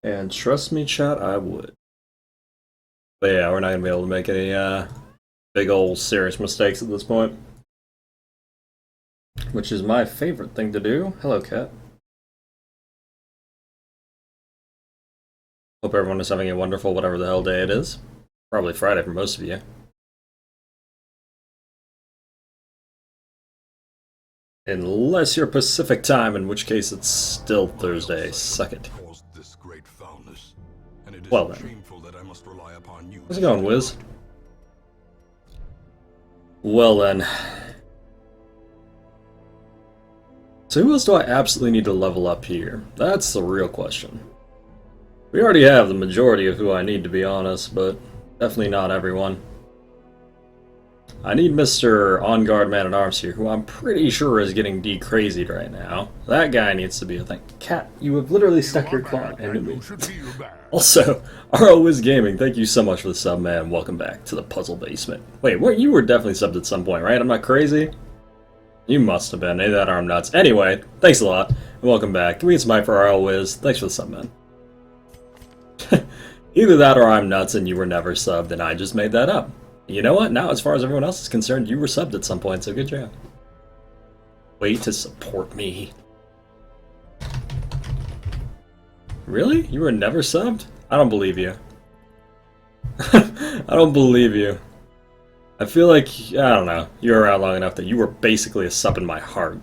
And trust me, chat, I would. But yeah, we're not gonna be able to make any big old serious mistakes at this point. Which is my favorite thing to do. Hello, cat. Hope everyone is having a wonderful whatever the hell day it is. Probably Friday for most of you. Unless you're Pacific time, in which case it's still Thursday. Suck it. Well then. How's it going, Wiz? Well then. So who else do I absolutely need to level up here? That's the real question. We already have the majority of who I need, to be honest, but definitely not everyone. I need Mr. On-Guard Man-at-Arms here, who I'm pretty sure is getting de-crazied right now. That guy needs to be a thing. Cat, you have literally stuck your claw into me. Also, ROWiz Gaming, thank you so much for the sub, man. Welcome back to the Puzzle Basement. Wait, what? You were definitely subbed at some point, right? I'm not crazy? You must have been. Either that or I'm nuts. Anyway, thanks a lot, and welcome back. Can we get some hype for ROWiz? Thanks for the sub, man. Either that or I'm nuts and you were never subbed and I just made that up. You know what? Now, as far as everyone else is concerned, you were subbed at some point, so good job. Way to support me. Really? You were never subbed? I don't believe you. I don't believe you. I feel like, I don't know, you were around long enough that you were basically a sub in my heart.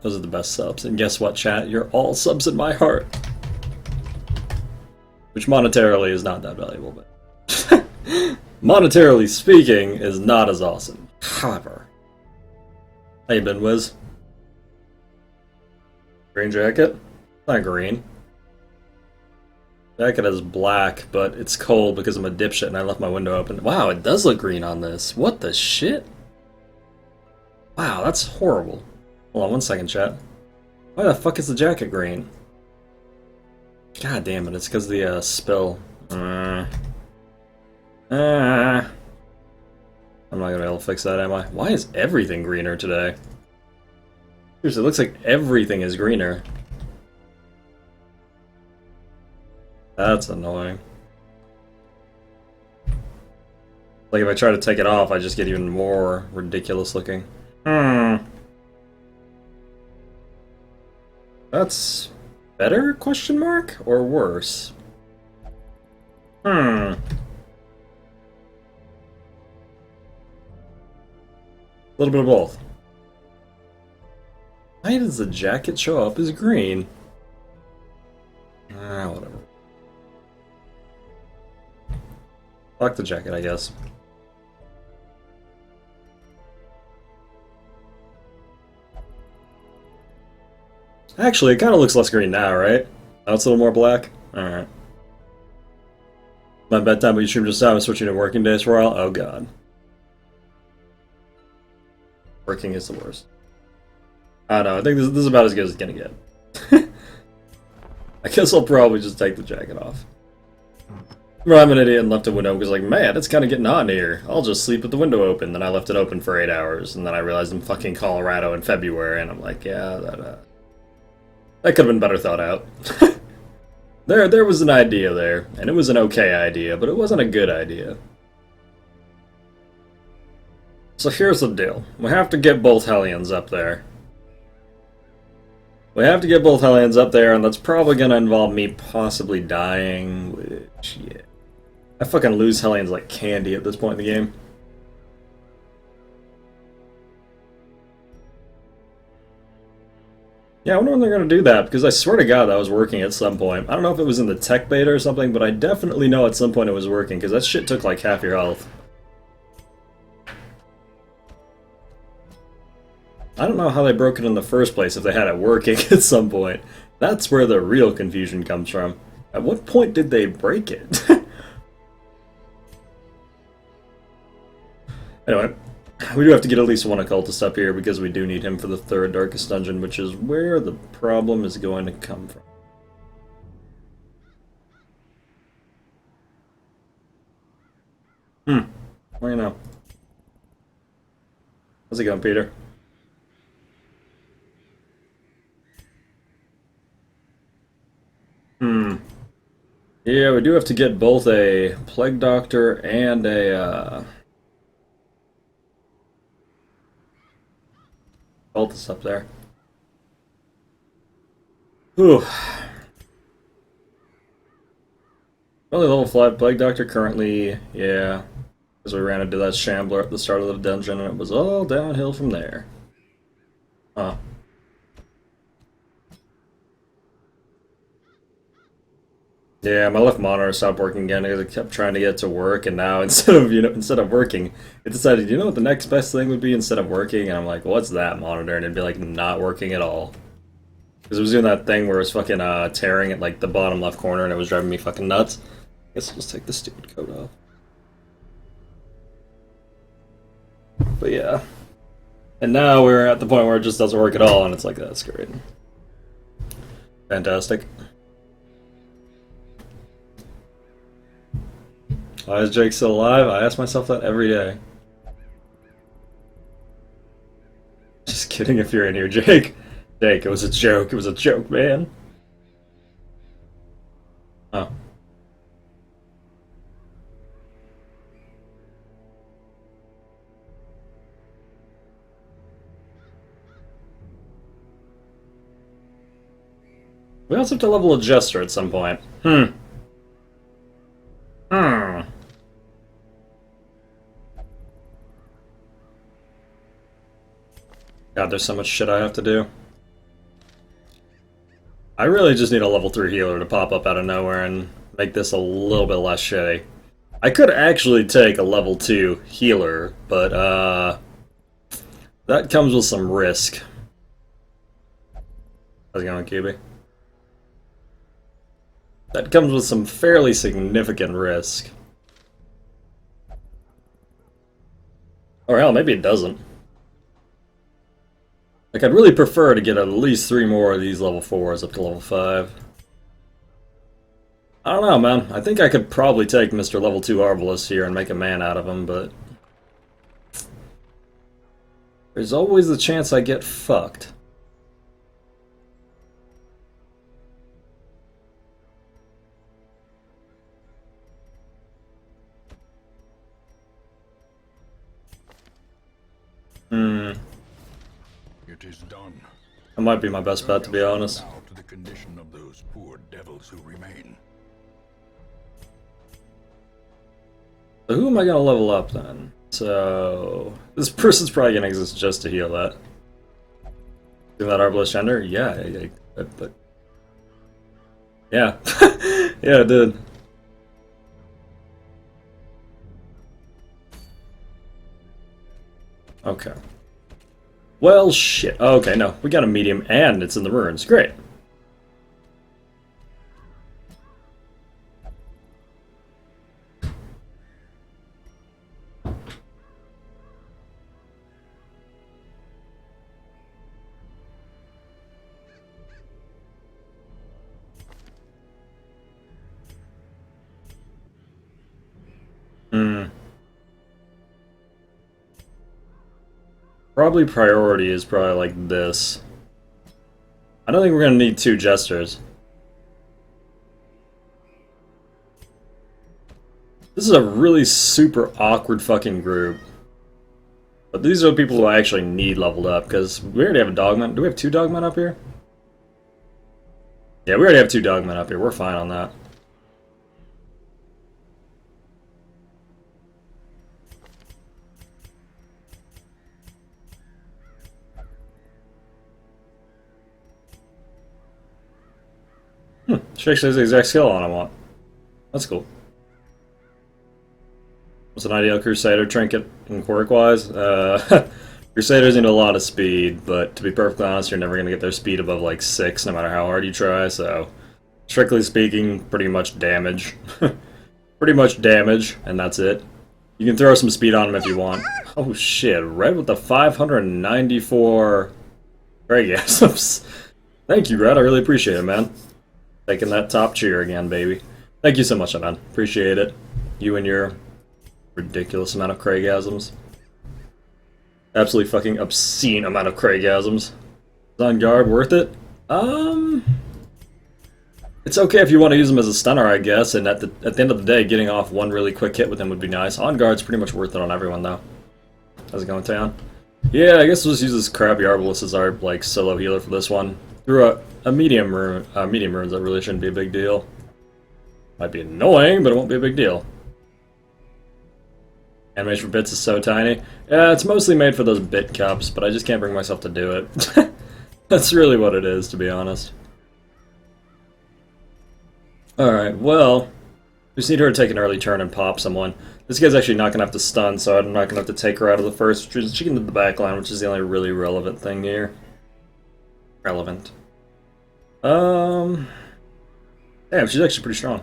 Those are the best subs. And guess what, chat? You're all subs in my heart. Which monetarily is not that valuable, but... monetarily speaking, is not as awesome. However. How you been, Wiz? Green jacket? Not green. Jacket is black, but it's cold because I'm a dipshit and I left my window open. Wow, it does look green on this. What the shit? Wow, that's horrible. Hold on one second, chat. Why the fuck is the jacket green? God damn it, it's because of the spill. I'm not gonna be able to fix that, am I? Why is everything greener today? Seriously, it looks like everything is greener. That's annoying. Like, if I try to take it off, I just get even more ridiculous looking. That's better, question mark? Or worse? A little bit of both. Why does the jacket show up as green? Whatever. Fuck the jacket, I guess. Actually, it kind of looks less green now, right? Now it's a little more black? Alright. My bedtime, but you stream just now. I'm switching to working days for a while. Oh god. Working is the worst. I don't know, I think this is about as good as it's gonna get. I guess I'll probably just take the jacket off. Well, I'm an idiot and left the window because, like, man, it's kind of getting hot in here. I'll just sleep with the window open. Then I left it open for 8 hours, and then I realized I'm fucking Colorado in February, and I'm like, yeah, that could have been better thought out. There was an idea there, and it was an okay idea, but it wasn't a good idea. So here's the deal. We have to get both Hellions up there. We have to get both Hellions up there, and that's probably going to involve me possibly dying, which, yeah. I fucking lose Hellions like candy at this point in the game. Yeah, I wonder when they're going to do that, because I swear to god that was working at some point. I don't know if it was in the tech beta or something, but I definitely know at some point it was working, because that shit took like half your health. I don't know how they broke it in the first place if they had it working at some point. That's where the real confusion comes from. At what point did they break it? Anyway, we do have to get at least one occultist up here because we do need him for the third darkest dungeon, which is where the problem is going to come from. Well, you know. How's it going, Peter? Yeah, we do have to get both a Plague Doctor and a, cultist up there. Whew. Only level 5 Plague Doctor currently, yeah. Because we ran into that Shambler at the start of the dungeon and it was all downhill from there. Huh. Yeah, my left monitor stopped working again because I kept trying to get it to work, and now instead of working, it decided, you know what the next best thing would be instead of working, and I'm like, what's that monitor? And it'd be like not working at all. Because it was doing that thing where it was fucking tearing at like the bottom left corner and it was driving me fucking nuts. Guess I'll just take the stupid coat off. But yeah. And now we're at the point where it just doesn't work at all, and it's like, that's great. Fantastic. Why is Jake still alive? I ask myself that every day. Just kidding if you're in here, Jake. Jake, it was a joke. It was a joke, man. Oh. We also have to level a Jester at some point. Hmm. God, there's so much shit I have to do. I really just need a level 3 healer to pop up out of nowhere and make this a little bit less shitty. I could actually take a level 2 healer, but that comes with some risk. How's it going, QB? That comes with some fairly significant risk. Or hell, maybe it doesn't. Like, I'd really prefer to get at least 3 more of these level 4s up to level 5. I don't know, man. I think I could probably take Mr. Level 2 Arbalest here and make a man out of him, but there's always the chance I get fucked. It is done. That might be my best bet, to be honest. Now to the condition of those poor devils who remain. So who am I gonna level up then? So this person's probably gonna exist just to heal that. Do that Arbalest Ender? Yeah, but yeah, yeah, it did. Okay. Well, shit. Okay, no, we got a medium and it's in the ruins. Great. Probably priority is probably like this. I don't think we're gonna need 2 Jesters. This is a really super awkward fucking group. But these are the people who I actually need leveled up, because we already have a Dogman. Do we have 2 Dogmen up here? Yeah, we already have 2 Dogmen up here. We're fine on that. She actually has the exact skill on I want. That's cool. What's an ideal Crusader trinket in quirk-wise? Crusaders need a lot of speed, but to be perfectly honest, you're never going to get their speed above like 6 no matter how hard you try, so strictly speaking, pretty much damage. Pretty much damage, and that's it. You can throw some speed on them if you want. Oh shit, Red with the 594 Craigasms. Thank you, Red, I really appreciate it, man. Taking that top cheer again, baby. Thank you so much, man. Appreciate it. You and your ridiculous amount of Craigasms. Absolutely fucking obscene amount of Craigasms. Is on guard worth it? It's okay if you want to use him as a stunner, I guess, and at the end of the day, getting off one really quick hit with him would be nice. On guard's pretty much worth it on everyone, though. How's it going, Town? Yeah, I guess we'll just use this crappy Arbalest as our, like, solo healer for this one. Through a medium runes, that really shouldn't be a big deal. Might be annoying, but it won't be a big deal. Animation for bits is so tiny. Yeah, it's mostly made for those bit cups, but I just can't bring myself to do it. That's really what it is, to be honest. Alright, well, we just need her to take an early turn and pop someone. This guy's actually not going to have to stun, so I'm not going to have to take her out of the first. She can do the back line, which is the only really relevant thing here. Relevant. Damn, she's actually pretty strong.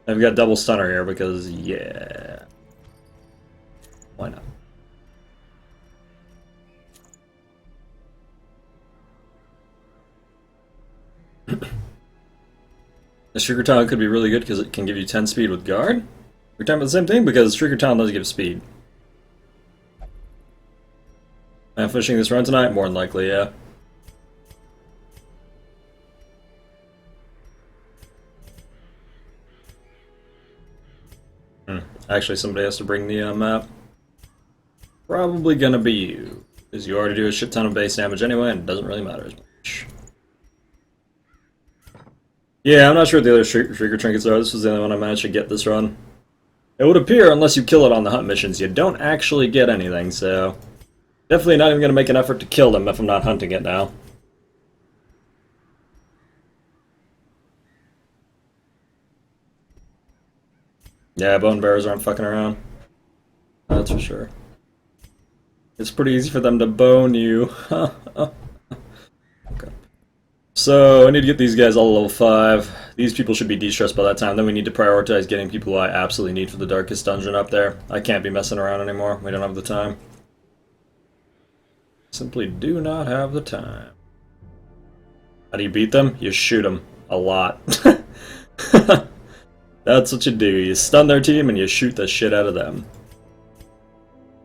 I've got double stunner here because, yeah. Why not? The Shrieker Talon could be really good because it can give you 10 speed with guard. We're talking about the same thing because Shrieker Talon does give speed. Am I finishing this run tonight? More than likely, yeah. Actually, somebody has to bring the map. Probably gonna be you, because you already do a shit ton of base damage anyway, and it doesn't really matter as much. Yeah, I'm not sure what the other Shrieker Trinkets are. This was the only one I managed to get this run. It would appear, unless you kill it on the hunt missions, you don't actually get anything, so... Definitely not even gonna make an effort to kill them if I'm not hunting it now. Yeah, bone bearers aren't fucking around. That's for sure. It's pretty easy for them to bone you. Okay. So, I need to get these guys all level 5. These people should be de-stressed by that time. Then we need to prioritize getting people I absolutely need for the Darkest Dungeon up there. I can't be messing around anymore. We don't have the time. Simply do not have the time. How do you beat them? You shoot them. A lot. That's what you do. You stun their team and you shoot the shit out of them.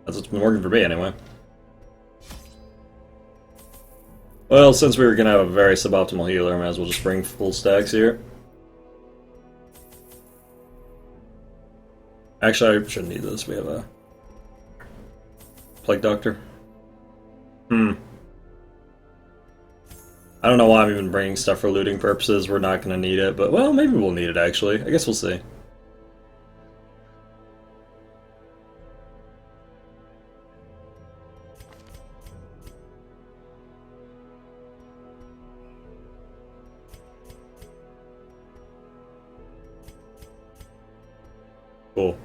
That's what's been working for me, anyway. Well, since we were going to have a very suboptimal healer, I might as well just bring full stacks here. Actually, I shouldn't need this. We have a Plague Doctor. I don't know why I'm even bringing stuff for looting purposes. We're not going to need it, but, well, maybe we'll need it, actually. I guess we'll see. Cool.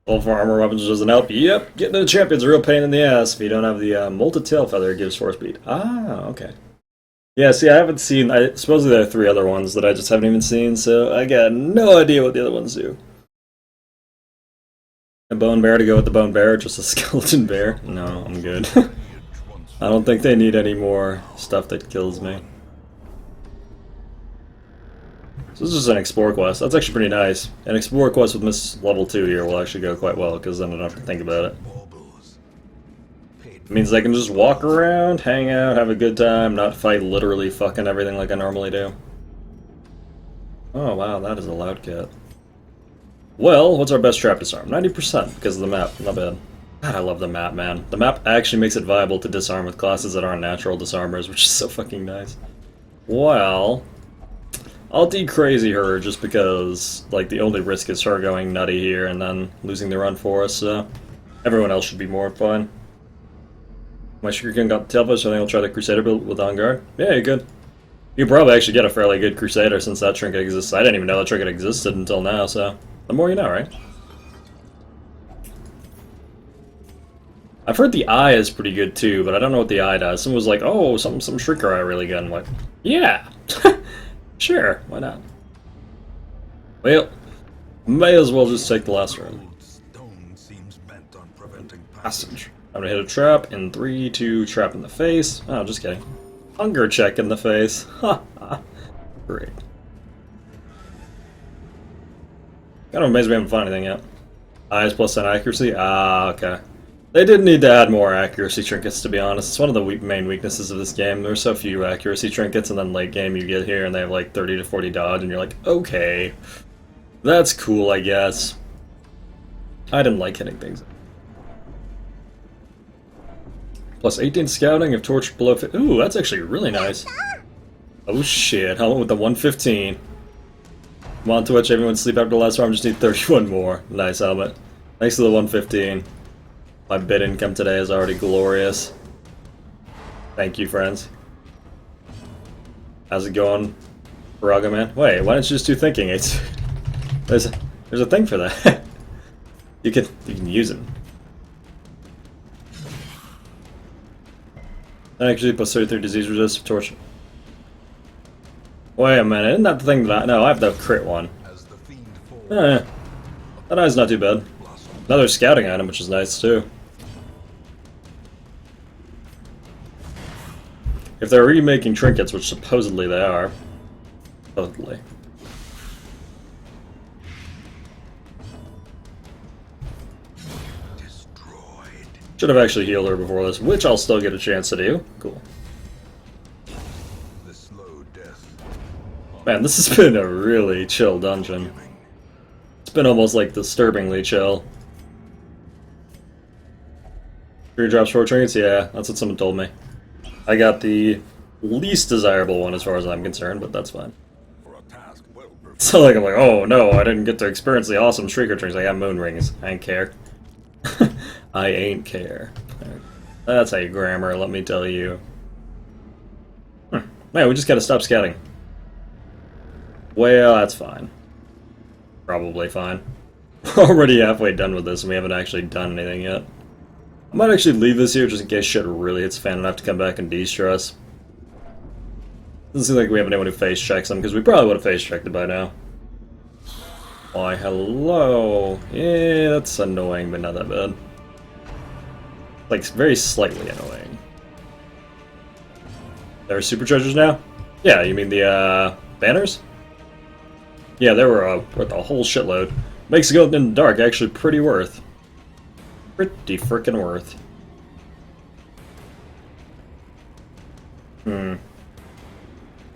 All for armor weapons doesn't help. Yep, getting to the champion's a real pain in the ass if you don't have the Molted Tail Feather. It gives 4 speed. Ah, okay. Yeah, see, I haven't seen... supposedly there are 3 other ones that I just haven't even seen, so I got no idea what the other ones do. A bone bear to go with the bone bear, just a skeleton bear? No, I'm good. I don't think they need any more stuff that kills me. So this is an Explore quest. That's actually pretty nice. An Explore quest with Miss Level 2 here will actually go quite well, because then I don't have to think about it. It means I can just walk around, hang out, have a good time, not fight literally fucking everything like I normally do. Oh wow, that is a loud cat. Well, what's our best trap disarm? 90% because of the map. Not bad. God, I love the map, man. The map actually makes it viable to disarm with classes that aren't natural disarmers, which is so fucking nice. Well... I'll de-crazy her just because, like, the only risk is her going nutty here and then losing the run for us, so everyone else should be more fine. My Shuriken got the tailfish, so I think I'll try the Crusader build with On Guard. Yeah, you're good. You can probably actually get a fairly good Crusader since that trinket exists. I didn't even know that trinket existed until now, so the more you know, right? I've heard the eye is pretty good too, but I don't know what the eye does. Someone was like, oh, some Shrieker eye really good. I'm like, yeah! Sure, why not? Well, may as well just take the last room. Passage. I'm gonna hit a trap in 3, 2, trap in the face. Oh, just kidding. Hunger check in the face. Ha ha. Great. Kind of amazed we haven't found anything yet. Eyes plus 10 accuracy? Ah, okay. They did need to add more accuracy trinkets, to be honest. It's one of the main weaknesses of this game. There's so few accuracy trinkets, and then late game you get here and they have like 30 to 40 dodge, and you're like, okay, that's cool, I guess. I didn't like hitting things. Plus 18 scouting if torch below 50. Ooh, that's actually really nice. Oh shit, helmet with the 115. Come on, Twitch, everyone sleep after the last round, just need 31 more. Nice helmet. Thanks to the 115. My bid income today is already glorious. Thank you, friends. How's it going, Baraga man? Wait, why don't you just do thinking? It's there's a thing for that. you can use it. Actually, plus 33 disease resist torch. Wait a minute, isn't that the thing that no, I have the crit one. That eye's not too bad. Another scouting item, which is nice too. If they're remaking trinkets, which supposedly they are, supposedly. Should have actually healed her before this, which I'll still get a chance to do. Cool. Man, this has been a really chill dungeon. It's been almost like disturbingly chill. 3 drops 4 trinkets? Yeah, that's what someone told me. I got the least desirable one as far as I'm concerned, but that's fine. So like I'm like, oh no, I didn't get to experience the awesome Shrieker trinkets. I got moon rings. I ain't care. I ain't care. That's how you grammar, let me tell you. Man, we just gotta stop scouting. Well, that's fine. Probably fine. We're already halfway done with this and we haven't actually done anything yet. I might actually leave this here just in case shit really hits fan and I have to come back and de-stress. Doesn't seem like we have anyone who face checks them, because we probably would have face checked it by now. Why, hello. Yeah, that's annoying, but not that bad. Like, very slightly annoying. There are superchargers now? Yeah, you mean the, banners? Yeah, there were worth a whole shitload. Makes it go in the dark actually pretty worth. Pretty frickin' worth.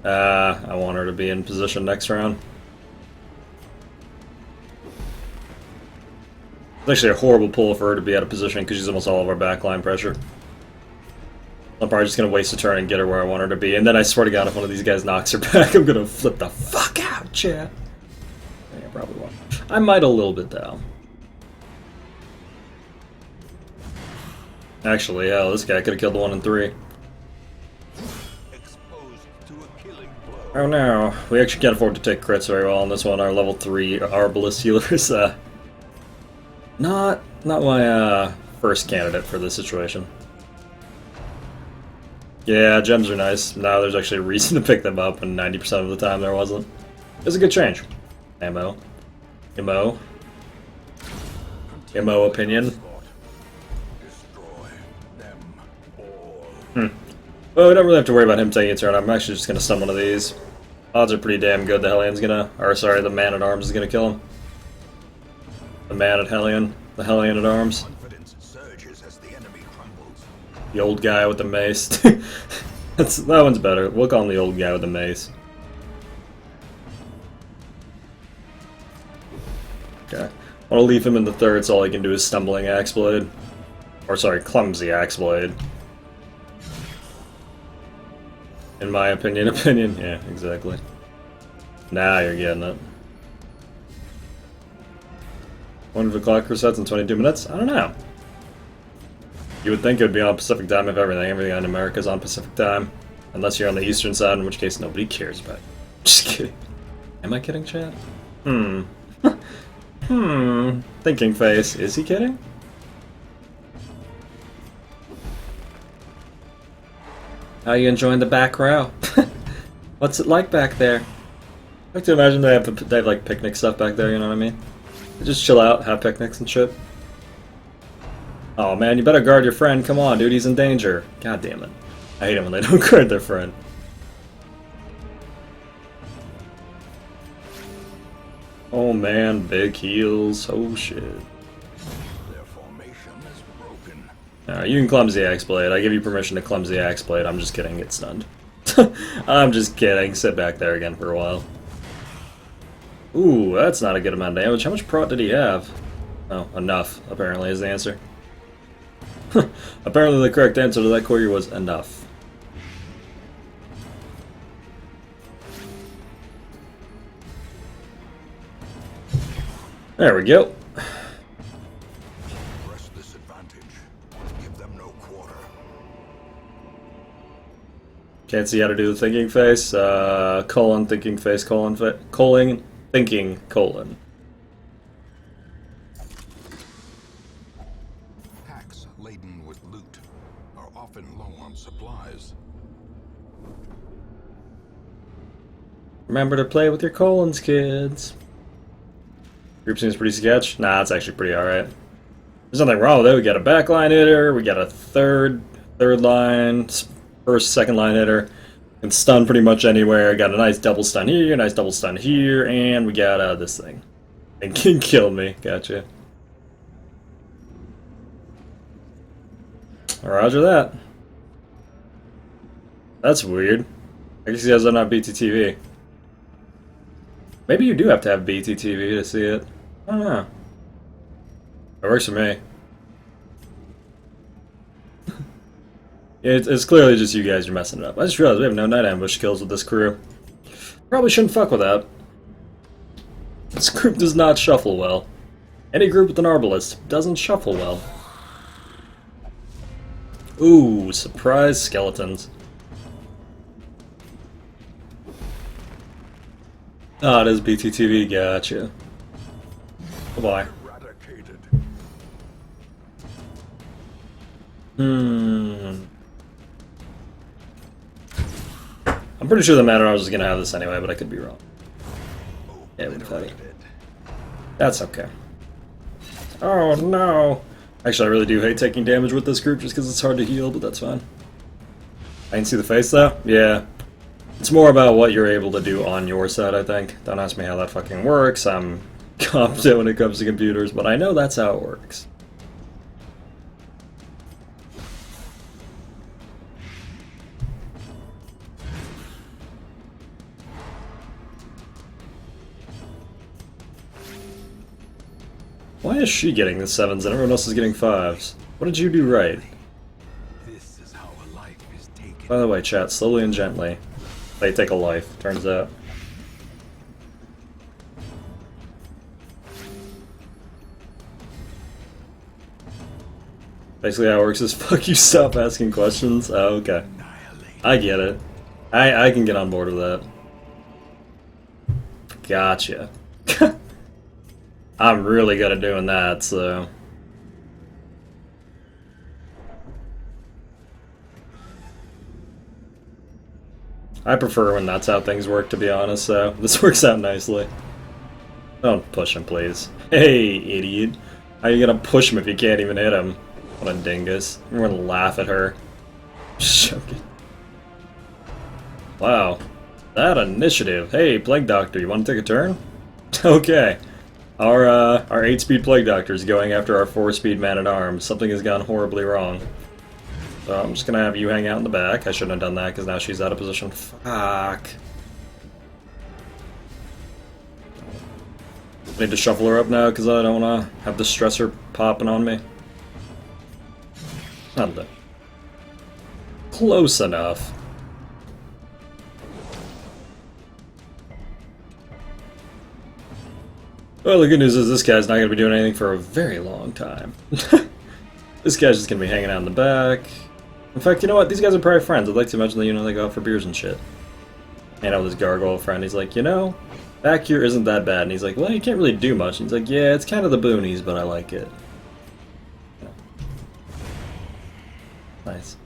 I want her to be in position next round. It's actually a horrible pull for her to be out of position because she's almost all of our backline pressure. I'm probably just gonna waste a turn and get her where I want her to be, and then I swear to God, if one of these guys knocks her back, I'm gonna flip the fuck out, chat. Yeah, probably won't. I might a little bit though. Actually, yeah, this guy could have killed the 1 in 3. Oh no, we actually can't afford to take crits very well on this one. Our level 3 Arbalist healer is not my first candidate for this situation. Yeah, gems are nice. Now there's actually a reason to pick them up, and 90% of the time there wasn't. It was a good change. Ammo. Ammo opinion. Well, we don't really have to worry about him taking a turn. I'm actually just gonna stun one of these. Odds are pretty damn good the Hellian's gonna... Or, sorry, the Man-at-Arms is gonna kill him. The Man at Hellion. The Hellion at Arms. The old guy with the mace. That one's better. We'll call him the old guy with the mace. Okay. I'll leave him in the third so all he can do is Stumbling Axe Blade. Or, sorry, Clumsy Axe Blade. In my opinion, yeah, exactly. Now you're getting it. 1 o'clock resets in 22 minutes? I don't know. You would think it would be on Pacific time if everything on America is on Pacific time. Unless you're on the eastern side, in which case nobody cares about it. Just kidding. Am I kidding, chat? Thinking face. Is he kidding? How you enjoying the back row? What's it like back there? I like to imagine they have like picnic stuff back there, you know what I mean? They just chill out, have picnics and shit. Oh man, you better guard your friend, come on dude, he's in danger. God damn it. I hate it when they don't guard their friend. Oh man, big heals, oh shit. Their formation is broken. You can clumsy axe blade. I give you permission to clumsy axe blade. I'm just kidding. Get stunned. I'm just kidding. Sit back there again for a while. Ooh, that's not a good amount of damage. How much prot did he have? Oh, enough, apparently, is the answer. Apparently the correct answer to that query was enough. There we go. Press this advantage. Give them no quarter. Can't see how to do the thinking face. Colon, thinking face, colon, colon, thinking, colon. Packs laden with loot are often low on supplies. Remember to play with your colons, kids. Group seems pretty sketch. Nah, it's actually pretty alright. There's nothing wrong with it. We got a backline hitter, we got a third line, first, second line hitter. Can stun pretty much anywhere. Got a nice double stun here, nice double stun here, and we got this thing. And can kill me. Gotcha. Roger that. That's weird. I guess he doesn't have BTTV. Maybe you do have to have BTTV to see it. I don't know. It works for me. It's clearly just you guys are messing it up. I just realized we have no night ambush kills with this crew. Probably shouldn't fuck with that. This group does not shuffle well. Any group with an arbalist doesn't shuffle well. Ooh, surprise skeletons. Ah, it is BTTV, gotcha. Bye-bye. Eradicated. I'm pretty sure the Matter was gonna have this anyway, but I could be wrong. Yeah, we'd have it. That's okay. Oh no! Actually, I really do hate taking damage with this group just because it's hard to heal, but that's fine. I can see the face though? Yeah. It's more about what you're able to do on your side, I think. Don't ask me how that fucking works. I'm competent when it comes to computers, but I know that's how it works. Why is she getting the 7s and everyone else is getting 5s? What did you do right? This is how a life is taken. By the way, chat, slowly and gently. They take a life, turns out. Basically how it works is fuck you, stop asking questions. Oh, okay. I get it. I can get on board with that. Gotcha. I'm really good at doing that, so... I prefer when that's how things work, to be honest, so this works out nicely. Don't push him, please. Hey, idiot. How are you gonna push him if you can't even hit him? What a dingus. You're gonna laugh at her. Joking. Wow. That initiative. Hey, Plague Doctor, you wanna take a turn? Okay. Our 8-speed Plague Doctor is going after our 4-speed Man-at-Arms. Something has gone horribly wrong. So I'm just gonna have you hang out in the back. I shouldn't have done that because now she's out of position. Fuck. I need to shuffle her up now because I don't wanna have the stressor popping on me. Not that. Close enough. Well, the good news is this guy's not going to be doing anything for a very long time. This guy's just going to be hanging out in the back. In fact, you know what? These guys are probably friends. I'd like to imagine that, you know, they go out for beers and shit. Hang out with his gargoyle friend. He's like, you know, back here isn't that bad. And he's like, well, you can't really do much. And he's like, yeah, it's kind of the boonies, but I like it. Yeah. Nice.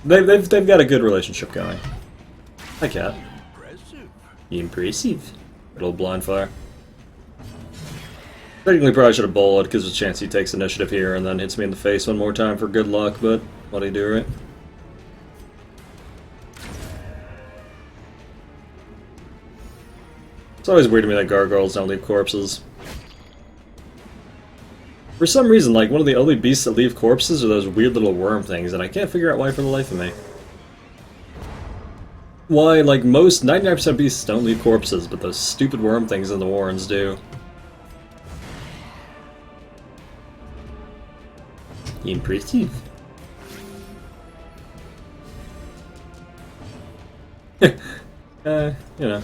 they've got a good relationship going. Hi, cat. Impressive. Impressive. Little blind fire. Technically, probably should have bowled because there's a chance he takes initiative here and then hits me in the face one more time for good luck, but what do you do, right? It's always weird to me that gargoyles don't leave corpses. For some reason, like, one of the only beasts that leave corpses are those weird little worm things, and I can't figure out why for the life of me. Why, like, most 99% of beasts don't leave corpses, but those stupid worm things in the warrens do. Impressive. You know.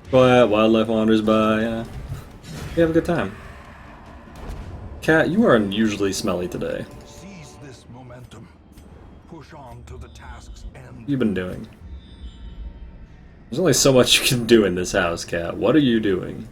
Quiet, wildlife wanders by, you have a good time. Cat, you are unusually smelly today. Seize this momentum. Push on to the task's end. What have you been doing? There's only so much you can do in this house, Cat. What are you doing?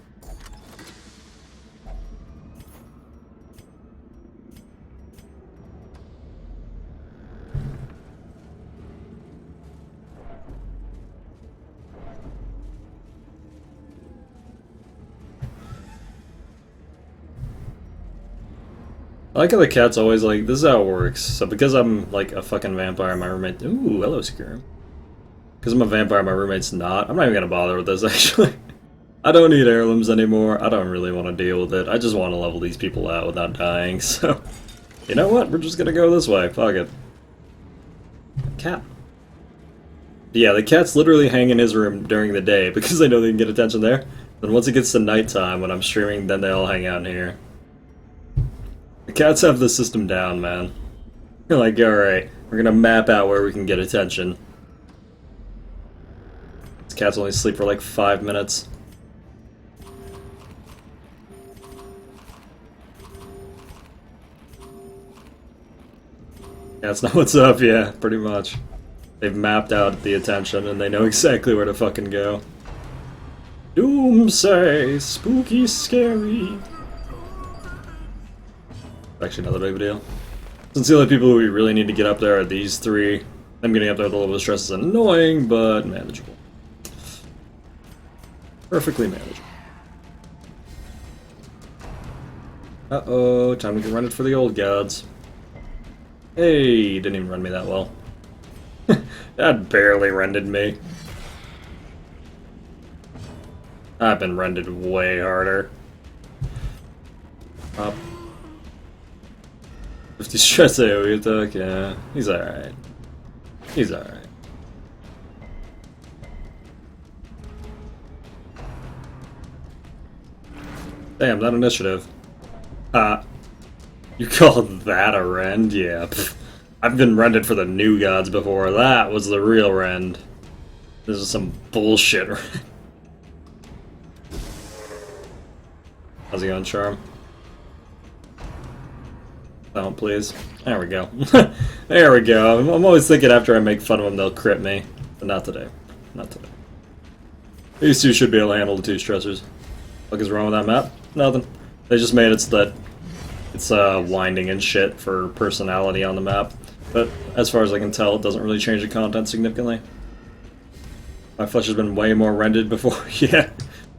I like how the cat's always like, this is how it works. So because I'm like a fucking vampire, my roommate... Ooh, hello, Skyrim. Because I'm a vampire, my roommate's not. I'm not even gonna bother with this, actually. I don't need heirlooms anymore. I don't really want to deal with it. I just want to level these people out without dying, so... You know what? We're just gonna go this way. Fuck it. Cat. Yeah, the cat's literally hang in his room during the day because they know they can get attention there. Then once it gets to nighttime when I'm streaming, then they all hang out in here. The cats have the system down, man. They're like, alright, we're gonna map out where we can get attention. These cats only sleep for like 5 minutes. That's not what's up, yeah, pretty much. They've mapped out the attention and they know exactly where to fucking go. Doomsday, spooky, scary. Actually, not that big of a deal. Since the only people who we really need to get up there are these three, them getting up there with a little bit of stress is annoying, but manageable. Perfectly manageable. Uh-oh, time to get rented for the old gods. Hey, didn't even run me that well. That barely rented me. I've been rented way harder. Up. 50 stress AoE attack, yeah. He's alright. He's alright. Damn, that initiative. You call that a rend? Yeah. Pfft. I've been rended for the new gods before. That was the real rend. This is some bullshit rend. How's it going, Charm? Don't, please. There we go. There we go. I'm always thinking after I make fun of them, they'll crit me. But not today. Not today. These two should be able to handle the two stressors. What is wrong with that map? Nothing. They just made it so that it's winding and shit for personality on the map. But as far as I can tell, it doesn't really change the content significantly. My flesh has been way more rendered before. Yeah,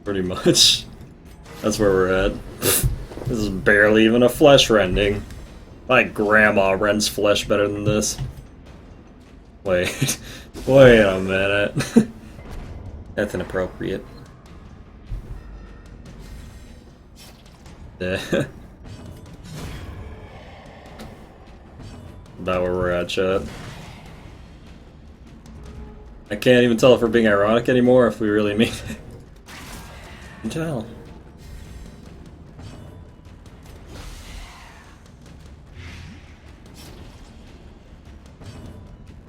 pretty much. That's where we're at. This is barely even a flesh rending. My grandma rends flesh better than this. Wait. Wait a minute. That's inappropriate. Yeah. About where we're at, chat. I can't even tell if we're being ironic anymore, if we really mean it. I can tell.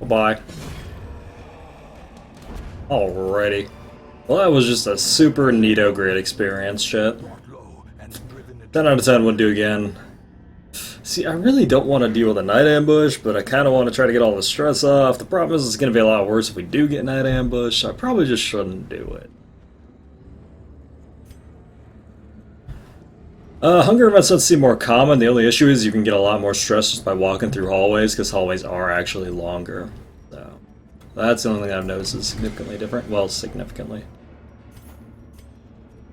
Bye. Alrighty. Well, that was just a super neato great experience, chat. 10 out of 10 would do again. See, I really don't want to deal with a night ambush, but I kind of want to try to get all the stress off. The problem is it's going to be a lot worse if we do get night ambush, so I probably just shouldn't do it. Hunger events don't seem more common. The only issue is you can get a lot more stress just by walking through hallways, because hallways are actually longer. So, that's the only thing I've noticed is significantly different. Well, significantly.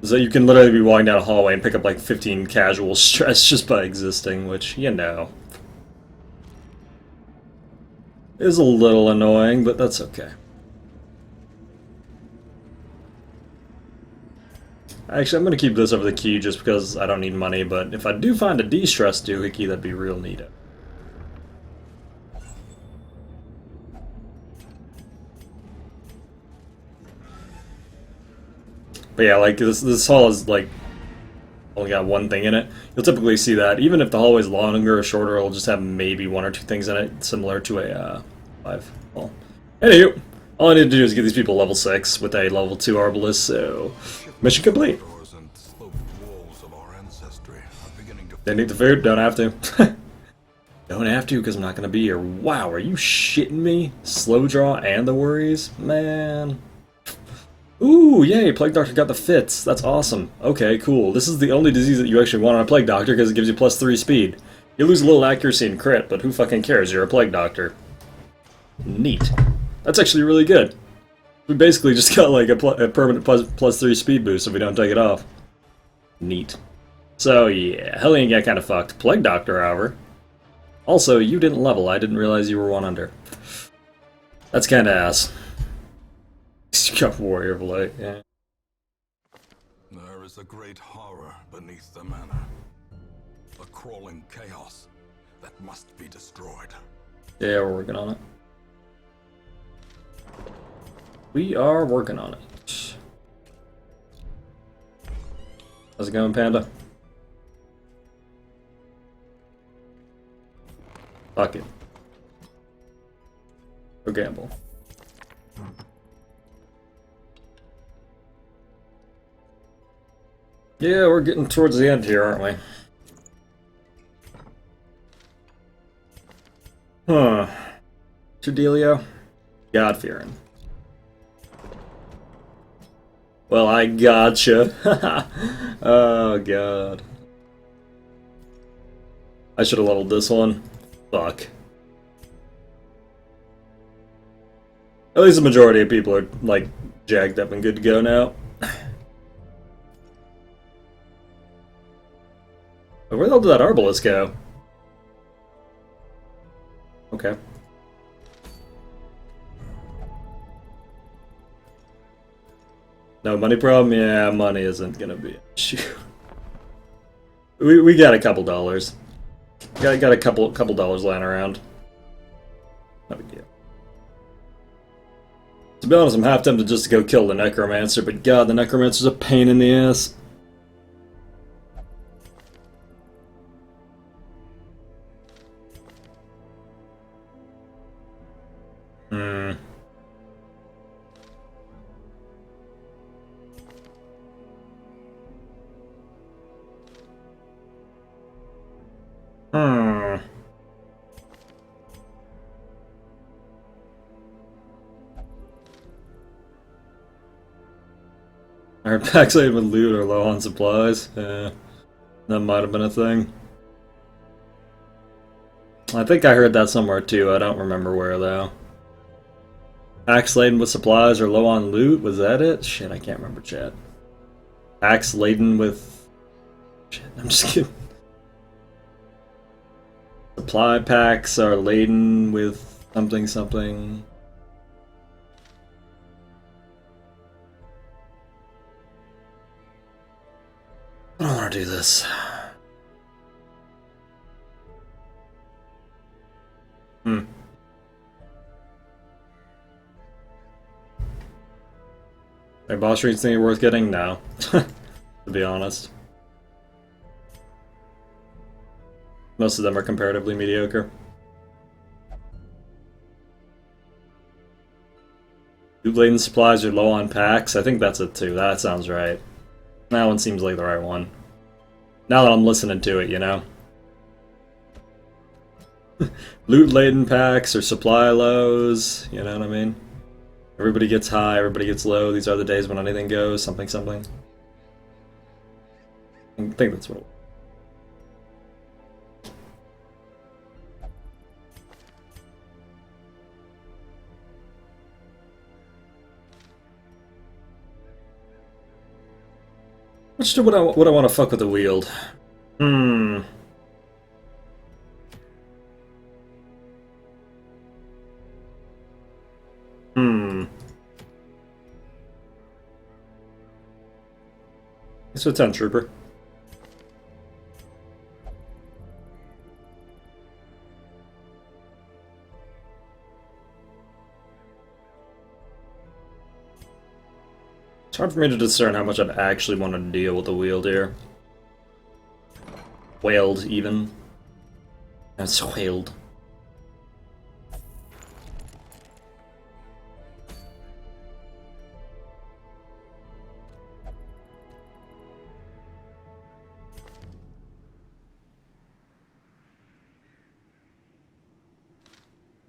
So you can literally be walking down a hallway and pick up like 15 casual stress just by existing, which, you know, is a little annoying, but that's okay. Actually, I'm gonna keep this over the key just because I don't need money, but if I do find a de-stress doohickey, that'd be real neat. But yeah, like this hall is like only got one thing in it. You'll typically see that even if the hallway's longer or shorter, it'll just have maybe one or two things in it, similar to a 5 hall. Anywho, all I need to do is get these people level 6 with a level 2 Arbalest, so mission complete. They need the food? Don't have to. Don't have to because I'm not going to be here. Wow, are you shitting me? Slow draw and the worries? Man. Ooh, yay, Plague Doctor got the fits. That's awesome. Okay, cool. This is the only disease that you actually want on a Plague Doctor because it gives you +3 speed. You lose a little accuracy and crit, but who fucking cares? You're a Plague Doctor. Neat. That's actually really good. We basically just got like a permanent +3 speed boost if we don't take it off. Neat. So yeah, Hellion got kind of fucked. Plague Doctor, however. Also, you didn't level. I didn't realize you were 1 under. That's kind of ass. You got Warrior of Light, yeah. There is a great horror beneath the manor. A crawling chaos that must be destroyed. Yeah, we're working on it. We are working on it. How's it going, Panda? Fuck it. Go gamble. Yeah, we're getting towards the end here, aren't we? Huh. Dealio? God-fearing. Well, I gotcha. Oh, God. I should have leveled this one. Fuck. At least the majority of people are, like, jacked up and good to go now. But where the hell did that Arbalest go? Okay. No money problem? Yeah, money isn't gonna be an issue. We got a couple dollars. Got a couple dollars lying around. No big deal. To be honest, I'm half tempted just to go kill the Necromancer, but god, the Necromancer's a pain in the ass. Hmm. Hmm. Our packs even loot are low on supplies. Yeah, that might have been a thing. I think I heard that somewhere too. I don't remember where though. Packs laden with supplies or low on loot? Was that it? Shit, I can't remember, chat. Packs laden with... Shit, I'm just kidding. Supply packs are laden with something something. I don't want to do this. Are boss rates think worth getting? No. To be honest. Most of them are comparatively mediocre. Loot laden supplies are low on packs? I think that's it too. That sounds right. That one seems like the right one. Now that I'm listening to it, you know? Loot laden packs or supply lows, you know what I mean? Everybody gets high, everybody gets low. These are the days when anything goes, something something. I think that's what it was. Which would I want to fuck with the wield? Hmm. Hmm. It's a 10 trooper. It's hard for me to discern how much I'd actually want to deal with the wield here. Whaled, even. That's whaled.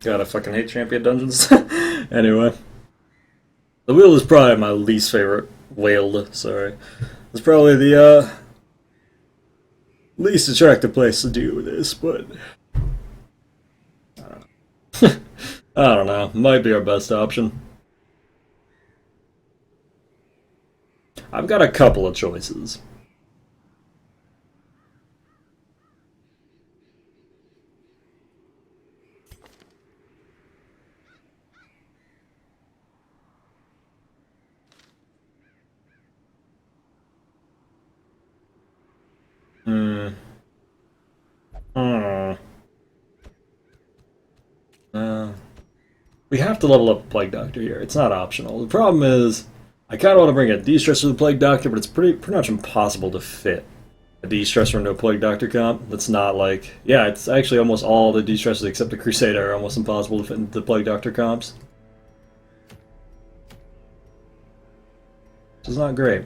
God, I fucking hate champion dungeons. Anyway. The wheel is probably my least favorite. Whaled, sorry. It's probably the, least attractive place to do this, but... I don't know. Might be our best option. I've got a couple of choices. We have to level up Plague Doctor here. It's not optional. The problem is, I kind of want to bring a de-stressor to the Plague Doctor, but it's pretty much impossible to fit a de-stressor into a Plague Doctor comp. That's not like... Yeah, it's actually almost all the de-stressors except the Crusader are almost impossible to fit into the Plague Doctor comps. Which is not great.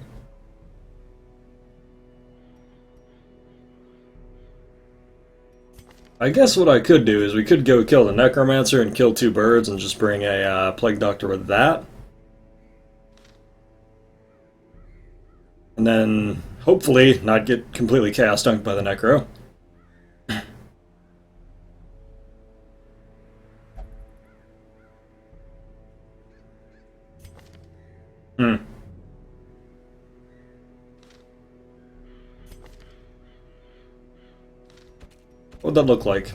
I guess what I could do is we could go kill the Necromancer and kill 2 birds and just bring a Plague Doctor with that. And then, hopefully, not get completely chaos dunked by the Necro. What would that look like?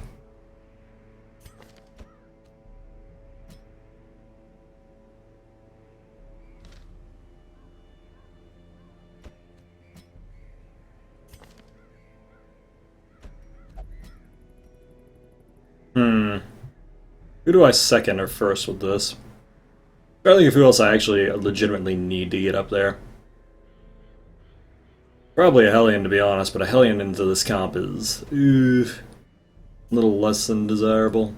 Who do I second or first with this? I'm trying to think of who else I actually legitimately need to get up there. Probably a Hellion, to be honest, but a Hellion into this comp is... a little less than desirable.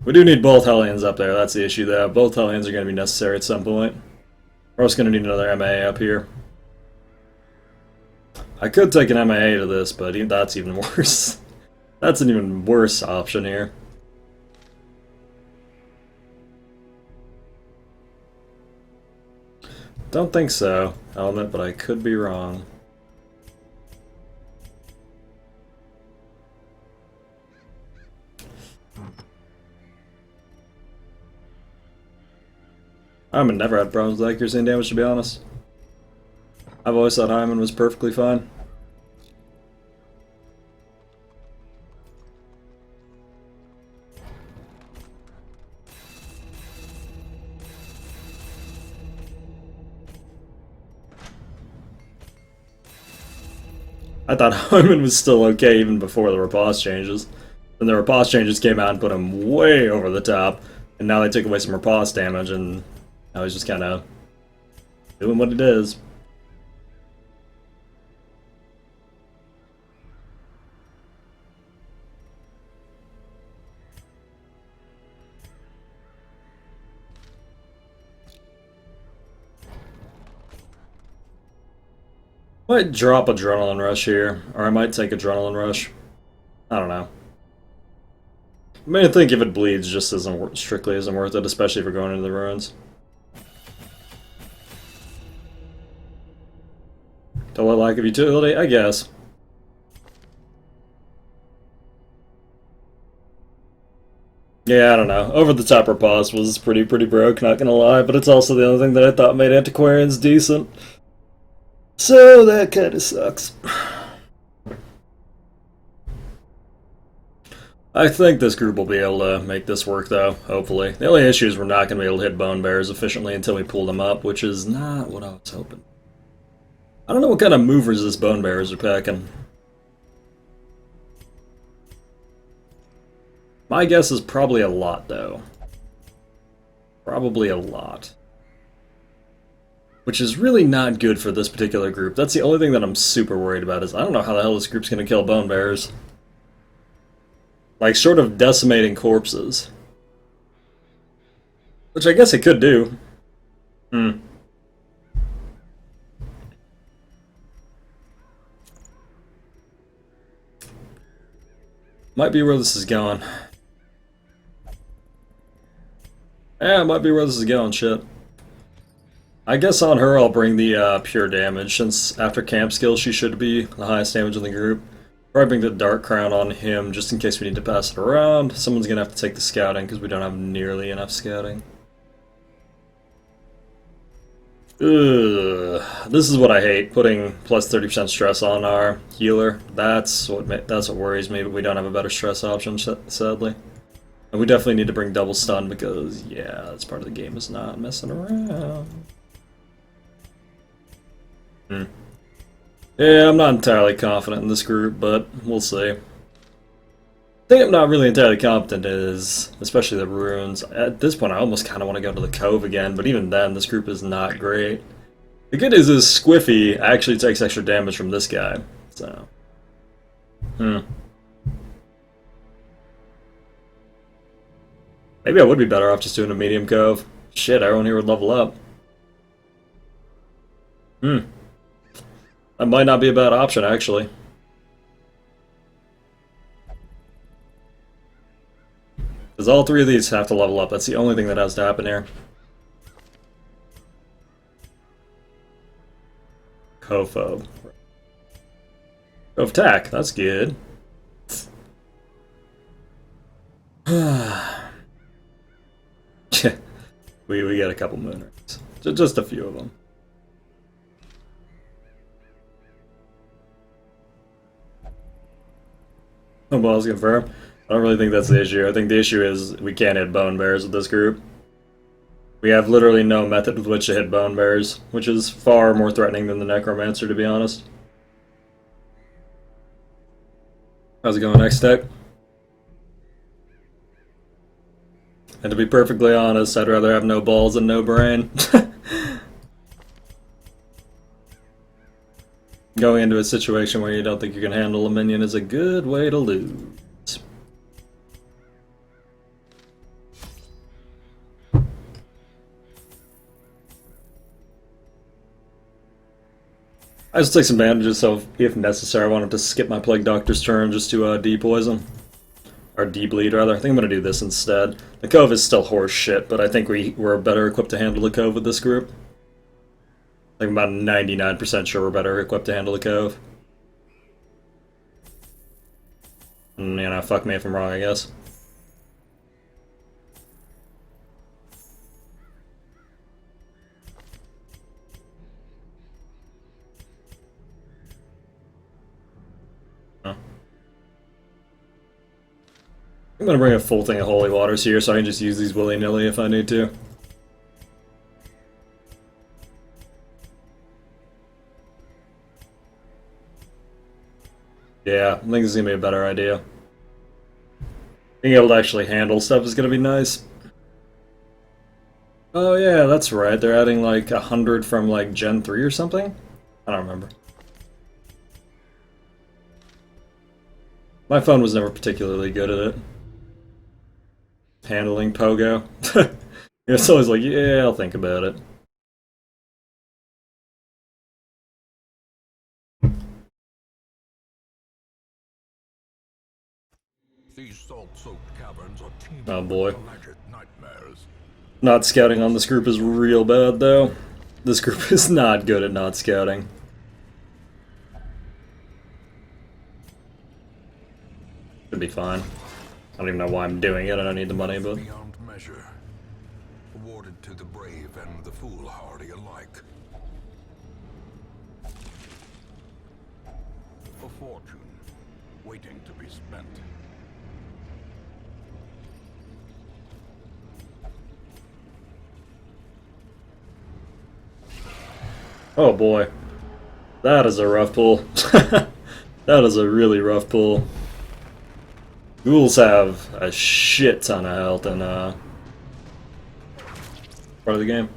We do need both Hellions up there, that's the issue though. Both Hellions are going to be necessary at some point. We're also going to need another MA up here. I could take an MA to this, but that's even worse. That's an even worse option here. Don't think so, Helmet, but I could be wrong. Hyman never had problems with accuracy and damage, to be honest. I've always thought Hyman was perfectly fine. I thought Hyman was still okay even before the riposte changes. Then the riposte changes came out and put him way over the top, and now they took away some riposte damage, and now he's just kind of doing what it is. Might drop Adrenaline Rush here, or I might take Adrenaline Rush. I don't know. I mean, I think if it bleeds, just strictly isn't worth it, especially if we're going into the ruins. Total lack of utility, I guess. Yeah, I don't know. Over the top riposte was pretty broke, not gonna lie, but it's also the only thing that I thought made Antiquarians decent. So that kinda sucks. I think this group will be able to make this work, though, hopefully. The only issue is we're not going to be able to hit bone bears efficiently until we pull them up, which is not what I was hoping. I don't know what kind of movers this bone bears are packing. My guess is probably a lot, though. Probably a lot. Which is really not good for this particular group. That's the only thing that I'm super worried about is I don't know how the hell this group's going to kill bone bears. Like, short of decimating corpses. Which I guess it could do. Might be where this is going. Yeah, it might be where this is going, shit. I guess on her I'll bring the pure damage, since after camp skill she should be the highest damage in the group. Probably bring the Dark Crown on him, just in case we need to pass it around. Someone's gonna have to take the scouting, because we don't have nearly enough scouting. Ugh. This is what I hate, putting plus 30% stress on our healer. That's what worries me, but we don't have a better stress option, sadly. And we definitely need to bring double stun, because, yeah, that's part of the game is not messing around. Yeah, I'm not entirely confident in this group, but we'll see. The thing I'm not really entirely confident is, especially the runes. At this point, I almost kind of want to go to the Cove again, but even then, this group is not great. The good news is Squiffy actually takes extra damage from this guy, so... Maybe I would be better off just doing a medium Cove. Shit, everyone here would level up. That might not be a bad option, actually. Because all three of these have to level up. That's the only thing that has to happen here. Cophobe. Cove Tack, that's good. we get a couple moon rings. Just a few of them. Balls confirmed. I don't really think that's the issue. I think the issue is we can't hit bone bears with this group. We have literally no method with which to hit bone bears, which is far more threatening than the necromancer, to be honest. How's it going, next deck? And to be perfectly honest, I'd rather have no balls than no brain. Going into a situation where you don't think you can handle a minion is a good way to lose. I just take some bandages, so if necessary, I wanted to skip my Plague Doctor's turn just to de-poison. Or de-bleed, rather. I think I'm going to do this instead. The Cove is still horse shit, but I think we're better equipped to handle the Cove with this group. I think I'm about 99% sure we're better equipped to handle the Cove. And, you know, fuck me if I'm wrong, I guess. I'm gonna bring a full thing of holy waters here so I can just use these willy-nilly if I need to. Yeah, I think this is gonna be a better idea. Being able to actually handle stuff is gonna be nice. Oh yeah, that's right, they're adding like 100 from like Gen 3 or something? I don't remember. My phone was never particularly good at it. Handling Pogo. It's always like, yeah, I'll think about it. These salt-soaked caverns are teeming Oh boy. with alleged nightmares. Not scouting on this group is real bad, though. This group is not good at not scouting. Should be fine. I don't even know why I'm doing it, I don't need the money, but... Beyond measure, awarded to the brave and the foolhardy alike. A fortune waiting to be spent. Oh boy. That is a rough pull. That is a really rough pull. Ghouls have a shit ton of health in part of the game.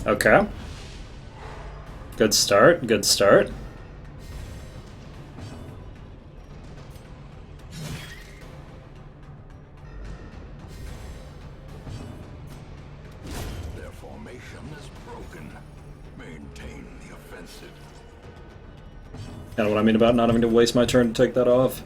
Okay. Good start, good start. Their formation is broken. Maintain the offensive. Kind of what I mean about not having to waste my turn to take that off.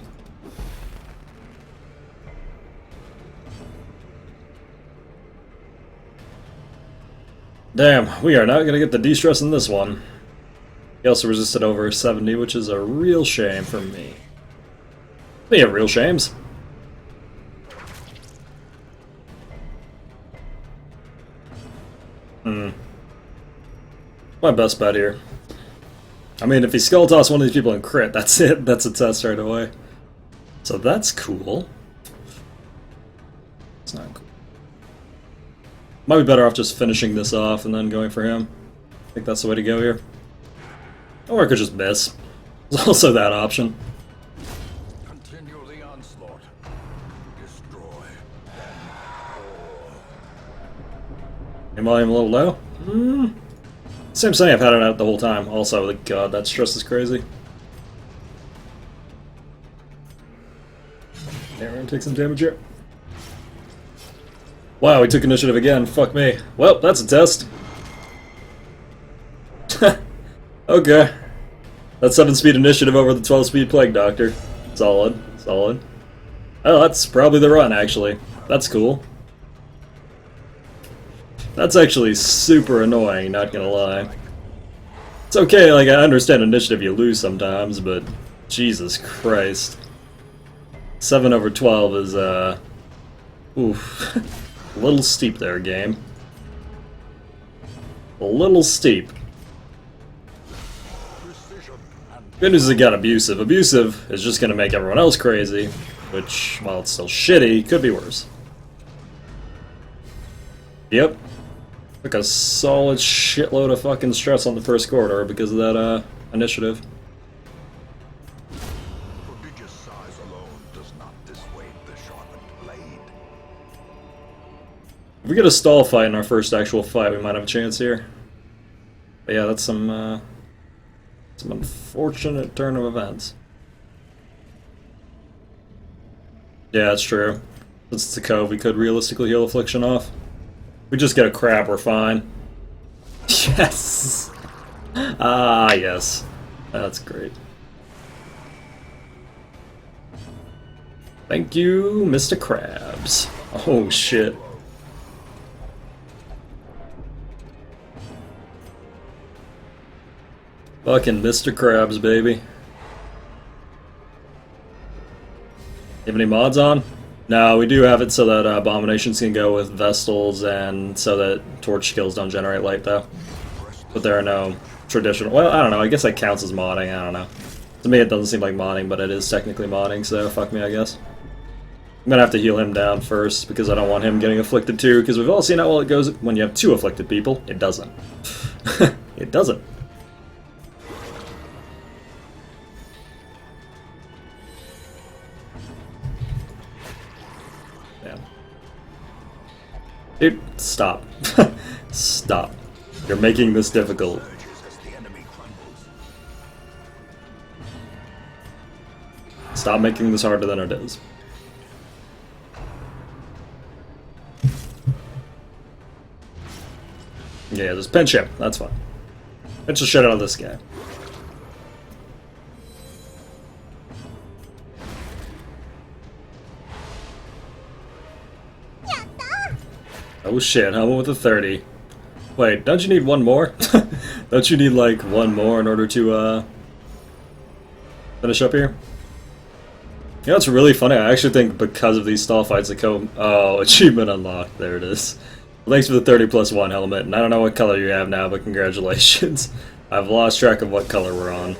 Damn, we are not gonna get the de-stress in this one. He also resisted over 70, which is a real shame for me. We have real shames. My best bet here. I mean, if he skull toss one of these people and crit, that's it. That's a test right away. So that's cool. It's not cool. Might be better off just finishing this off and then going for him. I think that's the way to go here. Or I could just miss. There's also that option. Continue the onslaught. Destroy. Am I a little low? Same thing, I've had it out the whole time. Also, like, God, that stress is crazy. Yeah, we're gonna take some damage here. Wow, we took initiative again. Fuck me. Well, that's a test. Okay. That's 7-speed initiative over the 12-speed Plague Doctor. Solid. Solid. Oh, that's probably the run, actually. That's cool. That's actually super annoying, not gonna lie. It's okay, like, I understand initiative you lose sometimes, but Jesus Christ. 7 over 12 is, oof. A little steep there, game. A little steep. Good news is it got abusive. Abusive is just gonna make everyone else crazy, which, while it's still shitty, could be worse. Yep. Took a solid shitload of fucking stress on the first corridor because of that, initiative. Prodigious size alone does not dissuade the sharpened blade. If we get a stall fight in our first actual fight, we might have a chance here. But yeah, that's some unfortunate turn of events. Yeah, that's true. Since it's a Cove, we could realistically heal Affliction off. If we just get a crab, we're fine. Yes! Ah, yes. That's great. Thank you, Mr. Krabs. Oh, shit. Fucking Mr. Krabs, baby. Have any mods on? No, we do have it so that abominations can go with Vestals and so that torch skills don't generate light, though. But there are no traditional... Well, I don't know. I guess that counts as modding. I don't know. To me, it doesn't seem like modding, but it is technically modding, so fuck me, I guess. I'm gonna have to heal him down first because I don't want him getting afflicted too, because we've all seen how well it goes when you have 2 afflicted people. It doesn't. It doesn't. Dude, stop. Stop. You're making this difficult. Stop making this harder than it is. Yeah, just pinch him. That's fine. Pinch the shit out of this guy. Oh shit, I went with a 30. Wait, don't you need one more? Don't you need like one more in order to finish up here? You know what's really funny? I actually think because of these stall fights, the Cove... Oh, achievement unlocked. There it is. Thanks for the 30+1 helmet, and I don't know what color you have now, but congratulations. I've lost track of what color we're on.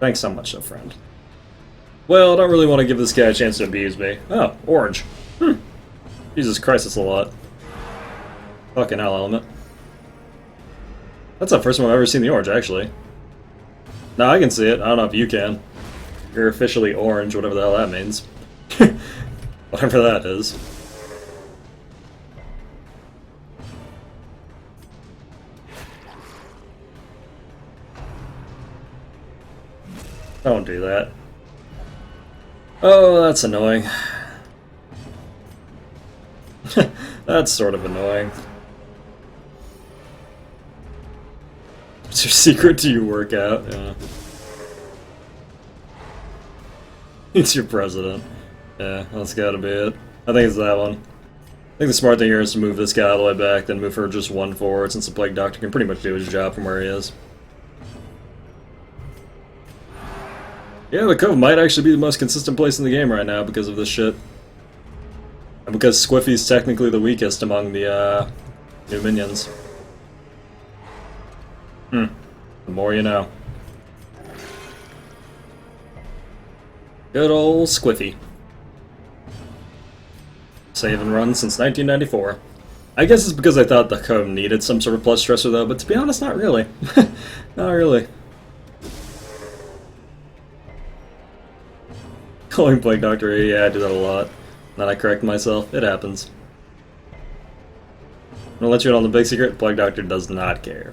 Thanks so much, though, friend. Well, I don't really want to give this guy a chance to abuse me. Oh, orange. Jesus Christ, that's a lot. Fucking hell, element. That's the first time I've ever seen the orange, actually. No, I can see it. I don't know if you can. You're officially orange, whatever the hell that means. Whatever that is. Don't do that. Oh, that's annoying. That's sort of annoying. What's your secret to your workout? Yeah. It's your president. Yeah, that's gotta be it. I think it's that one. I think the smart thing here is to move this guy all the way back, then move her just one forward, since the Plague Doctor can pretty much do his job from where he is. Yeah, the Cove might actually be the most consistent place in the game right now because of this shit. And because Squiffy's technically the weakest among the new minions. The more you know. Good old Squiffy. Save and run since 1994. I guess it's because I thought the Cove needed some sort of plus stressor though, but to be honest, not really. Not really. Calling Plague Doctor, yeah, I do that a lot. Then I correct myself. It happens. I'm gonna let you in on the big secret. Plague Doctor does not care.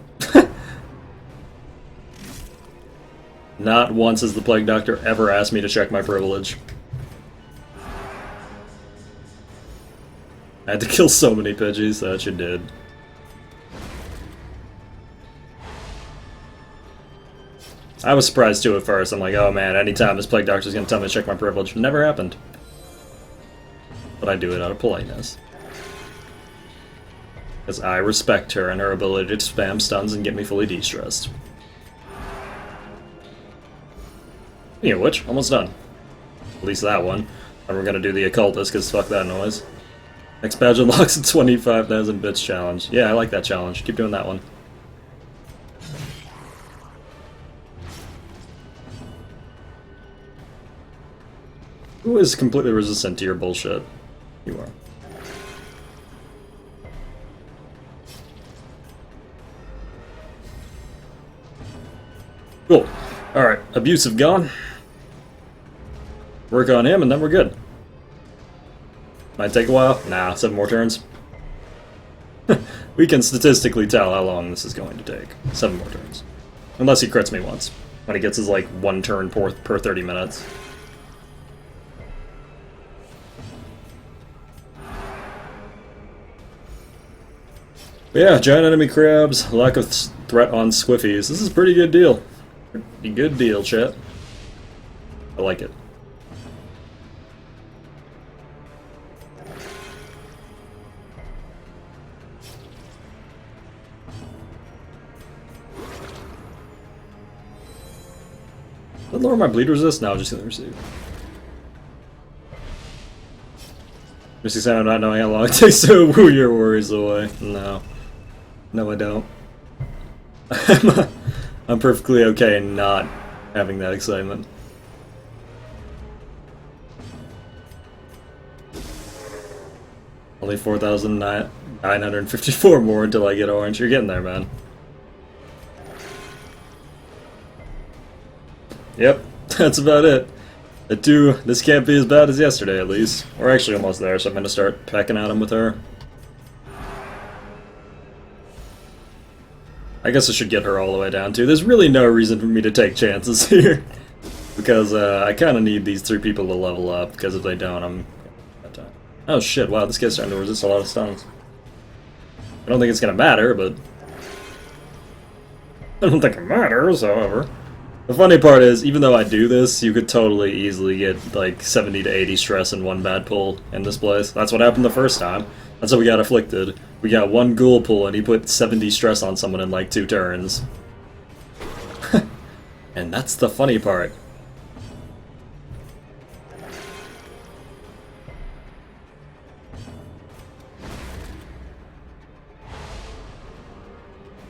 Not once has the Plague Doctor ever asked me to check my privilege. I had to kill so many Pidgeys that you did. I was surprised too at first. I'm like, oh man, anytime this Plague Doctor's gonna tell me to check my privilege. Never happened. But I do it out of politeness. Because I respect her and her ability to spam stuns and get me fully de-stressed. Speaking of which, almost done. At least that one. And we're gonna do the occultist, because fuck that noise. Next badge unlocks a 25,000 bits challenge. Yeah, I like that challenge. Keep doing that one. Who is completely resistant to your bullshit? You are. Cool. Alright, abusive gone. Work on him and then we're good. Might take a while. Nah, 7 more turns. We can statistically tell how long this is going to take. 7 more turns. Unless he crits me once. When he gets his like 1 turn per 30 minutes. But yeah, giant enemy crabs, lack of threat on Squiffies. This is a pretty good deal. Pretty good deal, chat. I like it. Did I lower my bleed resist? No, I'm just gonna receive. Missing sound not knowing how long it takes to woo your worries away. No. No, I don't. I'm perfectly okay not having that excitement. Only 4,954 more until I get orange. You're getting there, man. Yep, that's about it. This can't be as bad as yesterday, at least. We're actually almost there, so I'm gonna start pecking at him with her. I guess I should get her all the way down, too. There's really no reason for me to take chances here. Because I kind of need these 3 people to level up, because if they don't, I'm... Oh shit, wow, this guy's starting to resist a lot of stuns. I don't think it's gonna matter, but... I don't think it matters, however. The funny part is, even though I do this, you could totally easily get like 70 to 80 stress in 1 bad pull in this place. That's what happened the first time. That's how we got afflicted. We got 1 ghoul pull and he put 70 stress on someone in like 2 turns. And that's the funny part.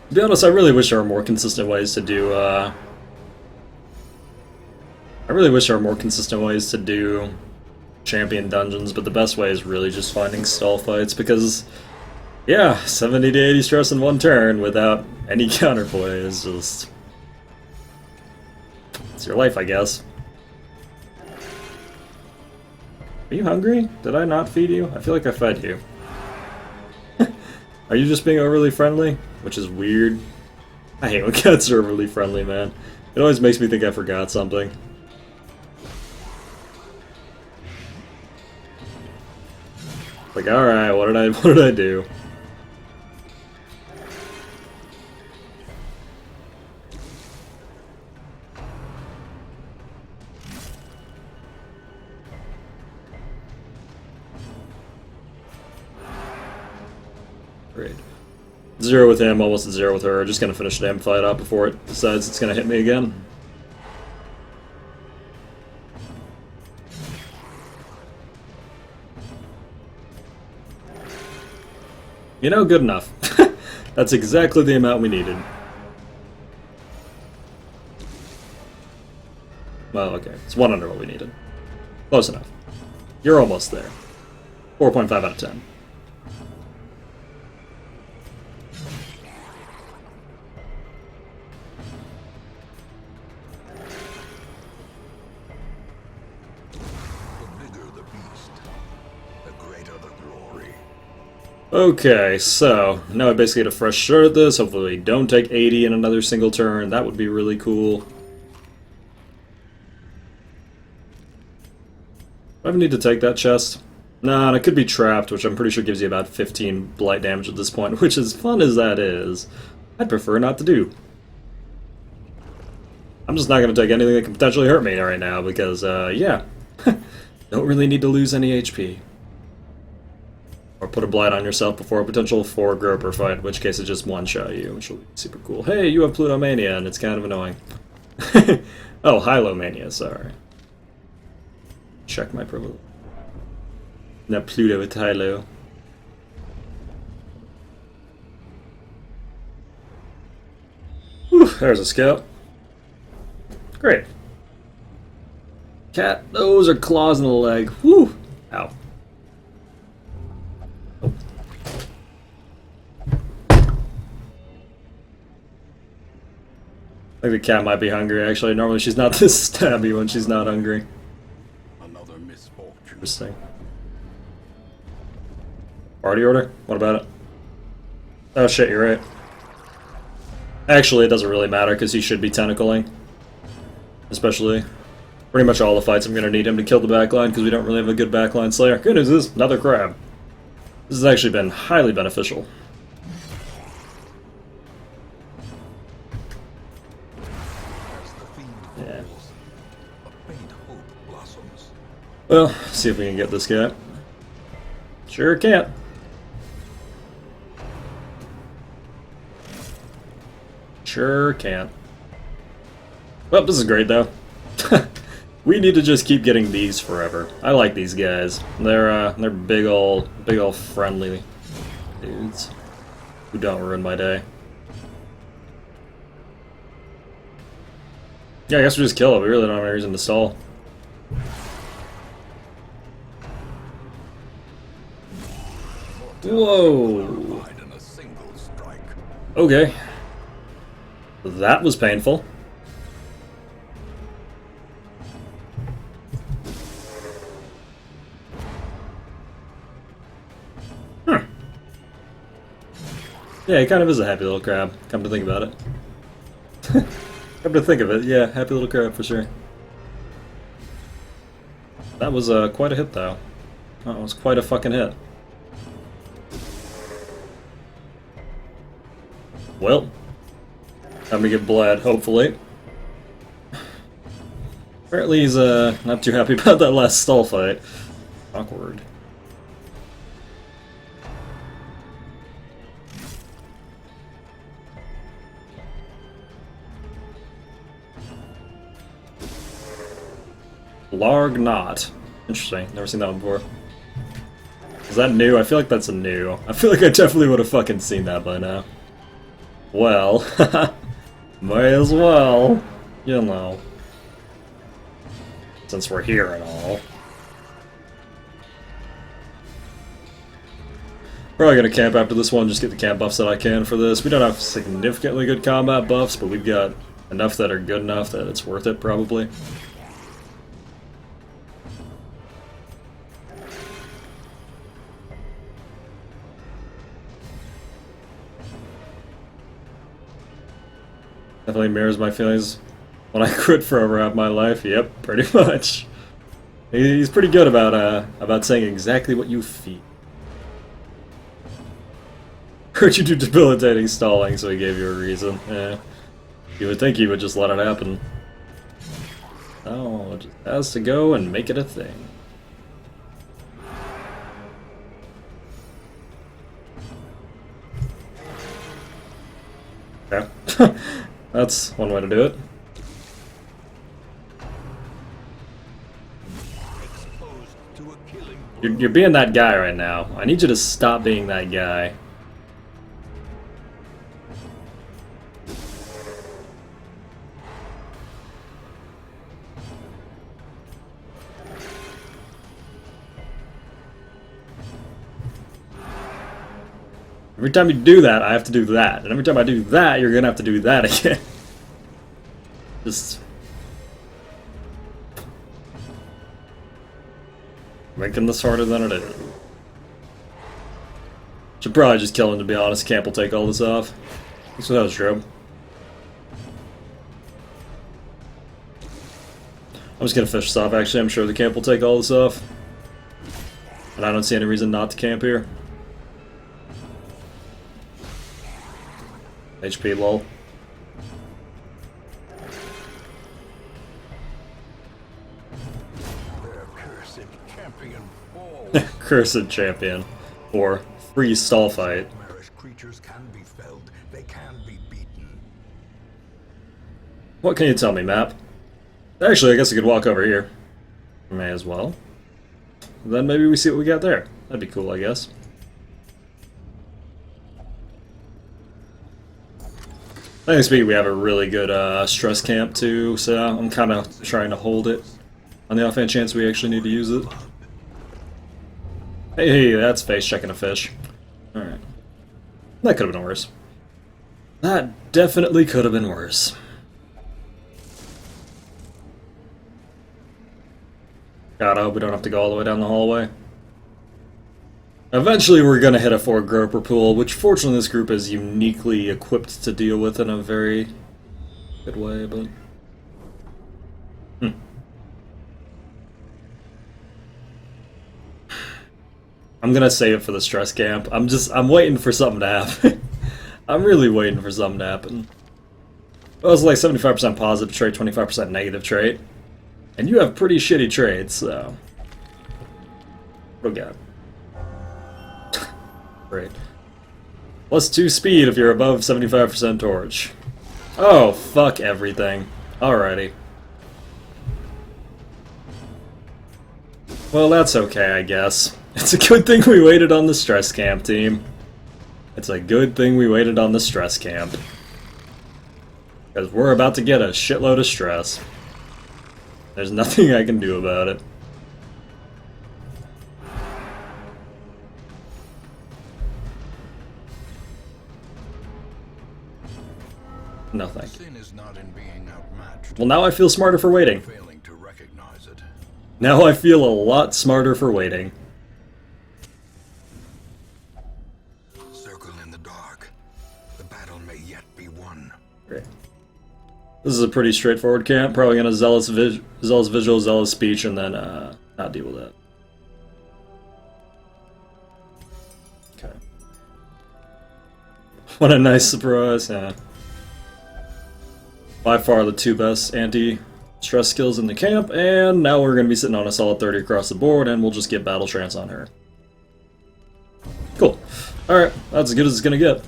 To be honest, I really wish there were more consistent ways to do really wish there were more consistent ways to do champion dungeons, but the best way is really just finding stall fights, because, yeah, 70 to 80 stress in one turn without any counterplay is just... it's your life, I guess. Are you hungry? Did I not feed you? I feel like I fed you. Are you just being overly friendly? Which is weird. I hate when cats are overly friendly, man. It always makes me think I forgot something. Like, alright, what did I do? Great. 0 with him, almost at 0 with her. Just gonna finish the damn fight up before it decides it's gonna hit me again. You know, good enough. That's exactly the amount we needed. Well, okay. It's 1 under what we needed. Close enough. You're almost there. 4.5 out of 10. Okay, so now I basically get a fresh start at this. Hopefully we don't take 80 in another single turn. That would be really cool. Do I even need to take that chest? Nah, and it could be trapped, which I'm pretty sure gives you about 15 blight damage at this point, which as fun as that is, I'd prefer not to do. I'm just not going to take anything that can potentially hurt me right now, because, yeah. Don't really need to lose any HP. Or put a blight on yourself before a potential 4 groper fight, in which case it just one-shot you, which will be super cool. Hey, you have Plutomania, and it's kind of annoying. Oh, Hylomania, sorry. Check my privilege. Not Pluto with Hylo. Whew, there's a scout. Great. Cat, those are claws in the leg. Whew! Ow. I think the cat might be hungry, actually. Normally she's not this stabby when she's not hungry. Another misfortune. Interesting. Party order? What about it? Oh shit, you're right. Actually, it doesn't really matter, because he should be tentacling. Especially. Pretty much all the fights I'm going to need him to kill the backline, because we don't really have a good backline slayer. Good news is, another crab. This has actually been highly beneficial. Yeah. Well, see if we can get this guy. Sure can't. Sure can't. Well, this is great though. We need to just keep getting these forever. I like these guys. They're big ol' friendly dudes who don't ruin my day. Yeah, I guess we just kill it. We really don't have any reason to stall. Whoa. Okay. That was painful. Yeah, he kind of is a happy little crab, come to think about it. Come to think of it, yeah, happy little crab for sure. That was quite a hit, though. That was quite a fucking hit. Well, time to get bled, hopefully. Apparently he's not too happy about that last stall fight. Awkward. Larg Knot. Interesting. Never seen that one before. Is that new? I feel like that's a new. I feel like I definitely would have fucking seen that by now. Well, may as well. You know. since we're here and all. Probably gonna camp after this one, just get the camp buffs that I can for this. We don't have significantly good combat buffs, but we've got enough that are good enough that it's worth it, probably. Definitely mirrors my feelings when I quit for over half my life. Yep, pretty much. He's pretty good about saying exactly what you feel. Heard you do debilitating stalling, so he gave you a reason. Yeah. You would think he would just let it happen. Oh, it just has to go and make it a thing. Okay. That's one way to do it. You're being that guy right now. I need you to stop being that guy. Every time you do that, I have to do that. And every time I do that, you're gonna have to do that again. Just... making this harder than it is. Should probably just kill him, to be honest. Camp will take all this off. Thanks for that, Strobe. I'm just gonna fish this off, actually. I'm sure the camp will take all this off. And I don't see any reason not to camp here. HP lol. Cursed champion. Or free stall fight. Creatures can be felled, they can be beaten. What can you tell me, map? Actually, I guess I could walk over here. May as well. Then maybe we see what we got there. That'd be cool, I guess. I think we have a really good stress camp too, so I'm kind of trying to hold it on the offhand chance we actually need to use it. Hey, that's face checking a fish. Alright. That could have been worse. That definitely could have been worse. God, I hope we don't have to go all the way down the hallway. Eventually we're gonna hit a 4 groper pool, which fortunately this group is uniquely equipped to deal with in a very good way, but... I'm gonna save it for the stress camp. I'm waiting for something to happen. I'm really waiting for something to happen. Well, it's like 75% positive trait, 25% negative trait. And you have pretty shitty traits, so... What do we got? Great. Plus 2 speed if you're above 75% torch. Oh, fuck everything. Alrighty. Well, that's okay, I guess. It's a good thing we waited on the stress camp, team. It's a good thing we waited on the stress camp. Because we're about to get a shitload of stress. There's nothing I can do about it. Nothing. Sin is not in being outmatched. Well, now I feel smarter for waiting. Failing to recognize it. Now I feel a lot smarter for waiting. Circle in the dark. The battle may yet be won. Great. This is a pretty straightforward camp. Probably gonna zealous visual, zealous speech, and then not deal with that. Okay. What a nice surprise, yeah. By far the 2 best anti-stress skills in the camp, and now we're going to be sitting on a solid 30 across the board, and we'll just get Battle Trance on her. Cool. Alright, that's as good as it's going to get.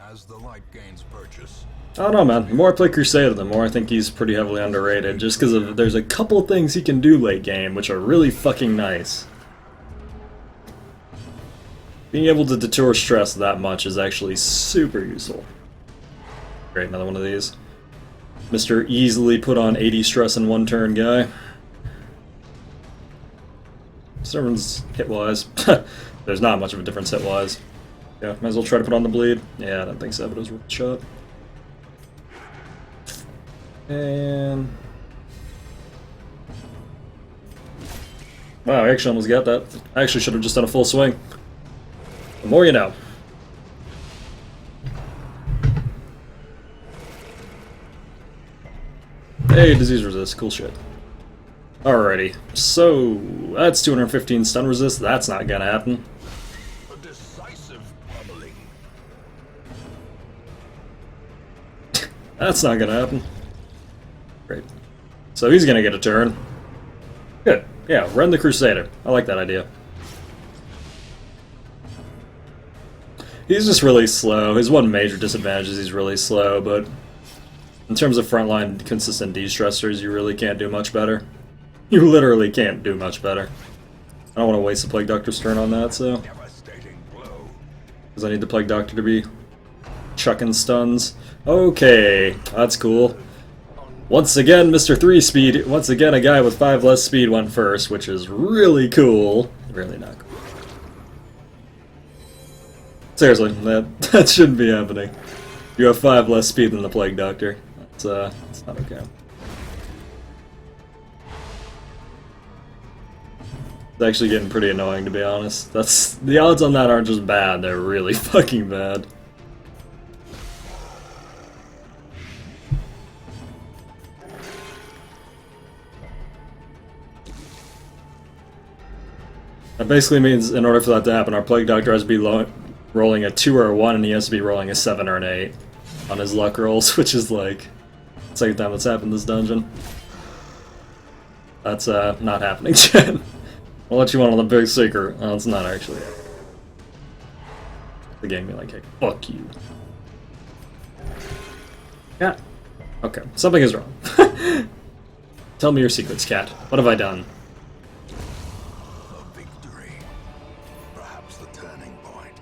As the light gains purchase. I don't know, man. The more I play Crusader, the more I think he's pretty heavily underrated, just because there's a couple things he can do late game, which are really fucking nice. Being able to deter stress that much is actually super useful. Great, another one of these. Mr. Easily put on 80 stress in one turn guy. Sermon's hit-wise. There's not much of a difference hit-wise. Yeah, might as well try to put on the bleed. Yeah, I don't think so, but it was worth a shot. And... wow, I actually almost got that. I actually should have just done a full swing. The more you know. Hey, disease resist. Cool shit. Alrighty. So, that's 215 stun resist. That's not gonna happen. A decisive pummeling. That's not gonna happen. Great. So he's gonna get a turn. Good. Yeah, run the Crusader. I like that idea. He's just really slow. His one major disadvantage is he's really slow, but in terms of frontline consistent de-stressors, you really can't do much better. You literally can't do much better. I don't want to waste the Plague Doctor's turn on that, so... because I need the Plague Doctor to be chucking stuns. Okay, that's cool. Once again, Mr. 3 speed, once again a guy with 5 less speed went first, which is really cool. Really not cool. Seriously, that shouldn't be happening. You have 5 less speed than the Plague Doctor. It's not okay. It's actually getting pretty annoying, to be honest. The odds on that aren't just bad, they're really fucking bad. That basically means in order for that to happen, our Plague Doctor has to be rolling a 2 or a 1, and he has to be rolling a 7 or an 8 on his luck rolls, which is like the second time that's happened in this dungeon. That's not happening, Jen. I'll let you on the big secret. Oh, it's not actually. The game be like, hey, fuck you. Yeah. Okay, something is wrong. Tell me your secrets, cat. What have I done? A victory. Perhaps the turning point.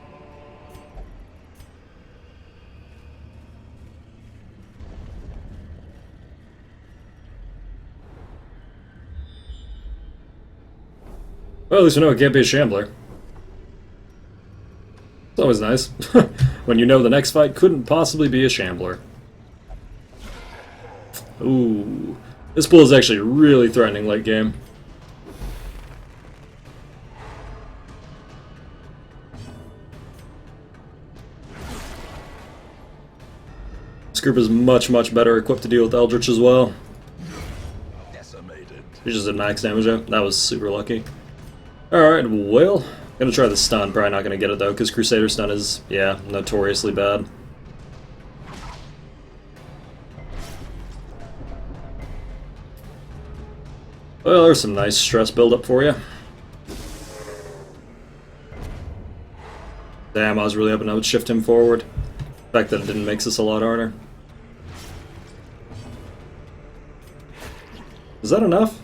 Well, at least we know it can't be a shambler. It's always nice. When you know the next fight couldn't possibly be a shambler. Ooh. This bull is actually really threatening late game. This group is much, much better equipped to deal with Eldritch as well. Decimated. He just did max damage though. That was super lucky. Alright, well, gonna try the stun. Probably not gonna get it though, because Crusader stun is, yeah, notoriously bad. Well, there's some nice stress buildup for you. Damn, I was really hoping I would shift him forward. The fact that it didn't makes this a lot harder. Is that enough?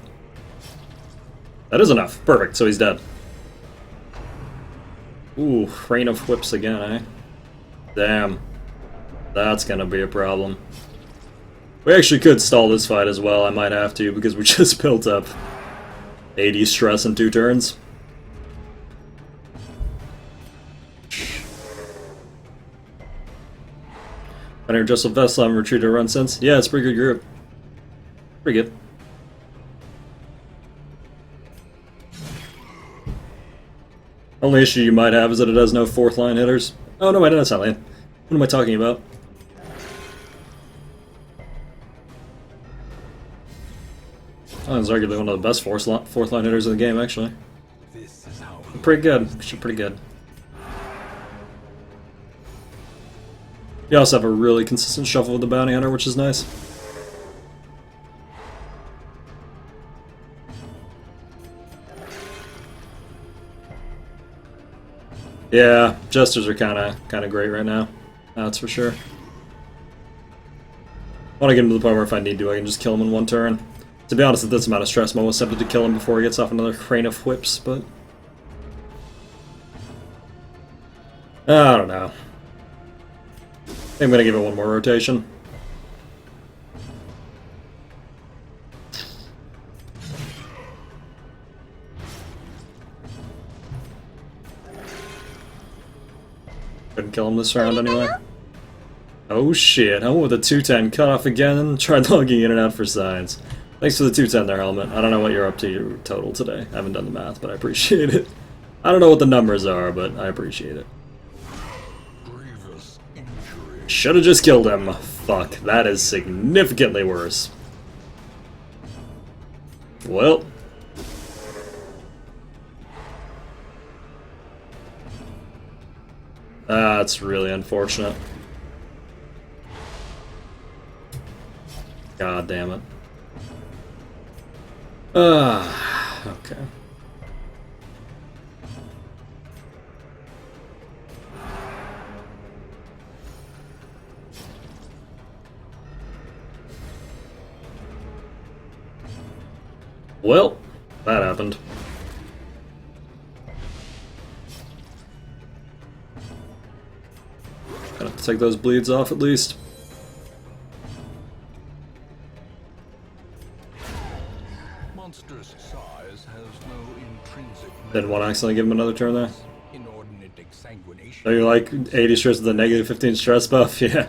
That is enough. Perfect, so he's dead. Ooh, Rain of Whips again, eh? Damn. That's gonna be a problem. We actually could stall this fight as well, I might have to, because we just built up 80 stress in 2 turns. Hunter Jessel Vessel, I'm retreated run since. Yeah, it's a pretty good group. Pretty good. Only issue you might have is that it has no 4th line hitters. Oh no, wait, that's not land. What am I talking about? Oh, it's arguably one of the best 4th line hitters in the game, actually. This is how Pretty good. Actually, pretty good. You also have a really consistent shuffle with the Bounty Hunter, which is nice. Yeah, Jesters are kind of great right now. That's for sure. I want to get him to the point where if I need to, I can just kill him in 1 turn. To be honest, at this amount of stress, I'm almost tempted to kill him before he gets off another Rain of Whips, but... I don't know. I think I'm going to give it 1 more rotation. Couldn't kill him this round anyway. Oh shit, I went with a 210 cutoff again and tried logging in and out for signs. Thanks for the 210 there, Helmet. I don't know what you're up to your total today. I haven't done the math, but I appreciate it. I don't know what the numbers are, but I appreciate it. Should've just killed him. Fuck, that is significantly worse. Well. That's really unfortunate. God damn it. Okay. Well, that happened. Gotta take those bleeds off at least. Monstrous size has no intrinsic. Didn't want to accidentally give him another turn there. Inordinate exsanguination. So you like 80 stress with a negative 15 stress buff? Yeah.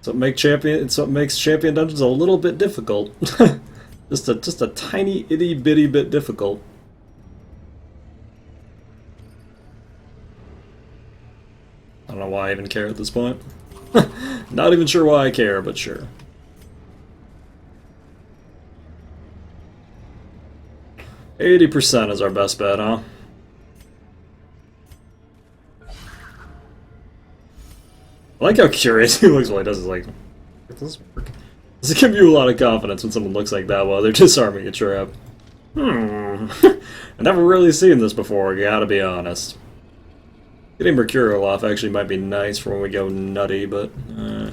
So it makes champion dungeons a little bit difficult. just a tiny itty bitty bit difficult. I don't know why I even care at this point. Not even sure why I care, but sure. %80 is our best bet, huh? I like how curious he looks while he does it. Like, does this work? Does it give you a lot of confidence when someone looks like that while they're disarming a trap? I've never really seen this before, gotta be honest. Getting Mercurial off actually might be nice for when we go nutty, but no.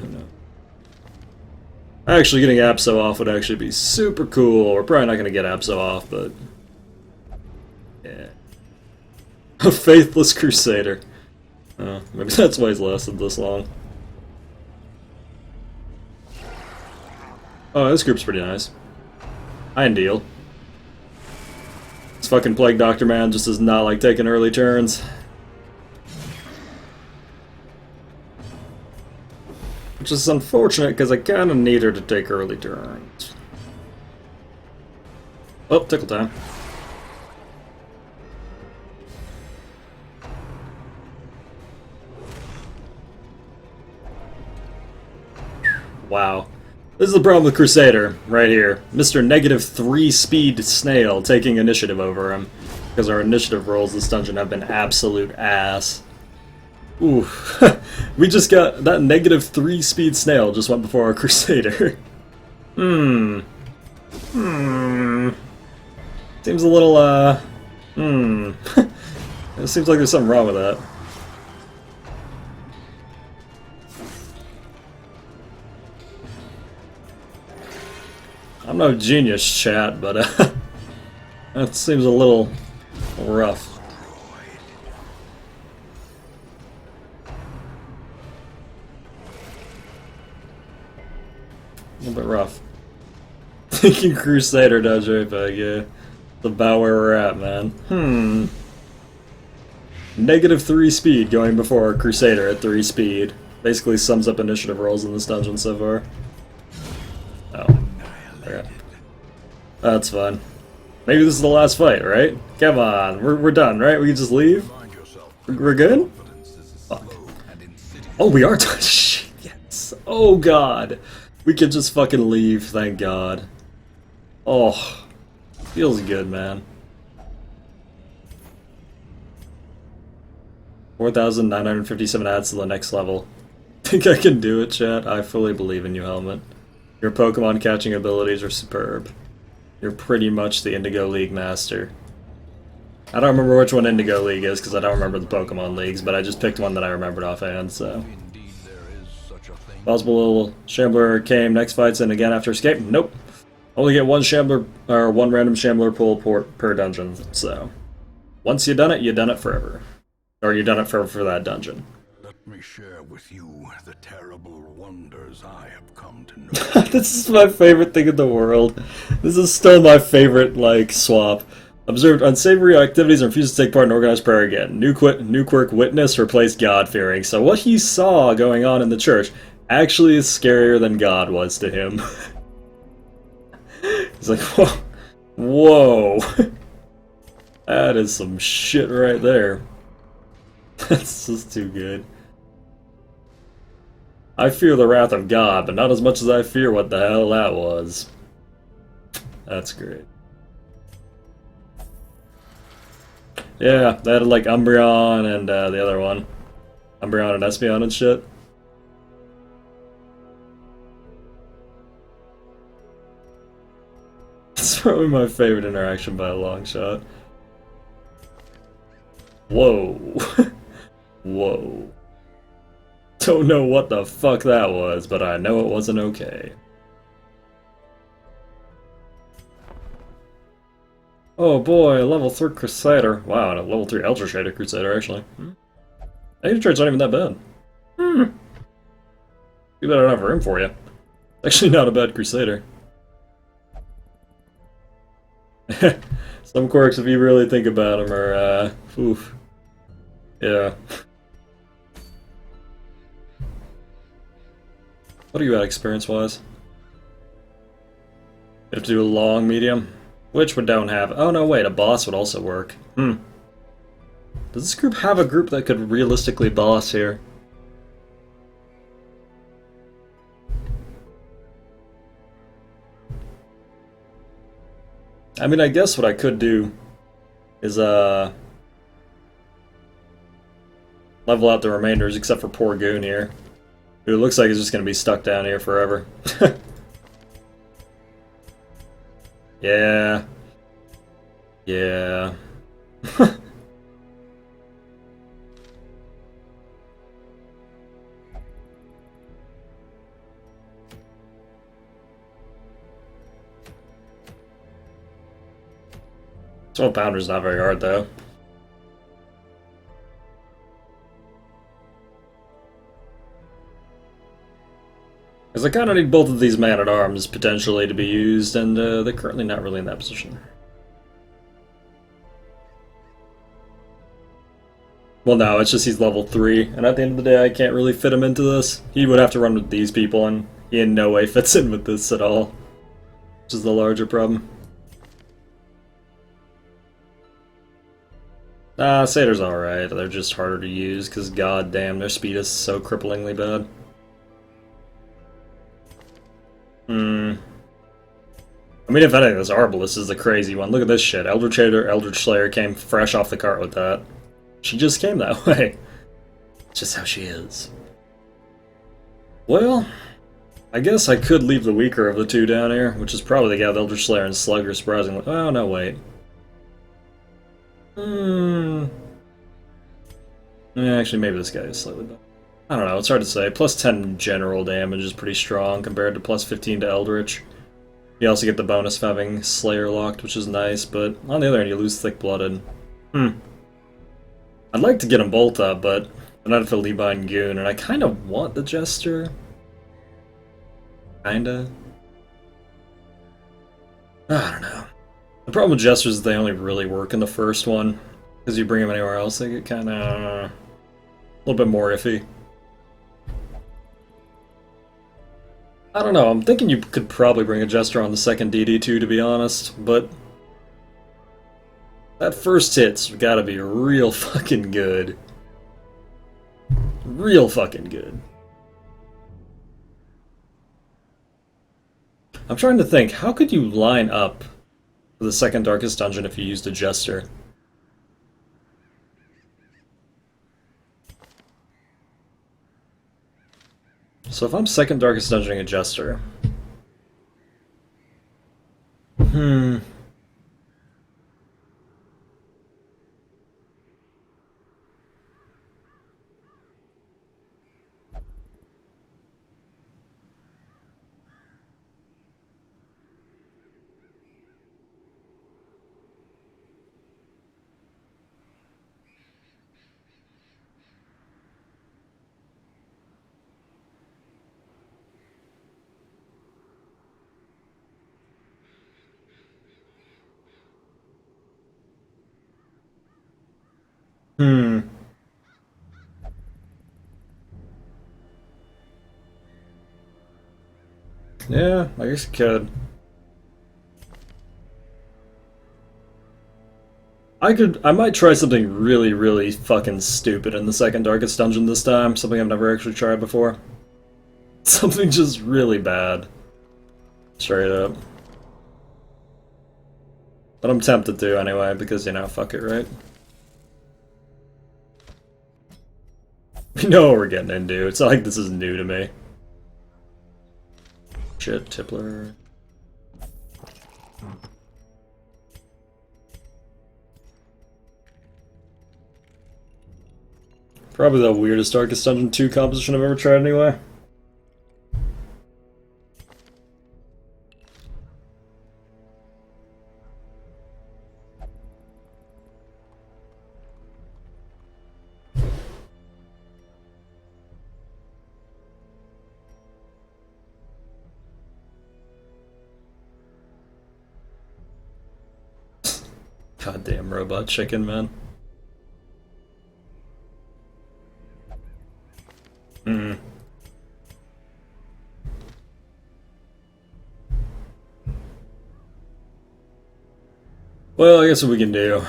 Actually, getting Abso off would actually be super cool. We're probably not gonna get Abso off, but yeah. A faithless crusader. Maybe that's why he's lasted this long. Oh, this group's pretty nice. I can deal. This fucking Plague Doctor man just does not like taking early turns. Which is unfortunate, because I kinda need her to take early turns. Oh, tickle time. Wow. This is the problem with Crusader, right here. Mr. -3 speed snail taking initiative over him. Because our initiative rolls this dungeon have been absolute ass. Ooh. We just got... that -3 speed snail just went before our Crusader. Seems a little, It seems like there's something wrong with that. I'm no genius, chat, but that seems a little rough. A little bit rough. Thinking Crusader does right back, yeah. That's about where we're at, man. -3 speed going before our Crusader at 3 speed. Basically sums up initiative rolls in this dungeon so far. Oh. Okay. That's fine. Maybe this is the last fight, right? Come on, we're done, right? We can just leave? We're good? Fuck. Oh, we are done. Yes. Oh god. We can just fucking leave, thank god. Oh. Feels good, man. 4,957 adds to the next level. Think I can do it, chat? I fully believe in you, Helmet. Your Pokemon catching abilities are superb. You're pretty much the Indigo League master. I don't remember which one Indigo League is because I don't remember the Pokemon Leagues, but I just picked one that I remembered offhand, so. Possible little Shambler came, next fight's in again after escape? Nope. Only get one Shambler, or one random Shambler pull per dungeon, so. Once you've done it forever. Or you've done it for that dungeon. Let me share with you the terrible wonders I have come to know. This is my favorite thing in the world. This is still my favorite, like, swap. Observed unsavory activities and refused to take part in organized prayer again. New quirk witness replaced God-fearing. So what he saw going on in the church actually is scarier than God was to him. He's like, whoa. Whoa. That is some shit right there. That's just too good. I fear the wrath of God, but not as much as I fear what the hell that was. That's great. Yeah, they had like Umbreon and the other one. Umbreon and Espeon and shit. It's probably my favorite interaction by a long shot. Whoa. Whoa. Don't know what the fuck that was, but I know it wasn't okay. Oh boy, a level 3 Crusader. Wow, and a level 3 Ultra Shader Crusader, actually. Trade's not even that bad. Too bad I don't have room for you. Actually not a bad Crusader. Some quirks, if you really think about them, are, oof. Yeah. What are you at experience-wise? You have to do a long medium? Which we don't have. Oh no, wait, a boss would also work. Does this group have a group that could realistically boss here? I mean, I guess what I could do is, level out the remainders, except for poor Goon here. Who looks like he's just gonna be stuck down here forever. Yeah. Yeah. Swamp Pounder's not very hard, though. Because I kind of need both of these man-at-arms, potentially, to be used, and they're currently not really in that position. Well, no, it's just he's level 3, and at the end of the day, I can't really fit him into this. He would have to run with these people, and he in no way fits in with this at all. Which is the larger problem. Satyr's alright, they're just harder to use, because goddamn, their speed is so cripplingly bad. I mean, if anything, this Arbalest is the crazy one. Look at this shit. Eldritch Slayer came fresh off the cart with that. She just came that way. It's just how she is. Well, I guess I could leave the weaker of the two down here, which is probably the guy with Eldritch Slayer and Slugger, surprisingly. Oh, no, wait. Yeah, actually, maybe this guy is slightly better. I don't know, it's hard to say. Plus 10 general damage is pretty strong compared to plus 15 to Eldritch. You also get the bonus of having Slayer locked, which is nice, but on the other hand, you lose Thick-Blooded. I'd like to get them both up, but I'm not for Levine Goon, and I kind of want the Jester. Kinda. I don't know. The problem with Jesters is they only really work in the first one, because you bring them anywhere else, they get kind of a little bit more iffy. I don't know, I'm thinking you could probably bring a Jester on the second DD2, to be honest, but that first hit's gotta be real fucking good. Real fucking good. I'm trying to think, how could you line up for the second Darkest Dungeon if you used a Jester? So if I'm second Darkest Dungeoning a Jester... Hmm. Yeah, I guess you could. I might try something really, really fucking stupid in the second Darkest Dungeon this time. Something I've never actually tried before. Something just really bad. Straight up. But I'm tempted to anyway, because, you know, fuck it, right? We know what we're getting into. It's not like this is new to me. Shit, Tippler. Probably the weirdest Darkest Dungeon 2 composition I've ever tried anyway. Goddamn robot chicken, man. Hmm. Well, I guess what we can do.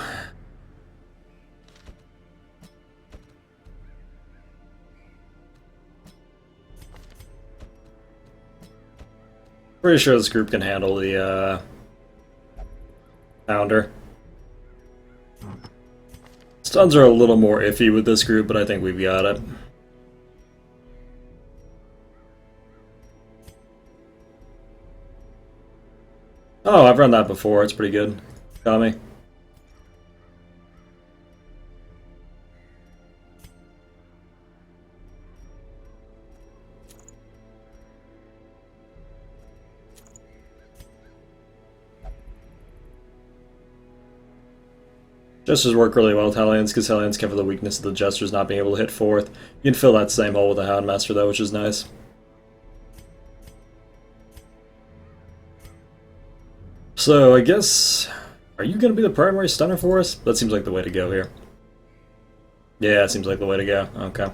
Pretty sure this group can handle the, Pounder. Stuns are a little more iffy with this group, but I think we've got it. Oh, I've run that before. It's pretty good. Got me. Gestures work really well with Hellions, because Hellions cover the weakness of the Gestures not being able to hit fourth. You can fill that same hole with the Houndmaster, though, which is nice. So, I guess... Are you going to be the primary stunner for us? That seems like the way to go here. Yeah, it seems like the way to go. Okay.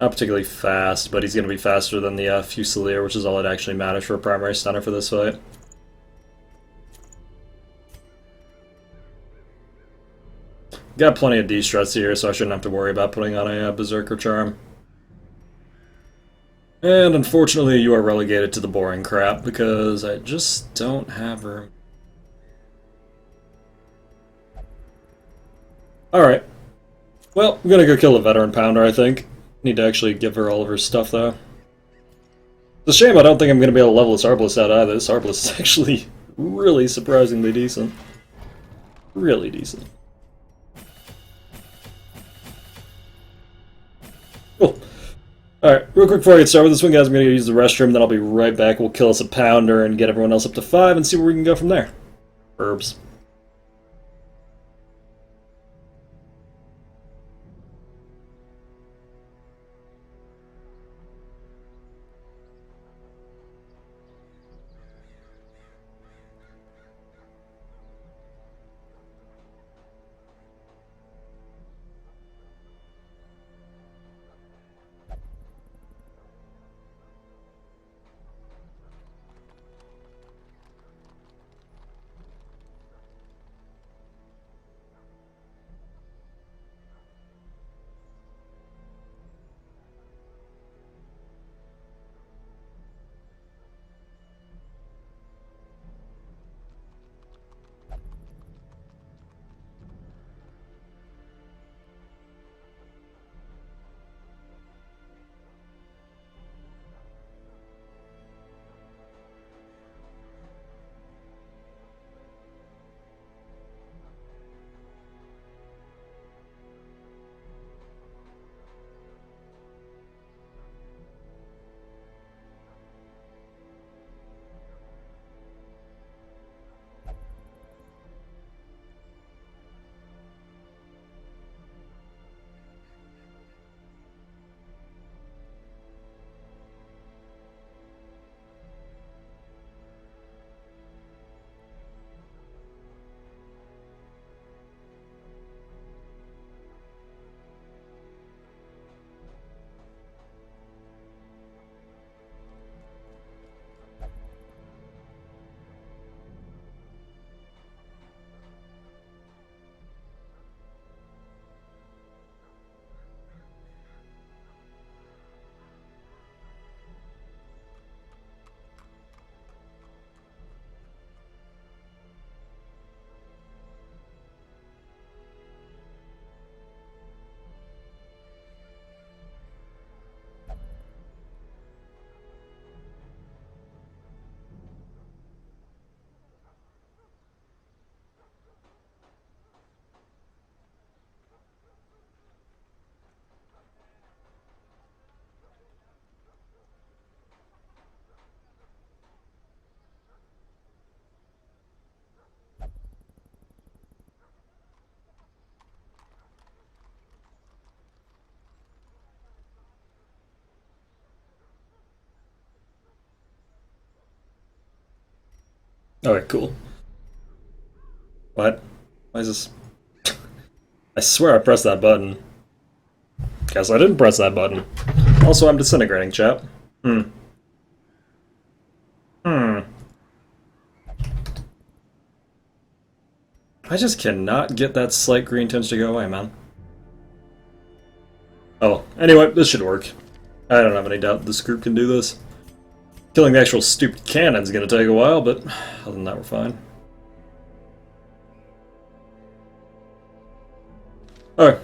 Not particularly fast, but he's going to be faster than the Fusilier, which is all that actually matters for a primary stunner for this fight. Got plenty of D-struts here, so I shouldn't have to worry about putting on a Berserker Charm. And unfortunately, you are relegated to the boring crap, because I just don't have room. Alright. Well, I'm gonna go kill a Veteran Pounder, I think. Need to actually give her all of her stuff, though. It's a shame I don't think I'm gonna be able to level this Arbalest out either. This Arbalest is actually really surprisingly decent. Really decent. Cool. Alright, real quick before I get started with this one, guys, I'm gonna go use the restroom, then I'll be right back. We'll kill us a Pounder and get everyone else up to 5 and see where we can go from there. Herbs. Alright, cool. What? Why is this? I swear I pressed that button. Guess I didn't press that button. Also, I'm disintegrating, chap. Hmm. I just cannot get that slight green tinge to go away, man. Oh, anyway, this should work. I don't have any doubt this group can do this. Killing the actual stupid cannon's gonna take a while, but other than that, we're fine. Alright.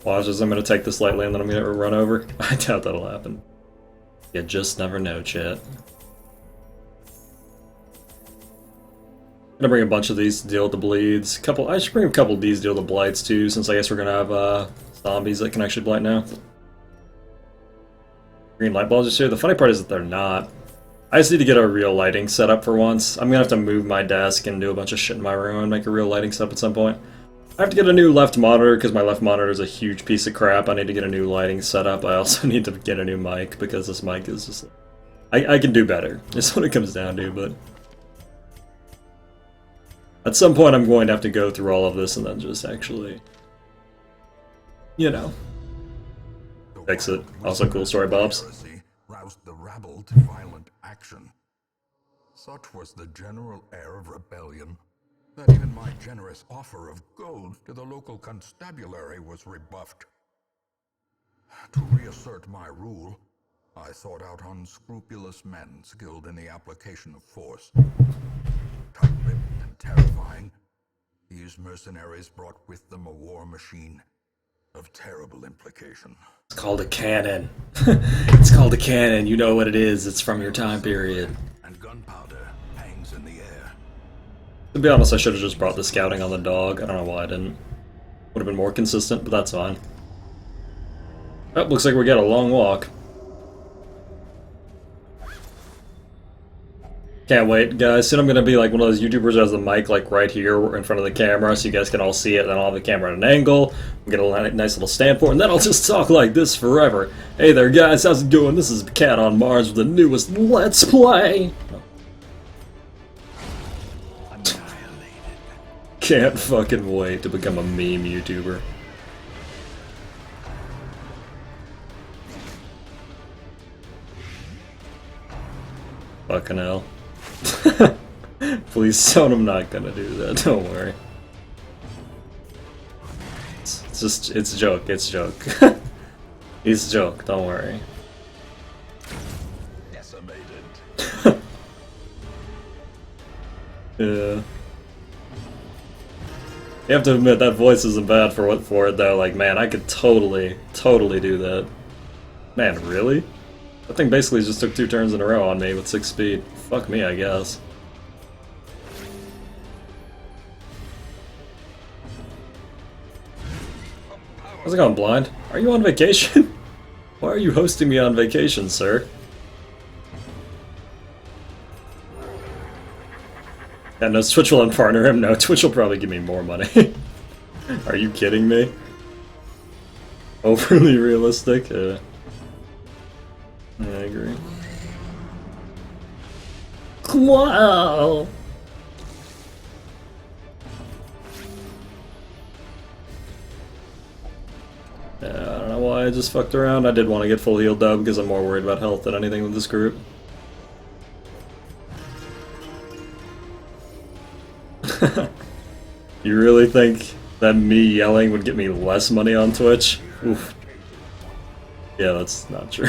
Watch as I'm gonna take this lightly and then I'm gonna run over. I doubt that'll happen. You just never know, chat. I'm gonna bring a bunch of these to deal with the bleeds. I should bring a couple of these to deal with the blights too, since I guess we're gonna have zombies that can actually blight now. Green light balls just here. The funny part is that they're not. I just need to get a real lighting setup for once. I'm gonna have to move my desk and do a bunch of shit in my room and make a real lighting setup at some point. I have to get a new left monitor because my left monitor is a huge piece of crap. I need to get a new lighting setup. I also need to get a new mic because this mic is just... I can do better. That's what it comes down to, but... At some point I'm going to have to go through all of this and then just actually... You know... Fix it. Also cool story, Bobs. Roused the rabble to violent action. Such was the general air of rebellion that even my generous offer of gold to the local constabulary was rebuffed. To reassert my rule, I sought out unscrupulous men skilled in the application of force. Tight-lipped and terrifying, these mercenaries brought with them a war machine of terrible implication. It's called a cannon. It's called a cannon. You know what it is. It's from your time period. And gunpowder hangs in the air. To be honest, I should have just brought the scouting on the dog. I don't know why I didn't. Would have been more consistent, but that's fine. Oh, looks like we got a long walk. Can't wait, guys. Soon I'm gonna be like one of those YouTubers who has the mic like right here in front of the camera so you guys can all see it, then I'll have the camera at an angle, we'll get a nice little stand for it, and then I'll just talk like this forever. Hey there, guys, how's it going? This is Cat on Mars with the newest Let's Play! Can't fucking wait to become a meme YouTuber. Fucking hell. Please don't, I'm not gonna do that, don't worry. It's a joke, it's a joke. It's a joke, don't worry. Decimated. Yeah. You have to admit, that voice isn't bad for it though, like, man, I could totally do that. Man, really? That thing basically just took 2 turns in a row on me with 6 speed. Fuck me, I guess. How's it going, Blind? Are you on vacation? Why are you hosting me on vacation, sir? Yeah, no, Twitch will unpartner him. No, Twitch will probably give me more money. Are you kidding me? Overly realistic? Yeah, I agree. Wow! Yeah, I don't know why I just fucked around. I did want to get full healed though because I'm more worried about health than anything with this group. You really think that me yelling would get me less money on Twitch? Oof. Yeah, that's not true.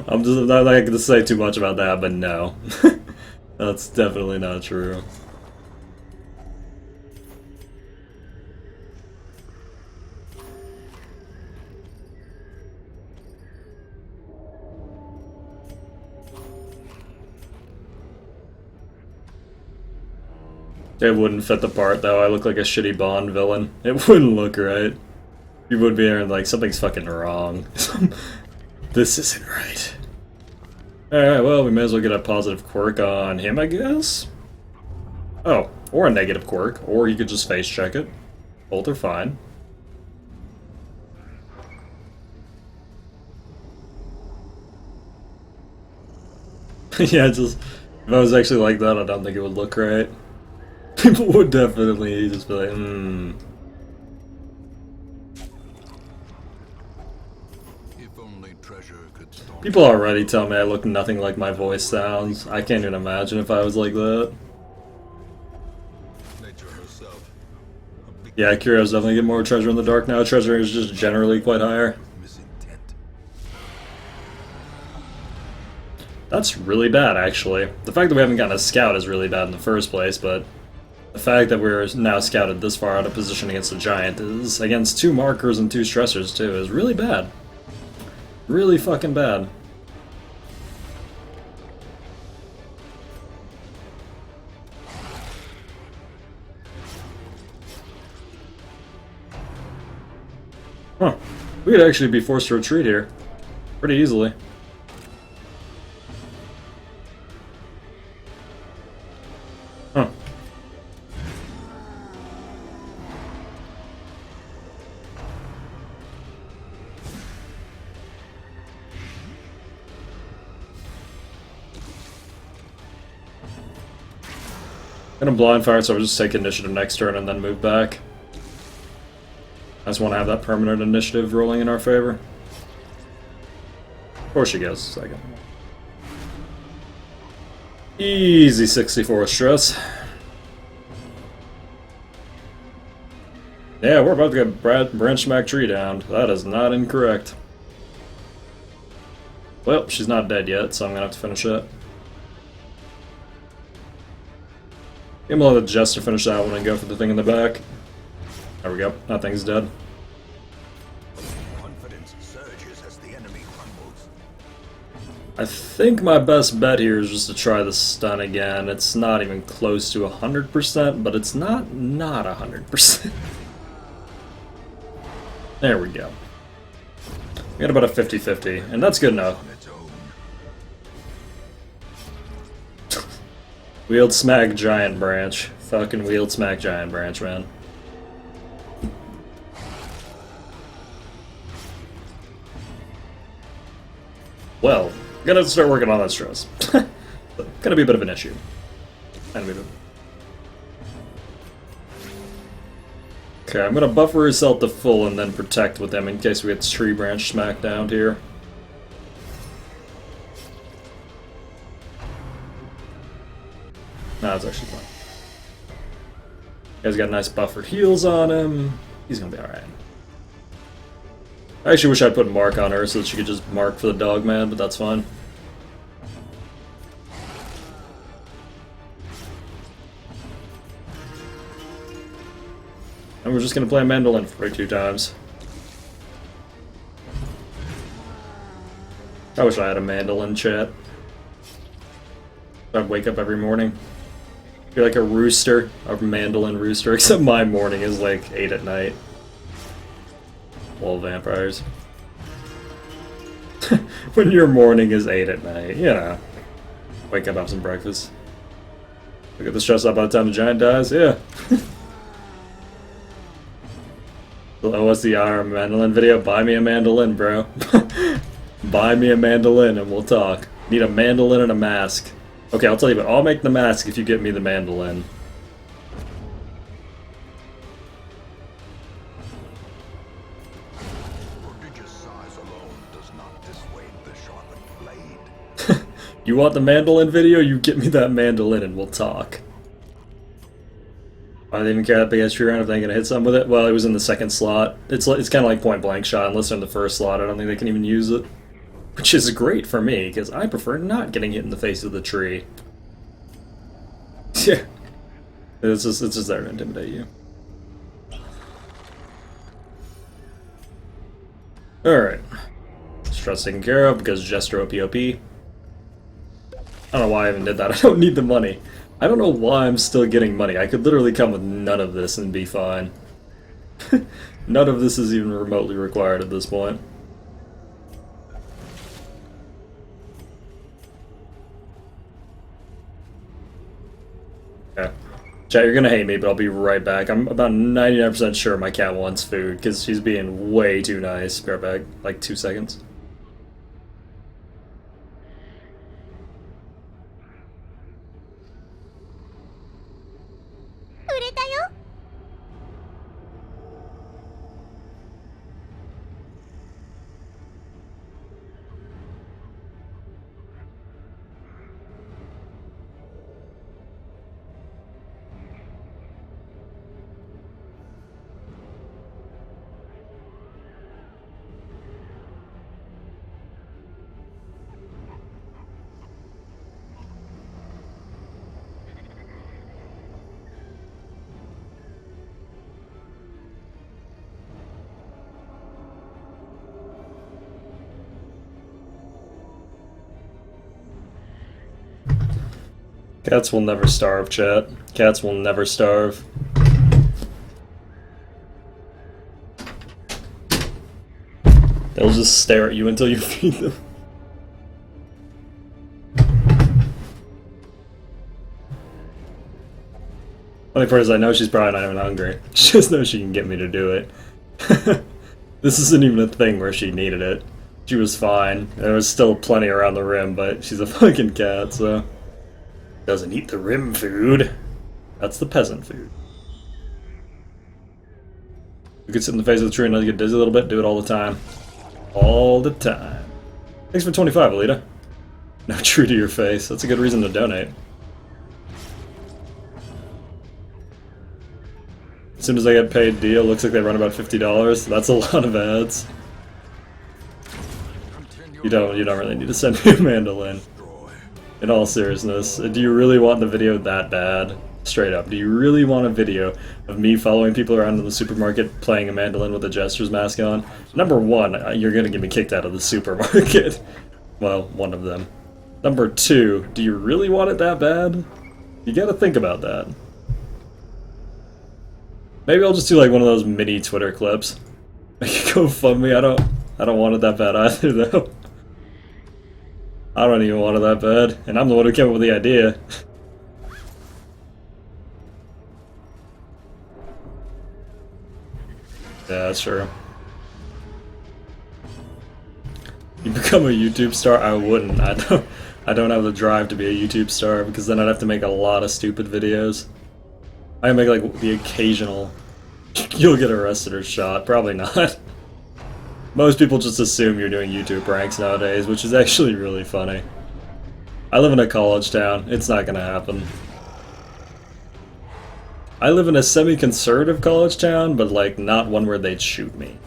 I'm not going to say too much about that, but no. That's definitely not true. It wouldn't fit the part, though. I look like a shitty Bond villain. It wouldn't look right. You would be there and like, something's fucking wrong. This isn't right. Alright, well, we may as well get a positive quirk on him, I guess? Oh, or a negative quirk. Or you could just face check it. Both are fine. Yeah, just if I was actually like that, I don't think it would look right. People would definitely just be like, hmm. If only treasure could staunch. People already tell me I look nothing like my voice sounds. I can't even imagine if I was like that. Nature herself. A big Yeah, Curios definitely get more treasure in the dark now. Treasure is just generally quite higher. misintent. That's really bad, actually. The fact that we haven't gotten a scout is really bad in the first place, but the fact that we're now scouted this far out of position against a giant is against 2 markers and 2 stressors, too, is really bad. Really fucking bad. Huh. We could actually be forced to retreat here. Pretty easily. Huh. Gonna blind fire, so I'll just take initiative next turn and then move back. I just want to have that permanent initiative rolling in our favor. Of course she goes second. Easy 64 stress. Yeah, we're about to get branch smack tree down. That is not incorrect. Well, she's not dead yet, so I'm gonna have to finish it. I'm gonna let the Jester finish that one and go for the thing in the back. There we go. That thing's dead. Confidence surges as the enemy crumbles. I think my best bet here is just to try the stun again. It's not even close to 100%, but it's not 100%. There we go. We got about a 50-50, and that's good enough. On its own. Wield smack giant branch. Fucking wield smack giant branch, man. Well, gonna have to start working on that stress. Gonna be a bit of an issue. Okay, I'm gonna buffer herself to full and then protect with them in case we get tree branch smacked down here. Nah, it's actually fine. Guy's got nice buffered heals on him. He's gonna be alright. I actually wish I'd put Mark on her so that she could just mark for the dog man, but that's fine. And we're just gonna play a mandolin for 2 times. I wish I had a mandolin chat. I'd wake up every morning. Be like a rooster, a mandolin rooster, except my morning is like 8 at night. Well, vampires. When your morning is 8 at night, you know. Wake up, have some breakfast. Look at the stress up by the time the giant dies, yeah. The OSDR mandolin video, buy me a mandolin, bro. Buy me a mandolin and we'll talk. Need a mandolin and a mask. Okay, I'll tell you what, I'll make the mask if you get me the mandolin. Prodigious size alone does not dissuade the sharpened blade. You want the mandolin video? You get me that mandolin and we'll talk. I didn't even care that big ass tree round if they're gonna hit something with it. Well, it was in the second slot. It's kind of like point blank shot. Unless they're in the first slot, I don't think they can even use it. Which is great for me, because I prefer not getting hit in the face of the tree. Yeah. It's just there to intimidate you. Alright. Stress taken care of because Jester OP. I don't know why I even did that. I don't need the money. I don't know why I'm still getting money. I could literally come with none of this and be fine. None of this is even remotely required at this point. Okay. Chat, you're gonna hate me, but I'll be right back. I'm about 99% sure my cat wants food, because she's being way too nice. Be right back. Like 2 seconds. Cats will never starve, chat. Cats will never starve. They'll just stare at you until you feed them. Funny part is I know she's probably not even hungry. She just knows she can get me to do it. This isn't even a thing where she needed it. She was fine. There was still plenty around the rim, but she's a fucking cat, so... Doesn't eat the rim food. That's the peasant food. You could sit in the face of the tree and let you get dizzy a little bit, do it all the time. All the time. Thanks for 25, Alita. No, true to your face. That's a good reason to donate. As soon as I get paid deal, looks like they run about $50. That's a lot of ads. You don't really need to send me a mandolin. In all seriousness, do you really want the video that bad? Straight up, do you really want a video of me following people around in the supermarket playing a mandolin with a Jester's mask on? Number one, you're gonna get me kicked out of the supermarket. Well, one of them. Number two, do you really want it that bad? You gotta think about that. Maybe I'll just do like one of those mini Twitter clips. Make it go fund me. I don't want it that bad either though. I don't even want it that bad, and I'm the one who came up with the idea. Yeah, that's true. You become a YouTube star? I wouldn't. I don't have the drive to be a YouTube star because then I'd have to make a lot of stupid videos. I make like the occasional you'll get arrested or shot. Probably not. Most people just assume you're doing YouTube pranks nowadays, which is actually really funny. I live in a college town. It's not gonna happen. I live in a semi-conservative college town, but like not one where they'd shoot me.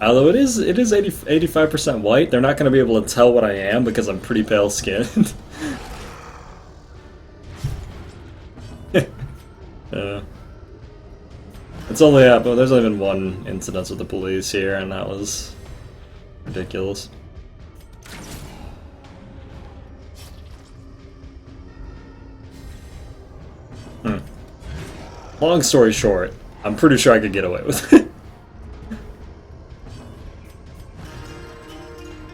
Although it is 85% white, they're not gonna be able to tell what I am because I'm pretty pale skinned. It's only happened. There's only been one incident with the police here, and that was ridiculous. Long story short, I'm pretty sure I could get away with it.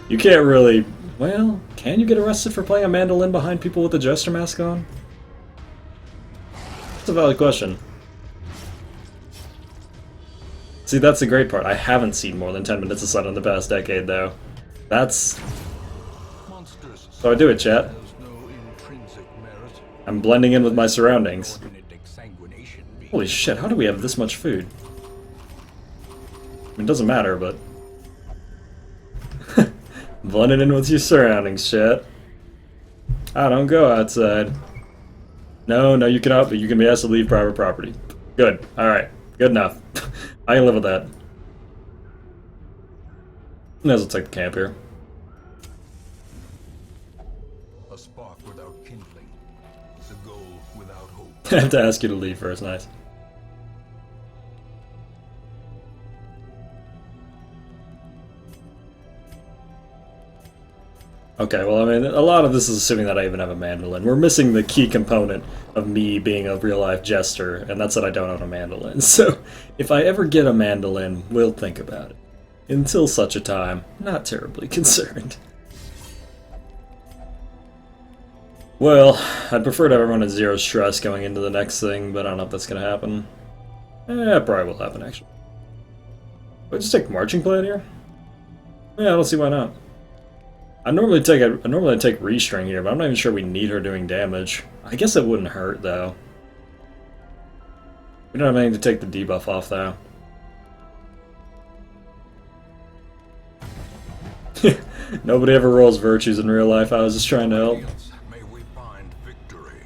You can't really... Well, can you get arrested for playing a mandolin behind people with a jester mask on? That's a valid question. See, that's the great part. I haven't seen more than 10 minutes of sun in the past decade, though. That's... So I do it, chat. I'm blending in with my surroundings. Holy shit, how do we have this much food? I mean, it doesn't matter, but... Blending in with your surroundings, chat. I don't go outside. No, you cannot, but you can be asked to leave private property. Good, alright. Good enough. I can live with that. May as well take the camp here. A spark without kindling is a goal without hope. I have to ask you to leave first, nice. Okay, well, I mean, a lot of this is assuming that I even have a mandolin. We're missing the key component of me being a real-life jester, and that's that I don't own a mandolin. So, if I ever get a mandolin, we'll think about it. Until such a time, not terribly concerned. Well, I'd prefer to have everyone at zero stress going into the next thing, but I don't know if that's going to happen. It probably will happen, actually. Will I just take marching plan here? Yeah, I don't see why not. I normally take restring here, but I'm not even sure we need her doing damage. I guess it wouldn't hurt though. We don't have anything to take the debuff off though. Nobody ever rolls virtues in real life. I was just trying to help. May we find victory.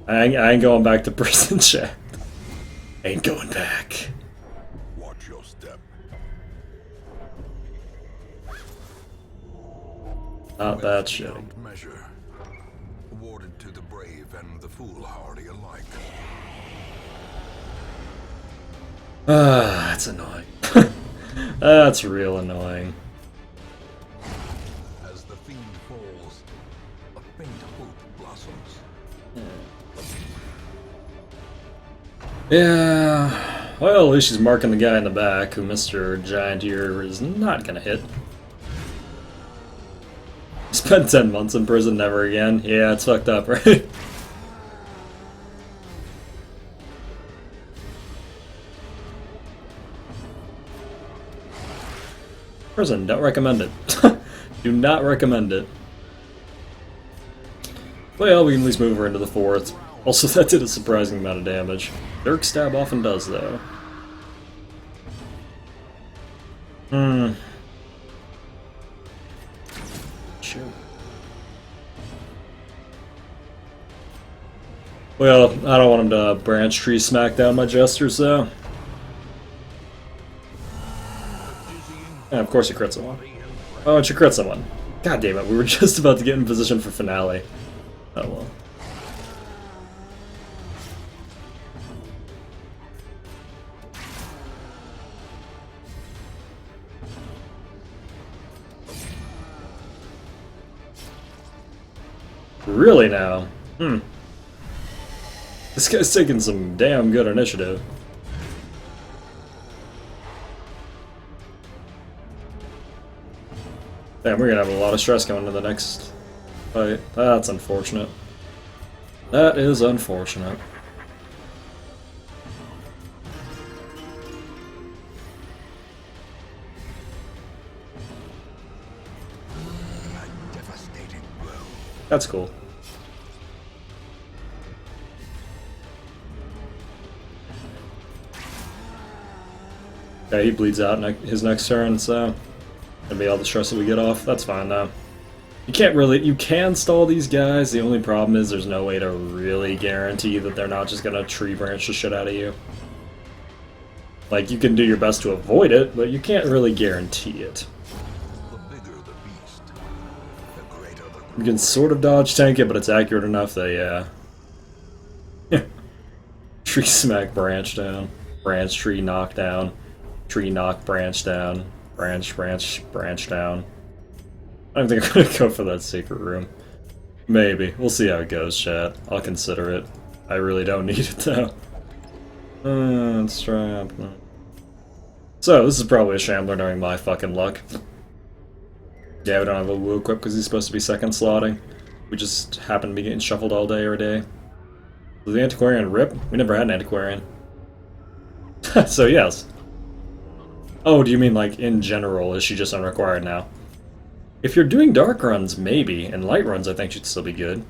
I ain't going back to prison, chat. Ain't going back. Watch your step. Not that shitty. Beyond measure, awarded to the brave and the foolhardy alike. Ah, that's annoying. That's real annoying. As the fiend falls, a faint hope blossoms. Yeah, well, at least she's marking the guy in the back, who Mr. Giant here is not gonna hit. Spent 10 months in prison, never again. Yeah, it's fucked up, right? Prison, don't recommend it. Do not recommend it. Well, we can at least move her into the fourth. Also, that did a surprising amount of damage. Dirk Stab often does, though. Shoot. Well, I don't want him to branch tree smack down my jesters, though. And of course he crits someone. Oh, and she crit someone. God damn it, we were just about to get in position for finale. Oh well. Really now? This guy's taking some damn good initiative. Damn, we're gonna have a lot of stress going into the next fight. That's unfortunate. That is unfortunate. That's cool. Yeah, he bleeds out his next turn, so gonna be all the stress that we get off. That's fine though. You can't really, you can stall these guys. The only problem is there's no way to really guarantee that they're not just gonna tree branch the shit out of you. Like, you can do your best to avoid it, but you can't really guarantee it. You can sort of dodge tank it, but it's accurate enough that, yeah. Tree smack branch down. Branch tree knock down. Tree knock branch down. Branch down. I don't think I'm gonna go for that secret room. Maybe. We'll see how it goes, chat. I'll consider it. I really don't need it though. It's trapped. So, this is probably a Shambler knowing my fucking luck. Yeah, we don't have a Woo equip because he's supposed to be second slotting. We just happen to be getting shuffled all day every day. Was the Antiquarian rip? We never had an Antiquarian. So yes. Oh, do you mean like in general, is she just unrequired now? If you're doing dark runs, maybe, and light runs I think should still be good.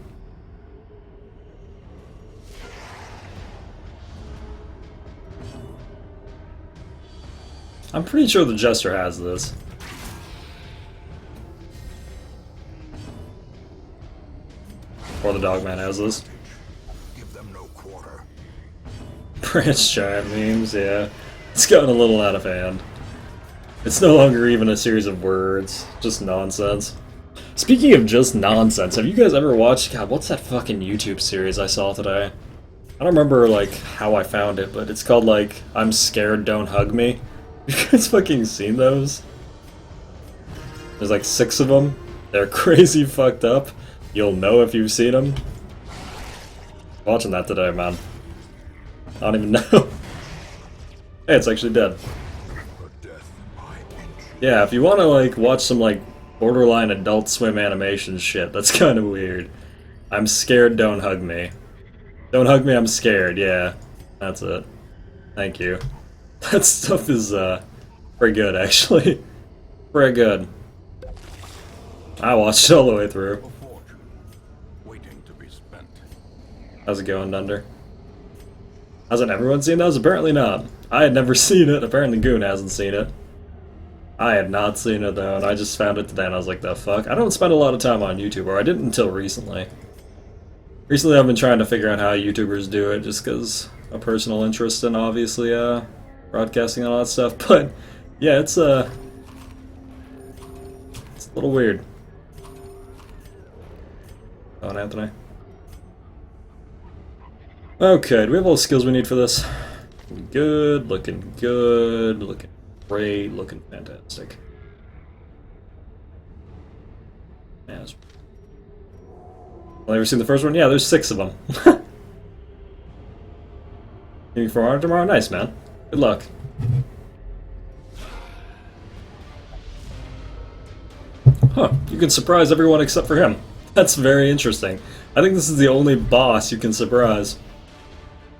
I'm pretty sure the Jester has this. Or the Dogman has this. Give them no quarter. Branch giant memes, yeah. It's gotten a little out of hand. It's no longer even a series of words, just nonsense. Speaking of just nonsense, have you guys ever watched, God, what's that fucking YouTube series I saw today? I don't remember, like, how I found it, but it's called, like, I'm Scared, Don't Hug Me. You guys fucking seen those? There's like 6 of them. They're crazy fucked up. You'll know if you've seen them. Watching that today, man. I don't even know. Hey, it's actually dead. Yeah, if you want to like watch some like borderline Adult Swim animation shit, that's kind of weird. I'm scared, don't hug me. Don't hug me, I'm scared, yeah. That's it. Thank you. That stuff is pretty good, actually. Pretty good. I watched it all the way through. Waiting to be spent. How's it going, Dunder? Hasn't everyone seen those? Apparently not. I had never seen it. Apparently Goon hasn't seen it. I had not seen it though, and I just found it today and I was like, the fuck? I don't spend a lot of time on YouTube, or I didn't until recently. Recently I've been trying to figure out how YouTubers do it, just because of personal interest in obviously broadcasting and all that stuff, but yeah, it's a little weird. Oh, and Anthony. Okay, do we have all the skills we need for this? Good, looking great, looking fantastic. Yeah, well, ever seen the first one? Yeah, there's 6 of them. Give me 400 tomorrow? Nice, man. Good luck. Huh, you can surprise everyone except for him. That's very interesting. I think this is the only boss you can surprise.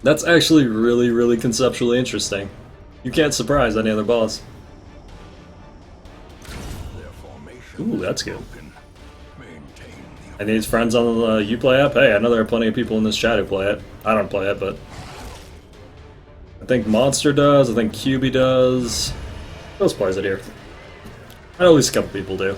That's actually really, really conceptually interesting. You can't surprise any other boss. Ooh, that's good. And these friends on the Uplay app? Hey, I know there are plenty of people in this chat who play it. I don't play it, but... I think Monster does, I think QB does... Who else plays it here? I know at least a couple people do.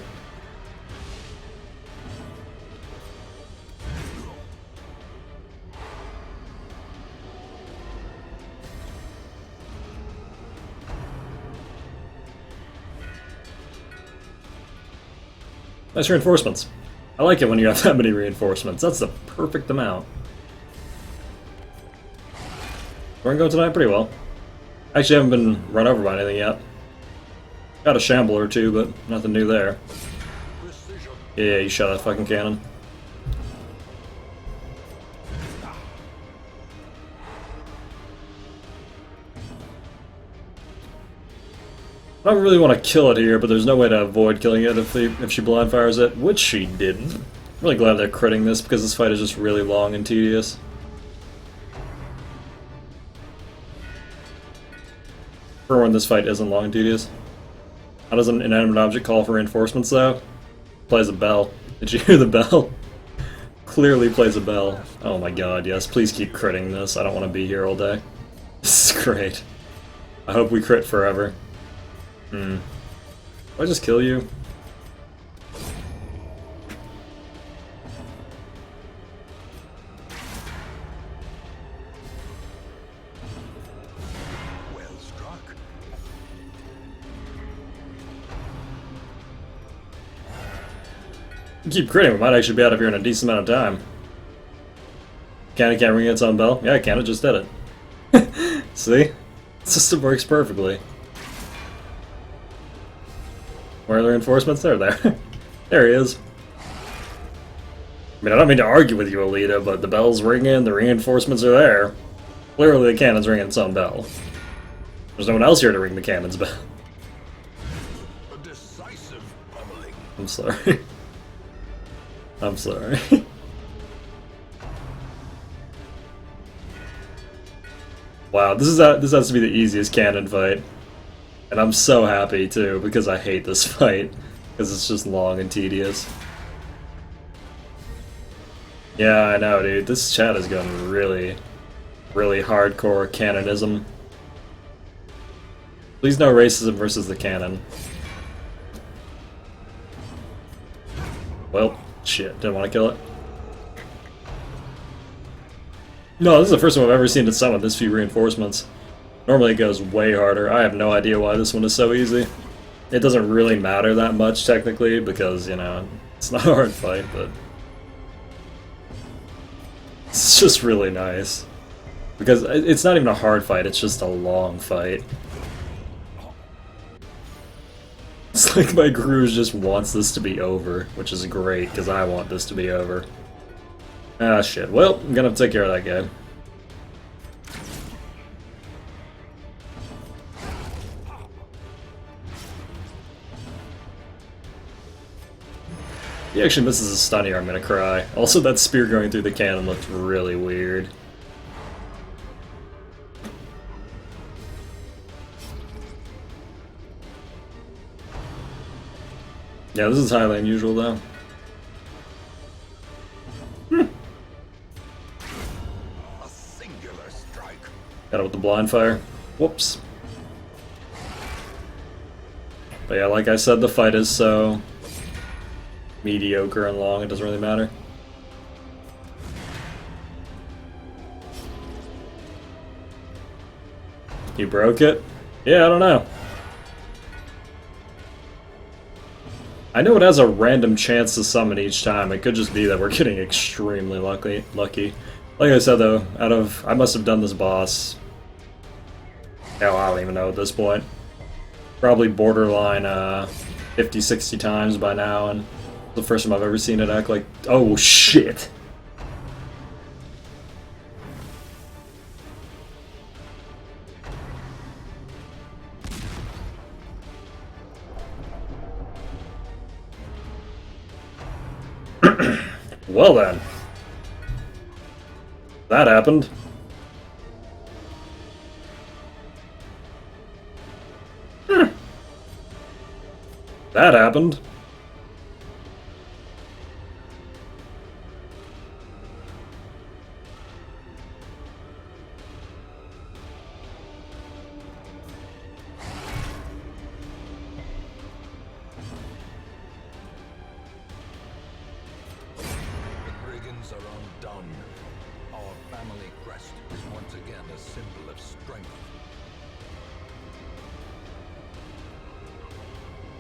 Nice reinforcements. I like it when you have that many reinforcements. That's the perfect amount. We're going tonight pretty well. Actually, haven't been run over by anything yet. Got a shamble or two, but nothing new there. Yeah, you shot that fucking cannon. I don't really want to kill it here, but there's no way to avoid killing it if she blind fires it, which she didn't. I'm really glad they're critting this because this fight is just really long and tedious. For when this fight isn't long and tedious. How does an inanimate object call for reinforcements though? Plays a bell. Did you hear the bell? Clearly plays a bell. Oh my god, yes. Please keep critting this. I don't want to be here all day. This is great. I hope we crit forever. Do I just kill you? Well struck. Keep critting, we might actually be out of here in a decent amount of time. Can't ring its own bell? Yeah, it just did it. See? The system works perfectly. Where are the reinforcements? They're there. There he is. I mean, I don't mean to argue with you, Alita, but the bell's ringing, the reinforcements are there. Clearly the cannon's ringing its own bell. There's no one else here to ring the cannon's bell. A decisive pummeling. I'm sorry. I'm sorry. Wow, this has to be the easiest cannon fight. And I'm so happy, too, because I hate this fight. Because it's just long and tedious. Yeah, I know, dude. This chat is going really, really hardcore canonism. Please no racism versus the canon. Well, shit. Didn't want to kill it. No, this is the first time I've ever seen it summon this few reinforcements. Normally it goes way harder. I have no idea why this one is so easy. It doesn't really matter that much, technically, because, you know, it's not a hard fight, but... It's just really nice. Because it's not even a hard fight, it's just a long fight. It's like my Gruge just wants this to be over, which is great, because I want this to be over. Ah, shit. Well, I'm gonna have to take care of that guy. If he actually misses a stun here, I'm gonna cry. Also, that spear going through the cannon looked really weird. Yeah, this is highly unusual, though. A singular strike. Got it with the blind fire. Whoops. But yeah, like I said, the fight is so mediocre and long, it doesn't really matter. He broke it? Yeah, I don't know. I know it has a random chance to summon each time. It could just be that we're getting extremely lucky. Like I said though, I must have done this boss. Hell, I don't even know at this point. Probably borderline 50, 60 times by now, and the first time I've ever seen it act like, oh shit. Well then. That happened. That happened.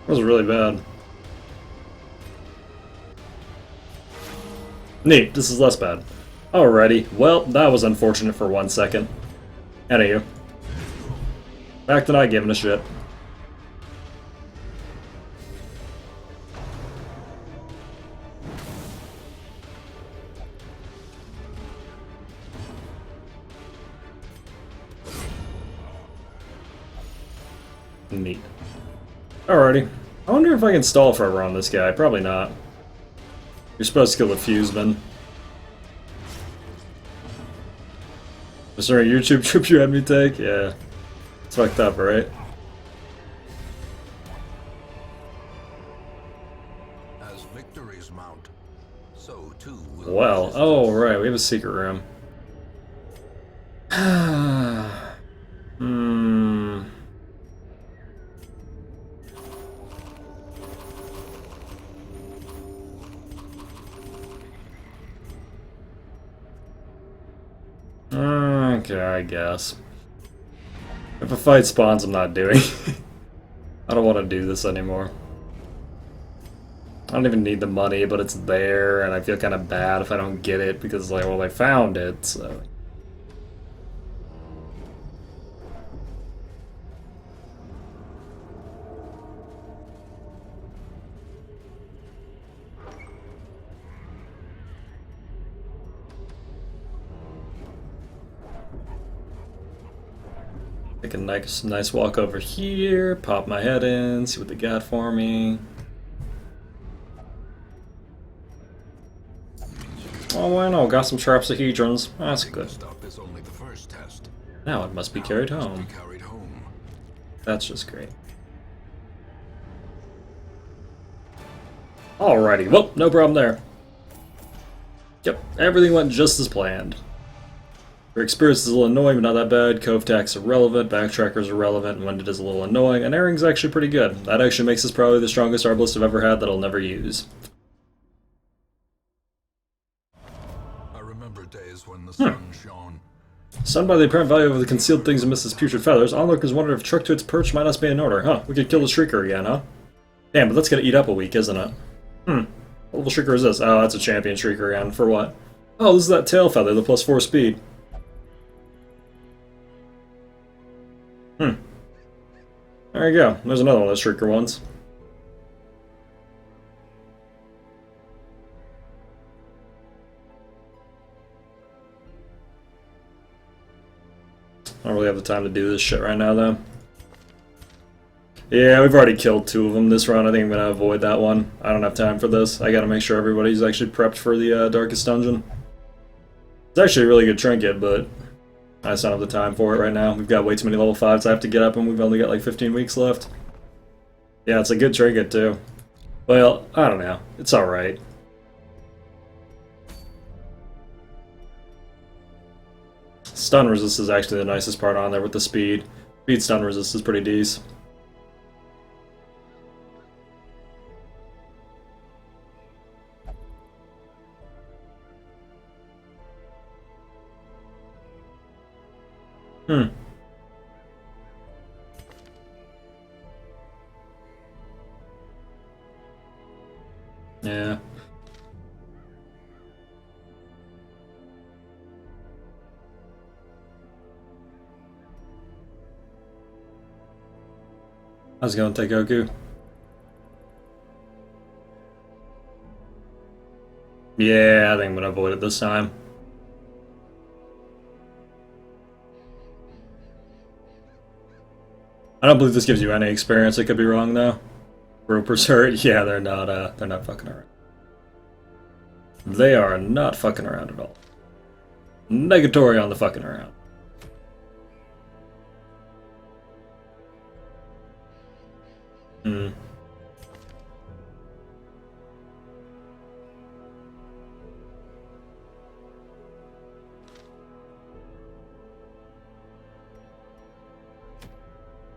That was really bad. Neat, this is less bad. Alrighty, well, that was unfortunate for 1 second. Anywho. Back to not giving a shit. Neat. Alrighty. I wonder if I can stall forever on this guy. Probably not. You're supposed to kill the Fuseman. Was there a YouTube trip you had me take? Yeah. It's fucked up, right? As victories mount, so too will Well, oh right, we have a secret room. Okay, I guess. If a fight spawns, I'm not doing. I don't want to do this anymore. I don't even need the money, but it's there, and I feel kind of bad if I don't get it, because, like, well, I found it, so... Take a nice walk over here, pop my head in, see what they got for me. Oh, I know, got some Sharpsahedrons. That's good. Stop is only the first test. Now it must be carried home. That's just great. Alrighty, well, no problem there. Yep, everything went just as planned. Your experience is a little annoying, but not that bad. Cove tax irrelevant, backtrackers irrelevant, and when it is a little annoying, and airing's actually pretty good. That actually makes this probably the strongest arbalist I've ever had that I'll never use. I remember days when the sun shone. Stunned by the apparent value of the concealed things amidst its putrid feathers, onlookers wondered if truck to its perch might not be in order. Huh, we could kill the Shrieker again, huh? Damn, but that's gonna eat up a week, isn't it? What level Shrieker is this? Oh, that's a champion Shrieker again. For what? Oh, this is that tail feather, the +4 speed. There you go. There's another one of those Shrieker ones. I don't really have the time to do this shit right now, though. Yeah, we've already killed 2 of them this run. I think I'm going to avoid that one. I don't have time for this. I got to make sure everybody's actually prepped for the Darkest Dungeon. It's actually a really good trinket, but I just don't have the time for it right now. We've got way too many level 5s I have to get up, and we've only got like 15 weeks left. Yeah, it's a good trinket, too. Well, I don't know. It's alright. Stun resist is actually the nicest part on there with the speed. Speed stun resist is pretty decent. Yeah. I was going to take Goku. Yeah, I think I'm going to avoid it this time. I don't believe this gives you any experience. I could be wrong though. Ropers hurt. Yeah, they're not fucking around. They are not fucking around at all. Negatory on the fucking around. Hmm.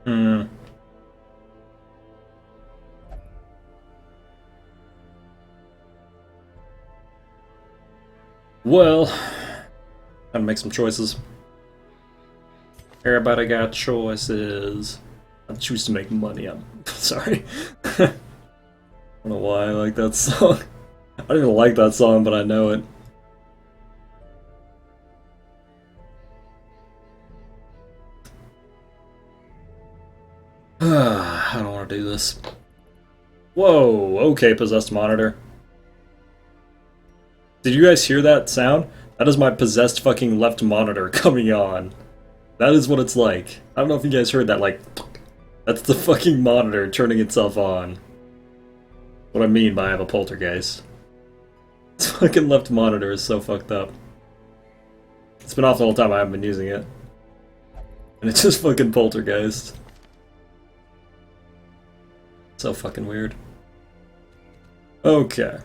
Hmm. Well, gotta make some choices. Everybody got choices. I choose to make money. I'm sorry. I don't know why I like that song. I don't even like that song, but I know it. I don't want to do this. Whoa, okay, possessed monitor. Did you guys hear that sound? That is my possessed fucking left monitor coming on. That is what it's like. I don't know if you guys heard that, like, that's the fucking monitor turning itself on. What I mean by I have a poltergeist. This fucking left monitor is so fucked up. It's been off the whole time, I haven't been using it. And it's just fucking poltergeist. So fucking weird. Okay.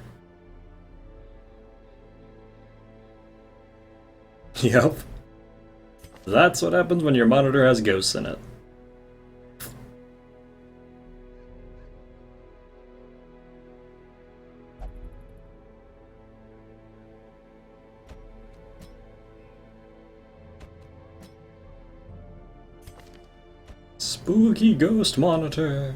Yep. That's what happens when your monitor has ghosts in it. Spooky ghost monitor.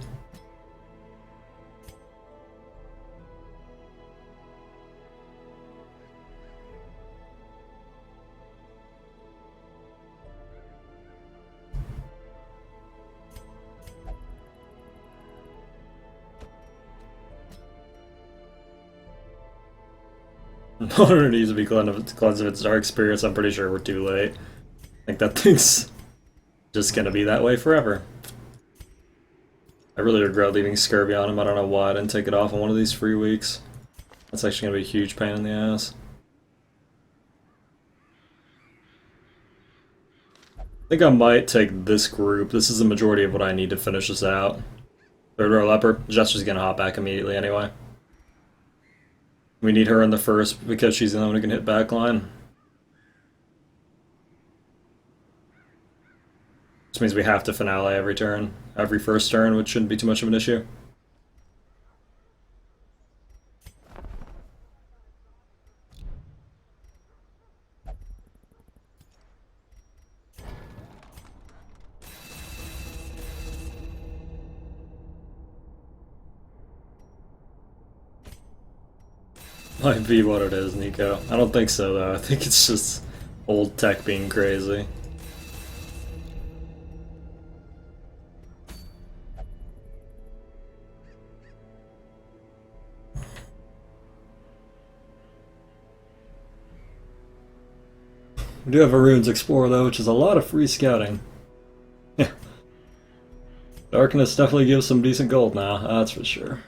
Monitor needs to be cleansed of its dark spirits. I'm pretty sure we're too late. I think that thing's just gonna be that way forever. I really regret leaving Scurvy on him. I don't know why I didn't take it off on one of these free weeks. That's actually gonna be a huge pain in the ass. I think I might take this group. This is the majority of what I need to finish this out. Third row leper. Jester's gonna hop back immediately anyway. We need her in the first because she's the only one who can hit backline. Which means we have to finale every turn. Every first turn, which shouldn't be too much of an issue. Might be what it is, Nico. I don't think so, though. I think it's just old tech being crazy. We do have a Runes Explorer, though, which is a lot of free scouting. Yeah. Darkness definitely gives some decent gold now, that's for sure.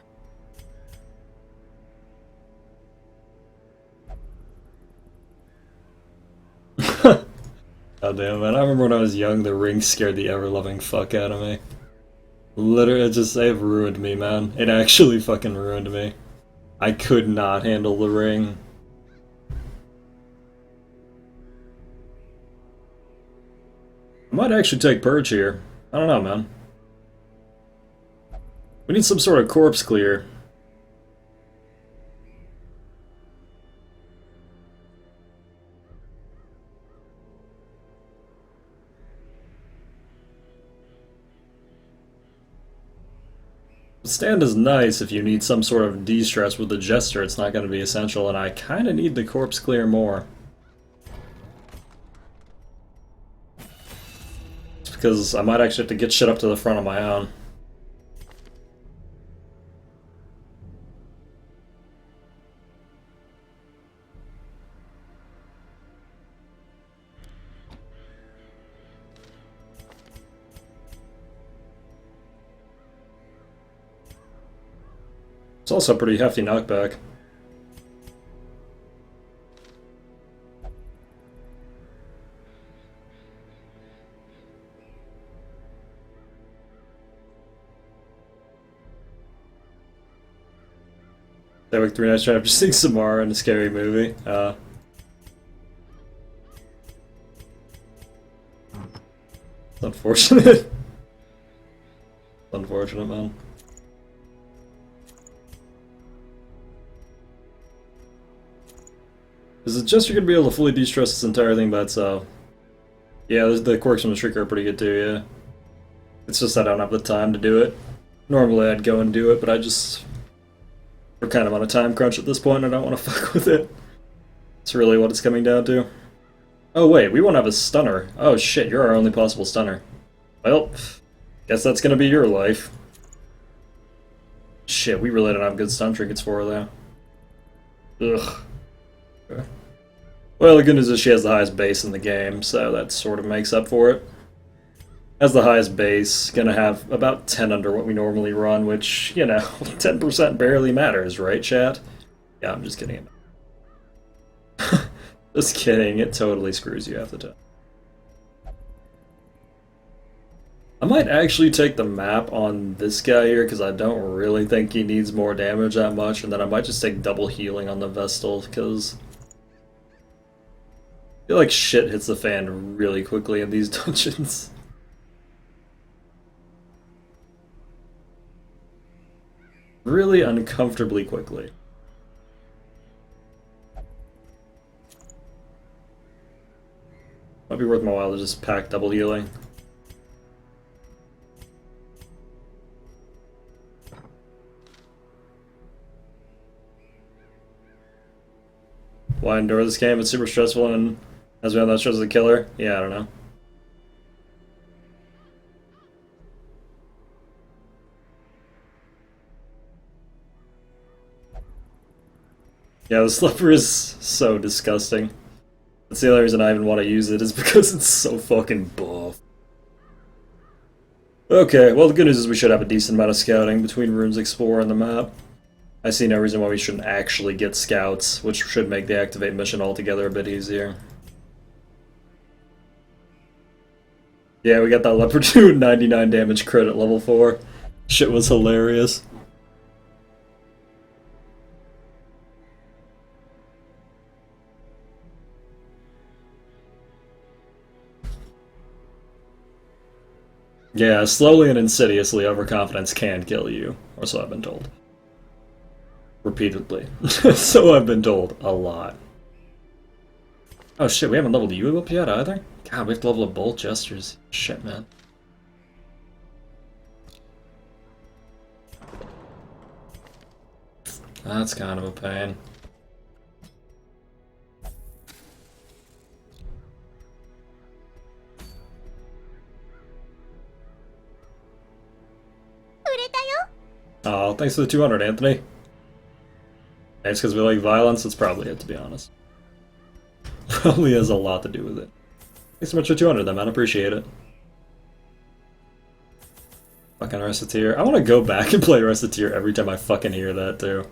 God damn, man. I remember when I was young, the ring scared the ever-loving fuck out of me. Literally, they've ruined me, man. It actually fucking ruined me. I could not handle the ring. I might actually take Purge here. I don't know, man. We need some sort of corpse clear. Stand is nice if you need some sort of de-stress with the Jester. It's not going to be essential, and I kind of need the corpse clear more. It's because I might actually have to get shit up to the front on my own. It's also a pretty hefty knockback. Stay awake 3 nights after seeing Samara in a scary movie. It's unfortunate. Unfortunate, man. Is it just you're gonna be able to fully de-stress this entire thing by itself? Yeah, the quirks from the Shrieker are pretty good too, yeah. It's just I don't have the time to do it. Normally I'd go and do it, but we're kind of on a time crunch at this point and I don't want to fuck with it. That's really what it's coming down to. Oh wait, we won't have a stunner. Oh shit, you're our only possible stunner. Well, guess that's gonna be your life. Shit, we really don't have good stun trinkets for her though. Ugh. Okay. Well, the good news is she has the highest base in the game, so that sort of makes up for it. Has the highest base, gonna have about 10 under what we normally run, which, you know, 10% barely matters, right, chat? Yeah, I'm just kidding. Just kidding, it totally screws you half the time. I might actually take the map on this guy here, because I don't really think he needs more damage that much, and then I might just take double healing on the Vestal, because I feel like shit hits the fan really quickly in these dungeons. Really uncomfortably quickly. Might be worth my while to just pack double healing. Why endure this game? It's super stressful and as we have that stress as a killer? Yeah, I don't know. Yeah, the slipper is so disgusting. That's the only reason I even want to use it is because it's so fucking buff. Okay, well the good news is we should have a decent amount of scouting between rooms explore and the map. I see no reason why we shouldn't actually get scouts, which should make the activate mission altogether a bit easier. Yeah, we got that leopard 2 99 damage crit at level 4. Shit was hilarious. Yeah, slowly and insidiously overconfidence can kill you, or so I've been told. Repeatedly. So I've been told a lot. Oh shit, we haven't leveled you up yet either? God, we have to level up both gestures. Shit, man. That's kind of a pain. Oh, thanks for the 200, Anthony. It's because we like violence? That's probably it, to be honest. Probably has a lot to do with it. Thanks so much for 200, then, man. Appreciate it. Fucking Reciteer. I want to go back and play Reciteer every time I fucking hear that, too.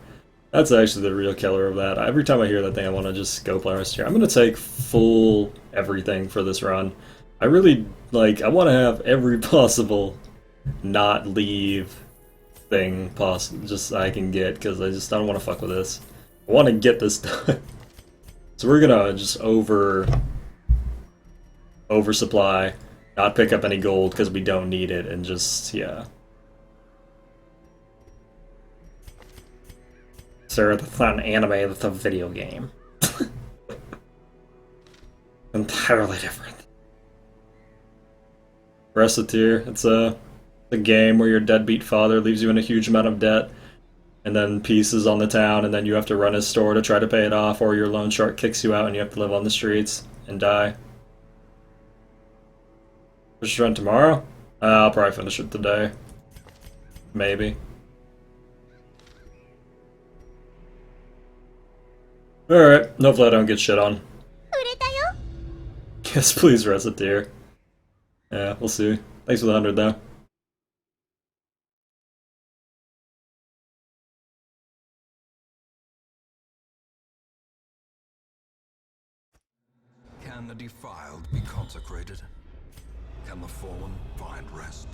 That's actually the real killer of that. Every time I hear that thing, I want to just go play Reciteer. I'm going to take full everything for this run. I really, like, I want to have every possible not leave thing just I can get, because I just don't want to fuck with this. I want to get this done. So we're gonna just oversupply, not pick up any gold because we don't need it, and just, yeah. Sir, that's not an anime, that's a video game. Entirely different. Reciteer, it's a game where your deadbeat father leaves you in a huge amount of debt, and then pieces on the town, and then you have to run his store to try to pay it off, or your loan shark kicks you out and you have to live on the streets and die. Just run tomorrow? I'll probably finish it today. Maybe. Alright, hopefully I don't get shit on. Yes, please, Reciteer. Yeah, we'll see. Thanks for the 100, though. Can the defiled be consecrated? Can the fallen find rest?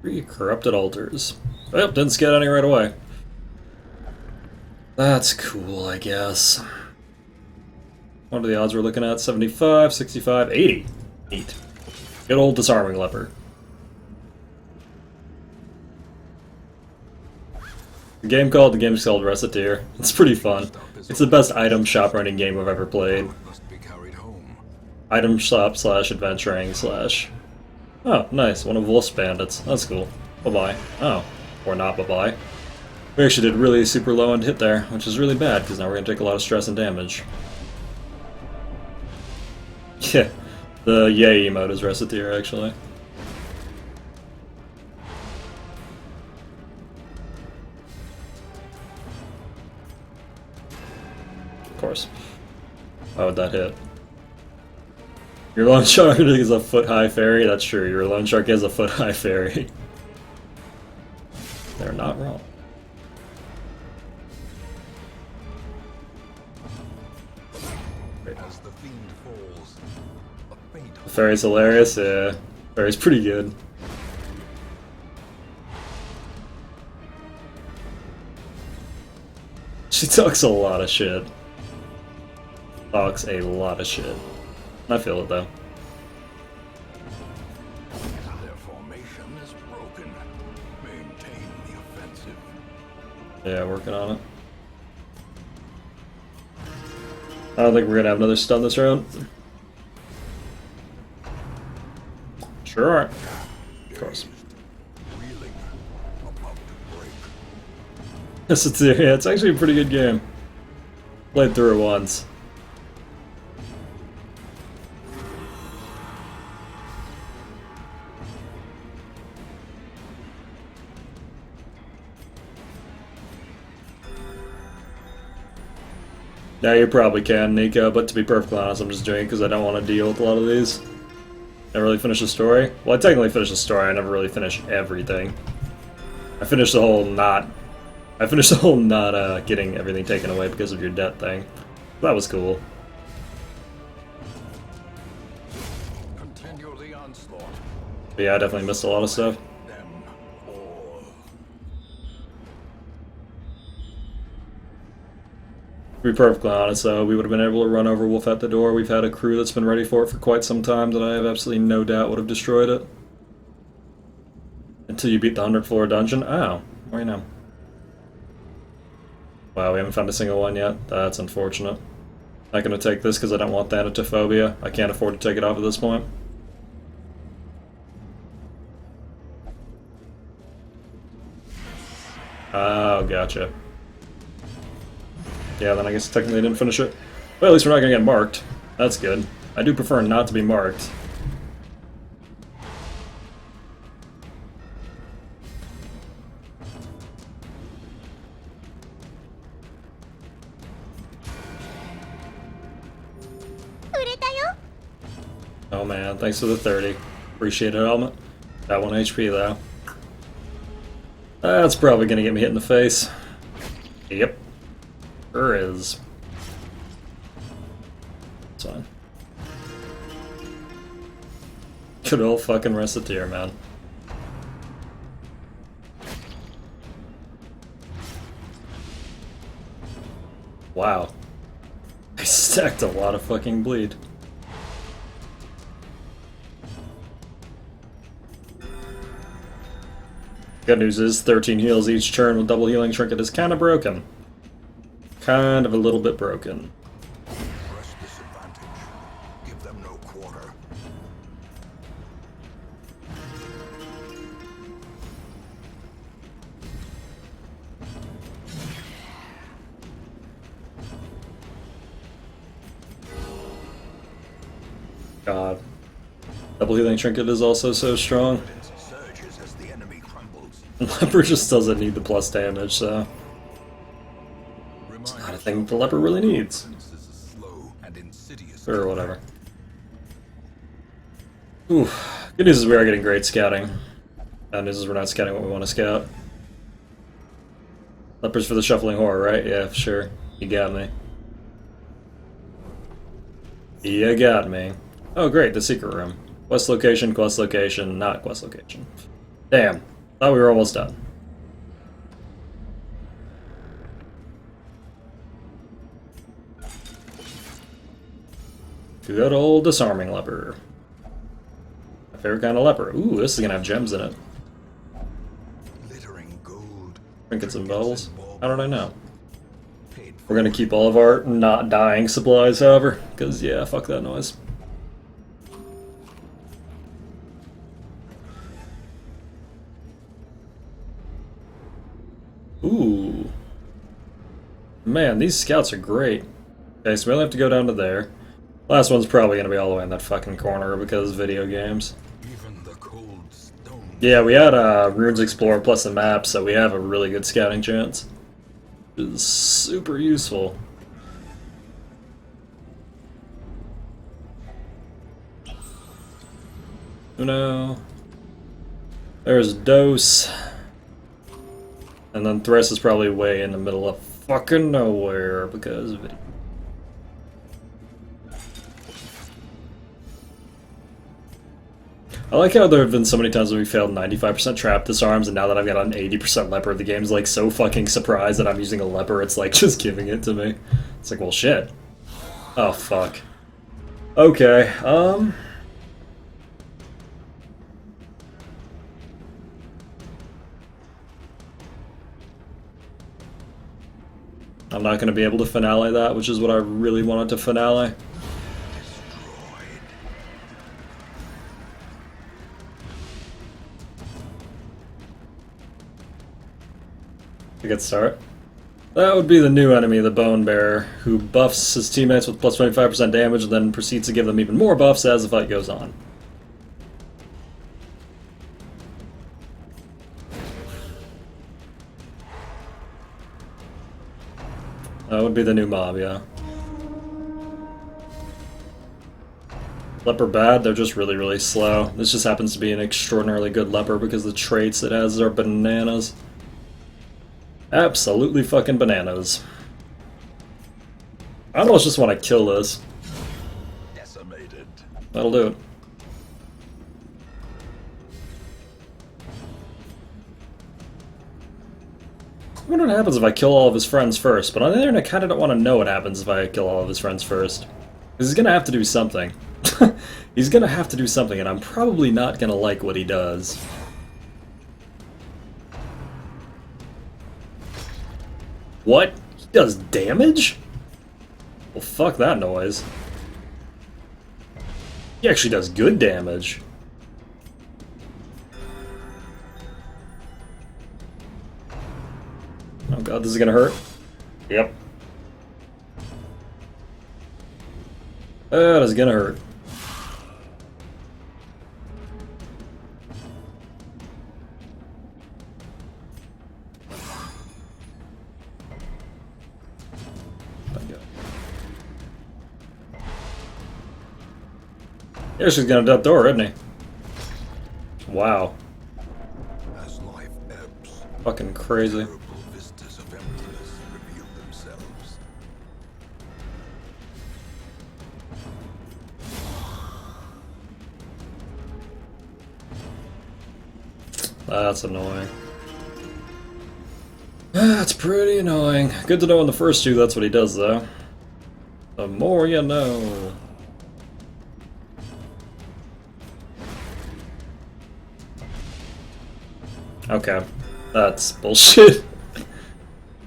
3 corrupted altars. Well, didn't scout any right away. That's cool, I guess. What are the odds we're looking at? 75, 65, 80. 8. Good old disarming leper. The game's called Reciteer. It's pretty fun. It's the best item shop running game I've ever played. Item shop slash adventuring slash. Oh, nice. One of Wolf's bandits. That's cool. Bye-bye. Oh. Or not bye-bye. We actually did really super low end hit there, which is really bad, because now we're going to take a lot of stress and damage. Yeah. The yay emote is Reciteer, actually. Of course. Why would that hit? Your loan shark is a foot-high fairy? That's true, your loan shark is a foot-high fairy. They're not wrong. As the fiend falls, a faint The fairy's hilarious, yeah. Fairy's pretty good. She talks a lot of shit. Talks a lot of shit. I feel it though. their formation is broken. Maintain the offensive. Yeah, working on it. I don't think we're gonna have another stun this round. Sure aren't. Of course. Reeling, about to break. Yeah, it's actually a pretty good game. Played through it once. Yeah, you probably can, Nico, but to be perfectly honest, I'm just doing it because I don't want to deal with a lot of these. Never really finish the story. Well, I technically finished the story, I never really finished everything. I finished the whole not getting everything taken away because of your debt thing. That was cool. Continue the onslaught. But yeah, I definitely missed a lot of stuff. Them all. To be perfectly honest, though, we would have been able to run over Wolf at the door. We've had a crew that's been ready for it for quite some time that I have absolutely no doubt would have destroyed it. Until you beat the 100th floor dungeon. Oh, where you know? Wow, we haven't found a single one yet. That's unfortunate. Not gonna take this because I don't want Thanatophobia. I can't afford to take it off at this point. Oh, gotcha. Yeah, then I guess technically I didn't finish it. Well, at least we're not gonna get marked. That's good. I do prefer not to be marked. Oh man, thanks for the 30. Appreciate it, helmet. Got 1 HP though. That's probably gonna get me hit in the face. Yep. Sure is. It's fine. Good old fucking Reciteer, man. Wow. I stacked a lot of fucking bleed. Good news is 13 heals each turn with double healing trinket is kind of broken. Kind of a little bit broken. Press this advantage. Give them no quarter. God. Double healing trinket is also so strong. Surges as the enemy crumbles. Leper just doesn't need the plus damage, so It's not a thing the leper really needs. This is a slow and insidious Or whatever. Ooh. Good news is we are getting great scouting. Bad news is we're not scouting what we want to scout. Lepers for the shuffling horror, right? Yeah, sure. You got me. You got me. Oh great, the secret room. Quest location, not quest location. Damn. Thought we were almost done. Good old disarming leper. My favorite kind of leper. Ooh, this is gonna have gems in it. Glittering gold. Trinkets and bells. How did I know? We're gonna keep all of our not dying supplies, however, because yeah, fuck that noise. Ooh. Man, these scouts are great. Okay, so we only have to go down to there. Last one's probably gonna be all the way in that fucking corner because video games. Even the cold stone. Yeah, we had Runes Explorer plus a map, so we have a really good scouting chance. Which is super useful. Uno. There's Dose. And then Thresh is probably way in the middle of fucking nowhere because of it. I like how there have been so many times when we failed 95% trap disarms, and now that I've got an 80% leper, the game's like so fucking surprised that I'm using a leper, it's like just giving it to me. It's like, well, shit. Oh, fuck. Okay, I'm not going to be able to finale that, which is what I really wanted to finale. A good start. That would be the new enemy, the Bone Bearer, who buffs his teammates with plus 25% damage and then proceeds to give them even more buffs as the fight goes on. That would be the new mob, yeah. Leper bad, they're just really, really slow. This just happens to be an extraordinarily good leper because the traits it has are bananas. Absolutely fucking bananas. I almost just want to kill this. Decimated. That'll do it. I wonder what happens if I kill all of his friends first, but on the other hand, I kind of don't want to know what happens if I kill all of his friends first. Because he's going to have to do something. He's going to have to do something, and I'm probably not going to like what he does. What? He does damage? Well, fuck that noise. He actually does good damage. Oh god, this is gonna hurt. Yep. That is gonna hurt. Yeah, she's gonna death door, isn't he? Wow. As life ebbs, Fucking crazy. terrible vistas of emptiness reveal themselves. That's annoying. That's pretty annoying. Good to know in the first two that's what he does, though. The more you know. Okay. That's bullshit.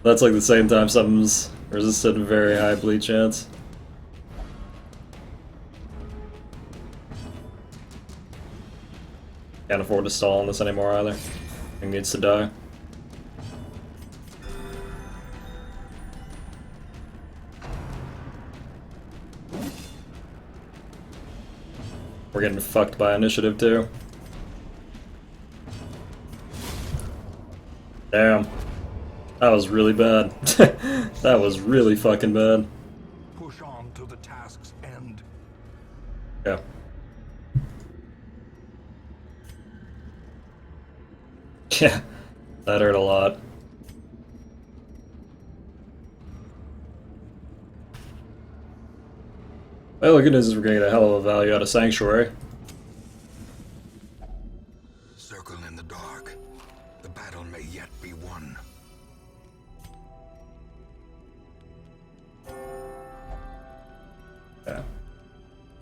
That's like the same time something's resisted a very high bleed chance. Can't afford to stall on this anymore either. He needs to die. We're getting fucked by initiative too. Damn. That was really bad. That was really fucking bad. Push on to the task's end. Yeah. Yeah, that hurt a lot. Well, the good news is we're gonna get a hell of a value out of Sanctuary. Circle in the dark. The battle may yet be won. Yeah.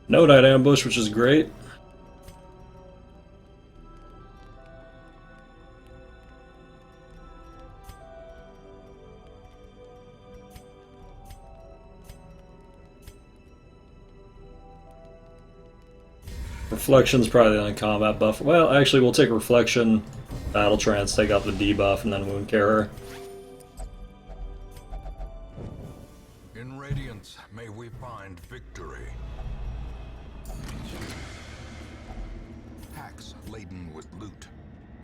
No night ambush, which is great. Reflection's probably the only combat buff. Well, actually, we'll take Reflection, Battle Trance, take out the debuff, and then Wound Carrier. In Radiance, may we find victory. Packs laden with loot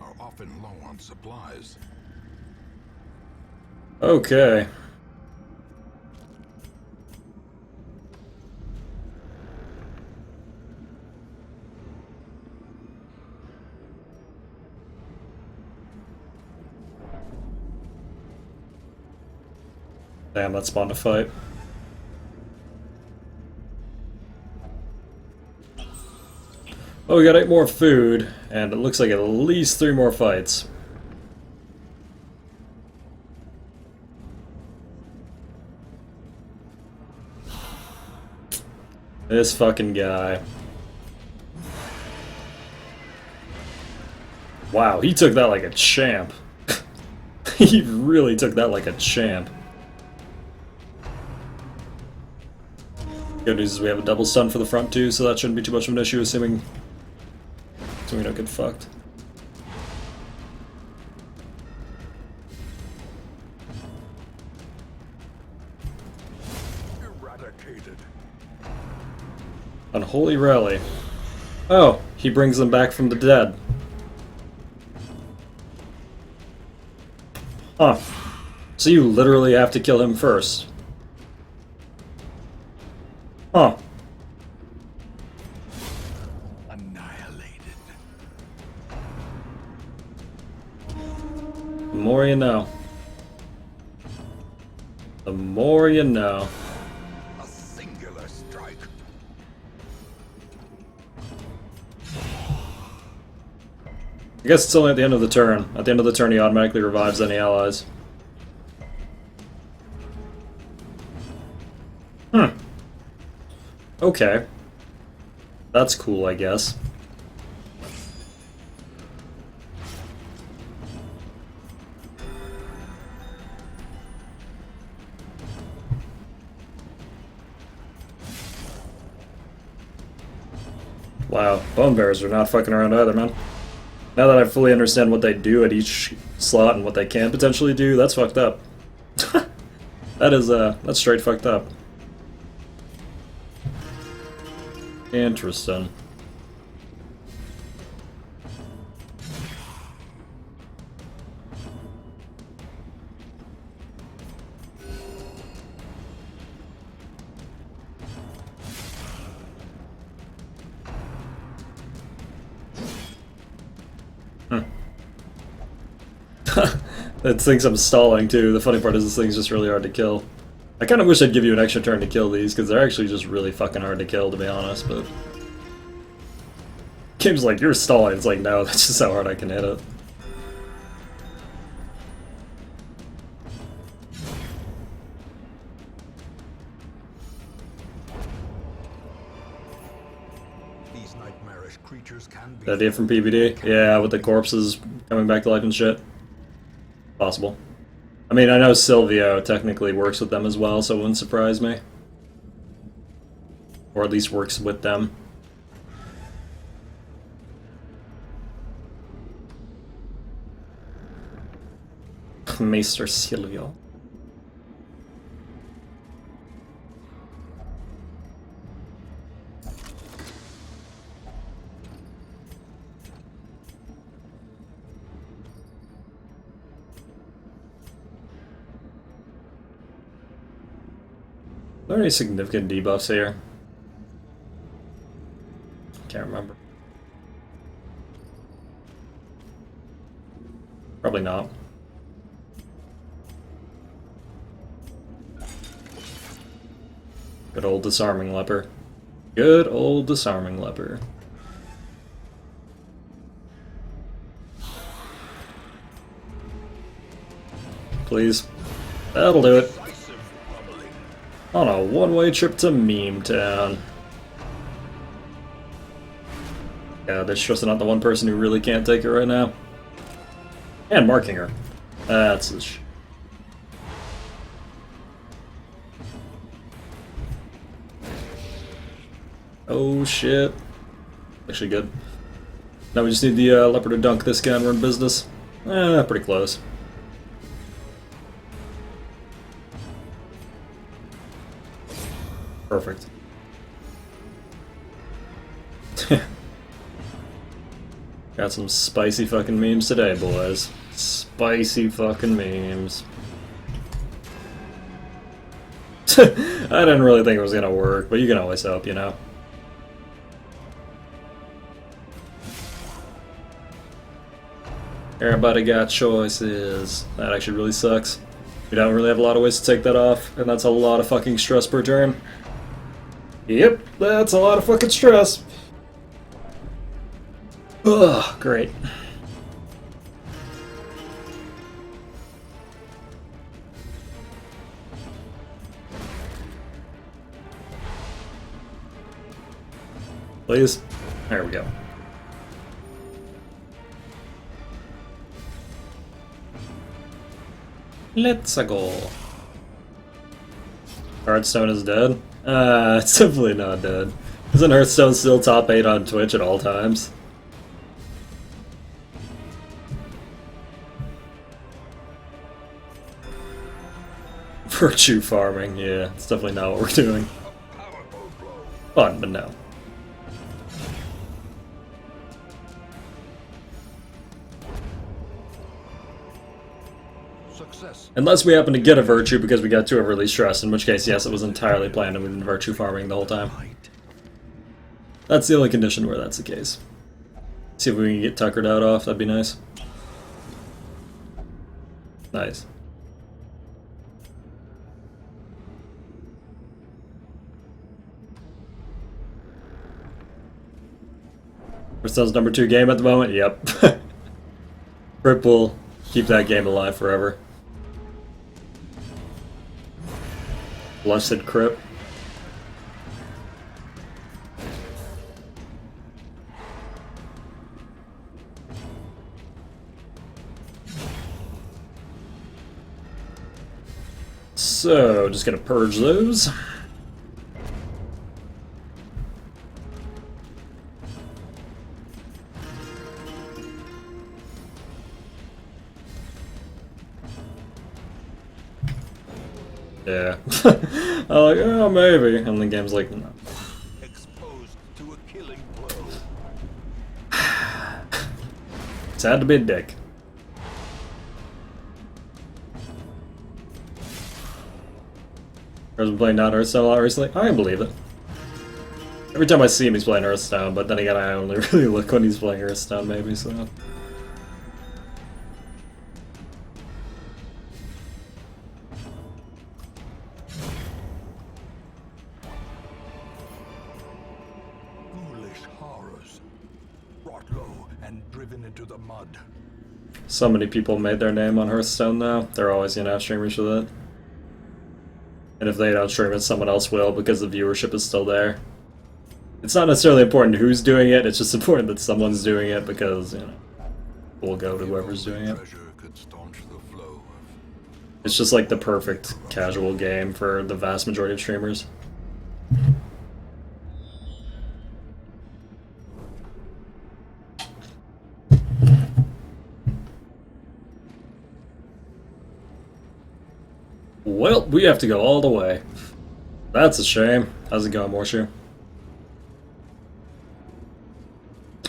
are often low on supplies. Okay. Damn, that spawned a fight. Oh, we got 8 more food, and it looks like at least 3 more fights. This fucking guy. Wow, he took that like a champ. He really took that like a champ. Good news is we have a double stun for the front too, so that shouldn't be too much of an issue, assuming we don't get fucked. Eradicated. Unholy Rally. Oh, he brings them back from the dead. Huh. So you literally have to kill him first. Huh. Annihilated. The more you know. The more you know. A singular strike. I guess it's only at the end of the turn. At the end of the turn, he automatically revives any allies. Okay. That's cool, I guess. Wow, Bone Bears are not fucking around either, man. Now that I fully understand what they do at each slot and what they can potentially do, that's fucked up. That's straight fucked up. Interesting. It thinks I'm stalling too. The funny part is this thing's just really hard to kill. I kind of wish I'd give you an extra turn to kill these, because they're actually just really fucking hard to kill, to be honest, but... Game's like, you're stalling. It's like, no, that's just how hard I can hit it. These nightmarish creatures can be... The idea from PvD? Yeah, with the corpses coming back to life and shit. Possible. I mean, I know Silvio technically works with them as well, so it wouldn't surprise me. Or at least works with them. Maester Silvio. Are there any significant debuffs here? Can't remember. Probably not. Good old disarming leper. Good old disarming leper. Please. That'll do it. On a one-way trip to Meme Town. Yeah, they're stressing out the one person who really can't take it right now. And marking her. That's a oh shit. Actually good. Now we just need the leopard to dunk this guy and we're in business. Pretty close. Perfect. Got some spicy fucking memes today, boys. Spicy fucking memes. I didn't really think it was gonna work, but you can always hope, you know? Everybody got choices. That actually really sucks. We don't really have a lot of ways to take that off, and that's a lot of fucking stress per turn. Yep, that's a lot of fucking stress. Ugh, great. Please. There we go. Let's go. Hearthstone is dead? It's definitely not dead. Isn't Hearthstone still top 8 on Twitch at all times? Virtue farming, yeah, it's definitely not what we're doing. Fun, but no. Success. Unless we happen to get a virtue because we got too overly stressed, in which case, yes, it was entirely planned and we've been virtue farming the whole time. That's the only condition where that's the case. See if we can get Tuckered out off, that'd be nice. Nice. Hearthstone's number 2 game at the moment? Yep. Rip will keep that game alive forever. Blessed Crip. So, just gonna purge those. Yeah. I'm like, oh, maybe. And the game's like, no. Exposed to a killing blow. It's had to be a dick. I've been playing non-Hearthstone a lot recently. I can believe it. Every time I see him, he's playing Hearthstone, but then again, I only really look when he's playing Hearthstone, maybe, so... Into the mud. So many people made their name on Hearthstone though. They're always gonna have streamers for that. And if they don't stream it, someone else will because the viewership is still there. It's not necessarily important who's doing it, it's just important that someone's doing it because, you know, we'll go to whoever's doing it. It's just like the perfect casual game for the vast majority of streamers. Well, we have to go all the way. That's a shame. How's it going, Morshu?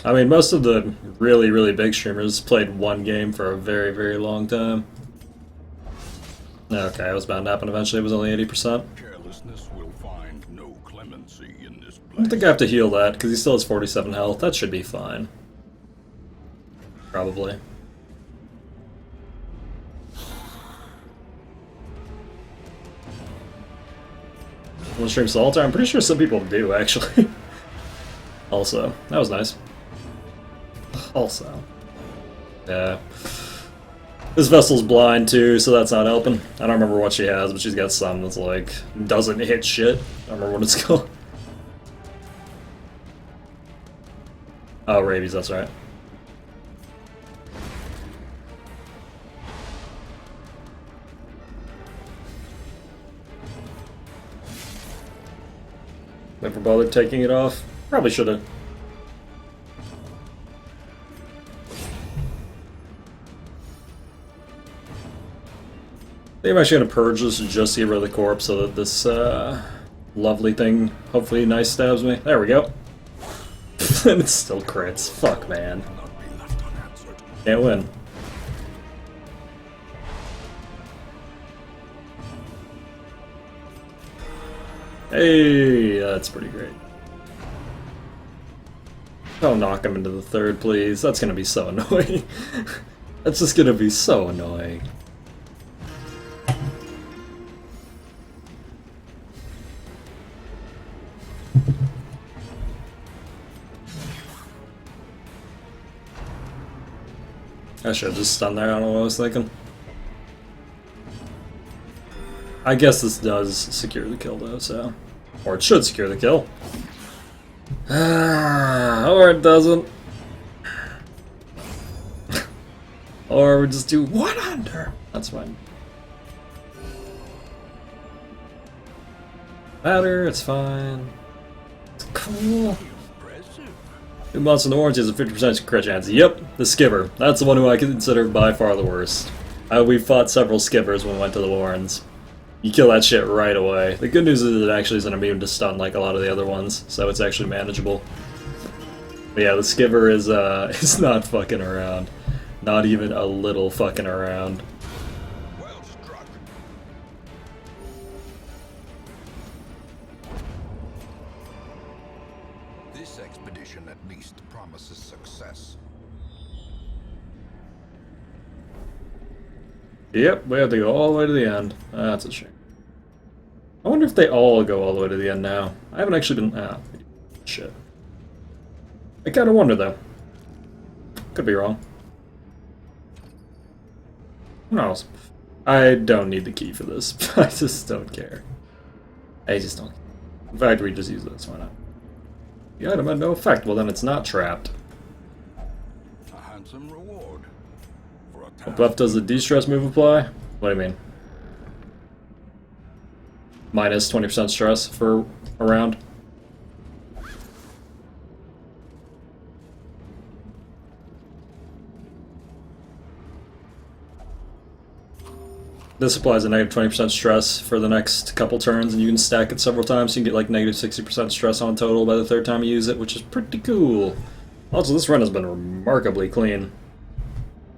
I mean, most of the really, really big streamers played one game for a very, very long time. Okay, it was bound to happen eventually. It was only 80%. Carelessness will find no clemency in this place. I don't think I have to heal that, because he still has 47 health. That should be fine. Probably. Want to stream Solitaire? I'm pretty sure some people do, actually. Also, that was nice. Also. Yeah. This vessel's blind, too, so that's not helping. I don't remember what she has, but she's got some that's, like, doesn't hit shit. I don't remember what it's called. Oh, rabies, that's right. Never bothered taking it off. Probably should have. I think I'm actually gonna purge this and just get rid of the corpse so that this lovely thing, hopefully nice, stabs me. There we go. And it still crits. Fuck, man. Can't win. Hey, that's pretty great. Don't knock him into the third, please. That's gonna be so annoying. That's just gonna be so annoying. I should have just stunned there, I don't know what I was thinking. I guess this does secure the kill though, so... Or it should secure the kill. Or it doesn't. Or we just do one under. That's fine. Matter, it's fine. It's cool. Two months in the orange has a 50% crit chance. Yep, the skipper. That's the one who I consider by far the worst. We fought several skippers when we went to the Warrens. You kill that shit right away. The good news is it actually isn't immune to stun like a lot of the other ones, so it's actually manageable. But yeah, the skipper is not fucking around. Not even a little fucking around. Well struck. This expedition at least promises success. Yep, we have to go all the way to the end. That's a shame. I wonder if they all go all the way to the end now. I haven't actually been... Ah, shit. I kinda wonder, though. Could be wrong. Who knows? I don't need the key for this. I just don't care. I just don't care. In fact, we just use this. Why not? The item had no effect. Well, then it's not trapped. A handsome reward for a What task. buff does the de-stress move apply? What do you mean? Minus 20% stress for a round? This applies a negative 20% stress for the next couple turns, and you can stack it several times, so you can get like negative 60% stress on total by the third time you use it, which is pretty cool. Also, this run has been remarkably clean.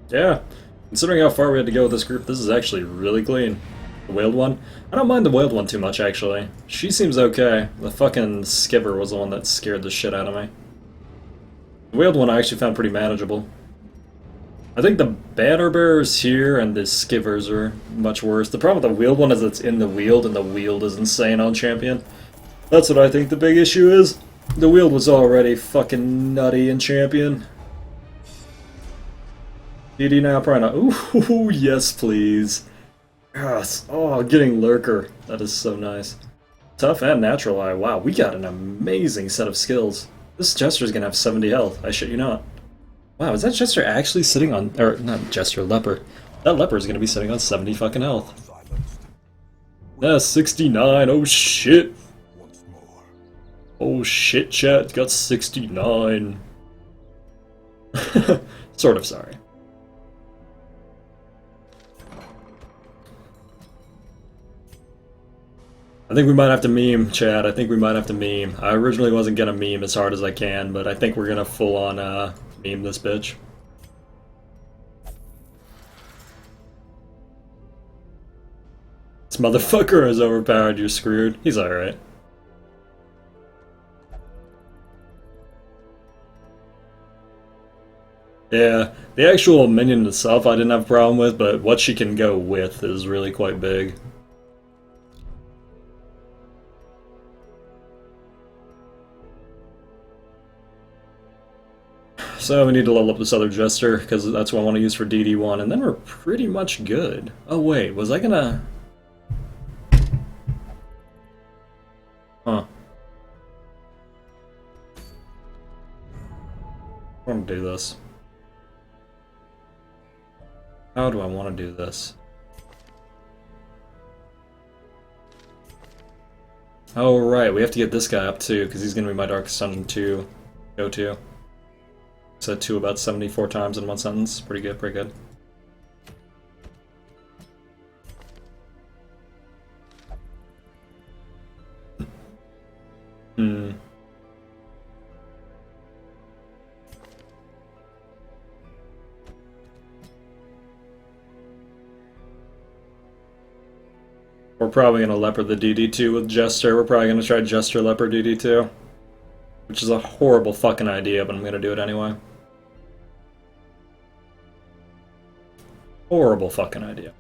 Yeah, considering how far we had to go with this group, this is actually really clean. The whaled one? I don't mind the whaled one too much, actually. She seems okay. The fucking skipper was the one that scared the shit out of me. The whaled one I actually found pretty manageable. I think the banner bearers here and the skivers are much worse. The problem with the wheeled one is it's in the wheeled, and the wheeled is insane on champion. That's what I think the big issue is. The wheeled was already fucking nutty in champion. DD now, probably not. Ooh, yes please. Yes. Oh, getting lurker. That is so nice. Tough and natural eye. Wow, we got an amazing set of skills. This Jester's gonna have 70 health. I shit you not. Wow, is that Jester actually sitting on... Or, not Jester, Leper. That Leper is going to be sitting on 70 fucking health. Silenced. Yeah, 69. Oh, shit. Once more. Oh, shit, chat. Got 69. Sort of sorry. I think we might have to meme, chat. I think we might have to meme. I originally wasn't going to meme as hard as I can, but I think we're going to full-on, meme this bitch. This motherfucker is overpowered, you're screwed. He's alright. Yeah, the actual minion itself I didn't have a problem with, but what she can go with is really quite big. So we need to level up this other Jester, because that's what I want to use for DD1, and then we're pretty much good. Oh wait, was I gonna... Huh. I want to do this. How do I want to do this? Oh, right, we have to get this guy up too, because he's going to be my Darkest Dungeon 2 go-to. Said 2 about 74 times in one sentence. Pretty good, pretty good. Hmm. We're probably going to Leper the DD2 with Jester. We're probably going to try Jester Leper DD2. Which is a horrible fucking idea, but I'm going to do it anyway. Horrible fucking idea.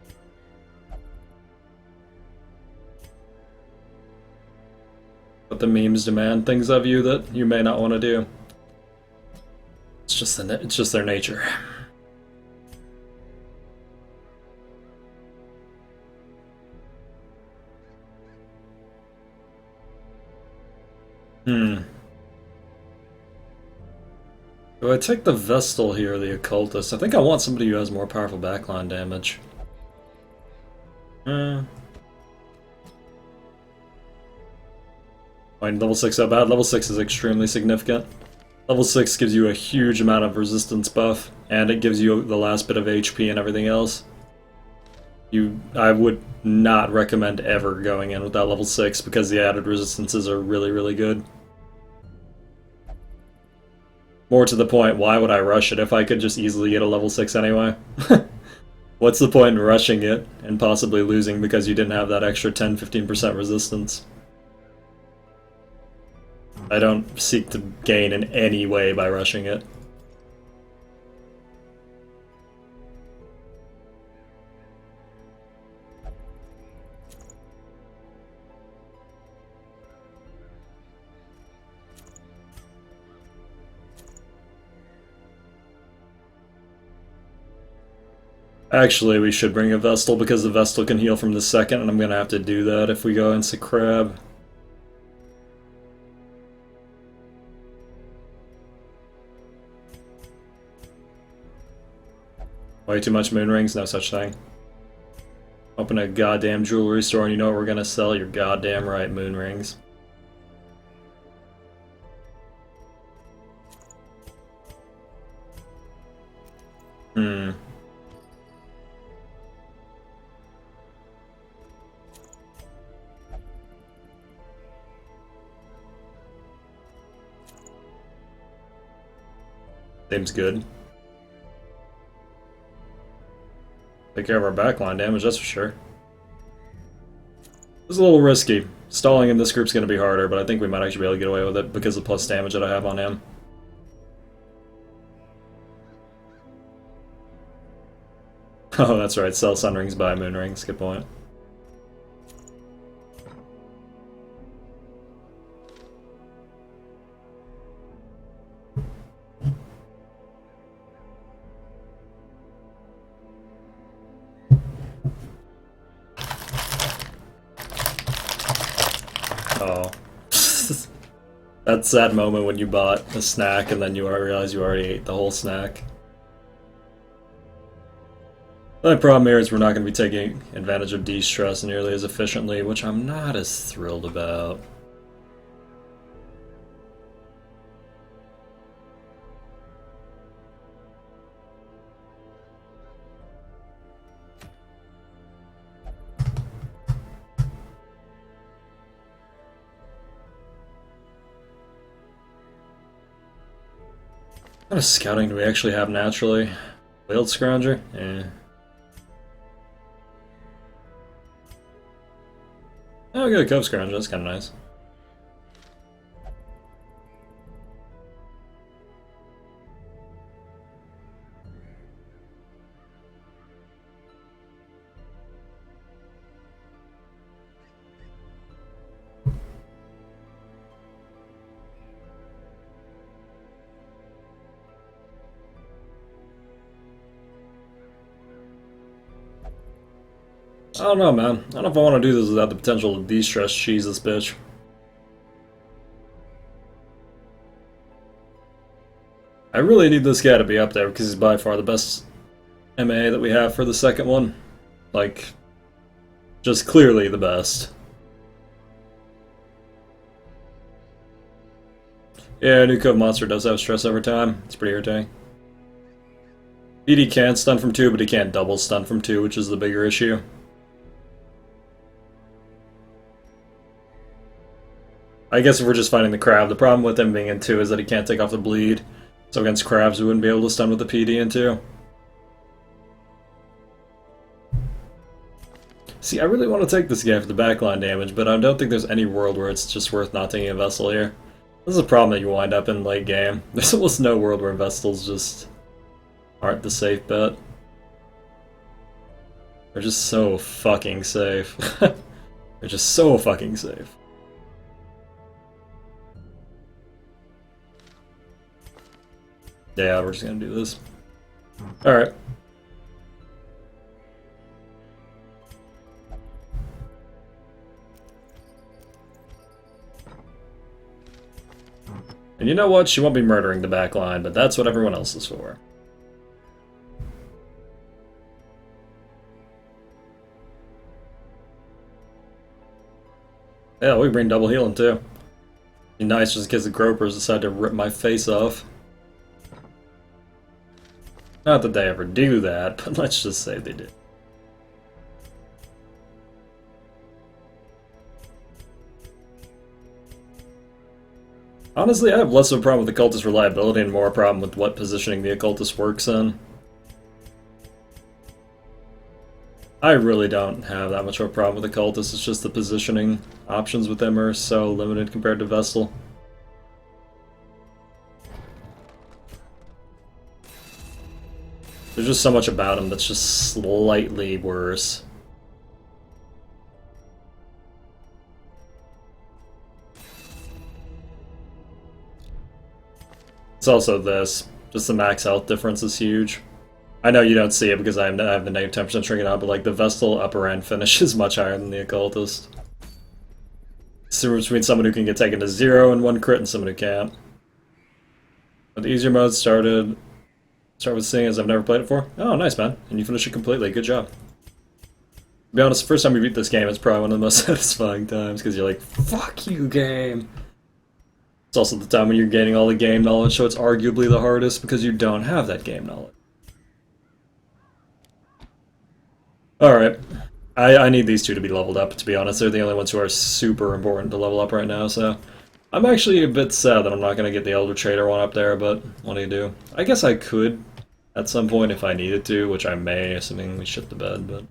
But the memes demand things of you that you may not want to do. It's just their nature. Do I take the Vestal here or the Occultist? I think I want somebody who has more powerful backline damage. Fine, level 6 so bad. Level 6 is extremely significant. Level 6 gives you a huge amount of resistance buff, and it gives you the last bit of HP and everything else. I would not recommend ever going in with that level 6 because the added resistances are really, really good. More to the point, why would I rush it if I could just easily get a level 6 anyway? What's the point in rushing it and possibly losing because you didn't have that extra 10-15% resistance? I don't seek to gain in any way by rushing it. Actually, we should bring a Vestal because the Vestal can heal from the second, and I'm gonna have to do that if we go into Crab. Way too much moon rings? No such thing. Open a goddamn jewelry store and you know what we're gonna sell? You're goddamn right, moon rings. Seems good. Take care of our backline damage, that's for sure. It's a little risky. Stalling in this group's going to be harder, but I think we might actually be able to get away with it because of the plus damage that I have on him. Oh, that's right. Sell Sun Rings, buy Moon Rings. Good point. Oh. That's that moment when you bought a snack and then you realize you already ate the whole snack. The only problem here is we're not going to be taking advantage of de-stress nearly as efficiently, which I'm not as thrilled about. What kind of scouting do we actually have naturally? Whaled Scrounger? Eh. Oh, we got a Cove Scrounger, that's kind of nice. I don't know, man. I don't know if I want to do this without the potential to de-stress cheese this bitch. I really need this guy to be up there because he's by far the best MA that we have for the second one. Like, just clearly the best. Yeah, new Cove monster does have stress over time. It's pretty irritating. PD can stun from 2, but he can't double stun from 2, which is the bigger issue. I guess if we're just fighting the crab, the problem with him being in 2 is that he can't take off the bleed. So against crabs, we wouldn't be able to stun with the PD in 2. See, I really want to take this guy for the backline damage, but I don't think there's any world where it's just worth not taking a Vessel here. This is a problem that you wind up in late game. There's almost no world where Vestals just aren't the safe bet. They're just so fucking safe. They're just so fucking safe. Yeah, we're just gonna do this. Alright. And you know what? She won't be murdering the back line, but that's what everyone else is for. Yeah, we bring double healing too. Be nice just in case the gropers decide to rip my face off. Not that they ever do that, but let's just say they did. Honestly, I have less of a problem with the cultist reliability and more a problem with what positioning the occultist works in. I really don't have that much of a problem with the cultist, it's just the positioning options with them are so limited compared to Vestal. There's just so much about him that's just slightly worse. It's also this. Just the max health difference is huge. I know you don't see it because I have the negative 10% trinket out, but like the Vestal upper end finish is much higher than the Occultist. It's the difference between someone who can get taken to 0 in 1 crit and someone who can't. But the easier mode start with seeing as I've never played it before. Oh, nice, man. And you finish it completely. Good job. To be honest, the first time we beat this game, it's probably one of the most satisfying times because you're like, fuck you, game. It's also the time when you're gaining all the game knowledge, so it's arguably the hardest because you don't have that game knowledge. Alright. I need these two to be leveled up, to be honest. They're the only ones who are super important to level up right now, so... I'm actually a bit sad that I'm not going to get the Elder Trader one up there, but what do you do? I guess I could at some point if I needed to, which I may, assuming we shit the bed, but...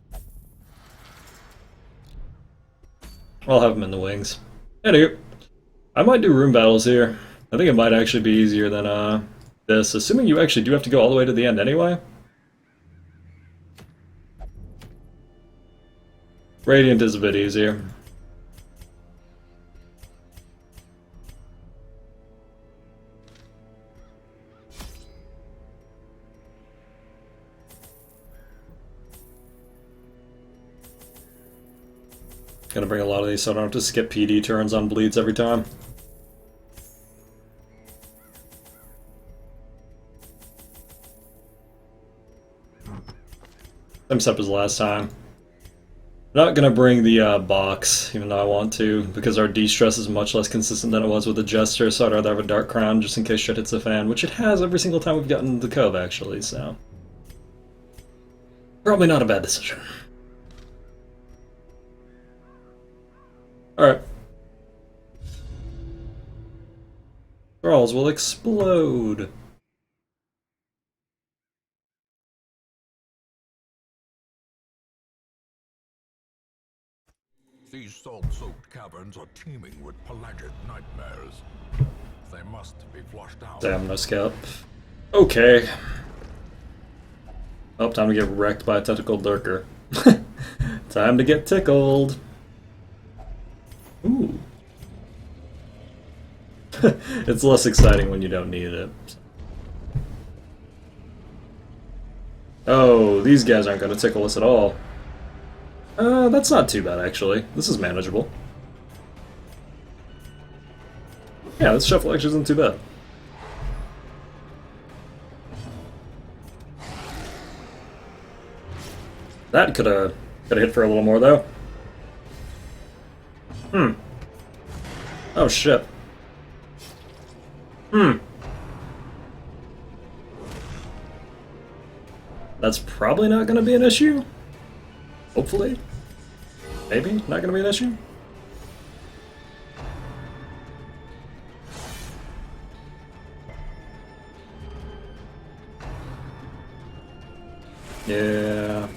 I'll have them in the wings. Anywho, I might do room battles here. I think it might actually be easier than this, assuming you actually do have to go all the way to the end anyway. Radiant is a bit easier. Gonna bring a lot of these so I don't have to skip PD turns on bleeds every time. Same step as last time. Not gonna bring the box, even though I want to, because our de-stress is much less consistent than it was with the Jester, so I'd rather have a Dark Crown just in case shit hits the fan, which it has every single time we've gotten the Cove, actually, so... Probably not a bad decision. Alright. Thralls will explode. These salt-soaked caverns are teeming with pelagic nightmares. They must be flushed out. Damn, no scalp. Okay. Oh, time to get wrecked by a tentacle lurker. Time to get tickled. Ooh. It's less exciting when you don't need it. Oh, these guys aren't going to tickle us at all. That's not too bad, actually. This is manageable. Yeah, this shuffle actually isn't too bad. That could have hit for a little more though. Oh shit. That's probably not gonna be an issue. Hopefully. Maybe not gonna be an issue. Yeah.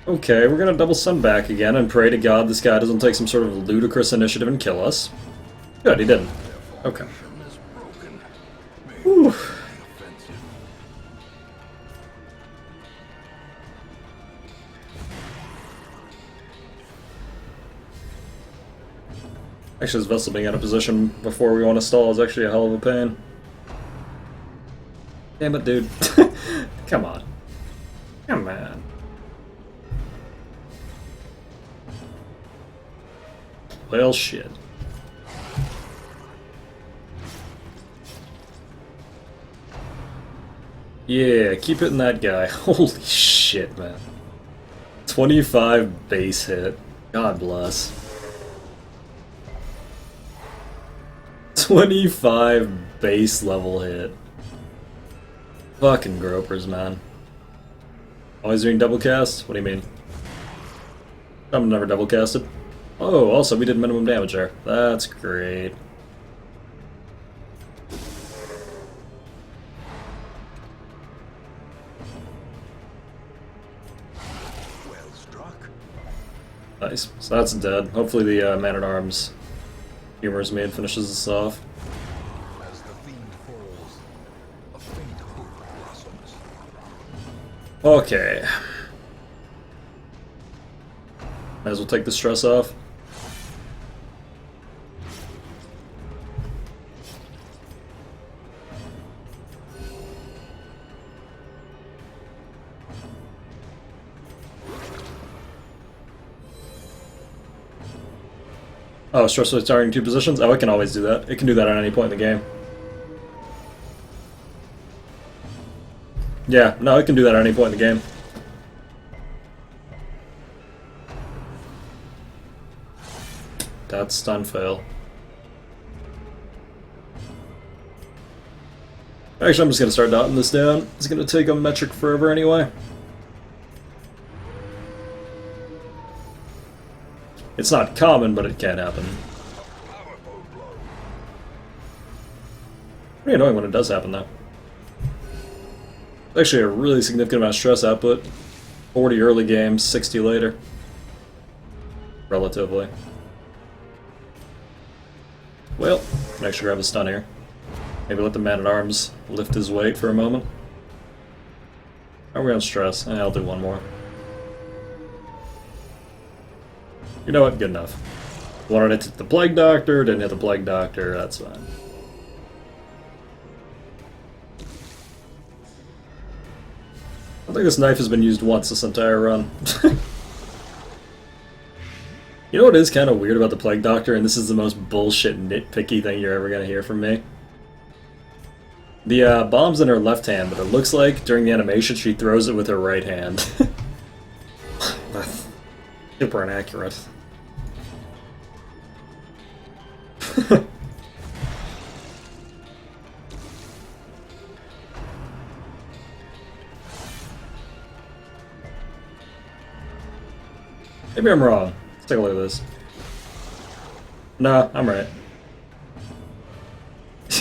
Okay, we're gonna double sun back again and pray to God this guy doesn't take some sort of ludicrous initiative and kill us. Good, he didn't. Okay. Whew. Actually, this vessel being out of position before we want to stall is actually a hell of a pain. Damn it, dude. Come on. Come on. Well, shit. Yeah, keep hitting that guy. Holy shit, man. 25 base hit. God bless. 25 base level hit. Fucking gropers, man. Always doing double cast? What do you mean? I'm never double casted. Oh, also we did minimum damage there. That's great. Well struck. Nice. So that's dead. Hopefully the man-at-arms humors me and finishes this off. As the fiend falls, a faint hope blossoms. Okay. Might as well take the stress off. Oh, stress was starting 2 positions? Oh, it can always do that. It can do that at any point in the game. Yeah, no, it can do that at any point in the game. That's stun fail. Actually, I'm just gonna start dotting this down. It's gonna take a metric forever anyway. It's not common, but it can happen. Pretty annoying when it does happen, though. Actually, a really significant amount of stress output. 40 early game, 60 later. Relatively. Well, can actually grab a stun here. Maybe let the man-at-arms lift his weight for a moment. Are we on stress? I'll do one more. You know what? Good enough. Wanted to hit the Plague Doctor, didn't hit the Plague Doctor, that's fine. I think this knife has been used once this entire run. You know what is kind of weird about the Plague Doctor, and this is the most bullshit nitpicky thing you're ever going to hear from me? The bomb's in her left hand, but it looks like during the animation she throws it with her right hand. That's super inaccurate. Maybe I'm wrong. Let's take a look at this. Nah, I'm right.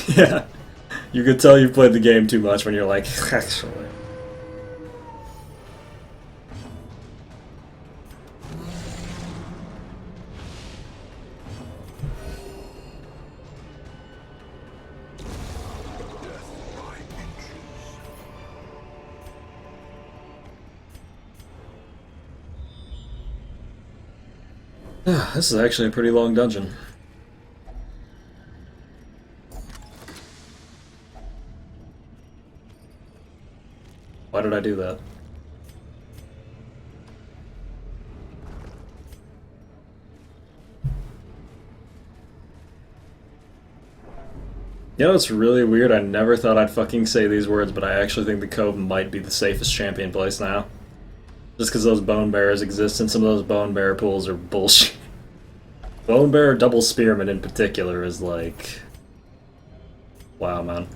Yeah. You could tell you've played the game too much when you're like, actually. This is actually a pretty long dungeon. Why did I do that? You know, it's really weird. I never thought I'd fucking say these words, but I actually think the Cove might be the safest champion place now. Just because those bone bearers exist, and some of those bone bearer pools are bullshit. Bone bearer double spearman in particular is like... Wow, man.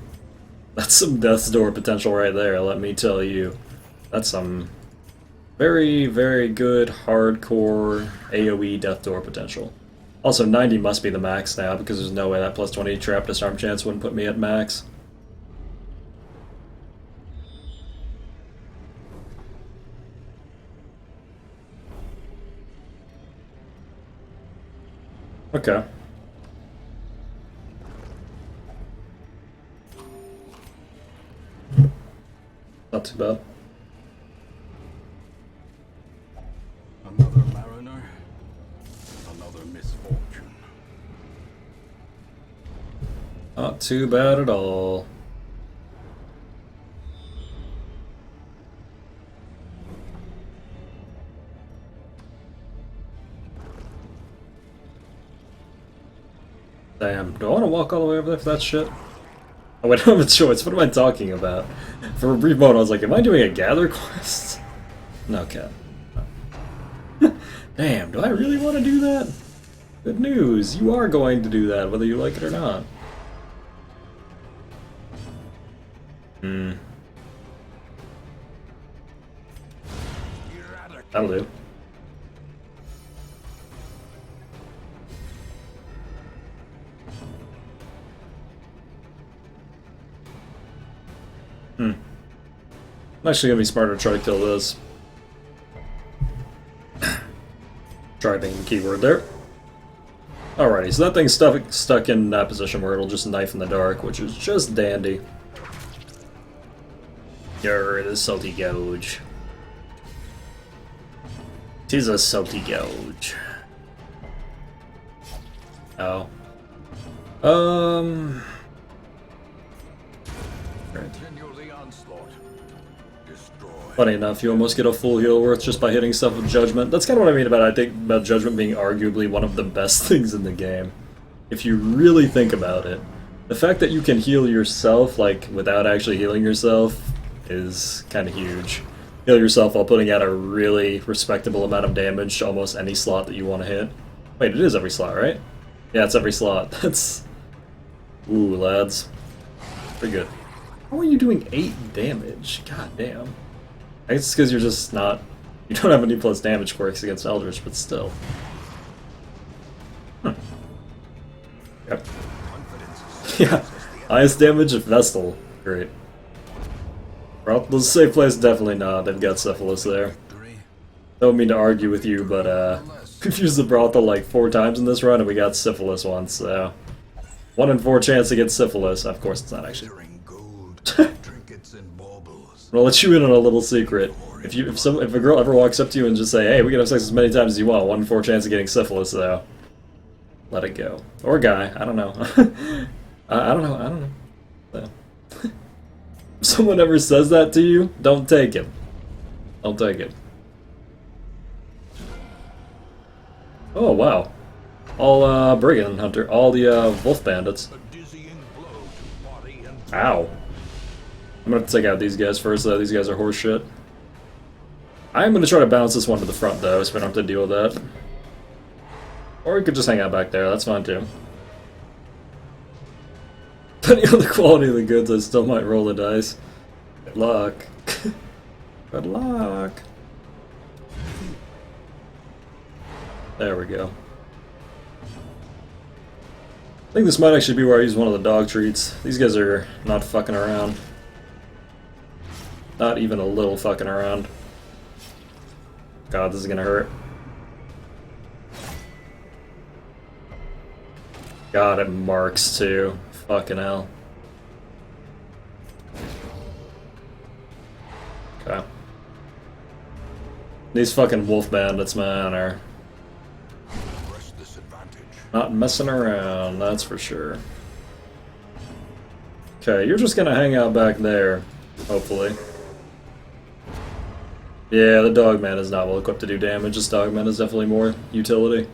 That's some death's door potential right there, let me tell you. That's some very, very good, hardcore AoE death door potential. Also, 90 must be the max now, because there's no way that plus 20 trap disarm chance wouldn't put me at max. Okay. Not too bad. Another mariner, another misfortune. Not too bad at all. Damn, do I want to walk all the way over there for that shit? Oh wait, I don't have a choice. What am I talking about? For a brief moment I was like, am I doing a gather quest? No, Cat. No. Damn, do I really want to do that? Good news, you are going to do that, whether you like it or not. That'll do. I'm actually gonna be smarter to try to kill this. Try being the keyword there. Alrighty, so that thing's stuck in that position where it'll just knife in the dark, which is just dandy. Grr, the salty gouge. 'Tis a salty gouge. Oh. Continue the onslaught. Destroy. Funny enough, you almost get a full heal worth just by hitting stuff with Judgment. That's kind of what I mean about Judgment being arguably one of the best things in the game. If you really think about it. The fact that you can heal yourself, like, without actually healing yourself, is kind of huge. Heal yourself while putting out a really respectable amount of damage to almost any slot that you want to hit. Wait, it is every slot, right? Yeah, it's every slot. That's... Ooh, lads. Pretty good. How are you doing 8 damage? God damn. I guess it's because you're just not... You don't have any plus damage quirks against Eldritch, but still. Yep. Yeah. Highest damage of Vestal. Great. Well, the safe place, definitely not. They've got Syphilis there. Don't mean to argue with you, but we've used the Brothel like 4 times in this run, and we got Syphilis once, so... 1 in 4 chance to get Syphilis. Of course, it's not actually. I'll let you in on a little secret. If a girl ever walks up to you and just say, "Hey, we can have sex as many times as you want," 1 in 4 chance of getting Syphilis, though. Let it go. Or guy. I don't know. I don't know. So. If someone ever says that to you, don't take it. Don't take it. Oh wow. All Brigand Hunter, all the Wolf Bandits. Ow. I'm gonna take out these guys first though, these guys are horseshit. I'm gonna try to bounce this one to the front though, so we don't have to deal with that. Or we could just hang out back there, that's fine too. Depending on the quality of the goods, I still might roll the dice. Good luck. Good luck. There we go. I think this might actually be where I use one of the dog treats. These guys are not fucking around. Not even a little fucking around. God, this is gonna hurt. God, it marks too. Fucking hell. Okay. These fucking wolf bandits, man, are not messing around, that's for sure. Okay, you're just gonna hang out back there, hopefully. Yeah, the Dogman is not well equipped to do damage. This Dogman is definitely more utility.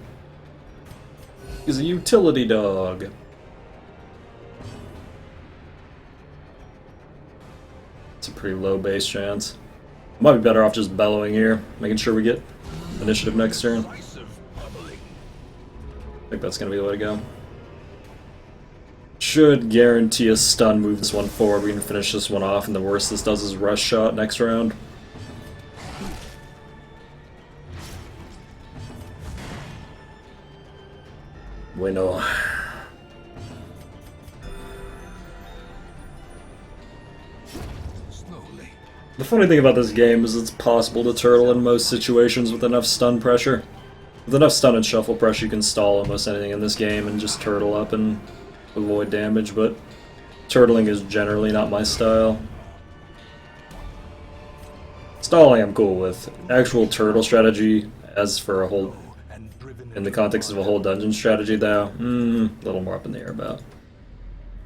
He's a utility dog. pretty low base chance. Might be better off just bellowing here, making sure we get initiative next turn. I think that's gonna be the way to go. Should guarantee a stun, move this one forward. We can finish this one off, and the worst this does is rush shot next round. Bueno. The funny thing about this game is it's possible to turtle in most situations with enough stun pressure. With enough stun and shuffle pressure, you can stall almost anything in this game and just turtle up and avoid damage, but turtling is generally not my style. Stalling I'm cool with. Actual turtle strategy, as for a whole, in the context of a whole dungeon strategy though, a little more up in the air about.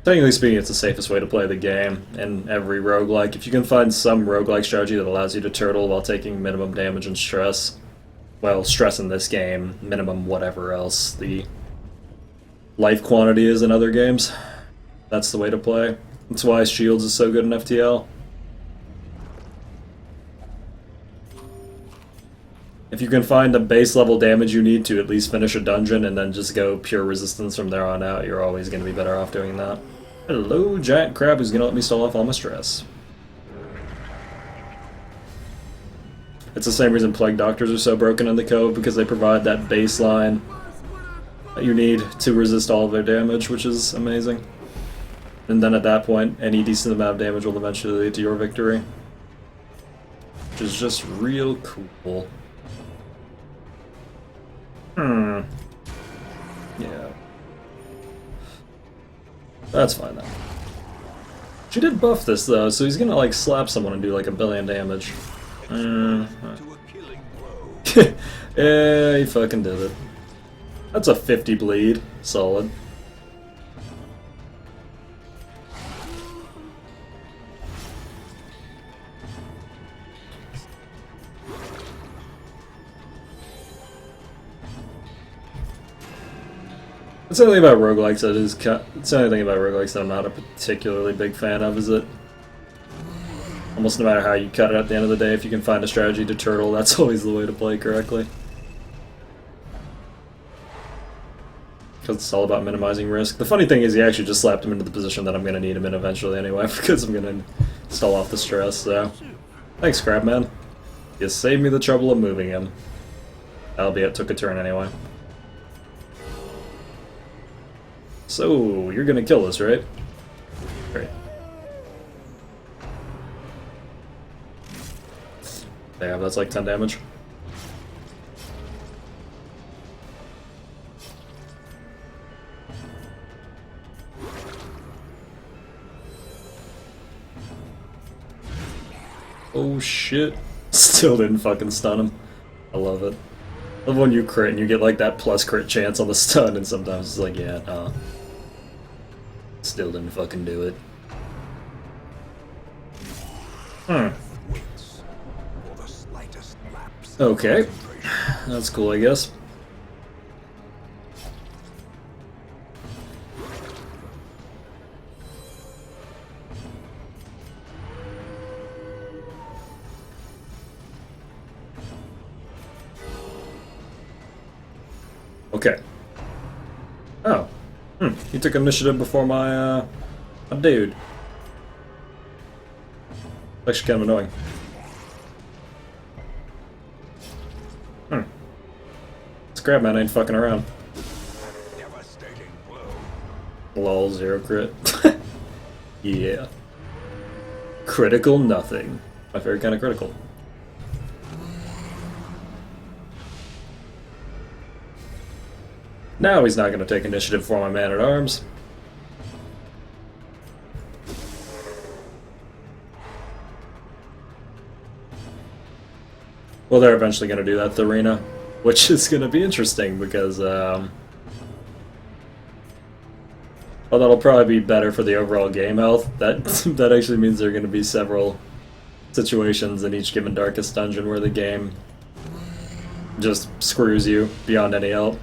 Technically speaking, it's the safest way to play the game in every roguelike. If you can find some roguelike strategy that allows you to turtle while taking minimum damage and stress, well, stress in this game, minimum whatever else the life quantity is in other games, that's the way to play. That's why Shields is so good in FTL. If you can find the base level damage you need to at least finish a dungeon and then just go pure resistance from there on out, you're always going to be better off doing that. Hello, giant crab who's going to let me stall off all my stress. It's the same reason Plague Doctors are so broken in the Cove, because they provide that baseline that you need to resist all of their damage, which is amazing. And then at that point, any decent amount of damage will eventually lead to your victory. Which is just real cool. Yeah. That's fine then. She did buff this though, so he's gonna like slap someone and do like 1 billion damage. Yeah, he fucking did it. That's a 50 bleed. Solid. That's the only thing about roguelikes that is it's the only thing about roguelikes that I'm not a particularly big fan of, is that almost no matter how you cut it at the end of the day, if you can find a strategy to turtle, that's always the way to play correctly. Because it's all about minimizing risk. The funny thing is he actually just slapped him into the position that I'm going to need him in eventually anyway, because I'm going to stall off the stress, so... Thanks, Crabman. You saved me the trouble of moving him. Albeit took a turn anyway. So, you're gonna kill us, right? Great. Damn, that's like 10 damage. Oh shit. Still didn't fucking stun him. I love it. I love when you crit and you get like that plus crit chance on the stun, and sometimes it's like, yeah, nah. Still didn't fucking do it. Okay. That's cool, I guess. Okay. Oh. He took initiative before my dude. Actually kind of annoying. This Crabman ain't fucking around. Lol, 0 crit. Yeah. Critical nothing. My favorite kind of critical. Now he's not going to take initiative for my man-at-arms. Well, they're eventually going to do that at the arena, which is going to be interesting because, well, that'll probably be better for the overall game health. That actually means there are going to be several situations in each given Darkest Dungeon where the game just screws you beyond any help.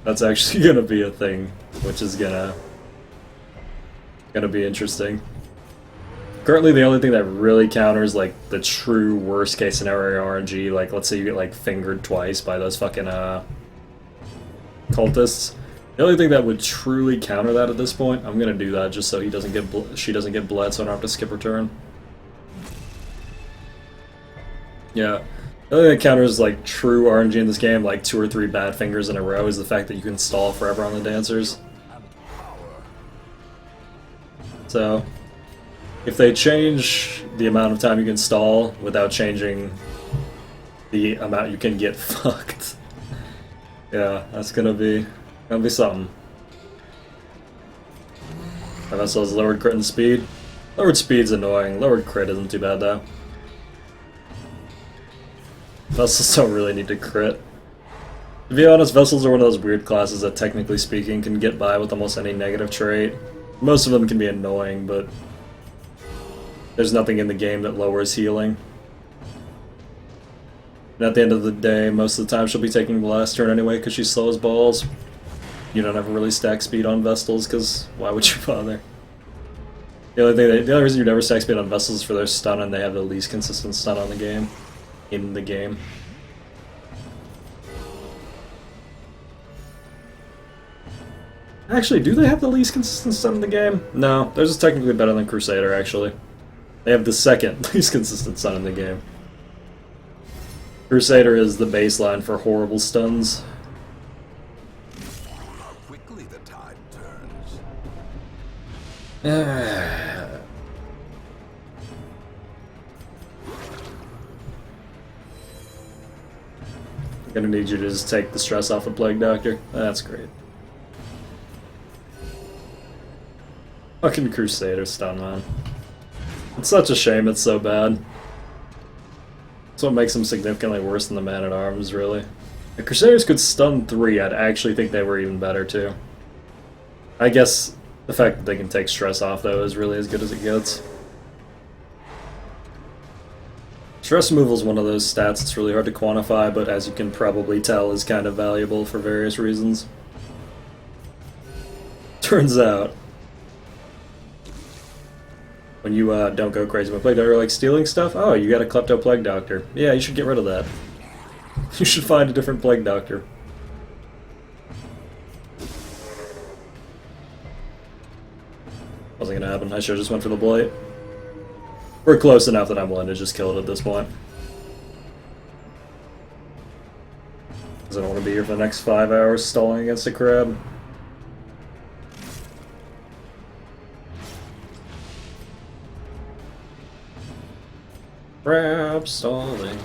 That's actually gonna be a thing, which is gonna be interesting. Currently, the only thing that really counters like the true worst case scenario RNG, like let's say you get like fingered twice by those fucking cultists. The only thing that would truly counter that at this point, I'm gonna do that just so he doesn't get she doesn't get bled, so I don't have to skip her turn. Yeah, the only thing that counters like true RNG in this game, like 2 or 3 bad fingers in a row, is the fact that you can stall forever on the dancers. So, if they change the amount of time you can stall without changing the amount you can get fucked, yeah, that's gonna be something. My vessel has lowered crit and speed. Lowered speed's annoying. Lowered crit isn't too bad though. Vessels don't really need to crit. To be honest, vessels are one of those weird classes that, technically speaking, can get by with almost any negative trait. Most of them can be annoying, but there's nothing in the game that lowers healing. And at the end of the day, most of the time she'll be taking the last turn anyway because she's slow as balls. You don't ever really stack speed on Vestals because why would you bother? The only reason you never stack speed on Vestals is for their stun, and they have the least consistent stun on the game. In the game. Actually, do they have the least consistent stun in the game? No, theirs is technically better than Crusader, actually. They have the second least consistent stun in the game. Crusader is the baseline for horrible stuns. How quickly the tide turns. I'm gonna need you to just take the stress off of Plague Doctor. That's great. Fucking Crusader stun, man. It's such a shame it's so bad. That's what makes them significantly worse than the Man-at-Arms, really. The Crusaders could stun 3, I'd actually think they were even better, too. I guess the fact that they can take stress off, though, is really as good as it gets. Stress removal is one of those stats that's really hard to quantify, but as you can probably tell, is kind of valuable for various reasons. Turns out, when you don't go crazy with Plague Doctor, like stealing stuff, oh, you got a Klepto Plague Doctor. Yeah, you should get rid of that. You should find a different Plague Doctor. Wasn't gonna happen. I should've just went for the Blight. We're close enough that I'm willing to just kill it at this point. Because I don't want to be here for the next 5 hours stalling against a crab. Crab stalling.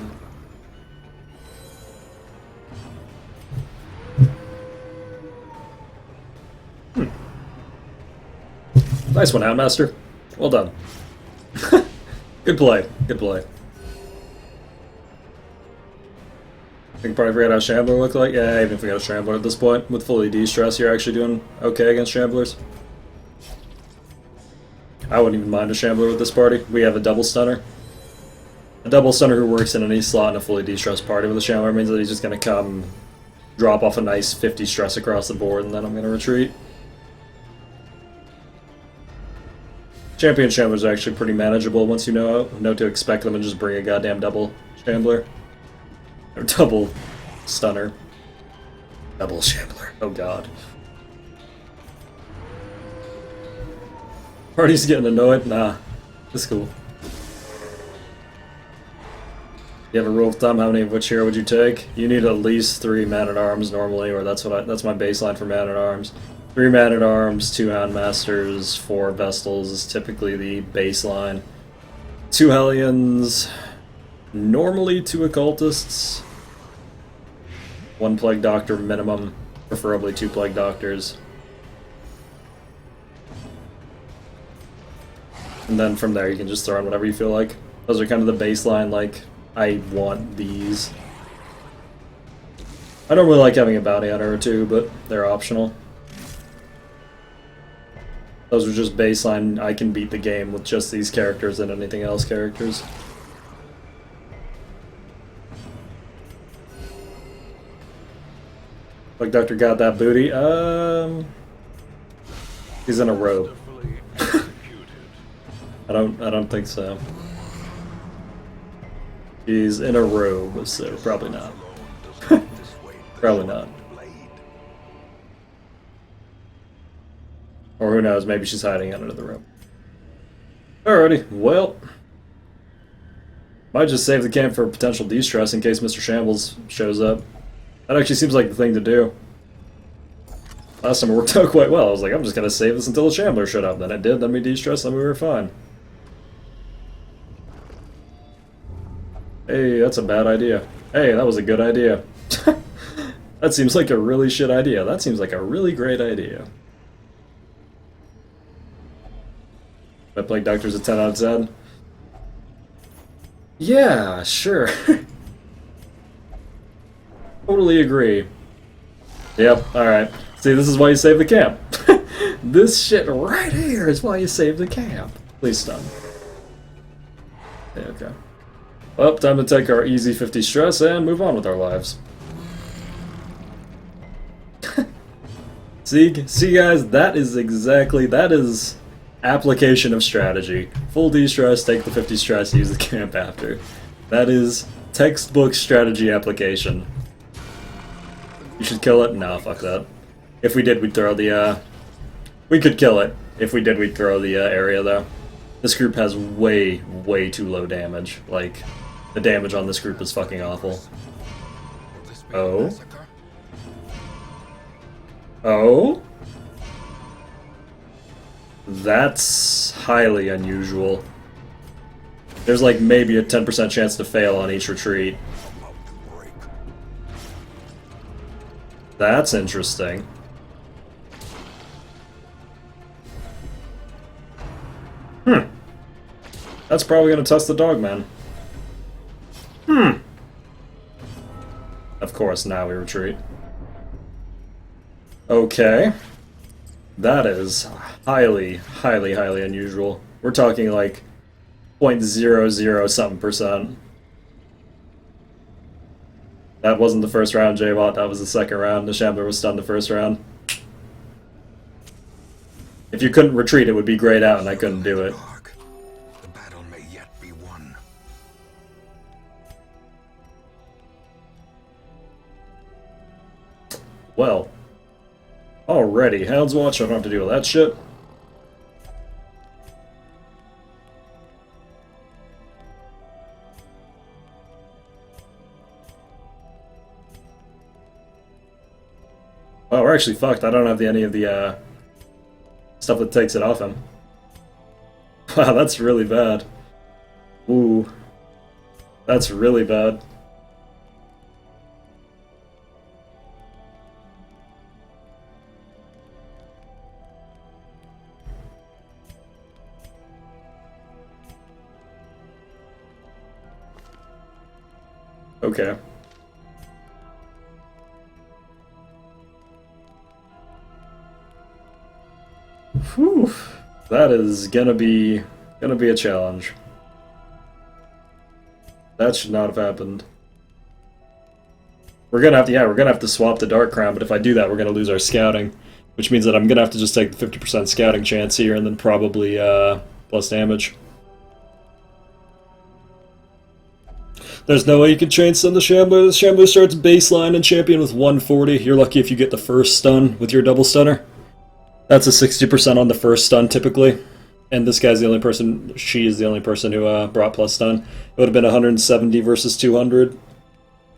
Nice one, Outmaster. Well done. Good play. Good play. I think probably forgot how Shambler looked like. Yeah, I even forgot a Shambler at this point. With fully de-stress, you're actually doing okay against Shamblers. I wouldn't even mind a Shambler with this party. We have a double stunner. A double stunner who works in any slot in a fully de-stressed party with a Shambler means that he's just going to come, drop off a nice 50 stress across the board, and then I'm going to retreat. Champion Shamblers are actually pretty manageable once you know to expect them and just bring a goddamn double Shambler. Or double Stunner. Double Shambler. Oh god. Party's getting annoyed? Nah. It's cool. You have a rule of thumb, how many of which hero would you take? You need at least 3 Man-at-Arms normally, or that's my baseline for Man-at-Arms. 3 Man-at-Arms, 2 Houndmasters, 4 Vestals is typically the baseline. 2 Hellions, normally 2 Occultists, 1 Plague Doctor minimum, preferably 2 Plague Doctors. And then from there you can just throw in whatever you feel like. Those are kind of the baseline, like, I want these. I don't really like having a Bounty Hunter or 2, but they're optional. Those are just baseline, I can beat the game with just these characters and anything else characters. Like Doctor got that booty? He's in a robe. I I don't think so. He's in a robe, so probably not. Probably not. Or who knows, maybe she's hiding under the robe. Alrighty, well. Might just save the camp for potential de-stress in case Mr. Shambles shows up. That actually seems like the thing to do. Last time it worked out quite well. I was like, I'm just gonna save this until the Shambler showed up. Then it did, then we de-stressed, then we were fine. Hey, that's a bad idea. Hey, that was a good idea. That seems like a really shit idea. That seems like a really great idea. I Plague Doctor's a 10 out of 10. Yeah, sure. Totally agree. Yep, alright. See, this is why you save the camp. This shit right here is why you save the camp. Please stun. Yeah, okay. Well, time to take our easy 50 stress and move on with our lives. See guys, that is application of strategy. Full de-stress, take the 50 stress, use the camp after. That is textbook strategy application. You should kill it? No, fuck that. If we did, we'd throw the, we could kill it. If we did, we'd throw the area, though. This group has way, way too low damage. Like, the damage on this group is fucking awful. Oh? Oh? That's highly unusual. There's like maybe a 10% chance to fail on each retreat. That's interesting. That's probably gonna test the dogman. Of course, now we retreat. Okay. That is highly, highly, highly unusual. We're talking like 0.00 something percent. That wasn't the first round, J-Bot, that was the second round. The Shambler was stunned the first round. If you couldn't retreat, it would be grayed out, and I couldn't do it. The battle may yet be won. Well. Alrighty, Hound's Watch, I don't have to deal with that shit. Oh, we're actually fucked. I don't have any of the, stuff that takes it off him. Wow, that's really bad. Ooh. That's really bad. Okay. Whew. That is gonna be a challenge. That should not have happened. We're gonna have to swap the Dark Crown, but if I do that, we're gonna lose our scouting. Which means that I'm gonna have to just take the 50% scouting chance here and then probably plus damage. There's no way you can chain stun the Shambler. The Shambler starts baseline and champion with 140. You're lucky if you get the first stun with your double stunner. That's a 60% on the first stun typically. And this guy's the only person, she is the only person who brought plus stun. It would have been 170 versus 200,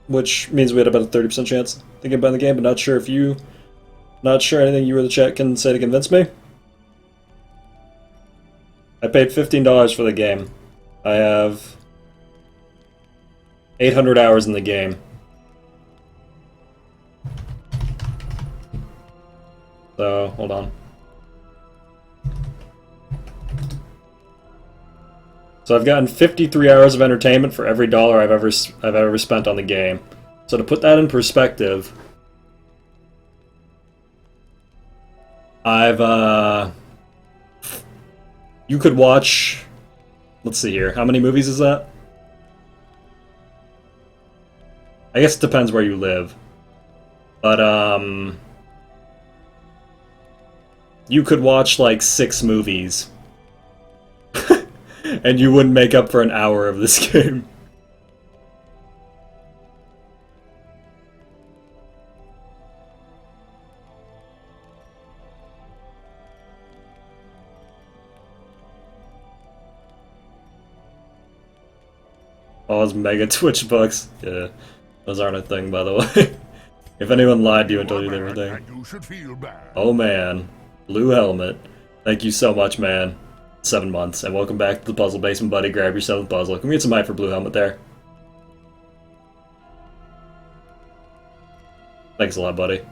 which means we had about a 30% chance thinking about the game, but not sure anything you or the chat can say to convince me. I paid $15 for the game. I have 800 hours in the game. So, hold on. So I've gotten 53 hours of entertainment for every dollar I've ever spent on the game. So to put that in perspective, you could watch, let's see here, how many movies is that? I guess it depends where you live. But, you could watch like 6 movies And you wouldn't make up for an hour of this game. Oh, those mega Twitch bucks. Yeah, those aren't a thing, by the way. If anyone lied to you and told you they were a thing. You should feel bad. Oh man, blue helmet. Thank you so much, man. 7 months, and welcome back to the puzzle basement, buddy. Grab your 7th puzzle. Can we get some hype for blue helmet there? Thanks a lot, buddy.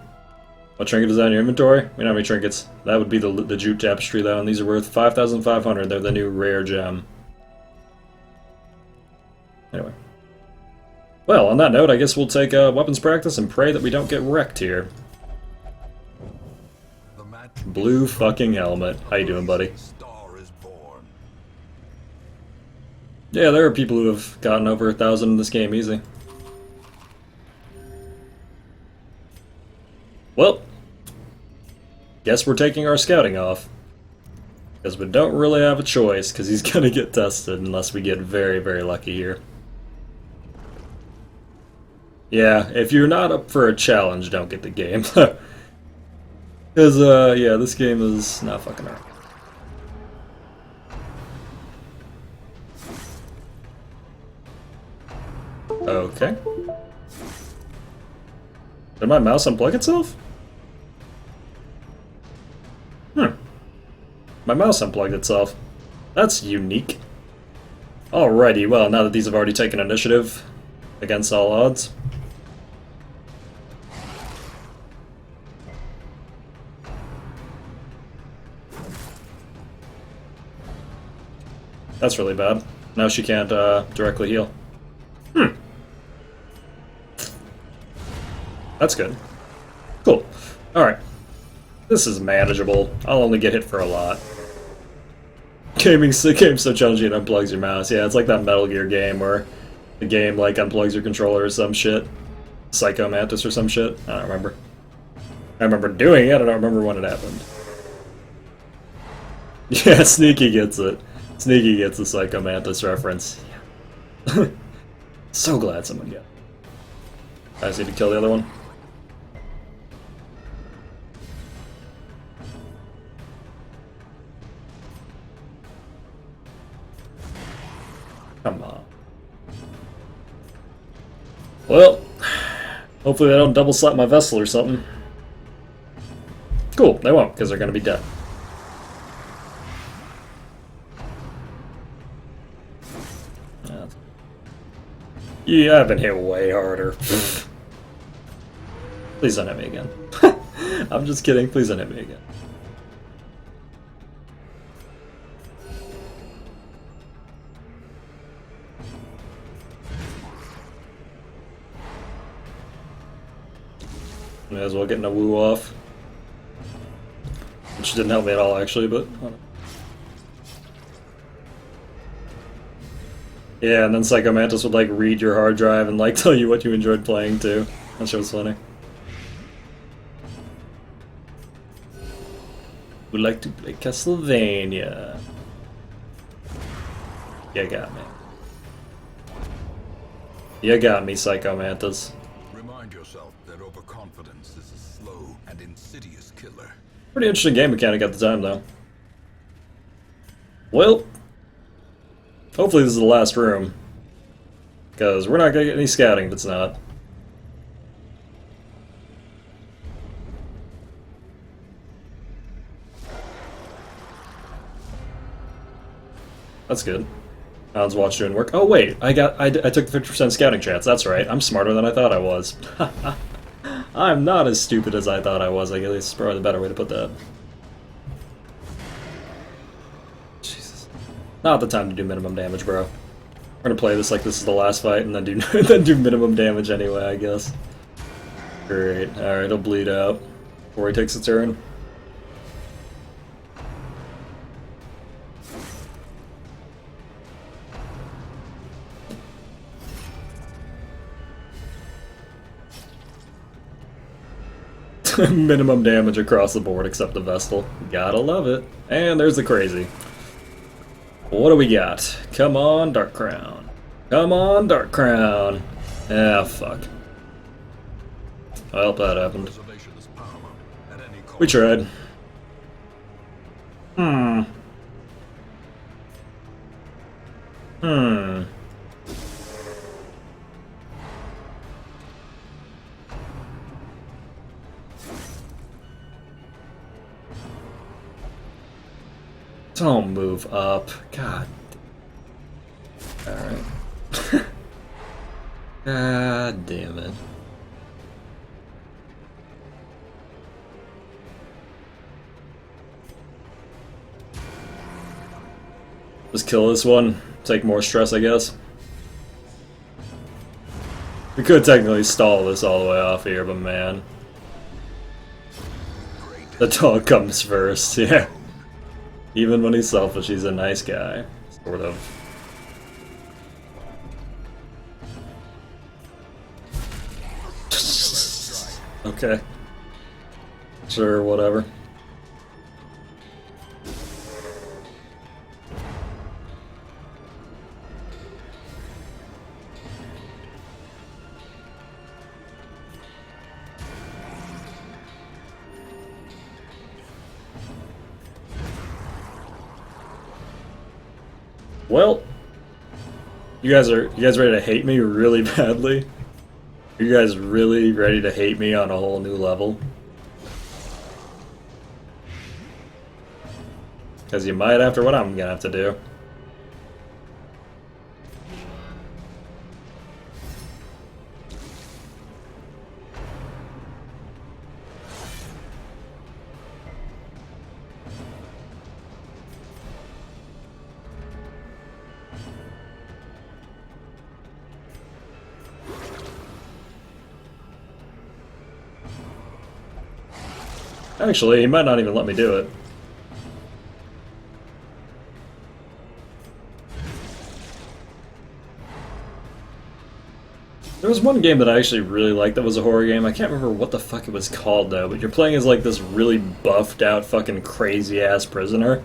What trinket is that in your inventory? We don't have any trinkets. That would be the jute tapestry, though, and these are worth 5,500. They're the new rare gem. Anyway. Well, on that note, I guess we'll take weapons practice and pray that we don't get wrecked here. Blue fucking helmet. How you doing, buddy? Yeah, there are people who have gotten over 1,000 in this game easy. Well, guess we're taking our scouting off. Because we don't really have a choice, because he's gonna get tested unless we get very, very lucky here. Yeah, if you're not up for a challenge, don't get the game. Because, yeah, this game is not fucking around. Okay. Did my mouse unplug itself? My mouse unplugged itself. That's unique. Alrighty, well, now that these have already taken initiative against all odds. That's really bad. Now she can't directly heal. That's good. Cool. Alright. This is manageable. I'll only get hit for a lot. Game's so challenging it unplugs your mouse. Yeah, it's like that Metal Gear game where the game like unplugs your controller or some shit. Psycho Mantis or some shit. I don't remember. I remember doing it, I don't remember when it happened. Yeah, Sneaky gets it. Sneaky gets the Psycho Mantis reference. Yeah. So glad someone got it. I just need to kill the other one. Come on. Well, hopefully they don't double slap my vessel or something. Cool, they won't, because they're going to be dead. Yeah, I've been hit way harder. Please don't hit me again. I'm just kidding, please don't hit me again. May as well get a woo off. Which didn't help me at all, actually, but... Yeah, and then Psycho Mantis would, like, read your hard drive and, like, tell you what you enjoyed playing, too. That shit was funny. Would like to play Castlevania. You got me. You got me, Psycho Mantis. Remind yourself that overconfidence is a slow and insidious killer. Pretty interesting game mechanic at the time, though. Well, hopefully this is the last room. Because we're not going to get any scouting if it's not. That's good. Alan's watch doing work. Oh wait, I took the 50% scouting chance. That's right. I'm smarter than I thought I was. I'm not as stupid as I thought I was. I guess it's probably the better way to put that. Jesus. Not the time to do minimum damage, bro. We're gonna play this like this is the last fight and then do then do minimum damage anyway, I guess. Great. Alright, he'll bleed out before he takes a turn. Minimum damage across the board except the Vestal. Gotta love it. And there's the crazy. What do we got? Come on, Dark Crown. Come on, Dark Crown. Ah, fuck. Well, that happened. We tried. Hmm. Don't move up. God. Alright. God damn it. Just kill this one. Take more stress, I guess. We could technically stall this all the way off here, but man. The dog comes first, yeah. Even when he's selfish, he's a nice guy. Sort of. Okay. Sure, whatever. Well, you guys ready to hate me really badly? Are you guys really ready to hate me on a whole new level? Because you might after what I'm gonna have to do. Actually, he might not even let me do it. There was one game that I actually really liked that was a horror game. I can't remember what the fuck it was called though, but you're playing as like this really buffed out fucking crazy ass prisoner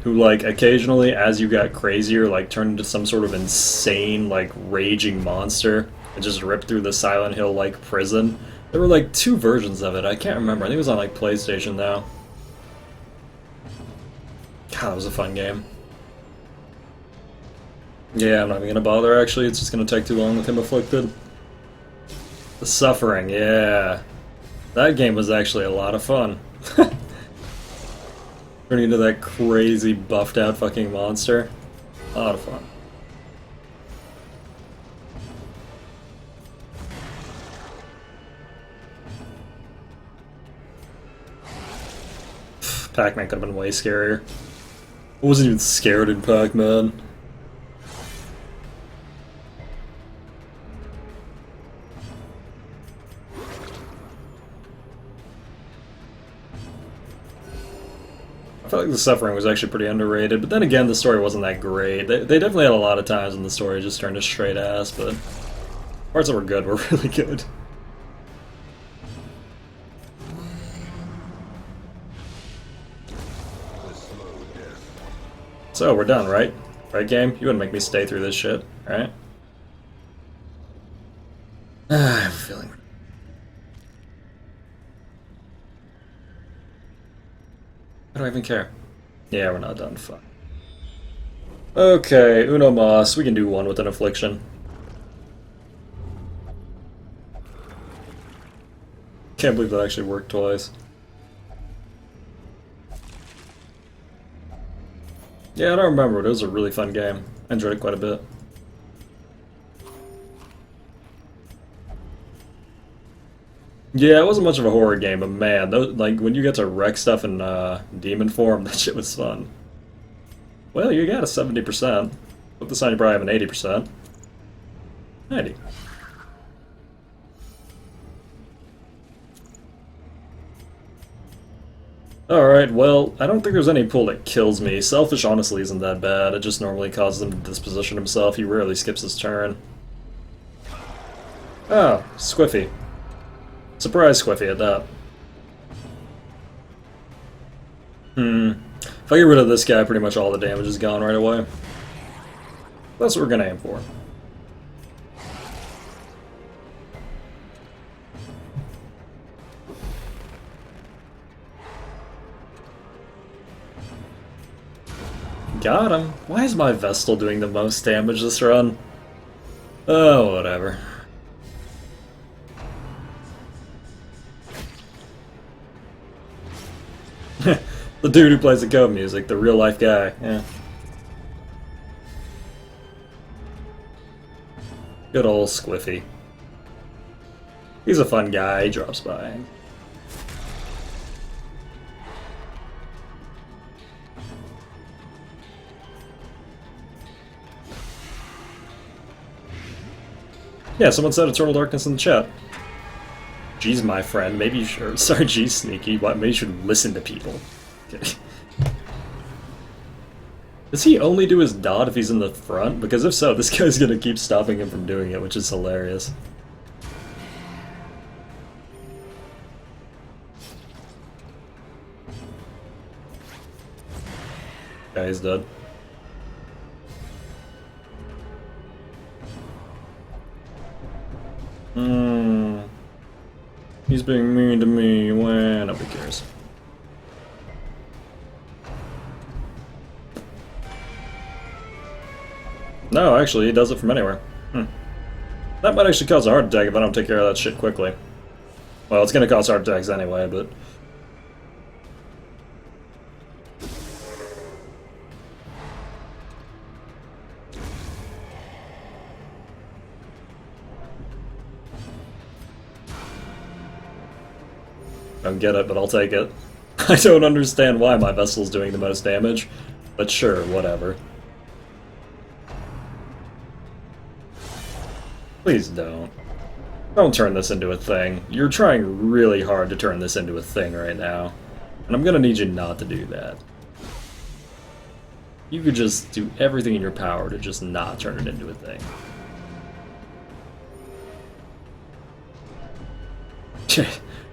who like occasionally as you got crazier like turned into some sort of insane like raging monster and just ripped through the Silent Hill like prison. There were like two versions of it. I can't remember. I think it was on like PlayStation now. God, that was a fun game. Yeah, I'm not even gonna bother actually. It's just gonna take too long with him afflicted. The Suffering, yeah. That game was actually a lot of fun. Turning into that crazy buffed out fucking monster. A lot of fun. Pac-Man could have been way scarier. I wasn't even scared in Pac-Man. I felt like The Suffering was actually pretty underrated, but then again, the story wasn't that great. They definitely had a lot of times when the story just turned to straight ass, but parts that were good were really good. So, we're done, right? Right, game? You wouldn't make me stay through this shit, right? I have a feeling. I don't even care. Yeah, we're not done. Fuck. Okay, Uno Mas. We can do one with an affliction. Can't believe that actually worked twice. Yeah, I don't remember, but it was a really fun game. I enjoyed it quite a bit. Yeah, it wasn't much of a horror game, but man, those, like when you get to wreck stuff in demon form, that shit was fun. Well, you got a 70%. With the sign, you probably have an 80%. 90. Alright, well, I don't think there's any pull that kills me. Selfish honestly isn't that bad. It just normally causes him to disposition himself. He rarely skips his turn. Oh, Squiffy. Surprise Squiffy at that. If I get rid of this guy, pretty much all the damage is gone right away. That's what we're gonna aim for. Got him. Why is my Vestal doing the most damage this run? Oh, whatever. The dude who plays the Cove music, the real life guy, yeah. Good old Squiffy. He's a fun guy, he drops by. Yeah, someone said Eternal Darkness in the chat. G's my friend, maybe you should. Sorry, G's sneaky, but maybe you should listen to people. Okay. Does he only do his dot if he's in the front? Because if so, this guy's gonna keep stopping him from doing it, which is hilarious. Yeah, he's dead. He's being mean to me. Well, nobody cares. No, actually, he does it from anywhere. That might actually cause a heart attack if I don't take care of that shit quickly. Well, it's gonna cause heart attacks anyway, but... Don't get it, but I'll take it. I don't understand why my vessel's doing the most damage, but sure, whatever. Please don't. Don't turn this into a thing. You're trying really hard to turn this into a thing right now, and I'm gonna need you not to do that. You could just do everything in your power to just not turn it into a thing.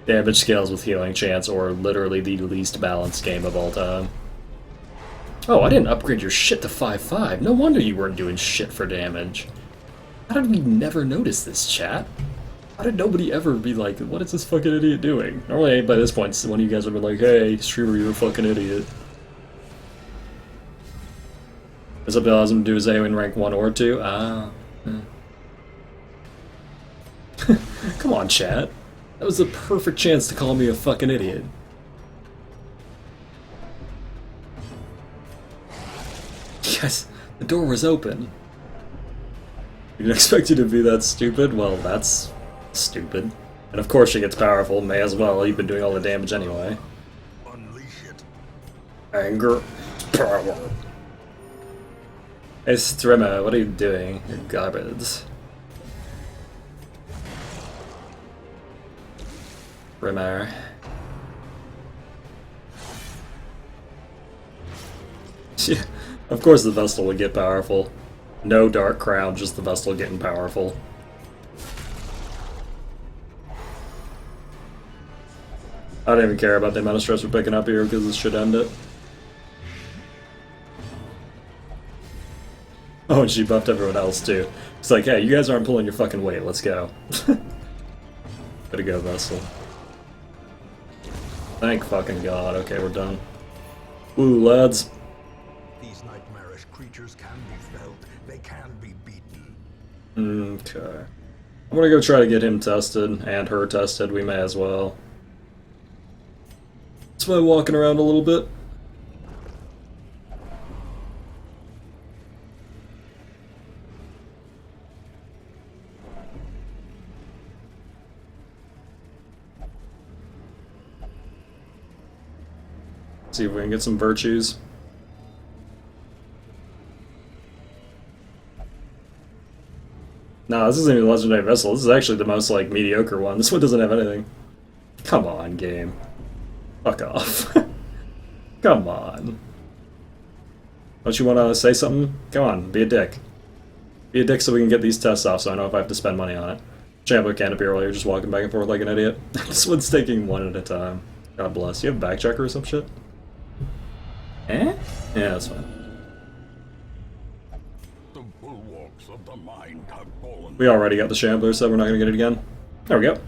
Damage scales with healing chance, or literally the least balanced game of all time. Oh, I didn't upgrade your shit to 5-5. No wonder you weren't doing shit for damage. How did we never notice this, chat? How did nobody ever be like, what is this fucking idiot doing? Normally, by this point, one of you guys would be like, hey, streamer, you're a fucking idiot. This allows him to do his AoE in rank 1 or 2? Ah. Come on, chat. That was the perfect chance to call me a fucking idiot. Yes, the door was open. You didn't expect you to be that stupid? Well, that's stupid. And of course she gets powerful, may as well, you've been doing all the damage anyway. Unleash it. Anger, power. Hey Strimmer, what are you doing? You're garbage. Rimmer. Yeah, of course the Vestal would get powerful. No Dark Crown, just the Vestal getting powerful. I don't even care about the amount of stress we're picking up here because this should end it. Oh, and she buffed everyone else too. It's like, hey, you guys aren't pulling your fucking weight, let's go. Gotta go, Vestal. Thank fucking God. Okay, we're done. Ooh, lads. These nightmarish creatures can be felt. They can be beaten. Okay. I'm gonna go try to get him tested, and her tested, we may as well. That's why I'm walking around a little bit. See if we can get some virtues. Nah, this isn't even a legendary vessel. This is actually the most, like, mediocre one. This one doesn't have anything. Come on, game. Fuck off. Come on. Don't you want to say something? Come on, be a dick. Be a dick so we can get these tests off so I know if I have to spend money on it. Chamber canopy earlier, just walking back and forth like an idiot. This one's taking one at a time. God bless. You have a backchecker or some shit? Eh? Yeah, that's fine. The bulwarks of the mind have fallen. We already got the Shambler, so we're not gonna get it again. There we go.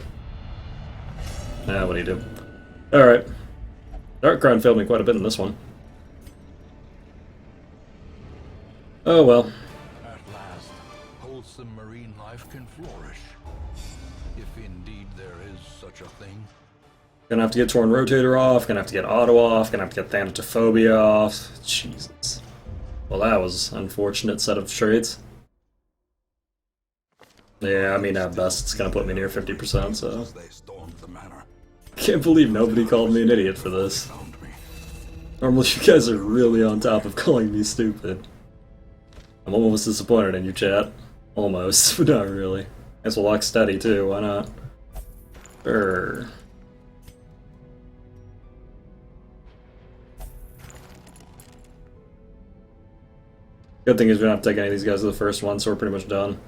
Ah, what do you do? Alright. Dark Crown failed me quite a bit in this one. Oh well. At last, wholesome marine life can flourish. If indeed there is such a thing. Gonna have to get Torn Rotator off, gonna have to get Auto off, gonna have to get Thanatophobia off. Jesus. Well, that was an unfortunate set of traits. Yeah, I mean, at best, it's gonna put me near 50%, so. They stormed the manor. Can't believe nobody called me an idiot for this. Found me. Normally, you guys are really on top of calling me stupid. I'm almost disappointed in you, chat. Almost, but not really. Guess we'll lock steady, too, why not? Sure. Good thing is we don't have to take any of these guys to the first one, so we're pretty much done.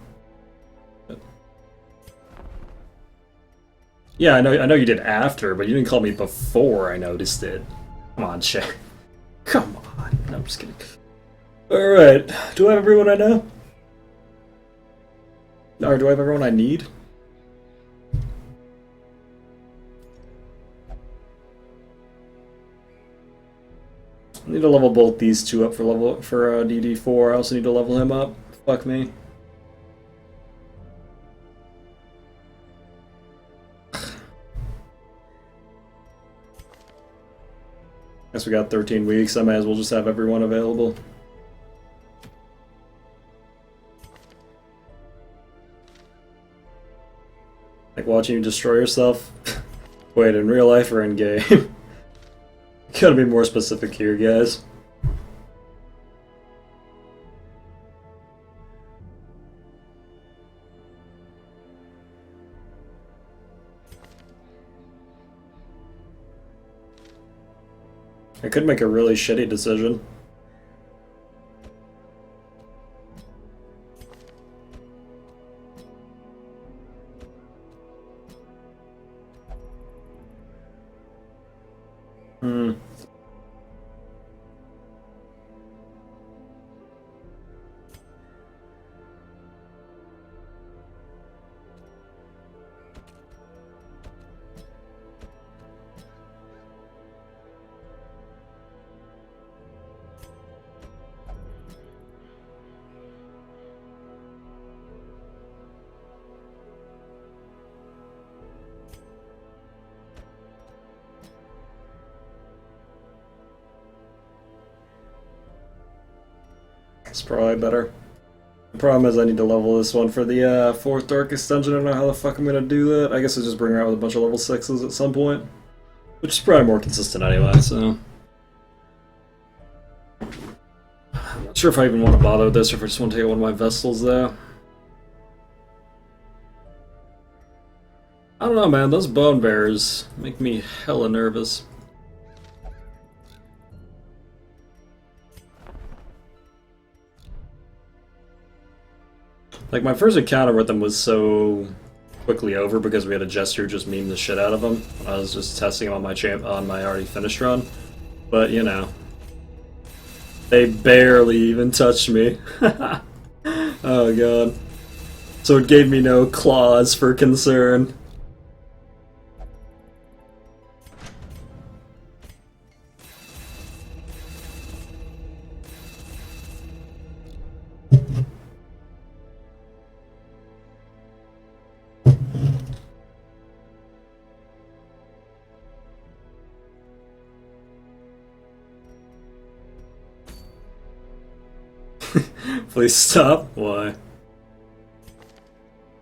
Yeah, I know you did after, but you didn't call me before I noticed it. Come on, chat. Come on. No, I'm just kidding. Alright, do I have everyone I know? Or do I have everyone I need? I need to level both these two up for DD4. I also need to level him up. Fuck me. Guess we got 13 weeks. I might as well just have everyone available. Like watching you destroy yourself? Wait, in real life or in game? Gotta be more specific here, guys. I could make a really shitty decision. It's probably better. The problem is I need to level this one for the 4th Darkest Dungeon. I don't know how the fuck I'm gonna do that. I guess I'll just bring her out with a bunch of level 6s at some point. Which is probably more consistent anyway, so... I'm not sure if I even want to bother with this or if I just want to take out one of my Vestals, though. I don't know, man. Those Bone Bears make me hella nervous. Like, my first encounter with them was so quickly over because we had a Jester just meme the shit out of him. I was just testing him on my already finished run. But, you know. They barely even touched me. Oh god. So it gave me no cause for concern. Please stop. Why?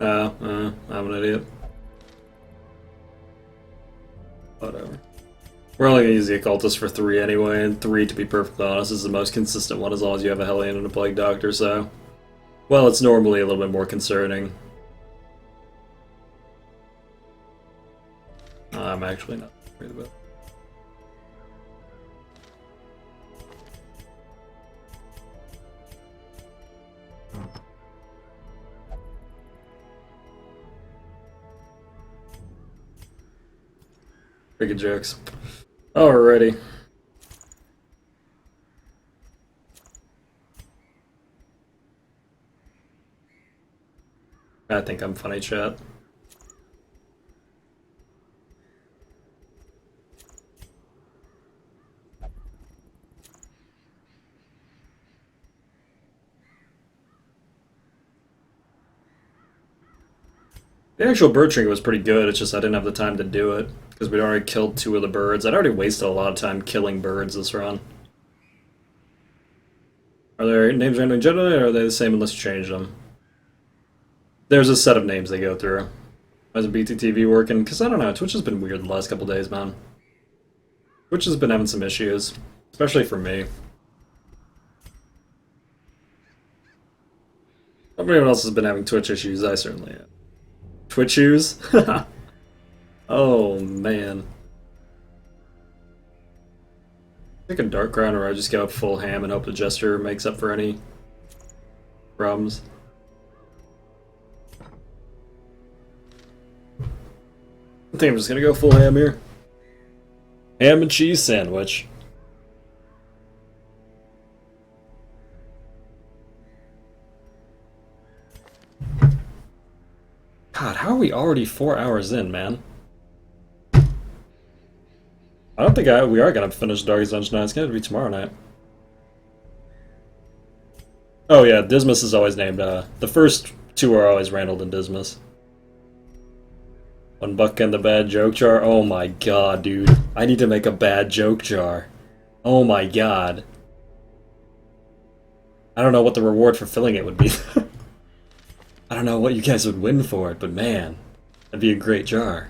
I'm an idiot. Whatever. We're only gonna use the Occultist for 3 anyway, and 3, to be perfectly honest, is the most consistent one as long as you have a Hellion and a Plague Doctor, so... Well, it's normally a little bit more concerning. I'm actually not worried about it. Freaking jokes. Alrighty. I think I'm funny, chat. The actual bird trinket was pretty good, it's just I didn't have the time to do it, because we'd already killed 2 of the birds. I'd already wasted a lot of time killing birds this run. Are their names random generally, or are they the same unless you change them? There's a set of names they go through. How's BTTV working? Because I don't know, Twitch has been weird the last couple days, man. Twitch has been having some issues, especially for me. Everyone else has been having Twitch issues, I certainly have. Twitch issues? Oh, man. I think a Dark Crown, or I just go full ham and hope the Jester makes up for any problems. I think I'm just gonna go full ham here. Ham and cheese sandwich. God, how are we already 4 hours in, man? I don't think we are gonna finish Darkest Dungeon night. It's gonna be tomorrow night. Oh yeah, Dismas is always named, the first 2 are always Randall and Dismas. $1 and the bad joke jar? Oh my god, dude. I need to make a bad joke jar. Oh my god. I don't know what the reward for filling it would be. I don't know what you guys would win for it, but man, that'd be a great jar.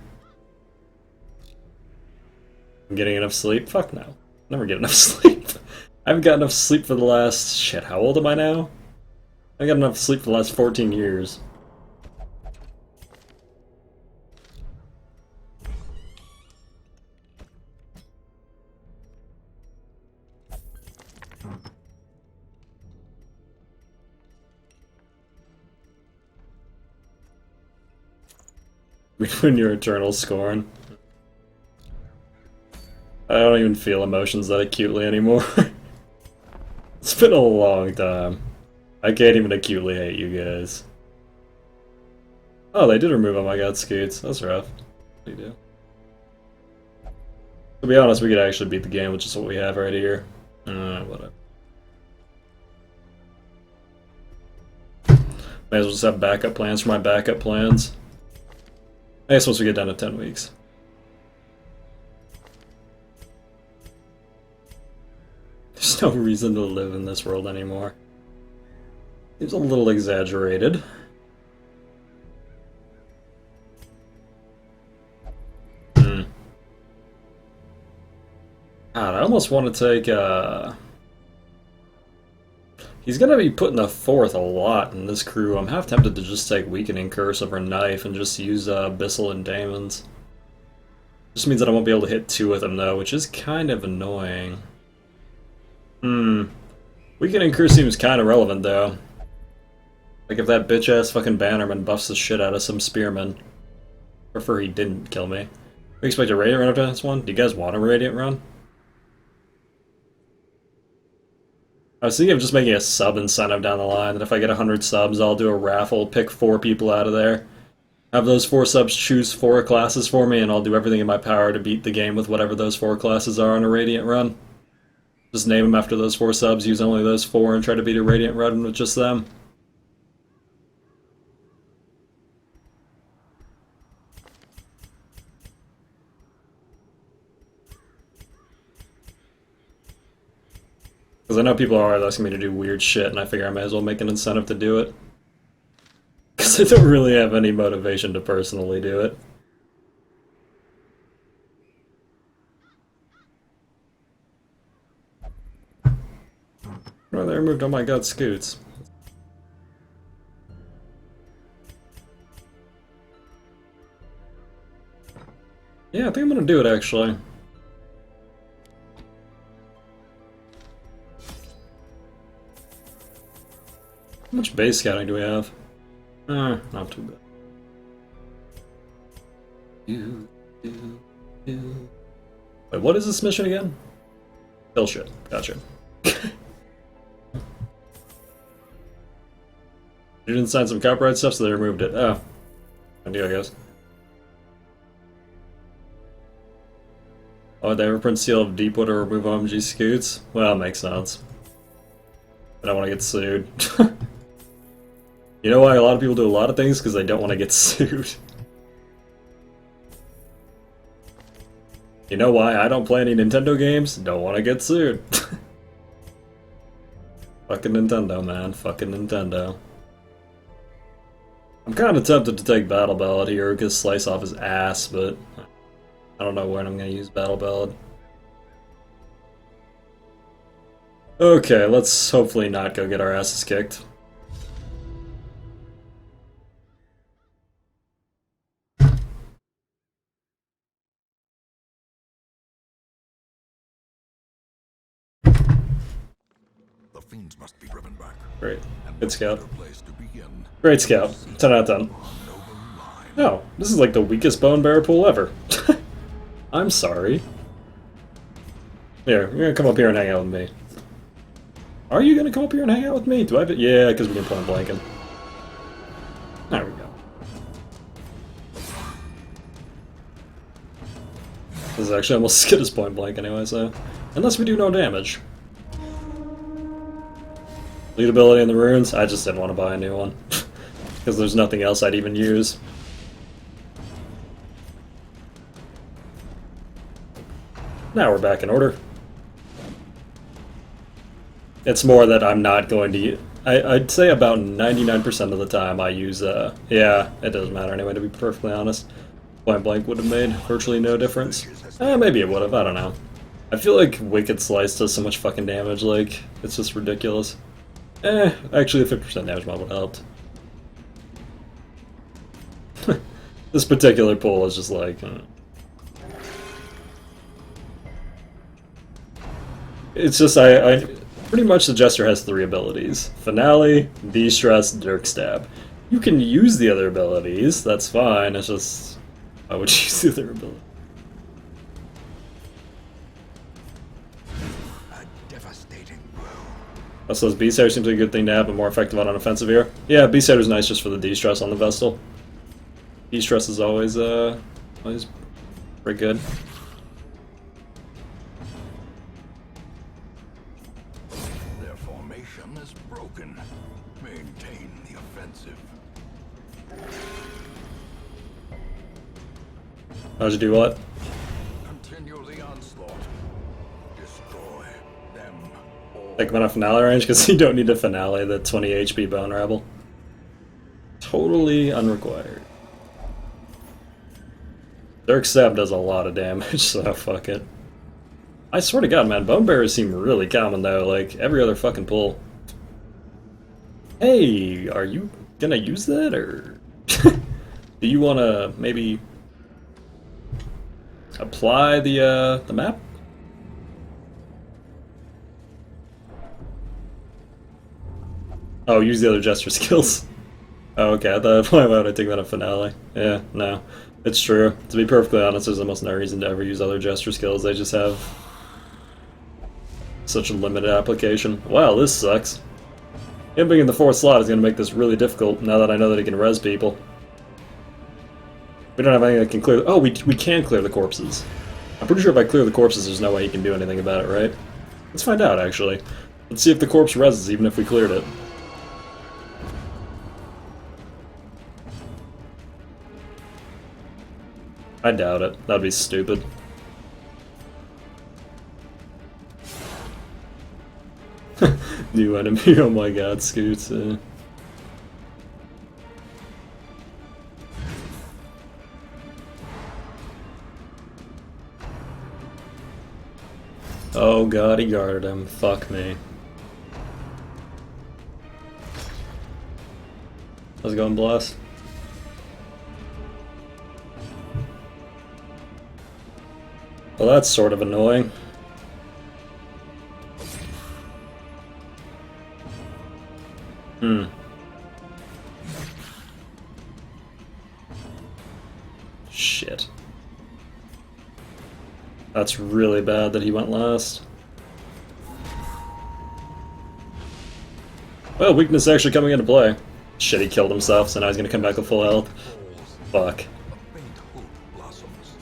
I'm getting enough sleep? Fuck no. Never get enough sleep. I haven't got enough sleep for the last... Shit, how old am I now? I got enough sleep for the last 14 years. When your eternal scorn. I don't even feel emotions that acutely anymore. It's been a long time. I can't even acutely hate you guys. Oh, they did remove them. I got scoots. That's rough. What do you do? To be honest, we could actually beat the game with just what we have right here. Whatever. May as well just have backup plans for my backup plans. I guess once we get down to 10 weeks. There's no reason to live in this world anymore. Seems a little exaggerated. God, I almost want to take, He's gonna be putting the 4th a lot in this crew. I'm half tempted to just take Weakening Curse over Knife and just use Bissell and Daemons. Just means that I won't be able to hit 2 with them though, which is kind of annoying. Weakening Curse seems kind of relevant though. Like if that bitch-ass fucking Bannerman buffs the shit out of some Spearman. Prefer he didn't kill me. We expect a Radiant run after this one? Do you guys want a Radiant run? I was thinking of just making a sub incentive down the line, that if I get 100 subs, I'll do a raffle, pick 4 people out of there. Have those 4 subs choose 4 classes for me, and I'll do everything in my power to beat the game with whatever those 4 classes are on a Radiant run. Just name them after those 4 subs, use only those 4, and try to beat a Radiant run with just them. Because I know people are asking me to do weird shit, and I figure I may as well make an incentive to do it. Because I don't really have any motivation to personally do it. Oh, they removed all my god scoots. Yeah, I think I'm gonna do it actually. How much base scouting do we have? Not too bad. Wait, what is this mission again? Kill shit. Gotcha. You didn't sign some copyright stuff, so they removed it. Oh. I do, I guess. Oh, they ever print Seal of Deepwater or remove OMG scoots? Well, that makes sense. I don't want to get sued. You know why a lot of people do a lot of things? Because they don't want to get sued. You know why I don't play any Nintendo games? Don't want to get sued. Fucking Nintendo, man. Fucking Nintendo. I'm kind of tempted to take Battle Ballad here because Slice Off his ass, but I don't know when I'm going to use Battle Ballad. Okay, let's hopefully not go get our asses kicked. The fiends must be driven back. Great. Good scout. Place to begin. Great scout. 10 out of 10. Oh, this is like the weakest bone bearer pool ever. I'm sorry. Here, you're gonna come up here and hang out with me. Are you gonna come up here and hang out with me? Do I have it? Yeah, because we can play on blanking. There we go. This is actually almost as good as point blank anyway, so... Unless we do no damage. Lead ability in the runes? I just didn't want to buy a new one. Because there's nothing else I'd even use. Now we're back in order. It's more that I'm not going to... I'd say about 99% of the time I use... yeah, it doesn't matter anyway, to be perfectly honest. Point blank would have made virtually no difference. Maybe it would have, I don't know. I feel like Wicked Slice does so much fucking damage, like, it's just ridiculous. Actually the 50% damage mod would have helped. This particular pull is just like... It's just, I pretty much the Jester has 3 abilities. Finale, De-Stress, Dirk Stab. You can use the other abilities, that's fine, it's just... I would use the other ability. Also, this Beast Rider seems like a good thing to have, but more effective on an offensive here. Yeah, Beast Rider's nice just for the de-stress on the Vestal. De-stress is always pretty good. Their formation is broken. Maintain the offensive. How'd you do what? Continue the onslaught. Destroy them all. Take him out of finale range because you don't need to finale the 20 HP Bone Rebel. Totally unrequired. Dirk Stab does a lot of damage, so fuck it. I swear to god, man, Bone Bearers seem really common though, like every other fucking pull. Hey, are you gonna use that, or do you wanna maybe apply the map? Oh, use the other Jester skills. Oh, okay, I thought, why would I take that on finale? Yeah, no. It's true. To be perfectly honest, there's almost no reason to ever use other Jester skills. They just have such a limited application. Wow, this sucks. Him being in the 4th slot is going to make this really difficult now that I know that he can res people. We don't have anything that can clear... Oh, we can clear the corpses. I'm pretty sure if I clear the corpses, there's no way he can do anything about it, right? Let's find out, actually. Let's see if the corpse reses even if we cleared it. I doubt it. That'd be stupid. New enemy, oh my god, Scoots. Oh god, he guarded him. Fuck me. How's it going, Blast? Well, that's sort of annoying. Shit. That's really bad that he went last. Well, weakness actually coming into play. Shit, he killed himself, so now he's gonna come back with full health. Fuck. A faint hope blossoms.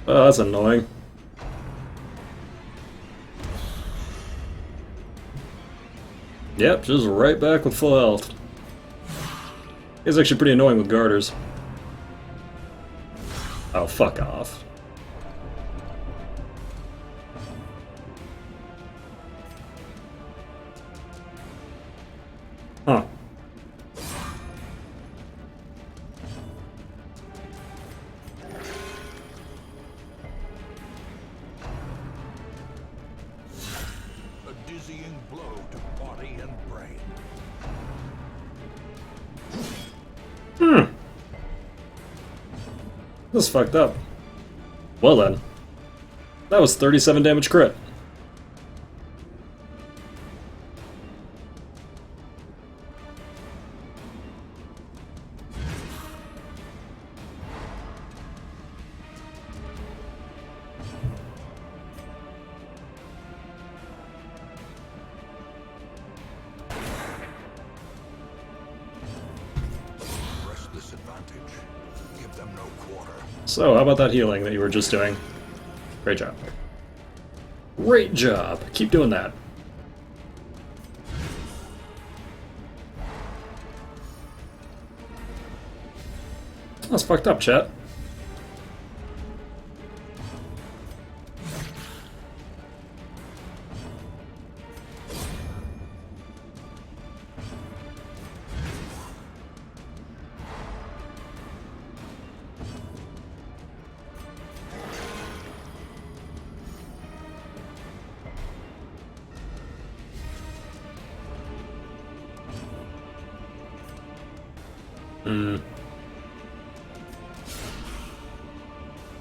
Oh, that's annoying. Yep, just right back with full health. He's actually pretty annoying with garters. Oh, fuck off. Huh. A dizzying blow to body and brain. This is fucked up. Well then. That was 37 damage crit. Press this advantage. Give them no quarter. So, how about that healing that you were just doing? Great job. Great job! Keep doing that. That's fucked up, chat.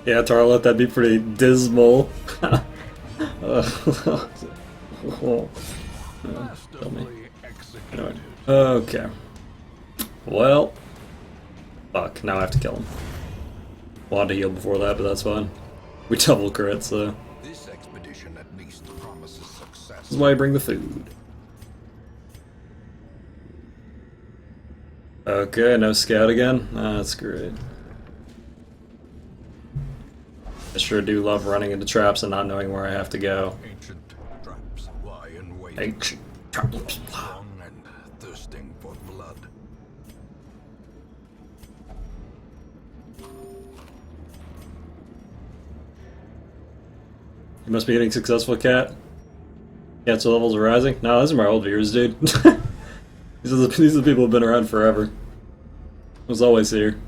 Yeah, Tarlet, that'd be pretty dismal. Masterfully executed. Okay. Well. Fuck, now I have to kill him. Wanted to heal before that, but that's fine. We double crit, so. This expedition at least promises success. This is why I bring the food. Okay, no scout again? That's great. I sure do love running into traps and not knowing where I have to go. Ancient traps lie in wait. Ancient traps. Strong and thirsting for blood. You must be getting successful, Cat. Cancer levels are rising. No, those are my old viewers, dude. these are the people who've been around forever. I was always here.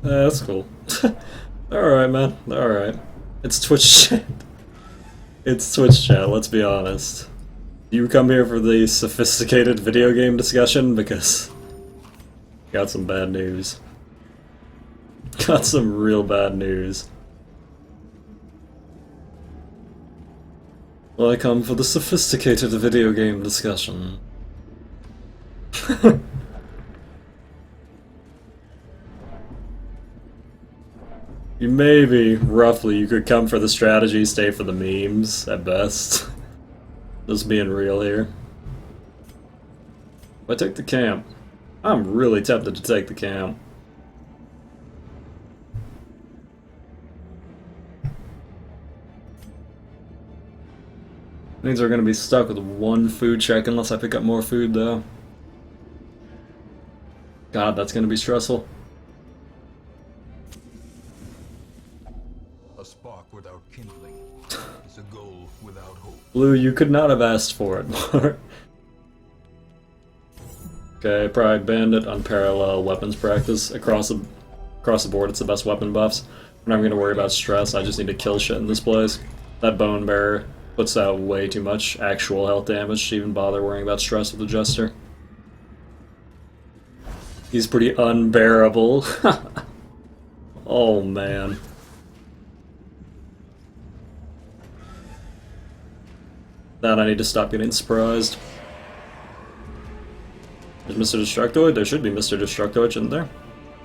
That's cool. Alright, man. Alright. It's Twitch chat. It's Twitch chat, let's be honest. You come here for the sophisticated video game discussion? Because... got some bad news. Got some real bad news. Well, I come for the sophisticated video game discussion. You maybe, roughly, you could come for the strategy, stay for the memes, at best. Just being real here. If I take the camp, I'm really tempted to take the camp. Means we're gonna be stuck with one food check unless I pick up more food, though. God, that's gonna be stressful. A spark without kindling is a goal without hope. Blue, you could not have asked for it more. Okay, Pride Bandit, unparalleled weapons practice. Across the board, it's the best weapon buffs. I'm not gonna worry about stress, I just need to kill shit in this place. That Bone Bearer puts out way too much actual health damage to even bother worrying about stress with the Jester. He's pretty unbearable. Oh man. That I need to stop getting surprised. There's Mr. Destructoid? There should be Mr. Destructoid, shouldn't there?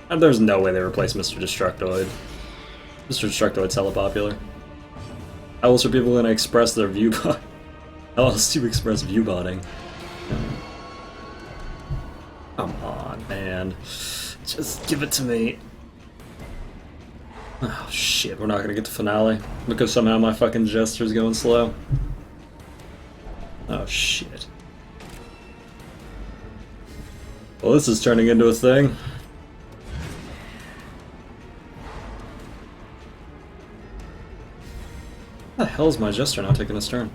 And there's no way they replace Mr. Destructoid. Mr. Destructoid's hella popular. How else are people gonna express their viewbot? How else do you express viewbotting? Come on, man. Just give it to me. Oh shit, we're not gonna get to finale because somehow my fucking gesture's going slow. Oh shit. Well, this is turning into a thing. What the hell is my jester not taking his turn?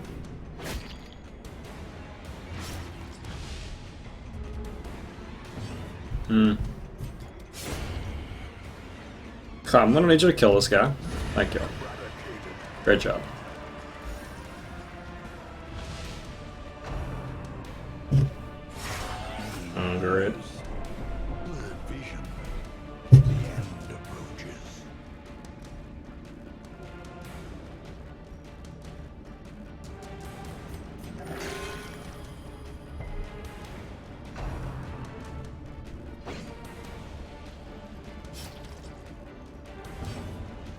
I'm gonna need you to kill this guy. Thank you. Great job. Great.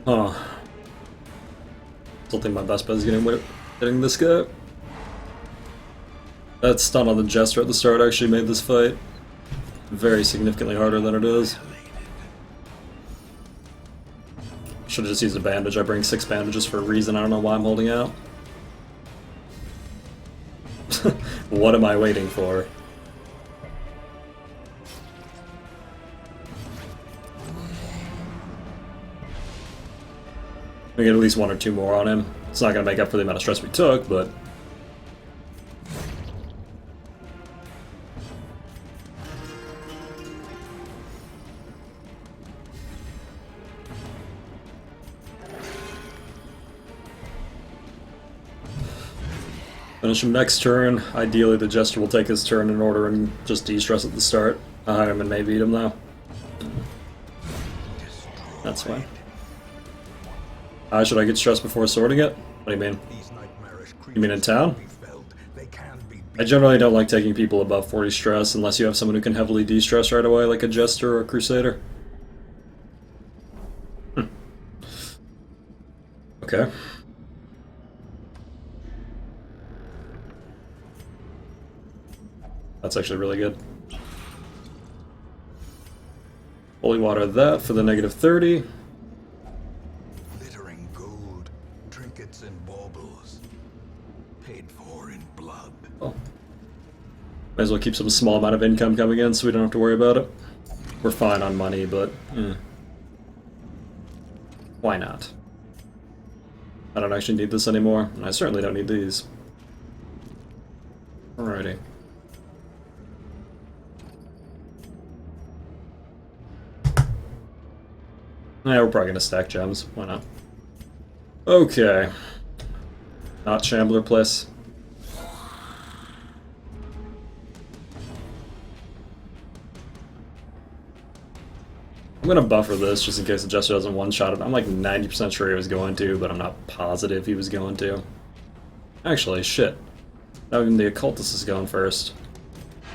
Oh. Still think my best bet is getting this guy. That stun on the Jester at the start actually made this fight very significantly harder than it is. Should've just used a bandage. I bring 6 bandages for a reason. I don't know why I'm holding out. What am I waiting for? We get at least 1 or 2 more on him. It's not gonna make up for the amount of stress we took, but... Finish him next turn. Ideally the Jester will take his turn in order and just de-stress at the start. Hireman may beat him though. That's fine. Should I get stressed before sorting it? What do you mean? You mean in town? I generally don't like taking people above 40 stress unless you have someone who can heavily de-stress right away, like a Jester or a Crusader. Okay. That's actually really good. Holy water that for the -30. Glittering gold, trinkets and baubles, paid for in blood. Oh. Might as well keep some small amount of income coming in so we don't have to worry about it. We're fine on money, but why not? I don't actually need this anymore, and I certainly don't need these. Alrighty. Yeah, we're probably gonna stack gems. Why not? Okay. Not Shambler Place. I'm gonna buffer this just in case the Jester doesn't one-shot it. I'm like 90% sure he was going to, but I'm not positive he was going to. Actually, shit. Not even the Occultist is going first.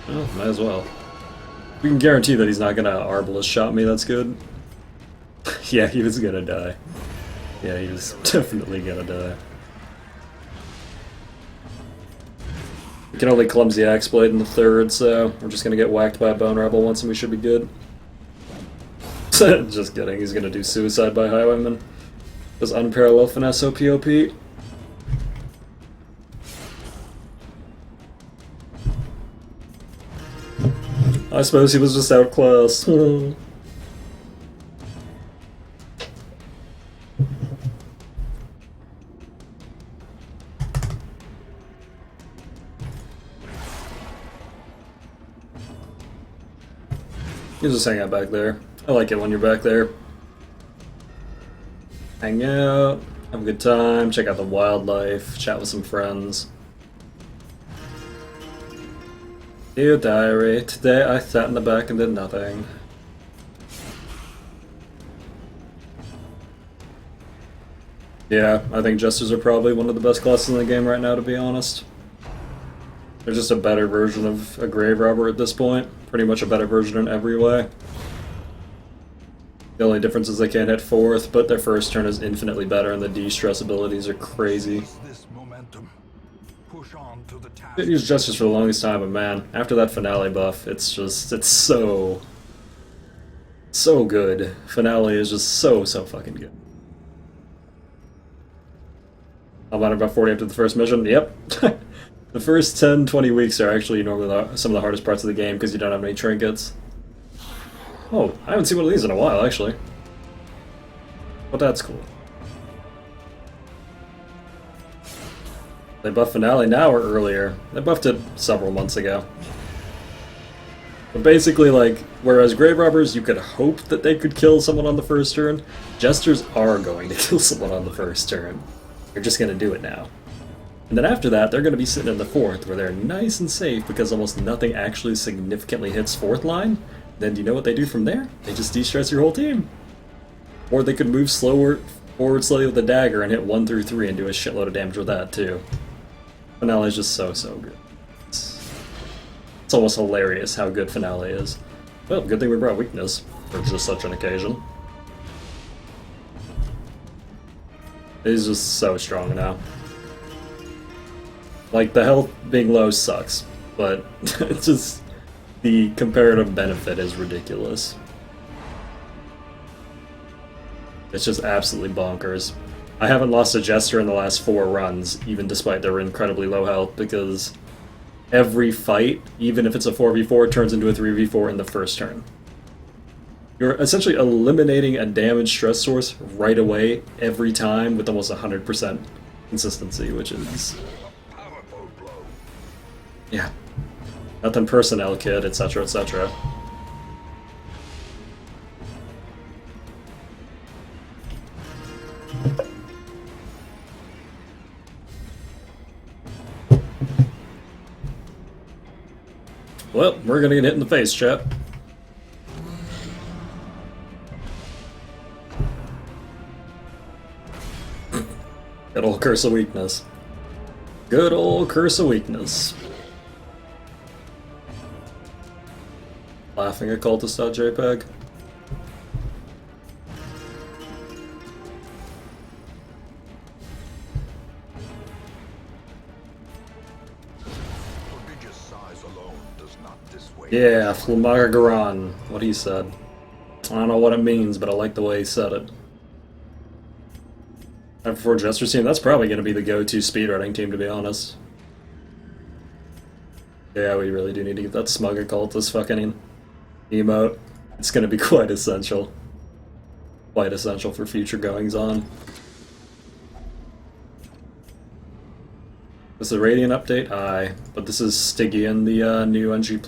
Well, might as well. We can guarantee that he's not gonna Arbalest shot me, that's good. Yeah, he was gonna die. Yeah, he was definitely gonna die. We can only Clumsy Axe Blade in the 3rd, so we're just gonna get whacked by a Bone Rebel once and we should be good. Just kidding, he's gonna do Suicide by Highwayman. Does Unparalleled Finesse OPOP? I suppose he was just outclassed. You just hang out back there. I like it when you're back there. Hang out, have a good time, check out the wildlife, chat with some friends. Dear diary, today I sat in the back and did nothing. Yeah, I think Jesters are probably one of the best classes in the game right now, to be honest. They're just a better version of a Grave Robber at this point. Pretty much a better version in every way. The only difference is they can't hit 4th, but their first turn is infinitely better, and the de-stress abilities are crazy. This momentum. Push on to the task. Didn't use Justice for the longest time, but man, after that Finale buff, it's so good. Finale is just so fucking good. How about 40 after the first mission? Yep. The first 10-20 weeks are actually normally some of the hardest parts of the game because you don't have any trinkets. Oh, I haven't seen one of these in a while, actually. But that's cool. They buffed Finale now or earlier? They buffed it several months ago. But basically, like, whereas Grave Robbers, you could hope that they could kill someone on the first turn, Jesters are going to kill someone on the first turn. They're just going to do it now. And then after that, they're going to be sitting in the 4th, where they're nice and safe because almost nothing actually significantly hits 4th line. Then do you know what they do from there? They just de-stress your whole team. Or they could move forward slightly with the dagger and hit 1 through 3 and do a shitload of damage with that too. Finale is just so good. It's almost hilarious how good Finale is. Well, good thing we brought Weakness for just such an occasion. He's just so strong now. Like, the health being low sucks, but it's just... the comparative benefit is ridiculous. It's just absolutely bonkers. I haven't lost a Jester in the last 4 runs, even despite their incredibly low health, because every fight, even if it's a 4v4, turns into a 3v4 in the first turn. You're essentially eliminating a damage stress source right away, every time, with almost 100% consistency, which is... yeah. Nothing personnel kit, etc., etc. Well, we're gonna get hit in the face, chat. Good old Curse of Weakness. Good old Curse of Weakness. Laughing at cultist.jpg. Prodigious size alone does not dissuade. Yeah, Flamagaran, what he said. I don't know what it means, but I like the way he said it. And for Jester's team, that's probably going to be the go-to speedrunning team, to be honest. Yeah, we really do need to get that smug occultist fucking emote. It's going to be quite essential. Quite essential for future goings-on. This is a Radiant update? Aye. But this is Stygian, the new NG+.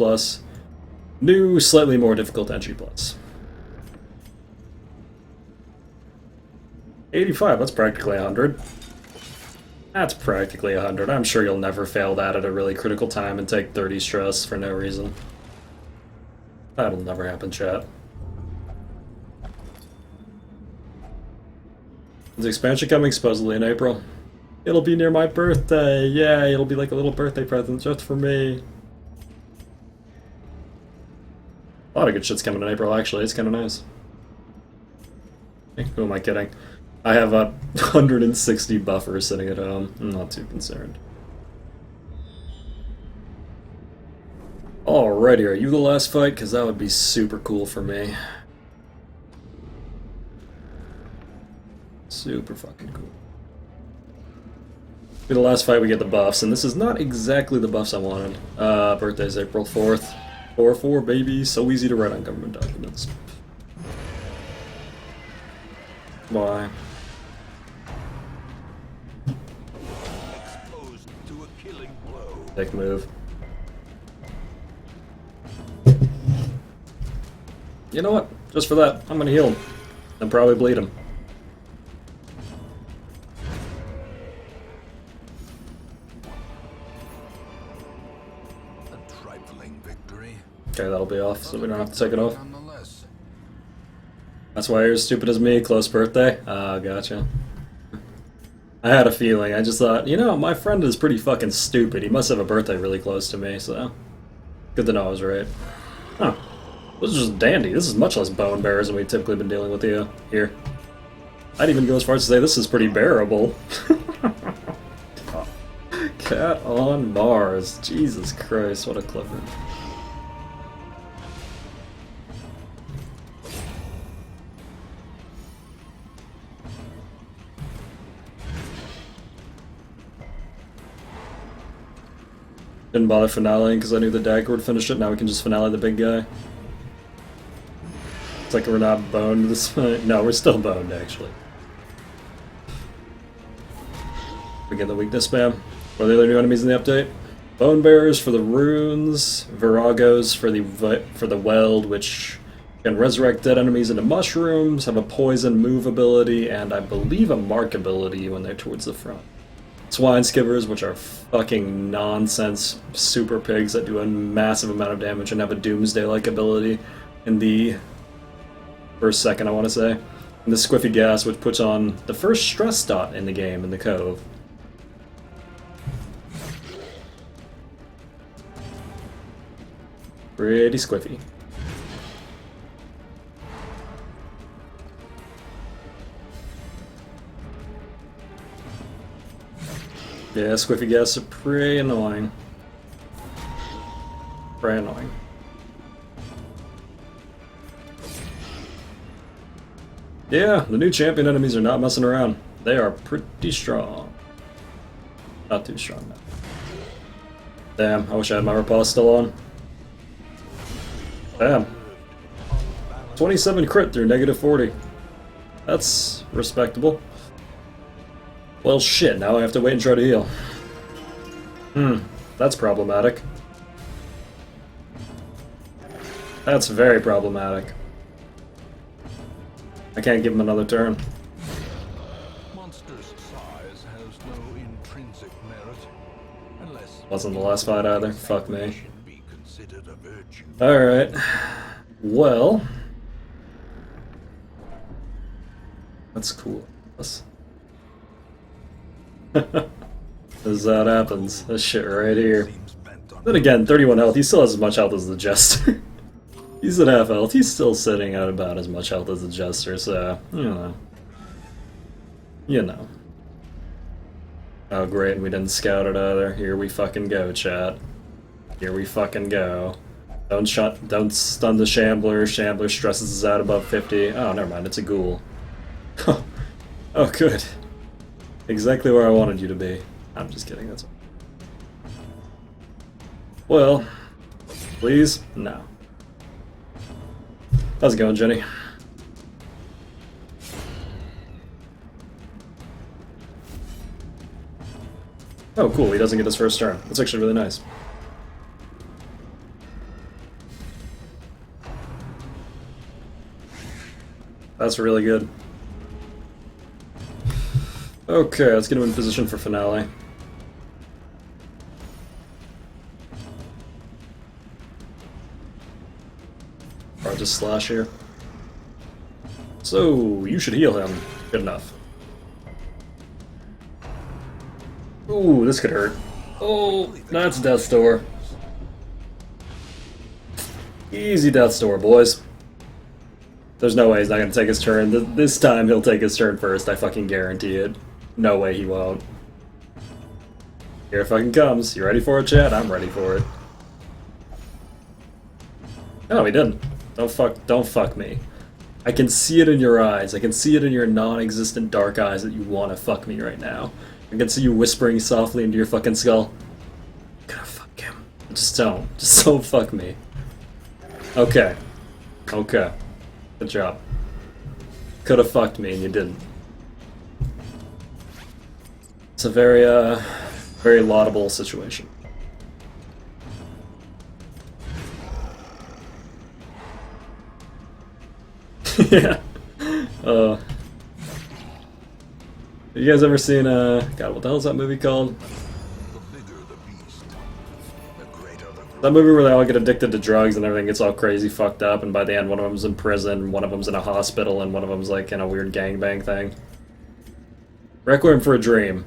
New, slightly more difficult NG+. 85, that's practically 100. That's practically 100. I'm sure you'll never fail that at a really critical time and take 30 stress for no reason. That'll never happen, chat. Is the expansion coming supposedly in April? It'll be near my birthday! Yeah, it'll be like a little birthday present just for me. A lot of good shit's coming in April, actually. It's kind of nice. Who am I kidding? I have a 160 buffer sitting at home. I'm not too concerned. Alrighty, are you the last fight? Because that would be super cool for me. Super fucking cool. Be the last fight we get the buffs, and this is not exactly the buffs I wanted. Birthday's April 4th. 4-4, baby. So easy to write on government documents. Why? Exposed to a killing blow. Big move. You know what? Just for that, I'm gonna heal him. And probably bleed him. A trifling victory. Okay, that'll be off, so we don't have to take it off. Nonetheless. That's why you're as stupid as me, close birthday? Ah, gotcha. I had a feeling, I just thought, you know, my friend is pretty fucking stupid. He must have a birthday really close to me, so... good to know I was right. Huh. This is just dandy. This is much less bone bearers than we've typically been dealing with here. I'd even go as far as to say this is pretty bearable. Cat on Mars. Jesus Christ, what a clipper. Didn't bother finale because I knew the dagger would finish it. Now we can just finale the big guy. It's like we're not boned this point. No, we're still boned actually. We get the weakness spam. What are the other new enemies in the update? Bone Bearers for the runes, Viragos for the weld, which can resurrect dead enemies into mushrooms, have a poison move ability, and I believe a mark ability when they're towards the front. Swine Skivers, which are fucking nonsense super pigs that do a massive amount of damage and have a Doomsday-like ability in the first second, I want to say. And the Squiffy Gas, which puts on the first stress dot in the game in the Cove. Pretty squiffy. Yeah, Squiffy Gas are pretty annoying. Pretty annoying. Yeah, the new champion enemies are not messing around. They are pretty strong. Not too strong now. Damn, I wish I had my riposte still on. Damn. 27 crit through -40. That's respectable. Well shit, now I have to wait and try to heal. That's problematic. That's very problematic. I can't give him another turn. Monster's size has no intrinsic merit, unless Wasn't the last fight either. Fuck me. should be considered a virtue. Alright. Well. That's cool. As that happens. This shit right here. Seems bent on Then again, 31 health. He still has as much health as the Jester. He's at half health. He's still sitting at about as much health as the Jester, so, you know. You know. Oh great, and we didn't scout it either. Here we fucking go, chat. Here we fucking go. Don't stun the Shambler. Shambler stresses us out above 50. Oh, never mind, it's a ghoul. Oh, good. Exactly where I wanted you to be. I'm just kidding, that's all. Well, please? No. How's it going, Jenny? Oh, cool, he doesn't get his first turn. That's actually really nice. That's really good. Okay, let's get him in position for finale. Or just slash here. So, you should heal him. Good enough. Ooh, this could hurt. Oh, that's Death's Door. Easy Death's Door, boys. There's no way he's not gonna take his turn. This time he'll take his turn first, I fucking guarantee it. No way he won't. Here it fucking comes. You ready for it, chat? I'm ready for it. No, he didn't. Don't fuck me. I can see it in your eyes. I can see it in your non-existent dark eyes that you want to fuck me right now. I can see you whispering softly into your fucking skull. I'm gonna fuck him. Just don't. Just don't fuck me. Okay. Okay. Good job. Could have fucked me and you didn't. It's a very laudable situation. Yeah. You guys ever seen, God, what the hell is that movie called? The bigger the beast, the greater the That movie where they all get addicted to drugs and everything gets all crazy fucked up, and by the end one of them's in prison, one of them's in a hospital, and one of them's like in a weird gangbang thing. Requiem for a Dream.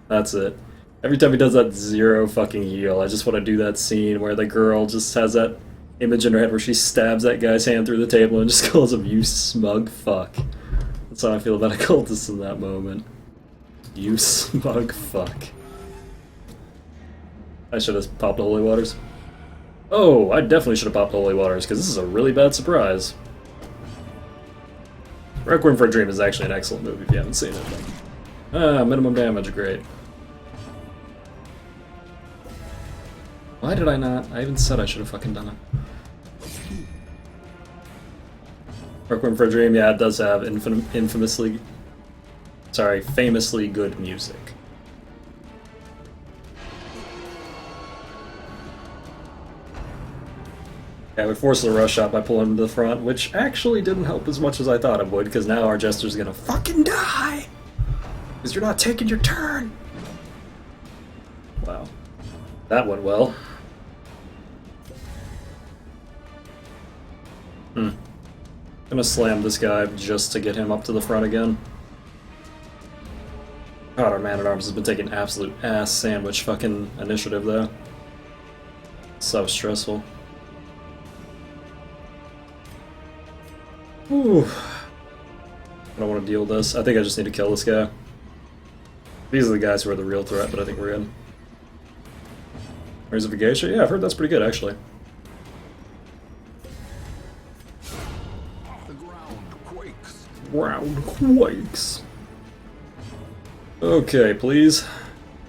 That's it. Every time he does that zero fucking heal, I just want to do that scene where the girl just has that image in her head where she stabs that guy's hand through the table and just calls him, "You smug fuck." That's how I feel about a cultist in that moment. You smug fuck. I should have popped the Holy Waters. Oh, I definitely should have popped the Holy Waters, because this is a really bad surprise. Requiem for a Dream is actually an excellent movie if you haven't seen it. Minimum damage, great. Why did I not? I even said I should have fucking done it. Requiem for a Dream, yeah, it does have famously good music. Yeah, we forced the rush shot by pulling him to the front, which actually didn't help as much as I thought it would, because now our Jester's gonna fucking die! Because you're not taking your turn! Wow. That went well. Gonna slam this guy just to get him up to the front again. God, our man-at-arms has been taking absolute ass sandwich fucking initiative, though. So stressful. Ooh. I don't want to deal with this. I think I just need to kill this guy. These are the guys who are the real threat, but I think we're in. Where's the Geisha? Yeah, I've heard that's pretty good, actually. The ground quakes. Ground quakes. Okay, please.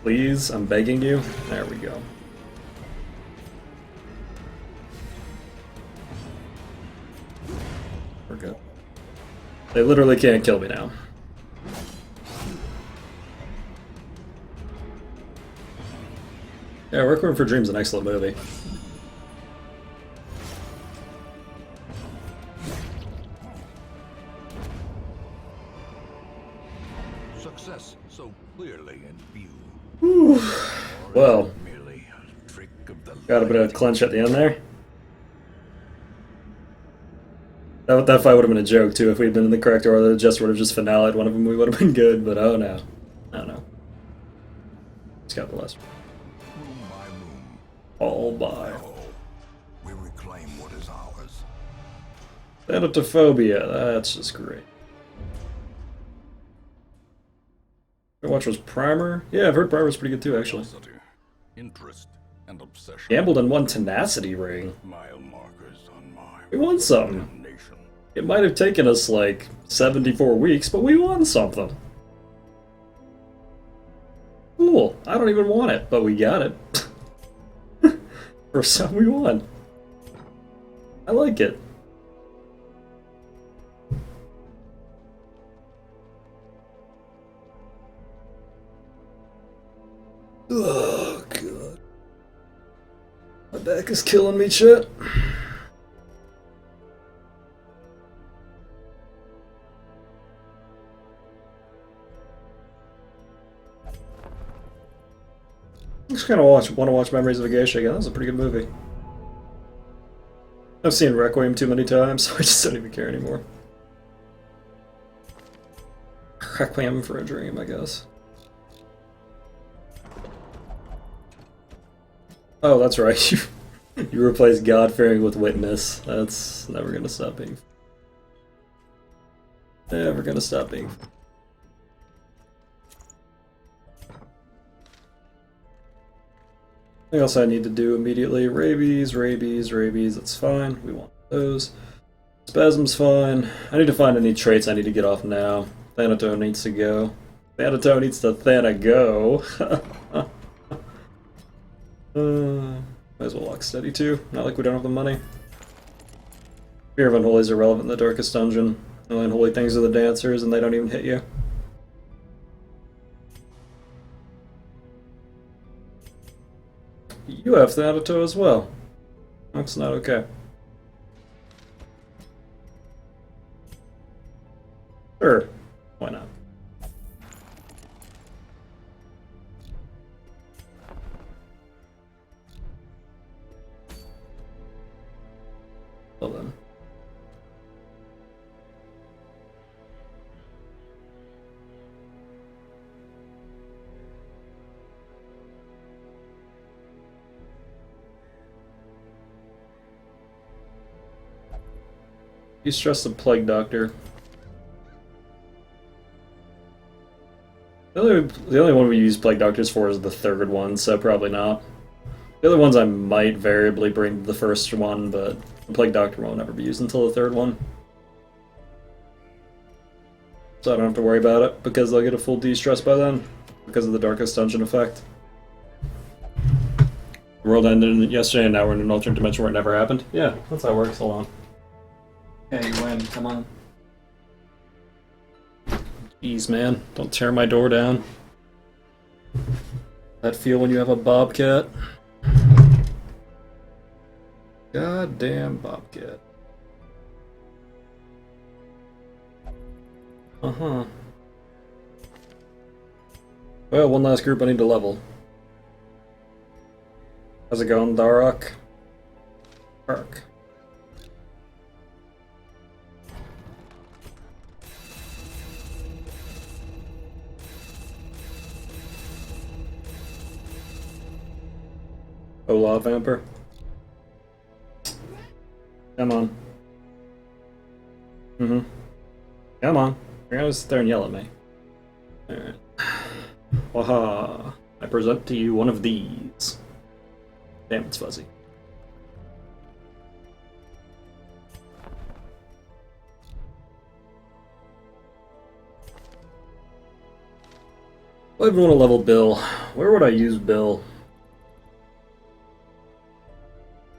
Please, I'm begging you. There we go. We're good. They literally can't kill me now. Yeah, Requiem for a Dream is an excellent movie. Success so clearly in view. Whew. Well, Merely a trick of the got a bit of a clench at the end there. That fight would have been a joke too if we'd been in the correct order. The Jester would have just finale'd one of them. We would have been good, but oh no, no. Just got the last one. room by room. All by Oh, we reclaim what is ours. Thanatophobia. That's just great. Watch was Primer. Yeah, I've heard Primer's pretty good too, actually. Curiosity, interest, and obsession. Gambled and won Tenacity Ring. Mile markers on my We won something. damnation. It might have taken us like 74 weeks, but we won something. Cool. I don't even want it, but we got it. For some, we won. I like it. Oh, God. My back is killing me, Chet. I just kind of want to watch Memories of a Geisha again. That was a pretty good movie. I've seen Requiem too many times, so I just don't even care anymore. Requiem for a Dream, I guess. Oh, that's right. You replace God-fearing with Witness. That's never gonna stop being. Never gonna stop being. Anything else I need to do immediately? Rabies, that's fine. We want those. Spasm's fine. I need to find any traits I need to get off now. Thanato needs to go. Thanato needs to Thana-go. Might as well lock steady too. Not like we don't have the money. Fear of Unholies are relevant in the Darkest Dungeon. The only unholy things are the dancers, and they don't even hit you. You have Thanato as well. That's not okay. Sure. Why not? Well then. De-stress the Plague Doctor. The only one we use Plague Doctors for is the third one, so probably not. The other ones I might variably bring to the first one, but the Plague Doctor won't ever be used until the third one. So I don't have to worry about it, because I'll get a full de-stress by then, because of the Darkest Dungeon effect. The world ended yesterday, and now we're in an alternate dimension where it never happened. Yeah, that's how it works. Hold on. Yeah, you win. Come on. Jeez, man. Don't tear my door down. That feel when you have a bobcat? Goddamn bobcat. Uh-huh. Well, one last group I need to level. How's it going, Darok? Dark. Hola, Vamper. Come on. Come on. You're gonna sit there and yell at me. Alright. Waha. I present to you one of these. Damn, it's fuzzy. I even want to level Bill. Where would I use Bill?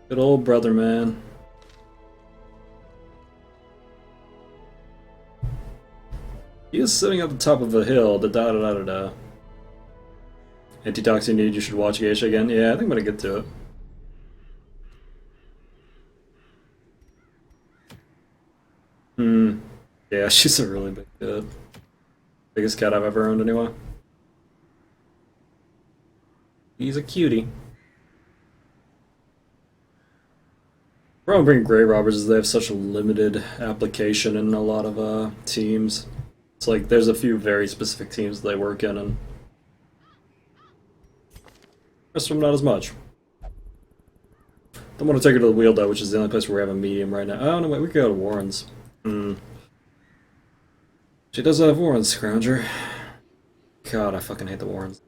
Good old brother, man. He is sitting at the top of a hill. Da da da da da. Antitoxin need. You should watch Geisha again. Yeah, I think I'm gonna get to it. Yeah, she's a really big cat. Biggest cat I've ever owned, anyway. He's a cutie. The problem with bringing Grey Robbers is they have such a limited application in a lot of teams. It's like there's a few very specific teams they work in, and the rest of them not as much. Don't want to take her to the wheel though, which is the only place where we have a medium right now. Oh no, wait, we could go to Warren's. She does have Warren's, Scrounger. God, I fucking hate the Warrens.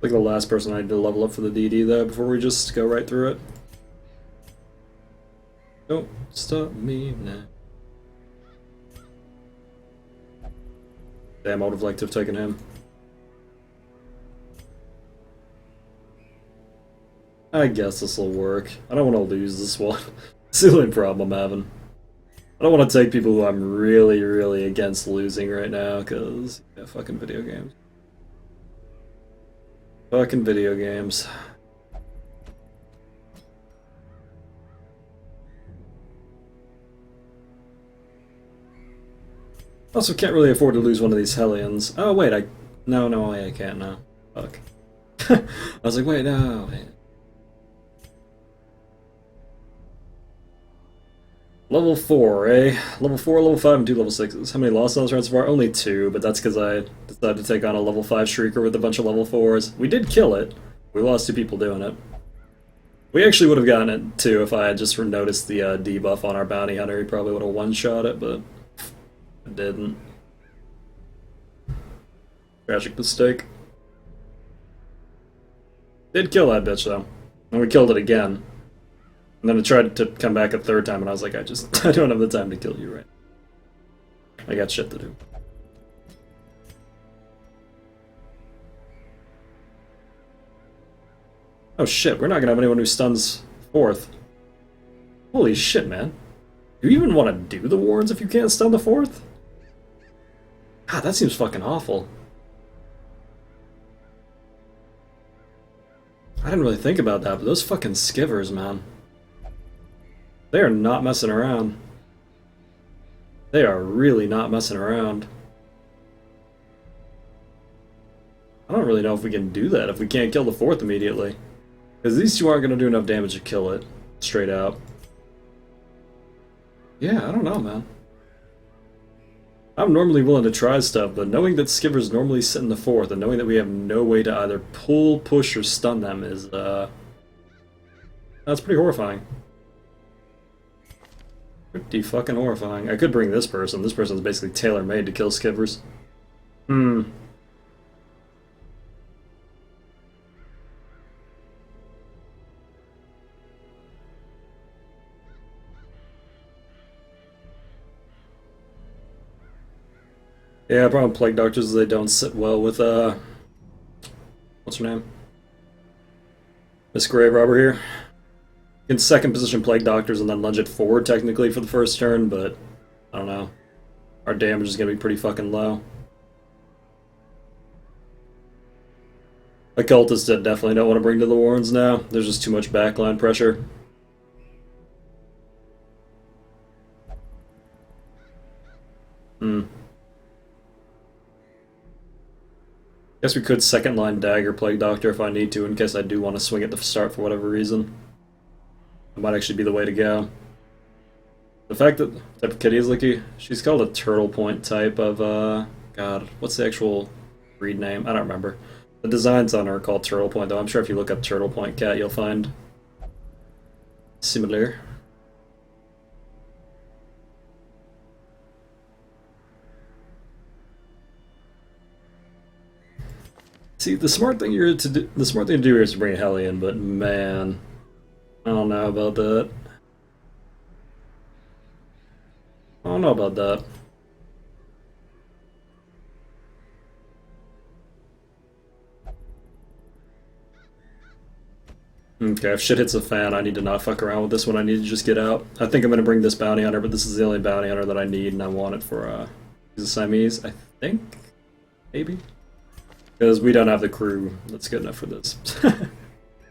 Like the last person I need to level up for the DD though, before we just go right through it. Don't stop me now. Damn, I would have liked to have taken him. I guess this will work. I don't want to lose this one. It's the only problem I'm having. I don't want to take people who I'm really, really against losing right now, because, yeah, fucking video games. Fucking video games. Also, can't really afford to lose one of these Hellions. Oh, wait, No, I can't now. Fuck. I was like, wait, no, wait. Level 4, eh? Level 4, level 5, and 2 level 6s. How many lost on this so far? Only 2, but that's because I decided to take on a level 5 Shrieker with a bunch of level 4s. We did kill it. We lost 2 people doing it. We actually would have gotten it, too, if I had just noticed the debuff on our bounty hunter. He probably would have one-shot it, but I didn't. Tragic mistake. Did kill that bitch, though. And we killed it again. And then I tried to come back a third time, and I was like, I don't have the time to kill you right now. I got shit to do. Oh shit, we're not gonna have anyone who stuns 4th. Holy shit, man. Do you even want to do the wards if you can't stun the 4th? God, that seems fucking awful. I didn't really think about that, but those fucking skivers, man. They are not messing around. They are really not messing around. I don't really know if we can do that if we can't kill the fourth immediately. Because these two aren't going to do enough damage to kill it, straight out. Yeah, I don't know, man. I'm normally willing to try stuff, but knowing that Skippers normally sit in the fourth, and knowing that we have no way to either pull, push, or stun them is, that's pretty horrifying. Pretty fucking horrifying. I could bring this person. This person's basically tailor-made to kill Skippers. Yeah, problem with Plague Doctors is they don't sit well with, what's her name? Miss Grave Robber here. You can second position Plague Doctors and then lunge it forward, technically, for the first turn, but I don't know. Our damage is going to be pretty fucking low. Occultists definitely don't want to bring to the Warrens now. There's just too much backline pressure. Guess we could second line Dagger Plague Doctor if I need to, in case I do want to swing at the start for whatever reason. That might actually be the way to go. The fact that type of kitty is Licky, she's called a turtle point type of, God, what's the actual breed name? I don't remember. The designs on her are called turtle point, though. I'm sure if you look up turtle point cat, you'll find similar. See, the smart thing to do here is to bring Hellion, but man, I don't know about that. I don't know about that. Okay, if shit hits the fan, I need to not fuck around with this one. I need to just get out. I think I'm gonna bring this bounty hunter, but this is the only bounty hunter that I need, and I want it for the Siamese, I think? Maybe? Because we don't have the crew that's good enough for this.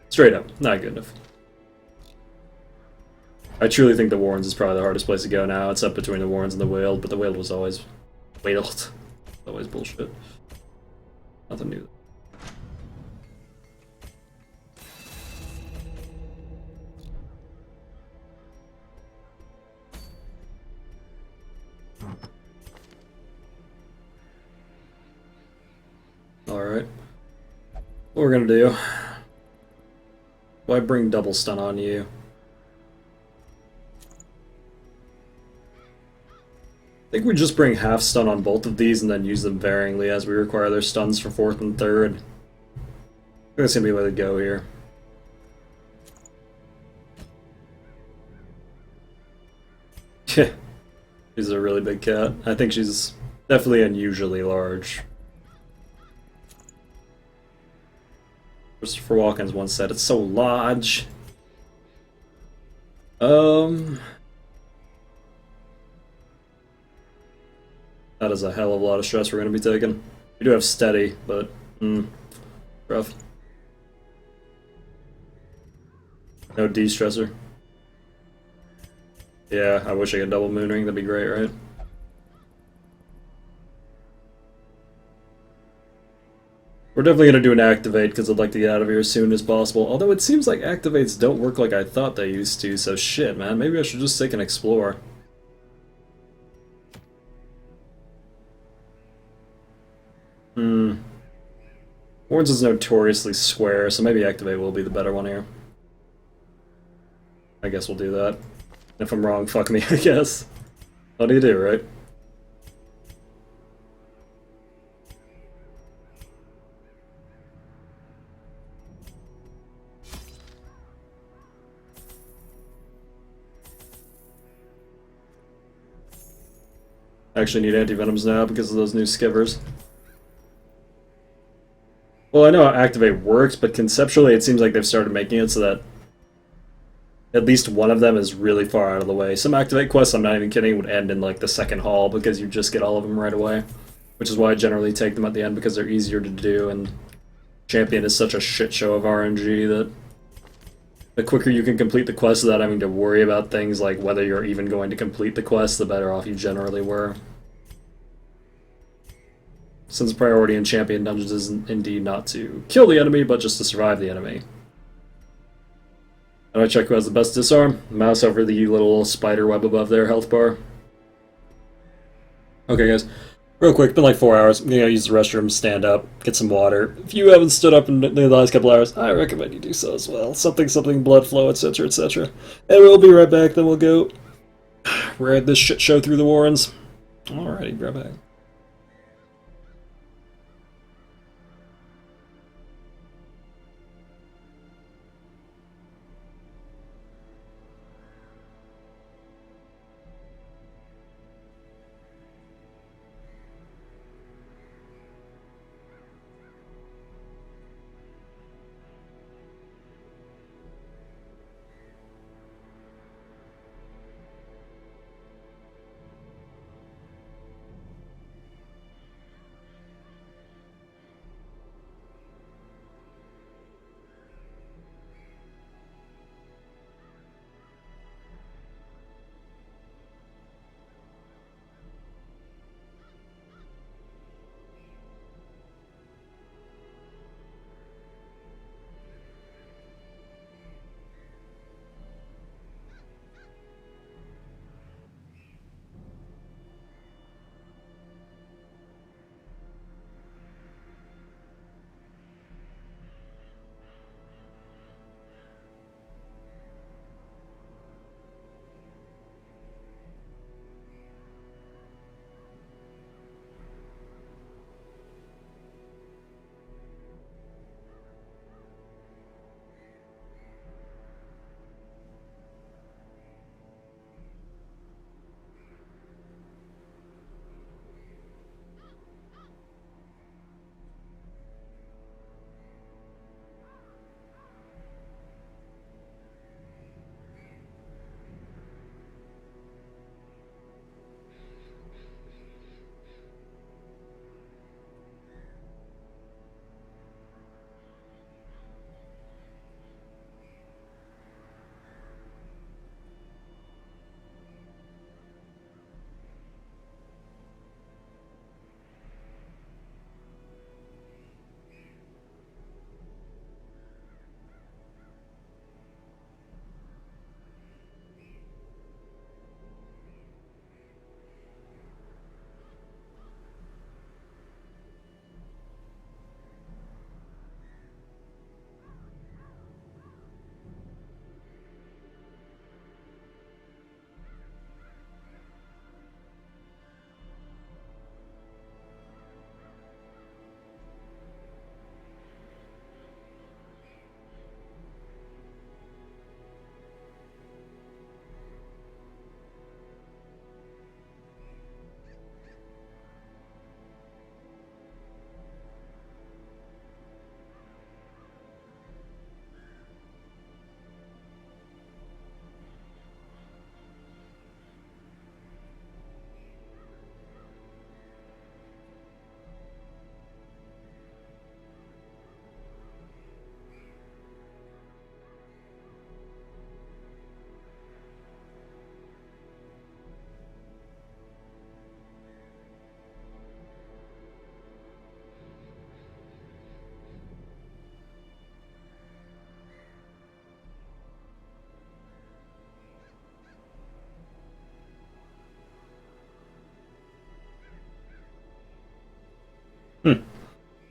Straight up, not good enough. I truly think the Warrens is probably the hardest place to go now. It's up between the Warrens and the Whaled, but the Whaled was always... Whaled. Always bullshit. Nothing new. Alright. What we're gonna do... Why bring double stun on you? I think we just bring half stun on both of these and then use them varyingly as we require their stuns for fourth and third. I think that's gonna be the way to go here. She's a really big cat. I think she's definitely unusually large. Christopher Walken's once said, "It's so large." That is a hell of a lot of stress we're going to be taking. We do have steady, but rough. No de-stressor. Yeah, I wish I could double moon ring. That'd be great, right? We're definitely going to do an activate because I'd like to get out of here as soon as possible. Although it seems like activates don't work like I thought they used to, so shit, man. Maybe I should just take an explore. Warrens is notoriously square, so maybe activate will be the better one here. I guess we'll do that. If I'm wrong, fuck me, I guess. What do you do, right? I actually need anti-venoms now because of those new skivers. Well, I know how activate works, but conceptually it seems like they've started making it so that at least one of them is really far out of the way. Some activate quests, I'm not even kidding, would end in like the second hall because you just get all of them right away. Which is why I generally take them at the end because they're easier to do, and Champion is such a shit show of RNG that the quicker you can complete the quest without having to worry about things like whether you're even going to complete the quest, the better off you generally were. since the priority in champion dungeons is indeed not to kill the enemy, but just to survive the enemy. And I check who has the best disarm. Mouse over the little spider web above their health bar. Okay, guys. Real quick, been like 4 hours. I'm gonna use the restroom, stand up, get some water. If you haven't stood up in the last couple hours, I recommend you do so as well. Something, blood flow, etc., etc. And we'll be right back, then we'll go ride this shit show through the Warrens. Alrighty, right back.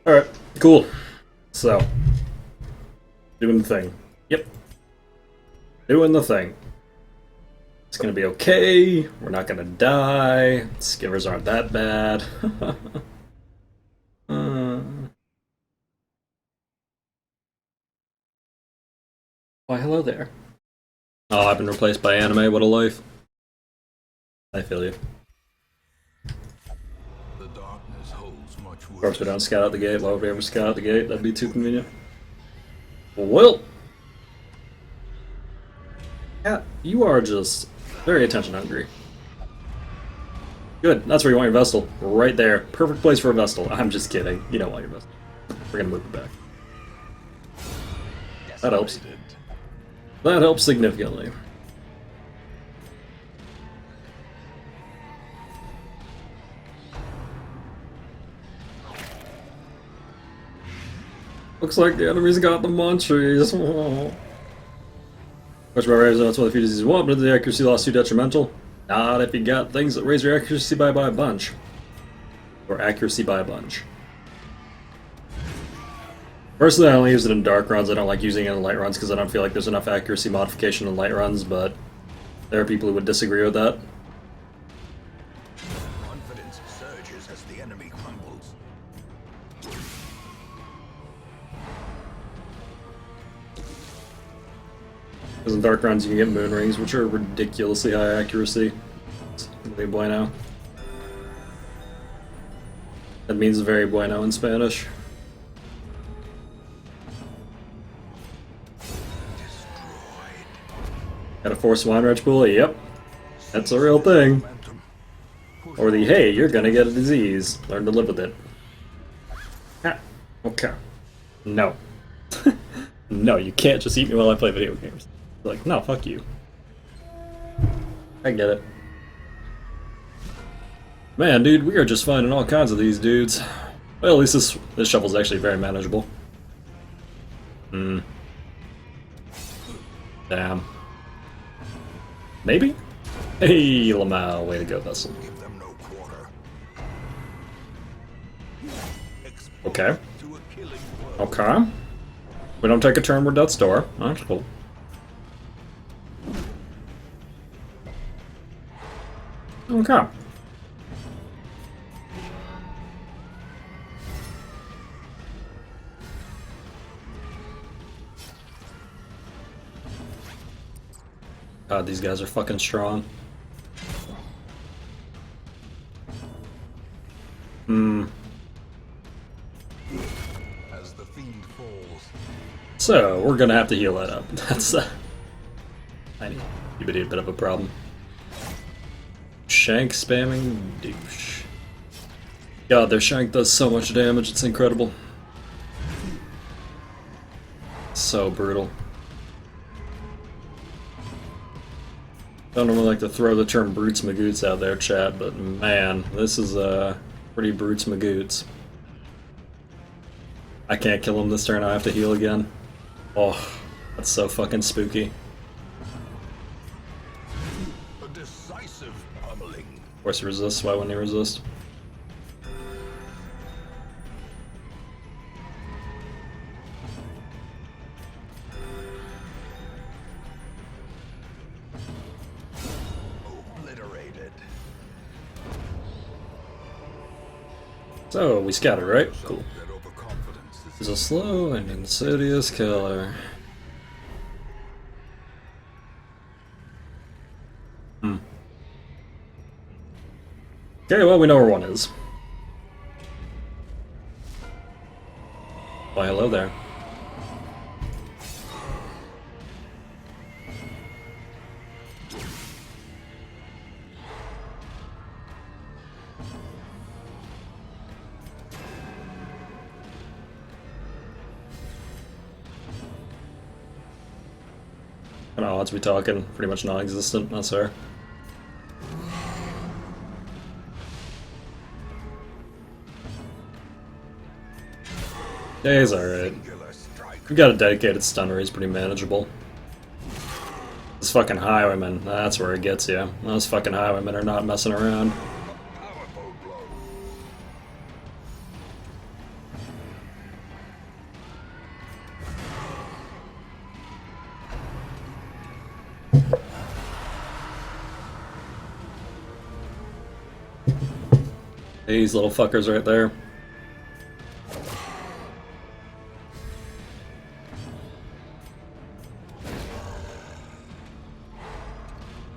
Alright, cool. So, doing the thing. Yep. Doing the thing. It's gonna be okay. We're not gonna die. Skivers aren't that bad. Why, hello there. Oh, I've been replaced by anime. What a life. I feel you. The darkness holds much Of course, we worse. don't scout out the gate. Why would we ever scout out the gate? That'd be too convenient. Well, yeah, you are just very attention hungry. Good, that's where you want your Vestal. Right there. Perfect place for a Vestal. I'm just kidding. You don't want your Vestal. We're gonna move it back. That helps. That helps significantly. Looks like the enemy's got the munchies. Which my raise that's one of the features you want, but the accuracy loss too detrimental. Not if you got things that raise your accuracy by a bunch. Or accuracy by a bunch. Personally, I only use it in dark runs. I don't like using it in light runs because I don't feel like there's enough accuracy modification in light runs, but there are people who would disagree with that. Confidence surges as the enemy crumbles. Because in dark runs you can get moon rings, which are ridiculously high accuracy. It's muy bueno. That means very bueno in Spanish. Got a force wine reg pool? Yep. That's a real thing. Or the, hey, you're gonna get a disease. Learn to live with it. Ah, okay. No. No, you can't just eat me while I play video games. Like, no, fuck you. I get it. Man, dude, we are just finding all kinds of these dudes. Well, at least this shovel's actually very manageable. Hmm. Damn. Maybe? Hey, Lamau, way to go, Vessel. Give them no quarter. Okay. Okay. We don't take a turn with Death's Door. That's cool. Okay. God, these guys are fucking strong. Hmm. As the fiend falls. So, we're gonna have to heal that up. That's I need a bit of a problem. Shank spamming douche. God, their shank does so much damage, it's incredible. So brutal. Don't normally like to throw the term brutes magoots out there, chat, but man, this is pretty brutes magoots. I can't kill him this turn, I have to heal again. Oh, that's so fucking spooky. A decisive pummeling. Of course he resists, why wouldn't he resist? Obliterated. So, we scattered, right? Cool. That overconfidence He's a slow and insidious killer. Hmm. Okay, well, we know where one is. Why, hello there. What kind of odds we talking? Pretty much non-existent, that's fair. Yeah, he's alright. We've got a dedicated stunner, he's pretty manageable. Those fucking highwaymen, that's where it gets you. Those fucking highwaymen are not messing around. powerful blow. These little fuckers right there.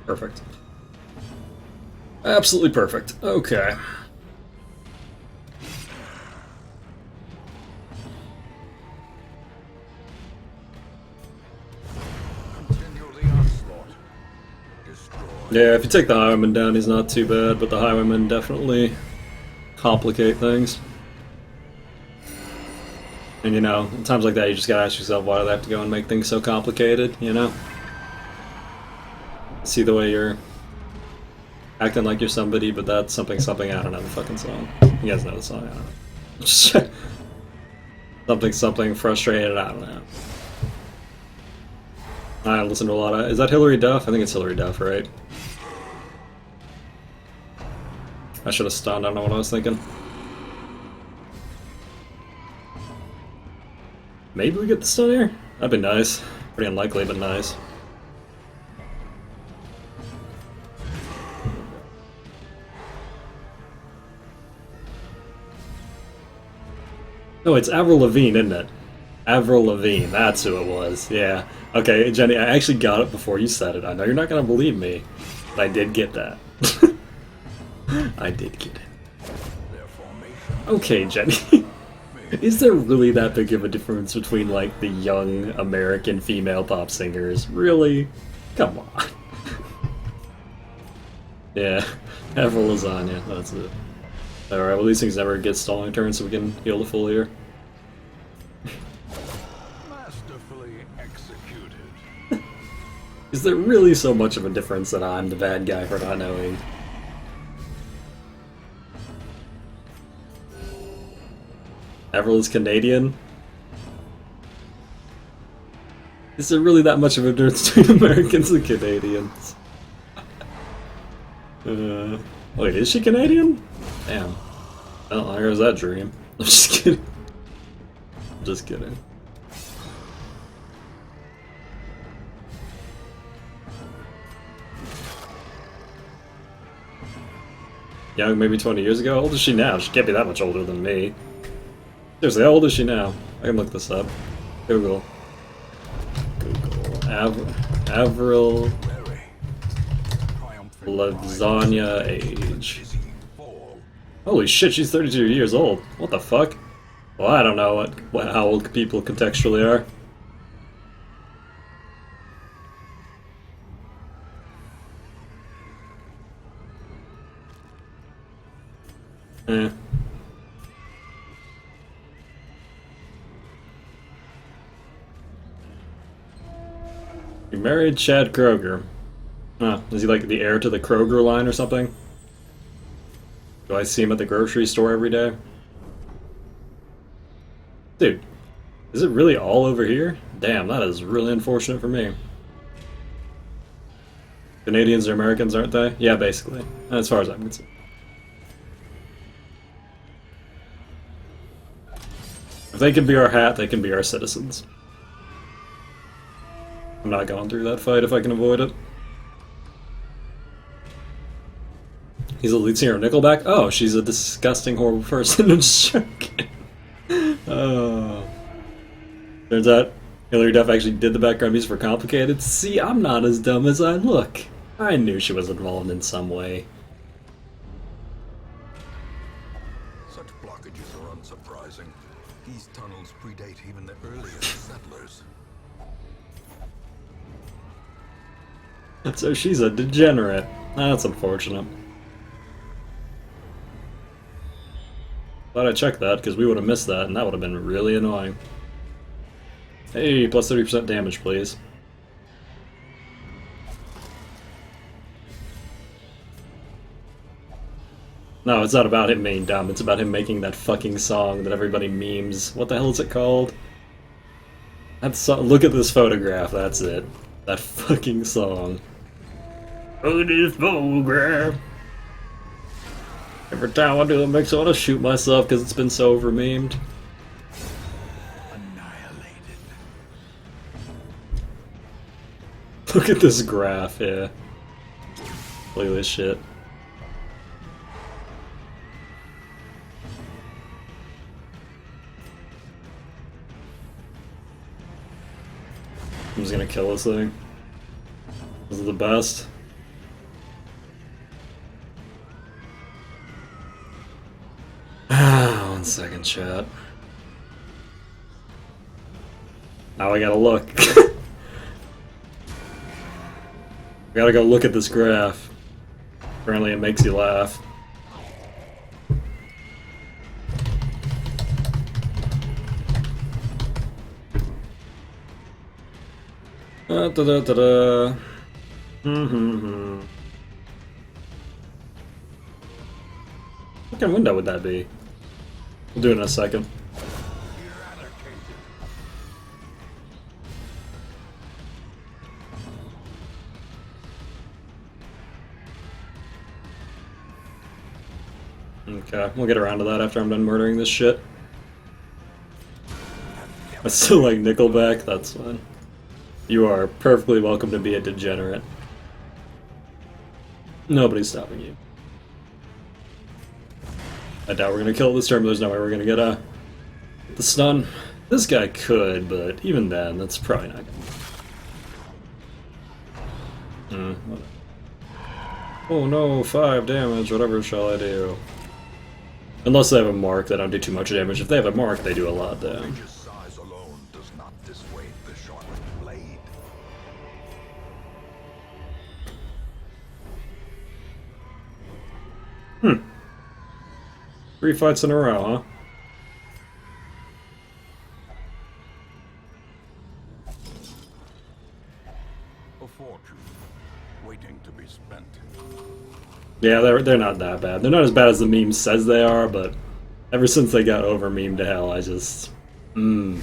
Perfect. Absolutely perfect. Okay. Continue the onslaught. Destroy. Yeah, if you take the highwayman down, he's not too bad, but the highwaymen definitely complicate things. And you know, in times like that, you just gotta ask yourself, why do they have to go and make things so complicated, you know? See the way you're acting like you're somebody, but that's something, I don't know the fucking song. You guys know the song, I don't know. something frustrated. I don't know. I listen to a lot of. Is that Hillary Duff? I think it's Hillary Duff, right? I should have stunned. I don't know what I was thinking. Maybe we get the stun here? That'd be nice. Pretty unlikely, but nice. No, it's Avril Lavigne, isn't it? Avril Lavigne, that's who it was. Yeah. Okay, Jenny, I actually got it before you said it. I know you're not gonna believe me, but I did get that. I did get it. Okay, Jenny. Is there really that big of a difference between, like, the young American female pop singers? Really? Come on. Yeah, Avril Lasagna, that's it. Alright, well these things never get stalling turns, so we can heal the full here. Masterfully executed. Is there really so much of a difference that I'm the bad guy for not knowing? Avril is Canadian? Is there really that much of a difference between Americans and Canadians? Wait, is she Canadian? Damn. Oh, there goes that dream. I'm just kidding. I'm just kidding. Young, maybe 20 years ago? How old is she now? She can't be that much older than me. Seriously, how old is she now? I can look this up. Google. Avril Lasagna age. Holy shit, she's 32 years old. What the fuck? Well, I don't know how old people contextually are. Eh. You married Chad Kroger. Huh, is he like the heir to the Kroger line or something? Do I see him at the grocery store every day? Dude, is it really all over here? Damn, that is really unfortunate for me. Canadians are Americans, aren't they? Yeah, basically. As far as I'm concerned. If they can be our hat, they can be our citizens. I'm not going through that fight if I can avoid it. He's a lead singer of Nickelback? Oh, she's a disgusting, horrible person. I'm just joking. Oh. Turns out Hillary Duff actually did the background music for Complicated. See, I'm not as dumb as I look. I knew she was involved in some way. Such blockages are unsurprising. These tunnels predate even the earliest settlers. So she's a degenerate. That's unfortunate. Glad I checked that, because we would have missed that, and that would have been really annoying. Hey, plus 30% damage, please. No, it's not about him being dumb, it's about him making that fucking song that everybody memes. What the hell is it called? Look at this photograph, that's it. That fucking song. Look at this photograph. Every time I do a mix, I want to shoot myself because it's been so over-memed. Annihilated. Look at this graph, yeah. Look at this shit. I'm just gonna kill this thing. This is the best. One second, chat. Now I gotta look. Gotta go look at this graph. Apparently it makes you laugh. Da-da-da-da. What kind of window would that be? We'll do it in a second. Okay, we'll get around to that after I'm done murdering this shit. I still like Nickelback, that's fine. You are perfectly welcome to be a degenerate. Nobody's stopping you. I doubt we're gonna kill it this turn, but there's no way we're gonna get the stun. This guy could, but even then, that's probably not gonna... Oh no, 5 damage, whatever shall I do? Unless they have a mark, they don't do too much damage. If they have a mark, they do a lot of damage. Size alone does not dissuade the sharpened blade. 3 fights in a row, huh? A fortune waiting to be spent. Yeah, they're not that bad. They're not as bad as the meme says they are, but ever since they got over meme to hell, I just... The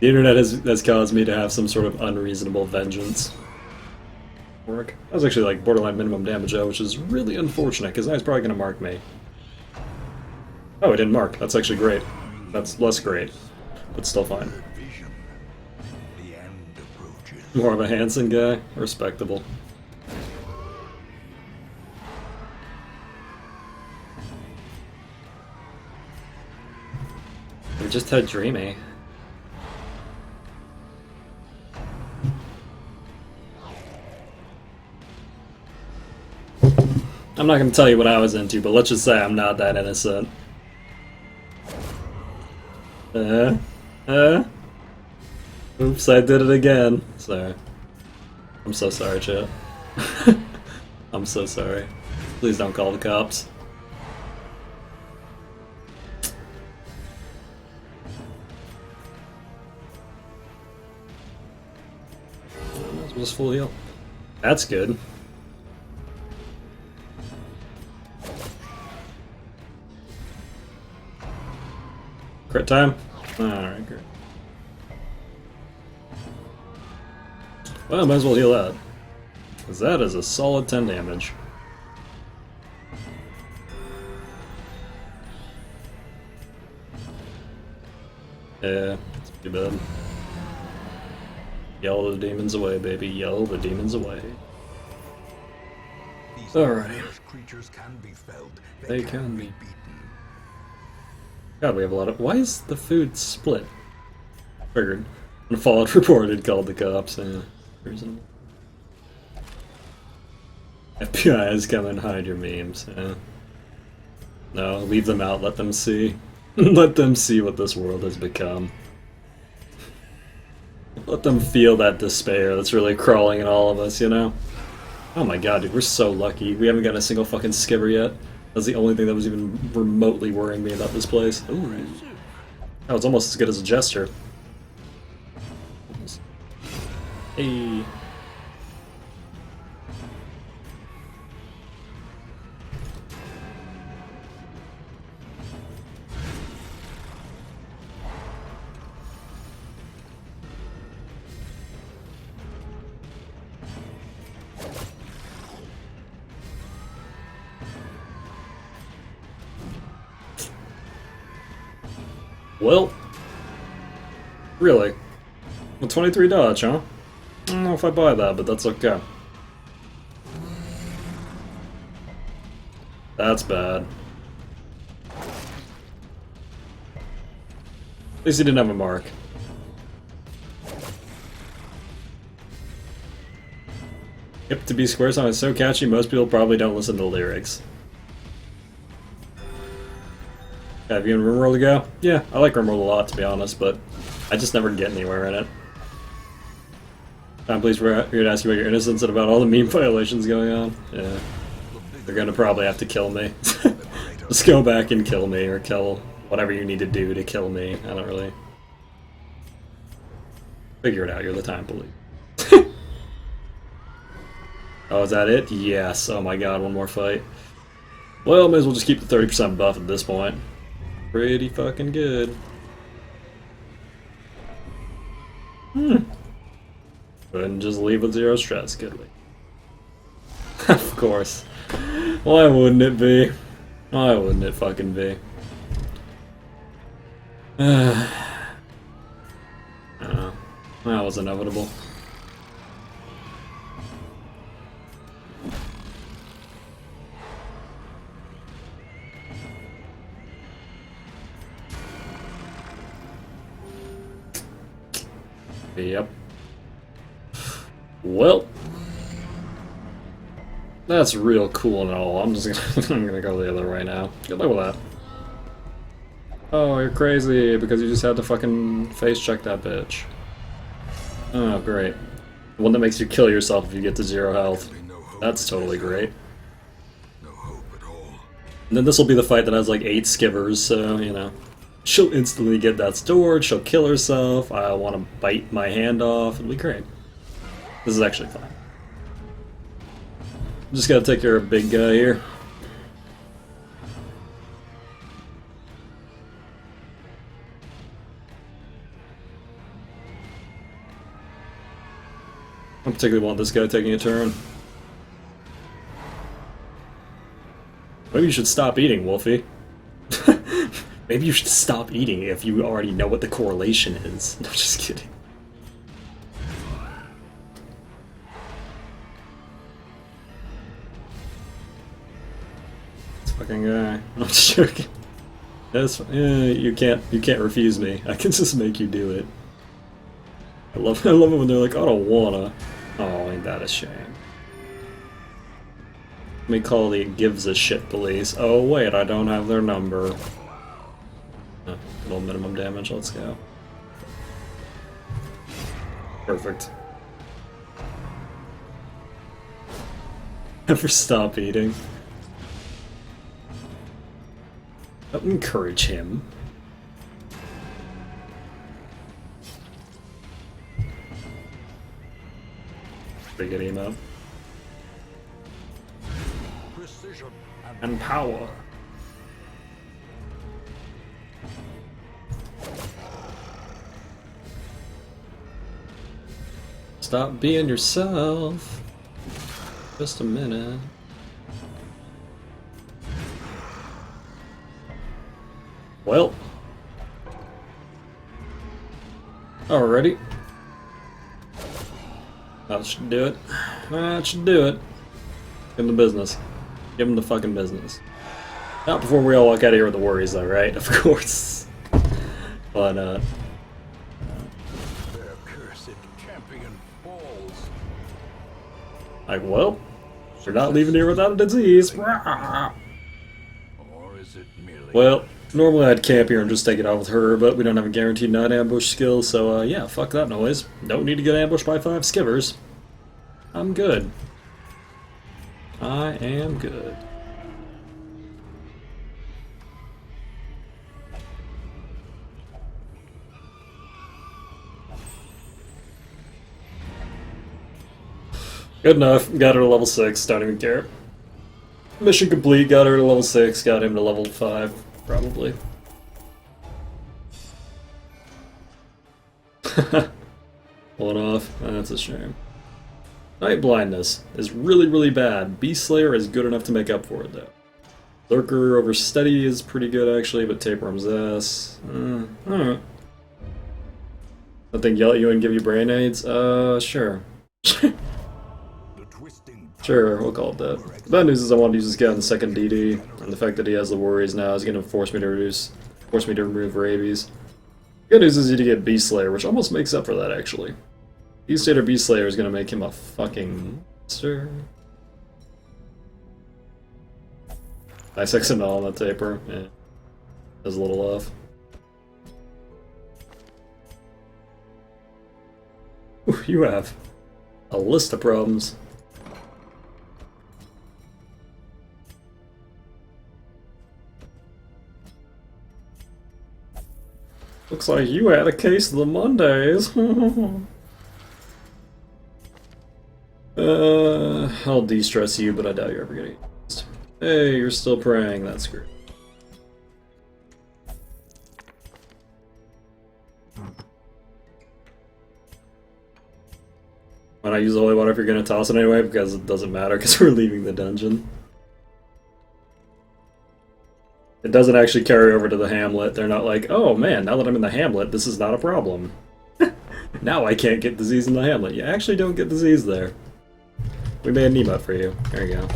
internet has caused me to have some sort of unreasonable vengeance. Work. That was actually like borderline minimum damage though, which is really unfortunate, because now he's probably going to mark me. Oh, it didn't mark. That's actually great. That's less great, but still fine. The end approaches. More of a Hanson guy? Respectable. We just had Dreamy. I'm not going to tell you what I was into, but let's just say I'm not that innocent. Oops, I did it again. Sorry. I'm so sorry, chat. I'm so sorry. Please don't call the cops. Just full heal. That's good. Crit time? Alright, great. Well, might as well heal that. Because that is a solid 10 damage. Yeah, it's pretty bad. Yell the demons away, baby. Yell the demons away. Alrighty. Creatures can be felled. They can be beaten. God, we have a lot of... Why is the food split? Figured. When Fallout reported, called the cops. Yeah, reasonable. FBI has come and hide your memes. Yeah. No, leave them out. Let them see. Let them see what this world has become. Let them feel that despair that's really crawling in all of us, you know? Oh my god, dude, we're so lucky. We haven't gotten a single fucking skipper yet. That's the only thing that was even remotely worrying me about this place. Ooh. Oh, it's almost as good as a gesture. Hey. Well, really? Well, 23 dodge, huh? I don't know if I buy that, but that's okay. That's bad. At least he didn't have a mark. Yep, to be Square song is so catchy, most people probably don't listen to the lyrics. Have you in RimWorld to go? Yeah, I like RimWorld a lot, to be honest, but I just never get anywhere in it. Tom, please, we're here to ask you about your innocence and about all the meme violations going on. Yeah. They're gonna probably have to kill me. Just go back and kill me, or kill whatever you need to do to kill me. I don't really... Figure it out, you're the time police. Oh, is that it? Yes. Oh my god, one more fight. Well, may as well just keep the 30% buff at this point. Pretty fucking good. Couldn't just leave with 0 stress, could we? Of course. Why wouldn't it be? Why wouldn't it fucking be? That was inevitable. Yep. Well, that's real cool and all. I'm just gonna I'm gonna go the other way now. Good luck with that. Oh, you're crazy because you just had to fucking face check that bitch. Oh, great. The one that makes you kill yourself if you get to 0 health. That's totally great. No hope at all. And then this will be the fight that has like 8 skivers, so, you know. She'll instantly get that stored, she'll kill herself, I want to bite my hand off, it'll be great. This is actually fine. Just gotta take care of big guy here. I particularly want this guy taking a turn. Maybe you should stop eating, Wolfie. Maybe you should stop eating if you already know what the correlation is. No, just kidding. This fucking guy. I'm just joking. That's you can't refuse me. I can just make you do it. I love it when they're like, I don't wanna. Oh, ain't that a shame. Let me call the gives a shit police. Oh wait, I don't have their number. Little minimum damage, let's go. Perfect. Never stop eating. Don't encourage him. Big him up. Precision And power. Stop being yourself. Just a minute. Well. Alrighty. That should do it. That should do it. Give him the business. Give him the fucking business. Not before we all walk out of here with the worries though, right? Of course. Why not? their cursed champion falls. Like, well, we're not leaving here without a disease. Or is it merely Well, normally I'd camp here and just take it out with her, but we don't have a guaranteed night ambush skill, so yeah, fuck that noise. Don't need to get ambushed by 5 skivers. I'm good. I am good. Good enough. Got her to level 6. Don't even care. Mission complete. Got her to level 6. Got him to level 5. Probably. One off. That's a shame. Night blindness is really, really bad. Beast Slayer is good enough to make up for it, though. Lurker over Steady is pretty good, actually, but Tapeworm's ass. Alright. I think yell at you and give you brain aids? Sure. the twisting Sure, we'll call it that. The bad news is I want to use this guy on the second DD, and the fact that he has the worries now is going to force me to remove rabies. Good news is you get Beast Slayer, which almost makes up for that, actually. Devastator Beast Slayer is going to make him a fucking monster. Nice XML on that taper. Yeah. Is a little off. Ooh, you have a list of problems. Looks like you had a case of the Mondays. I'll de-stress you, but I doubt you're ever getting used. Hey, you're still praying, that's great. Why not use the holy water if you're gonna toss it anyway? Because it doesn't matter, because we're leaving the dungeon. It doesn't actually carry over to the hamlet. They're not like, oh man, now that I'm in the hamlet, this is not a problem. Now I can't get disease in the hamlet. You actually don't get disease there. We made an emote for you. There you go.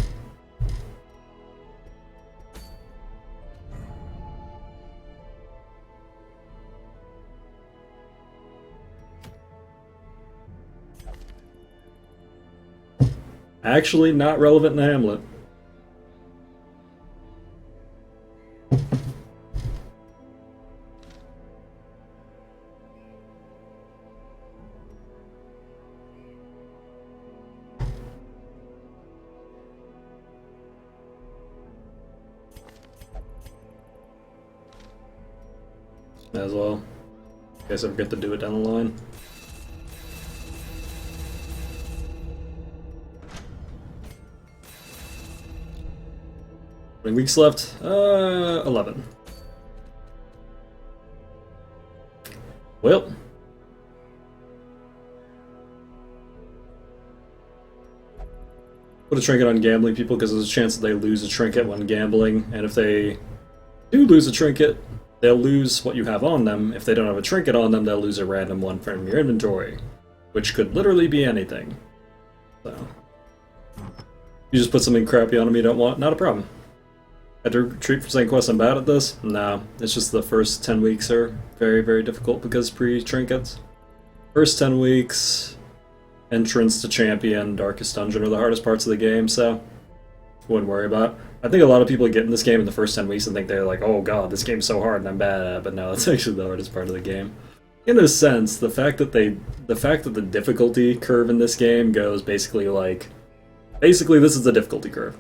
Actually not relevant in the hamlet. As well. Guess I forget to do it down the line. How many weeks left? 11. Well. Put a trinket on gambling people because there's a chance that they lose a trinket when gambling, and if they do lose a trinket, they'll lose what you have on them. If they don't have a trinket on them, they'll lose a random one from your inventory, which could literally be anything. So, you just put something crappy on them you don't want, not a problem. Had to retreat for saying quest I'm bad at this? No, it's just the first 10 weeks are very, very difficult because pre-trinkets. First 10 weeks, entrance to champion, darkest dungeon are the hardest parts of the game, so wouldn't worry about it. I think a lot of people get in this game in the first 10 weeks and think they're like, oh god, this game's so hard and I'm bad at it, but no, it's actually the hardest part of the game. In a sense, the fact that the difficulty curve in this game goes basically like, basically this is the difficulty curve.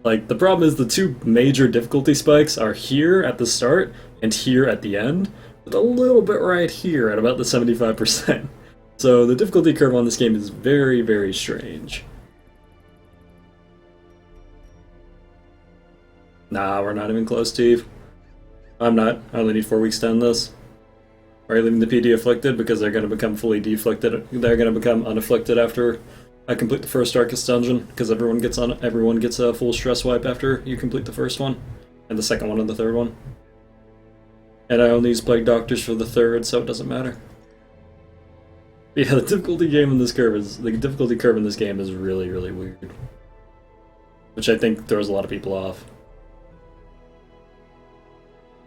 Like, the problem is the two major difficulty spikes are here at the start and here at the end, but a little bit right here at about the 75%. So the difficulty curve on this game is very, very strange. Nah, we're not even close, Steve. I'm not. I only need 4 weeks to end this. Are you leaving the PD afflicted? Because they're going to become fully deflicted. They're going to become unafflicted after I complete the first Darkest Dungeon, because everyone gets a full stress wipe after you complete the first one, and the second one and the third one. And I only use Plague Doctors for the third, so it doesn't matter. But yeah, the difficulty curve in this game is really, really weird, which I think throws a lot of people off.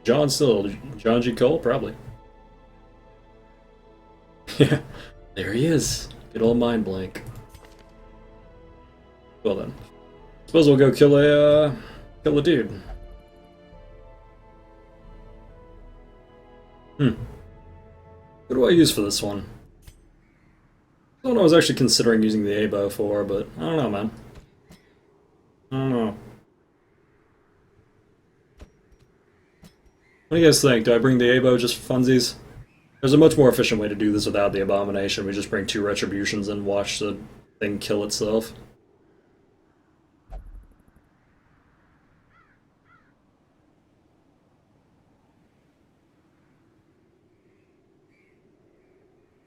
John G. Cole, probably. Yeah, there he is. Good old mind blank. Well then, suppose we'll go kill a dude. What do I use for this one? I don't know, I was actually considering using the A-bow for, but I don't know, man. I don't know. What do you guys think? Do I bring the A-bow just for funsies? There's a much more efficient way to do this without the abomination. We just bring 2 retributions and watch the thing kill itself.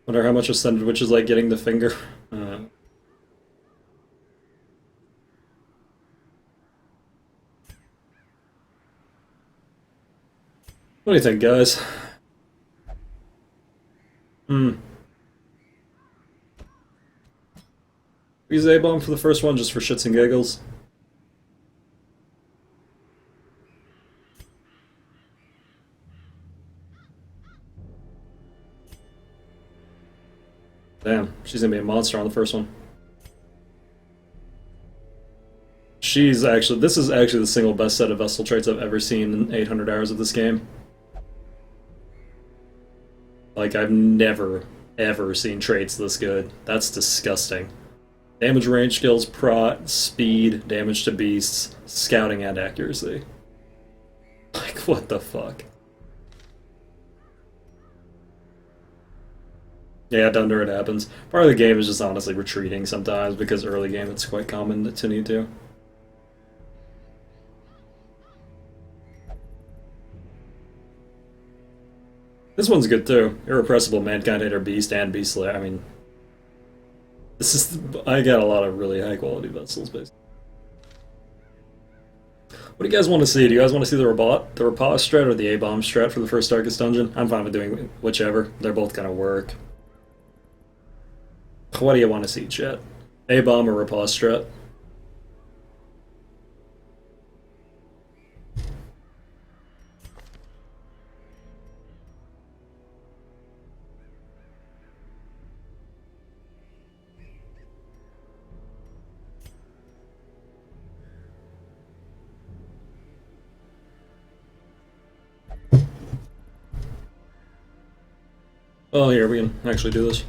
Wonder how much Ascended Witch is like getting the finger. What do you think, guys? Use A-bomb for the first one just for shits and giggles. Damn, she's gonna be a monster on the first one. This is actually the single best set of Vestal traits I've ever seen in 800 hours of this game. Like, I've never, ever seen traits this good. That's disgusting. Damage range skills, prot, speed, damage to beasts, scouting, and accuracy. Like, what the fuck? Yeah, Dunder, it happens. Part of the game is just honestly retreating sometimes, because early game it's quite common to need to. This one's good too. Irrepressible, Mankind Hater, Beast, and Beast Slayer. I mean, This is I got a lot of really high quality vessels, basically. What do you guys want to see? Do you guys want to see the Riposte strat or the A-bomb strat for the first Darkest Dungeon? I'm fine with doing whichever. They're both gonna work. What do you want to see, chat? A-bomb or Riposte strat? Oh, here, we can actually do this.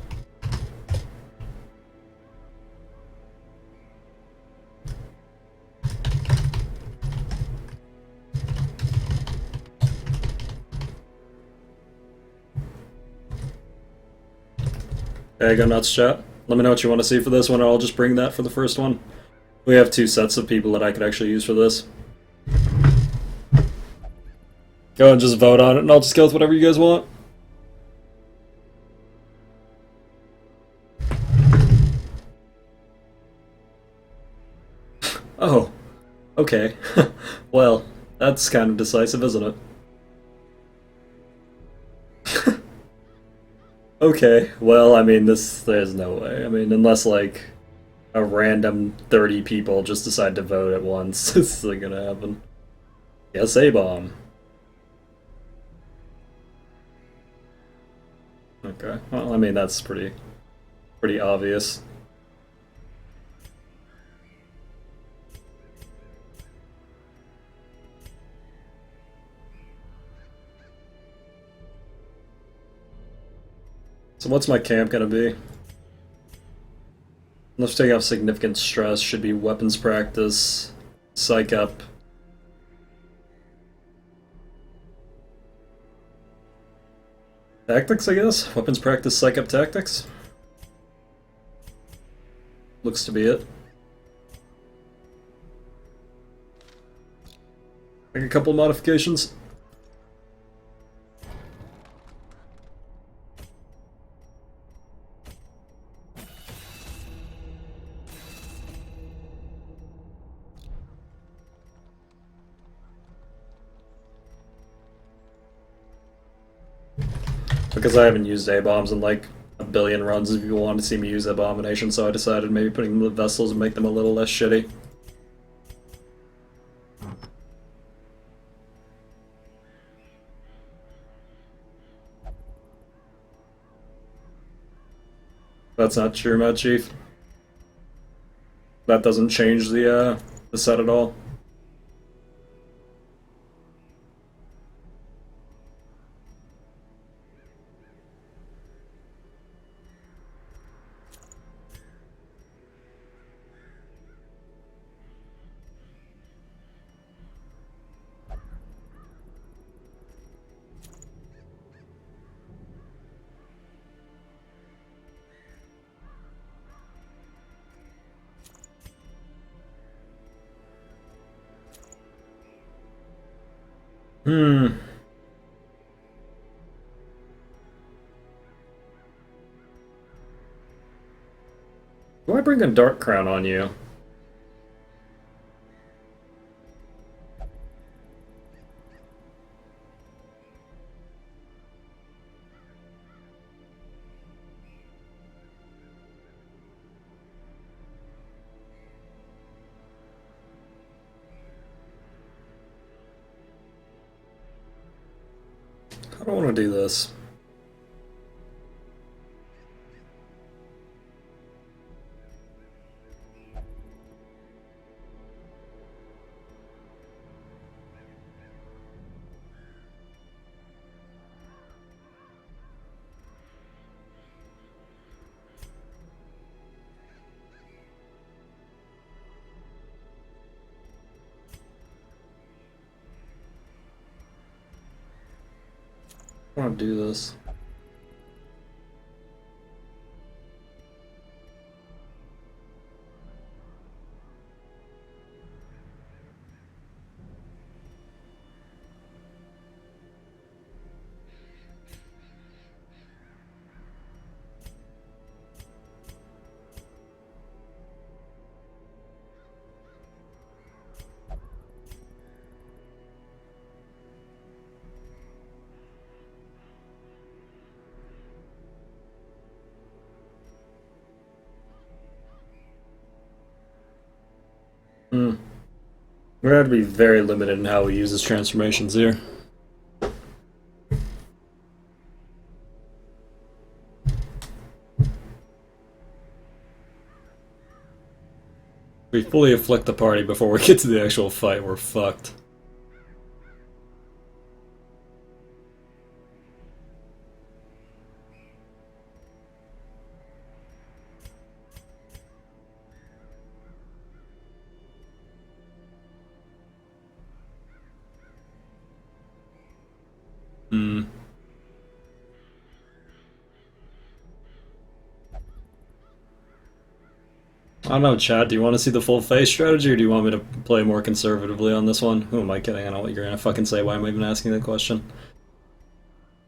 Okay, go nuts, chat. Let me know what you want to see for this one, or I'll just bring that for the first one. We have two sets of people that I could actually use for this. Go and just vote on it, and I'll just go with whatever you guys want. Oh, okay. Well, that's kind of decisive, isn't it? Okay, well, I mean, there's no way. I mean, unless, like, a random 30 people just decide to vote at once, this isn't gonna happen. Yes, A-bomb. Okay, well, I mean, that's pretty obvious. So what's my camp gonna be? Let's take off significant stress. Should be weapons practice, psych up. Tactics, I guess? Weapons practice, psych up tactics? Looks to be it. Make a couple modifications. Because I haven't used A-bombs in like a billion runs, if people wanted to see me use Abomination, so I decided maybe putting them in the vessels and make them a little less shitty. That's not true, Mad Chief. That doesn't change the set at all. Hmm. Do I bring a Dark Crown on you? I don't want to do this. I want to do this. We're going to be very limited in how we use his transformations here. If we fully afflict the party before we get to the actual fight, we're fucked. I don't know, Chad, do you want to see the full face strategy, or do you want me to play more conservatively on this one? Who am I kidding? I know what you're gonna fucking say. Why am I even asking the question?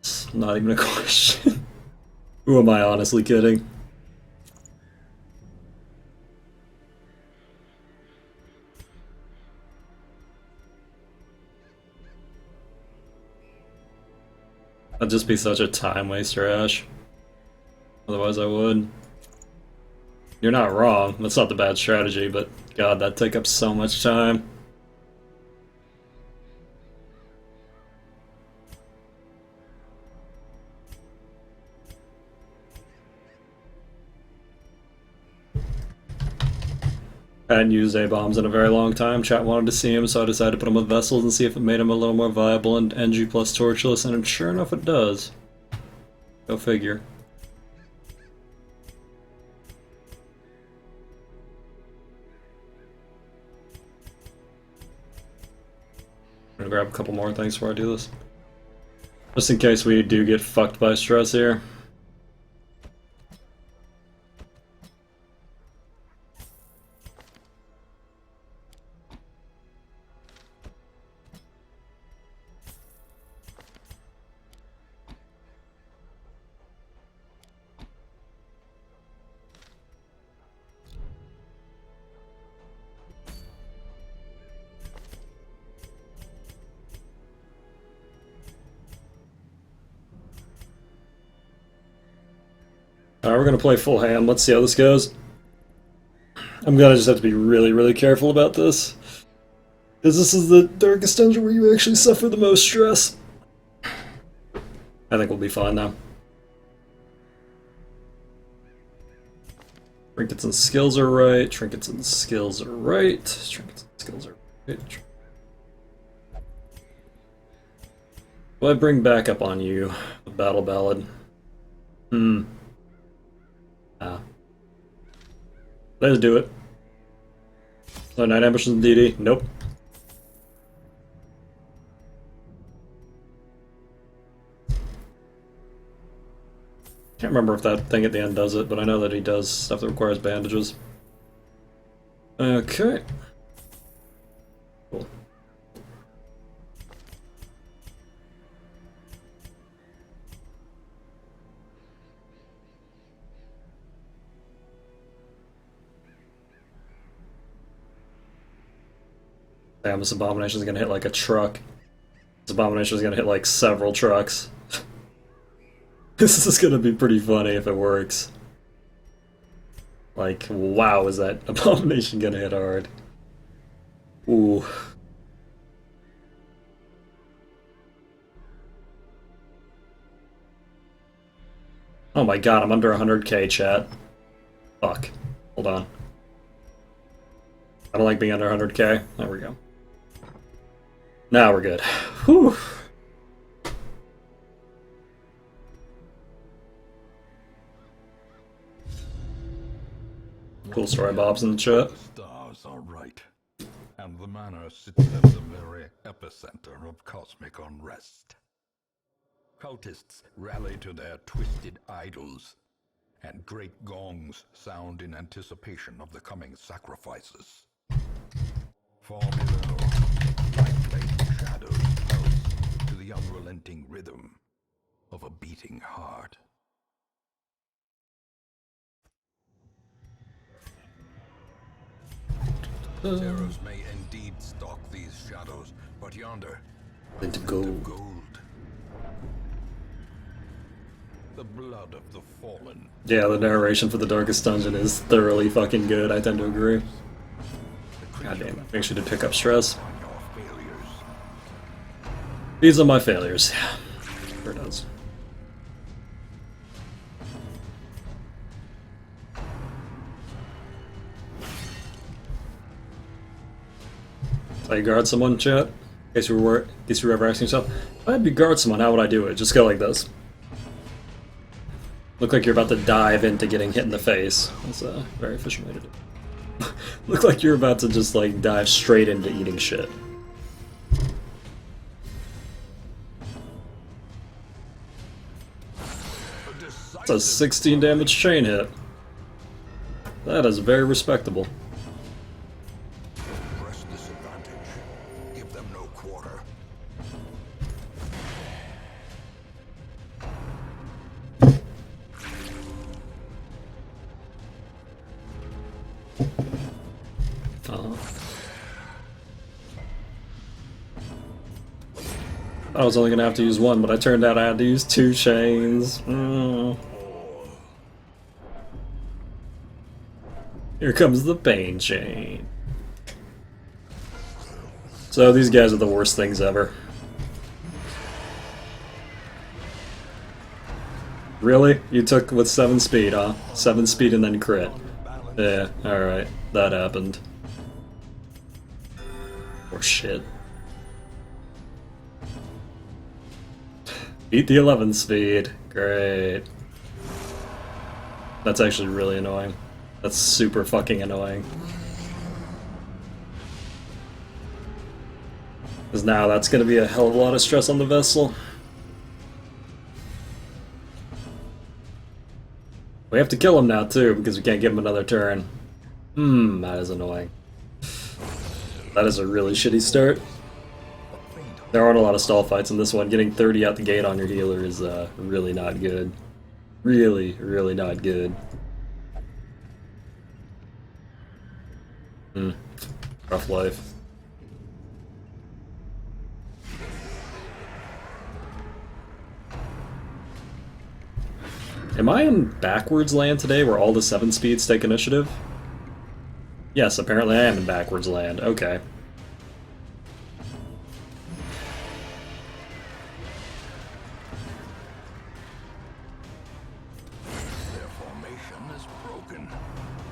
It's not even a question. Who am I honestly kidding? That'd just be such a time waster, Ash. Otherwise I would. You're not wrong. That's not the bad strategy, but god, that'd take up so much time. I hadn't used A-bombs in a very long time. Chat wanted to see him, so I decided to put him with vessels and see if it made him a little more viable in NG plus Torchless, and sure enough it does. Go figure. I'm gonna grab a couple more things before I do this. Just in case we do get fucked by stress here. Alright, we're gonna play full ham. Let's see how this goes. I'm gonna just have to be really, really careful about this. Because this is the darkest dungeon where you actually suffer the most stress. I think we'll be fine now. Trinkets and skills are right. Trinkets and skills are right. Trinkets and skills are right. Will I bring back up on you? The battle ballad. Let's do it. So, 9 ambushes in DD? Nope. Can't remember if that thing at the end does it, but I know that he does stuff that requires bandages. Okay. Cool. Damn, this abomination is gonna hit like a truck. This abomination is gonna hit like several trucks. This is gonna be pretty funny if it works. Like, wow, is that abomination gonna hit hard? Ooh. Oh my god, I'm under 100k, chat. Fuck. Hold on. I don't like being under 100k. There we go. Now we're good. Whew. Cool story, Bob's in the chat. The stars are right, and the manor sits at the very epicenter of cosmic unrest. Cultists rally to their twisted idols, and great gongs sound in anticipation of the coming sacrifices. Far below, light-flame shadows pulse to the unrelenting rhythm of a beating heart. Terrors may indeed stalk these shadows, but yonder, Into gold. The blood of the fallen. Yeah, the narration for the Darkest Dungeon is thoroughly fucking good. I tend to agree. The Goddamn, make sure to pick up stress. on your failures. These are my failures. Sure does. So you guard someone, chat? In case you were ever asking yourself, if I had to guard someone, how would I do it? Just go like this. Look like you're about to dive into getting hit in the face. That's a very efficient way to do it. Look like you're about to just like dive straight into eating shit. It's a 16 damage chain hit. That is very respectable. Press disadvantage. Give them no quarter. I was only gonna have to use one, but I turned out I had to use 2 chains. Here comes the pain chain. So these guys are the worst things ever. Really? You took with 7 speed, huh? 7 speed and then crit. Yeah, alright. That happened. Or shit. Beat the 11 speed. Great. That's actually really annoying. That's super fucking annoying. Because now that's going to be a hell of a lot of stress on the vessel. We have to kill him now too, because we can't give him another turn. That is annoying. That is a really shitty start. There aren't a lot of stall fights in this one. Getting 30 out the gate on your healer is really not good. Really, really not good. Rough life. Am I in backwards land today where all the 7 speeds take initiative? Yes, apparently I am in backwards land. Okay. Their formation is broken.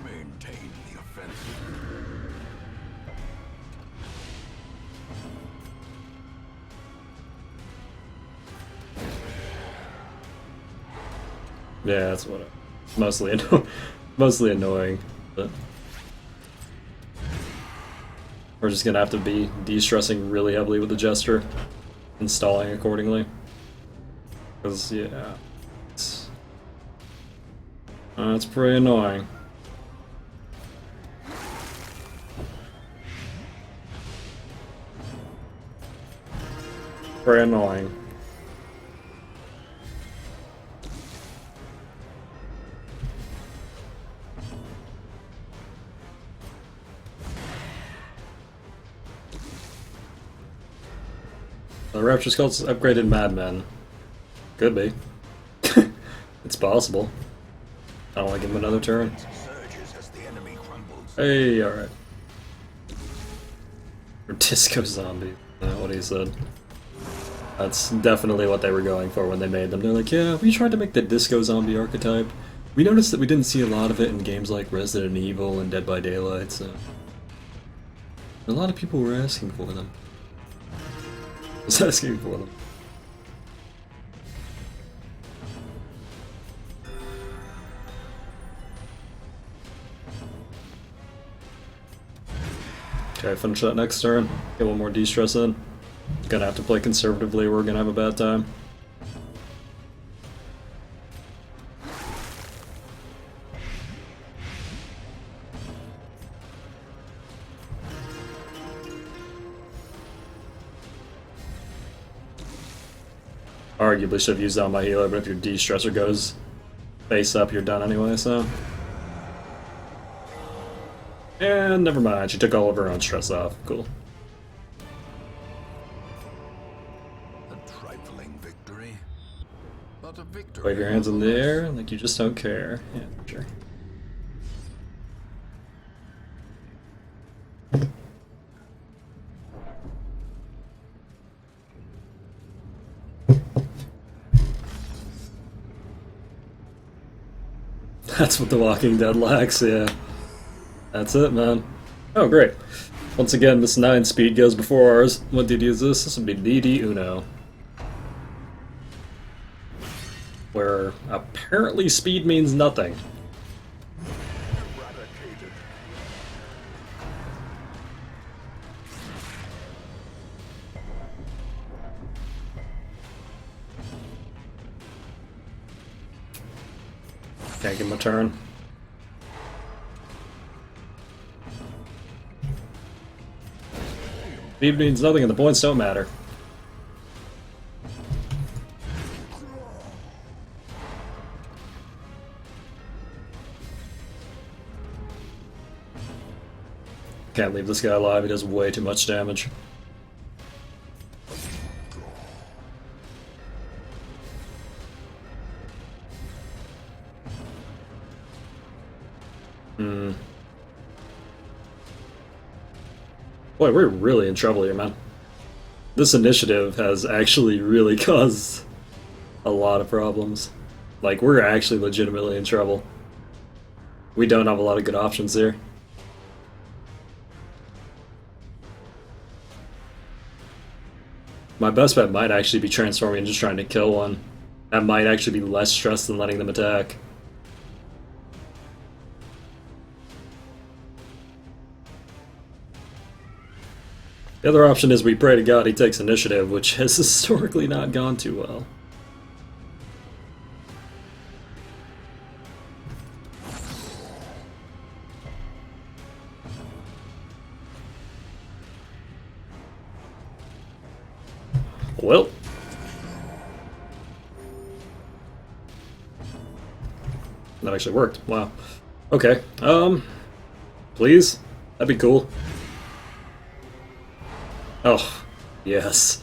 Maintain the offensive. Yeah, that's what mostly mostly annoying, but we're just gonna have to be de-stressing really heavily with the Jester, installing accordingly. Because yeah, it's pretty annoying. Pretty annoying. The Rapture Skull's upgraded Madmen. Could be. It's possible. I don't want to give him another turn. Surges as the enemy crumbles. Hey, alright. Or Disco Zombie. What he said. That's definitely what they were going for when they made them. They're like, yeah, we tried to make the Disco Zombie archetype. We noticed that we didn't see a lot of it in games like Resident Evil and Dead by Daylight, so... A lot of people were asking for them. I was asking for them. Okay, finish that next turn. Get one more de-stress in. Gonna have to play conservatively or we're gonna have a bad time. Arguably should have used that on my healer, but if your de-stressor goes face up, you're done anyway, so... And never mind, she took all of her own stress off. Cool. A trifling victory, but a victory. Wave your hands in the air like you just don't care. Yeah, sure. That's what The Walking Dead lacks, yeah. That's it, man. Oh, great. Once again, this 9 speed goes before ours. What did you use this? This would be DD Uno. Where apparently speed means nothing. Can't give him a turn. Speed means nothing and the points don't matter. Can't leave this guy alive, he does way too much damage. Boy, we're really in trouble here, man. This initiative has actually really caused a lot of problems. Like, we're actually legitimately in trouble. We don't have a lot of good options here. My best bet might actually be transforming and just trying to kill one. That might actually be less stress than letting them attack. The other option is we pray to God he takes initiative, which has historically not gone too well. Well. That actually worked. Wow. Okay. Please? That'd be cool. Oh, yes.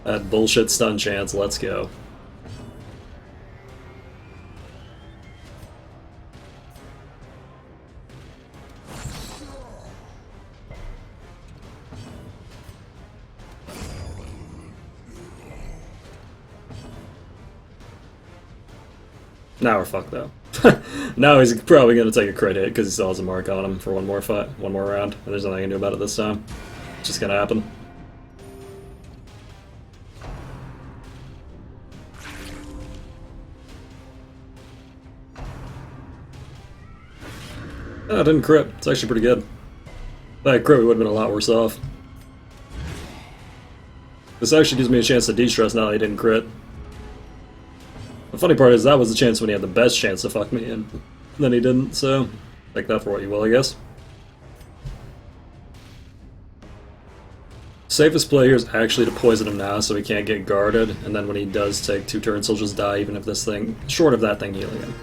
That bullshit stun chance, let's go. Now we're fucked though. Now he's probably gonna take a crit hit because he still has a mark on him for one more fight, one more round, and there's nothing I can do about it this time. It's just gonna happen. Oh, it didn't crit. It's actually pretty good. If that crit, we would have been a lot worse off. This actually gives me a chance to de-stress now that he didn't crit. The funny part is that was the chance when he had the best chance to fuck me in. Then he didn't, so take that for what you will, I guess. Safest play here is actually to poison him now so he can't get guarded, and then when he does take 2 turns he'll just die even if this thing, short of that thing healing him.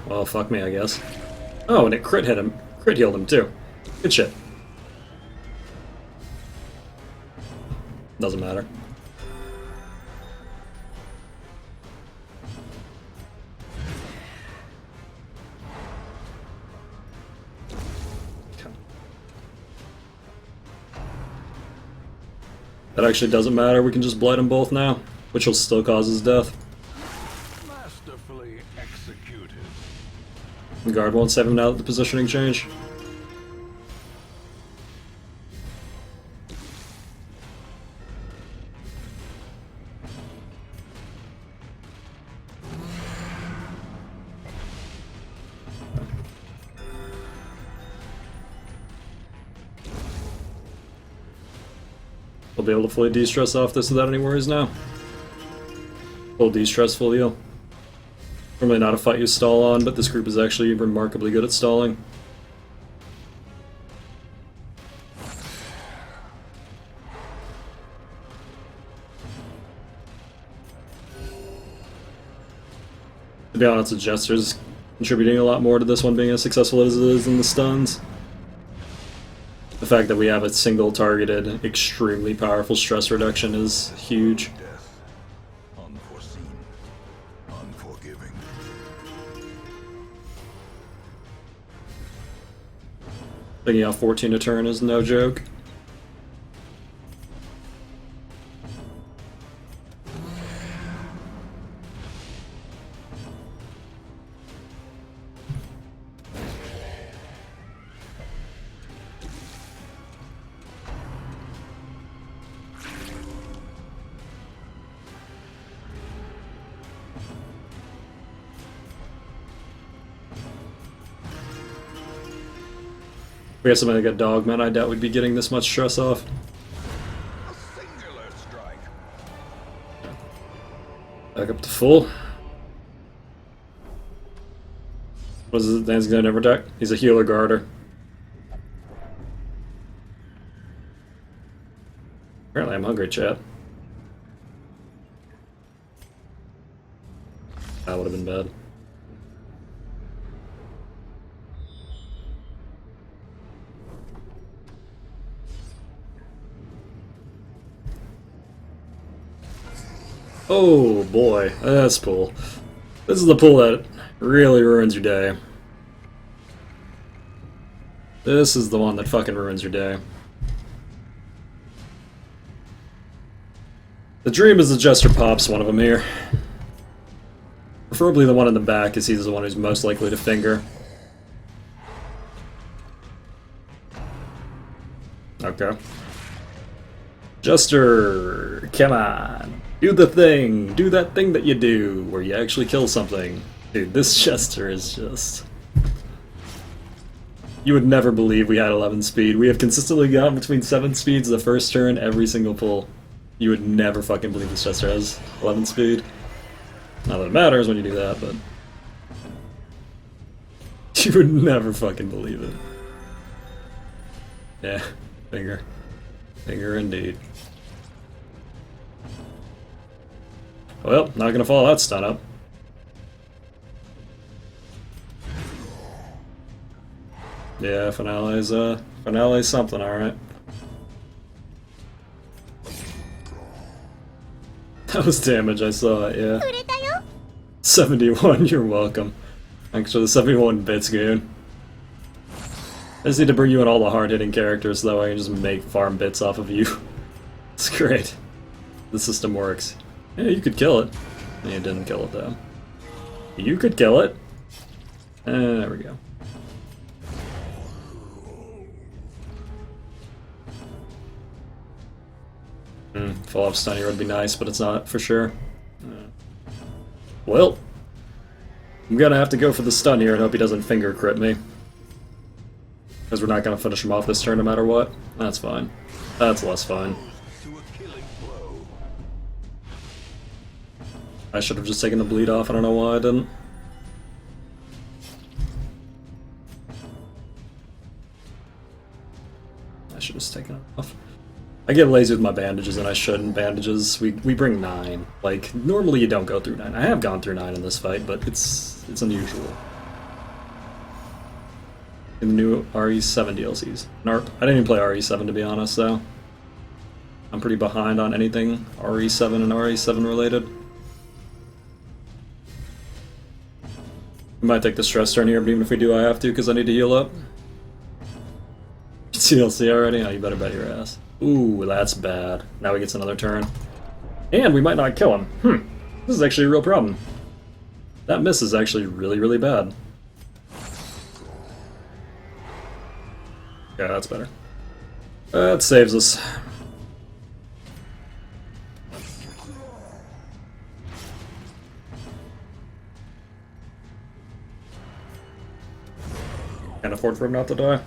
Well, fuck me, I guess. Oh, and it crit hit him. Crit healed him, too. Good shit. Doesn't matter. That actually doesn't matter, we can just blight them both now, which will still cause his death. Masterfully executed. The guard won't save him now that the positioning change. We'll be able to fully de-stress off this without any worries now. Full de-stress, full heal. Normally not a fight you stall on, but this group is actually remarkably good at stalling. To be honest, the Jester's contributing a lot more to this one being as successful as it is in the stuns. The fact that we have a single targeted, extremely powerful stress reduction is huge. Death. Unforeseen. Unforgiving. Thinking out 14 a turn is no joke. we have something like a dogman, I doubt we'd be getting this much stress off. A singular strike. Back up to full. What is it? Dan's gonna never attack? He's a healer guarder. Apparently I'm hungry, chat. That would have been bad. Oh boy, that's pull. This is the pull that really ruins your day. This is the one that fucking ruins your day. The dream is the Jester pops one of them here. Preferably the one in the back, as he's the one who's most likely to finger. Okay. Jester, come on. Do the thing! Do that thing that you do, where you actually kill something. Dude, this Jester is just... You would never believe we had 11 speed. We have consistently gotten between 7 speeds the first turn every single pull. You would never fucking believe this Jester has 11 speed. Not that it matters when you do that, but... You would never fucking believe it. Yeah, finger. Finger indeed. Well, not gonna follow that stun up. Yeah, finale's something, alright. That was damage, I saw it, yeah. 71, you're welcome. Thanks for the 71 bits, goon. I just need to bring you in all the hard-hitting characters, though I can just make farm bits off of you. It's great. The system works. Yeah, you could kill it. You didn't kill it, though. You could kill it. There we go. Full up stun here would be nice, but it's not for sure. Well, I'm gonna have to go for the stun here and hope he doesn't finger crit me. Because we're not gonna finish him off this turn no matter what. That's fine. That's less fine. I should have just taken the bleed off, I don't know why I didn't. I should have just taken it off. I get lazy with my bandages and I shouldn't. Bandages, we bring 9. Like, normally you don't go through 9. I have gone through 9 in this fight, but it's unusual. In the new RE7 DLCs. I didn't even play RE7 to be honest, though. I'm pretty behind on anything RE7 and RE7 related. We might take the stress turn here, but even if we do, I have to, because I need to heal up. TLC already? Oh, you better bet your ass. Ooh, that's bad. Now he gets another turn. And we might not kill him. This is actually a real problem. That miss is actually really, really bad. Yeah, that's better. That saves us. Can't afford for him not to die.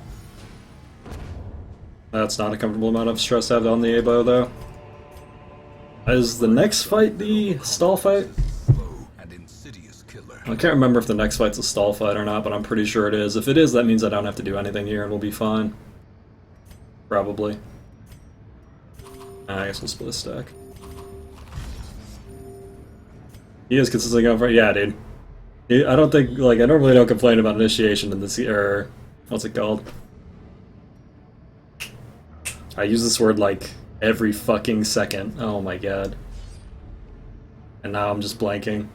That's not a comfortable amount of stress to have on the ABO, though. Is the next fight the stall fight? I can't remember if the next fight's a stall fight or not, but I'm pretty sure it is. If it is, that means I don't have to do anything here and we'll be fine. Probably. I guess we'll split a stack. He is consistently going for it. Yeah, dude. I don't think, like, I normally don't complain about initiation in this, or what's it called? I use this word like every fucking second. Oh my god. And now I'm just blanking.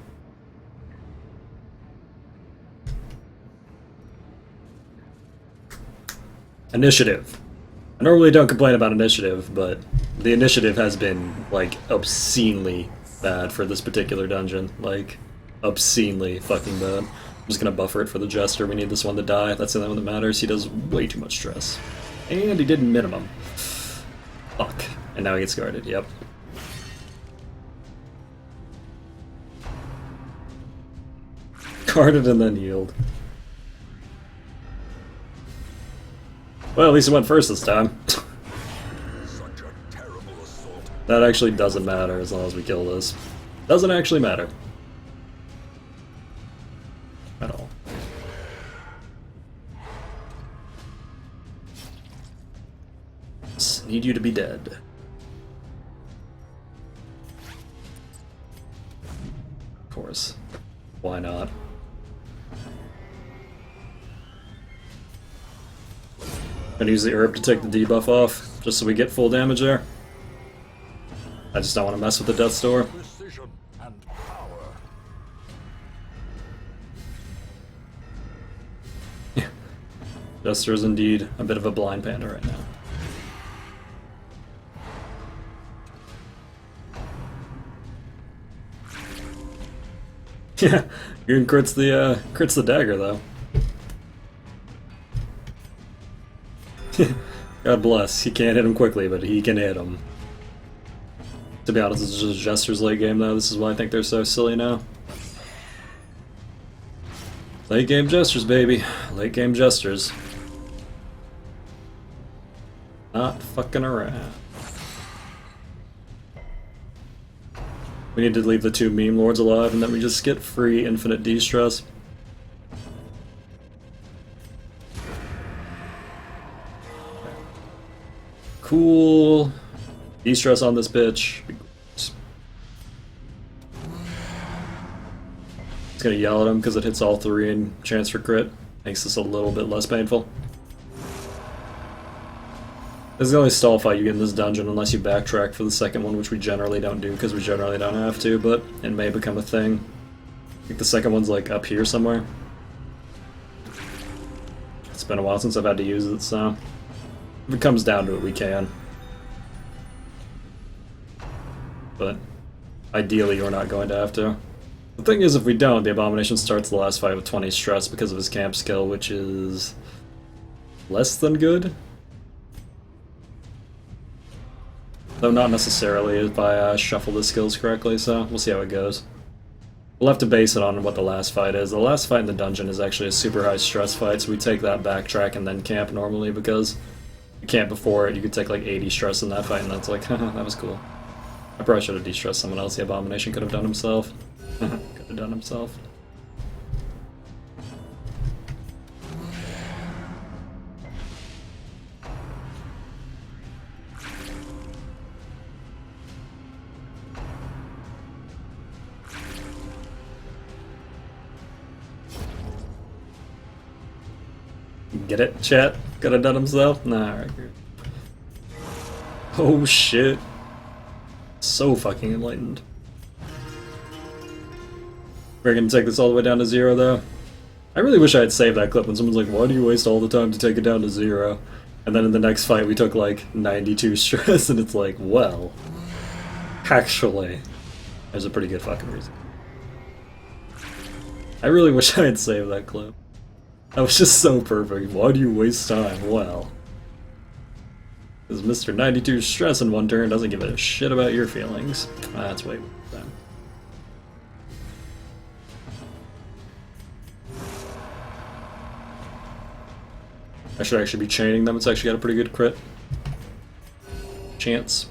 Initiative. I normally don't complain about initiative, but the initiative has been, like, obscenely bad for this particular dungeon. Like, obscenely fucking bad. I'm just gonna buffer it for the Jester. We need this one to die. That's the only one that matters. He does way too much stress. And he did minimum. Fuck. And now he gets guarded, yep. Guarded and then healed. Well, at least it went first this time. Such a terrible assault. That actually doesn't matter as long as we kill this. Doesn't actually matter. At all. Just need you to be dead. Of course. Why not? Gonna use the herb to take the debuff off, just so we get full damage there. I just don't want to mess with the Death's Door. Precision and power. Jester is indeed a bit of a blind panda right now. Yeah, Goon crits the dagger though. God bless. He can't hit him quickly, but he can hit him. To be honest, it's just Jester's late game though. This is why I think they're so silly now. Late game Jesters, baby. Late game Jesters. Not fucking around. We need to leave the two meme lords alive and then we just get free infinite de-stress. Cool. De-stress on this bitch. It's gonna yell at him because it hits all three and chance for crit. Makes this a little bit less painful. This is the only stall fight you get in this dungeon unless you backtrack for the second one, which we generally don't do because we generally don't have to, but it may become a thing. I think the second one's like up here somewhere. It's been a while since I've had to use it, so if it comes down to it, we can. But ideally, you're not going to have to. The thing is, if we don't, the Abomination starts the last fight with 20 stress because of his camp skill, which is less than good. Though not necessarily if I shuffle the skills correctly, so we'll see how it goes. We'll have to base it on what the last fight is. The last fight in the dungeon is actually a super high stress fight, so we take that backtrack and then camp normally because you camp before it, you could take like 80 stress in that fight, and that's like, haha, that was cool. I probably should have de-stressed someone else. The Abomination could have done himself. Could have done himself. Get it, chat? Could have done himself? Nah, alright. Oh shit. So fucking enlightened. We're gonna take this all the way down to 0 though. I really wish I had saved that clip when someone's like, why do you waste all the time to take it down to 0? And then in the next fight we took like 92 stress and it's like, well, actually, there's a pretty good fucking reason. I really wish I had saved that clip. That was just so perfect. Why do you waste time? Well, because Mr. 92 stress in one turn doesn't give a shit about your feelings. That's way more than. I should actually be chaining them. It's actually got a pretty good crit chance.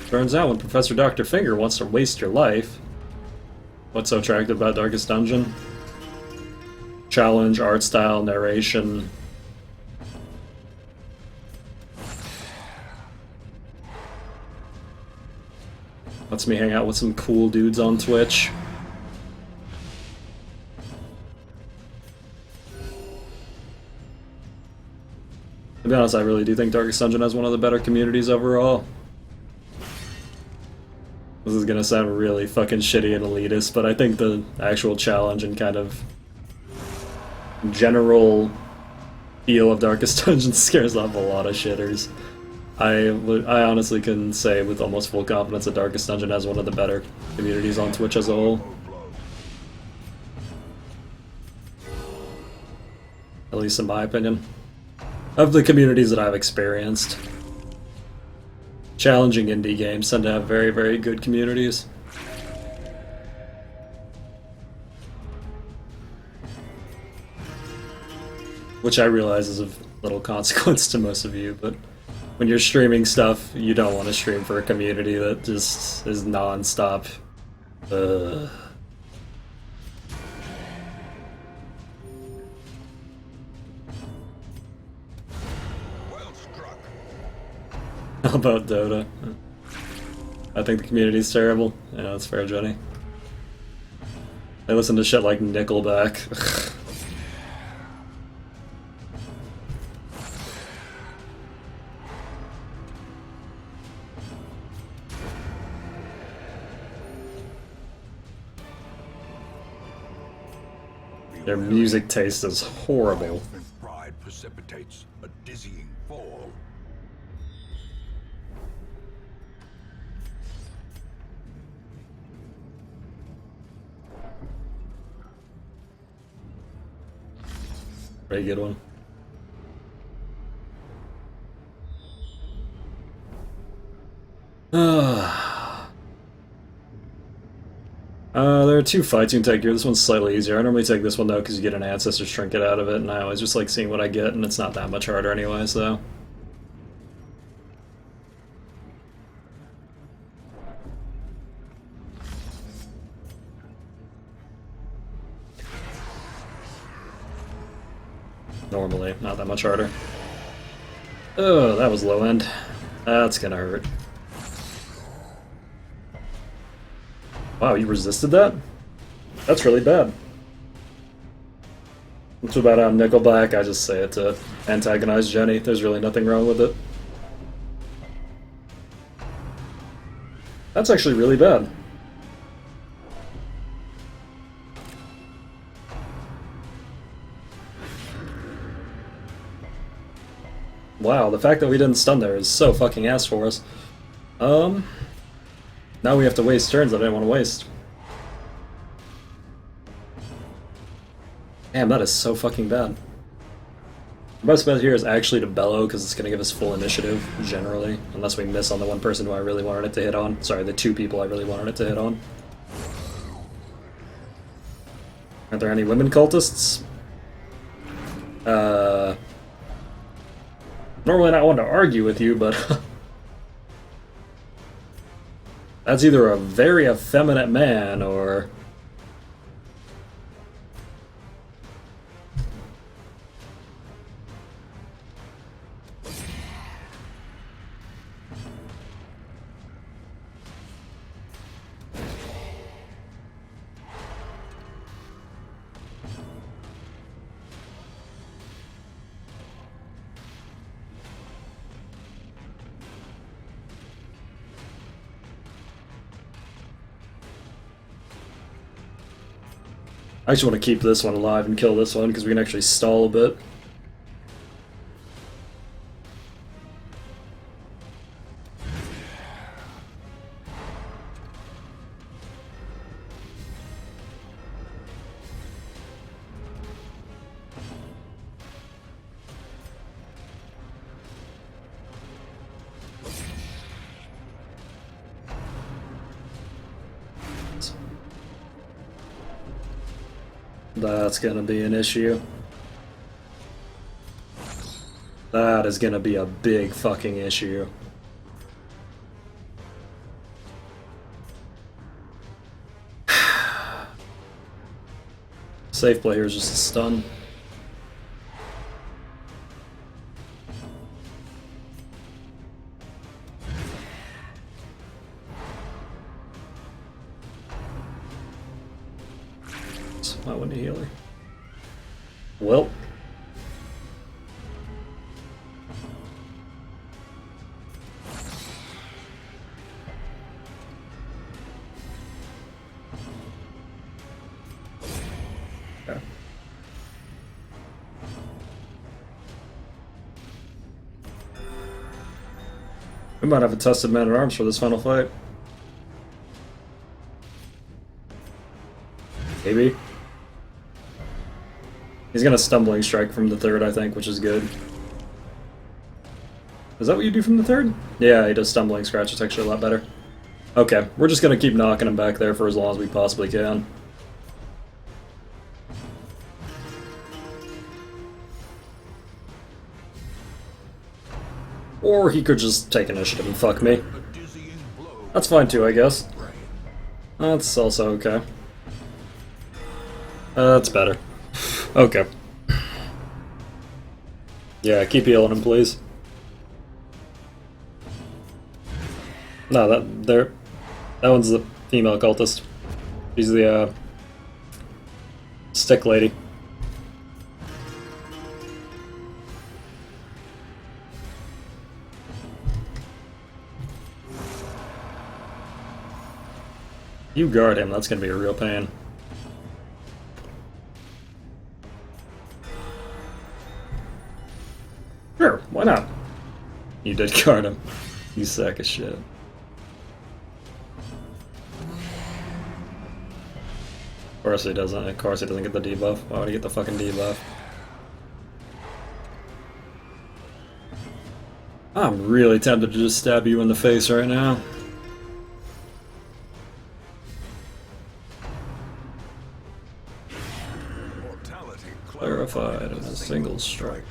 Turns out when Professor Dr. Finger wants to waste your life, what's so attractive about Darkest Dungeon? Challenge, art style, narration. Lets me hang out with some cool dudes on Twitch. To be honest, I really do think Darkest Dungeon has one of the better communities overall. This is gonna sound really fucking shitty and elitist, but I think the actual challenge and kind of general feel of Darkest Dungeon scares off a lot of shitters. I honestly can say with almost full confidence that Darkest Dungeon has one of the better communities on Twitch as a whole. At least in my opinion. Of the communities that I've experienced. challenging indie games tend to have very, very good communities. Which I realize is of little consequence to most of you, but when you're streaming stuff, you don't want to stream for a community that just is non-stop. Well struck. How about Dota? I think the community's terrible. Yeah, that's fair, Jenny. They listen to shit like Nickelback. Their music taste is horrible. Pride precipitates a dizzying fall. Very good one. There are two fights you can take here. This one's slightly easier. I normally take this one though because you get an Ancestor's Trinket out of it, and I always just like seeing what I get, and it's not that much harder anyways, though. Normally, not that much harder. Oh, that was low end. That's gonna hurt. Wow, you resisted that? That's really bad. It's about how Nickelback, I just say it to antagonize Jenny. There's really nothing wrong with it. That's actually really bad. Wow, the fact that we didn't stun there is so fucking ass for us. Now we have to waste turns that I didn't want to waste. Damn, that is so fucking bad. My best bet here is actually to bellow, because it's going to give us full initiative, generally. Unless we miss on the one person who I really wanted it to hit on. Sorry, the two people I really wanted it to hit on. Aren't there any women cultists? Normally not one to argue with you, but... That's either a very effeminate man, or... I just want to keep this one alive and kill this one, because we can actually stall a bit. That's gonna be an issue. That is gonna be a big fucking issue. Safe play here is just a stun. I went to healer. Well. Okay. We might have a tested man at arms for this final fight. Maybe. He's gonna Stumbling Strike from the third, I think, which is good. Is that what you do from the third? Yeah, he does Stumbling Scratch. It's actually a lot better. Okay, we're just gonna keep knocking him back there for as long as we possibly can. Or he could just take initiative and fuck me. That's fine too, I guess. That's also okay. That's better. Okay. Yeah, keep healing him, please. No, that one's the female cultist. She's the stick lady. You guard him, that's gonna be a real pain. Sure, why not? You did guard him. You sack of shit. Of course he doesn't. Of course he doesn't get the debuff. Why would he get the fucking debuff? I'm really tempted to just stab you in the face right now. Clarified as a single strike.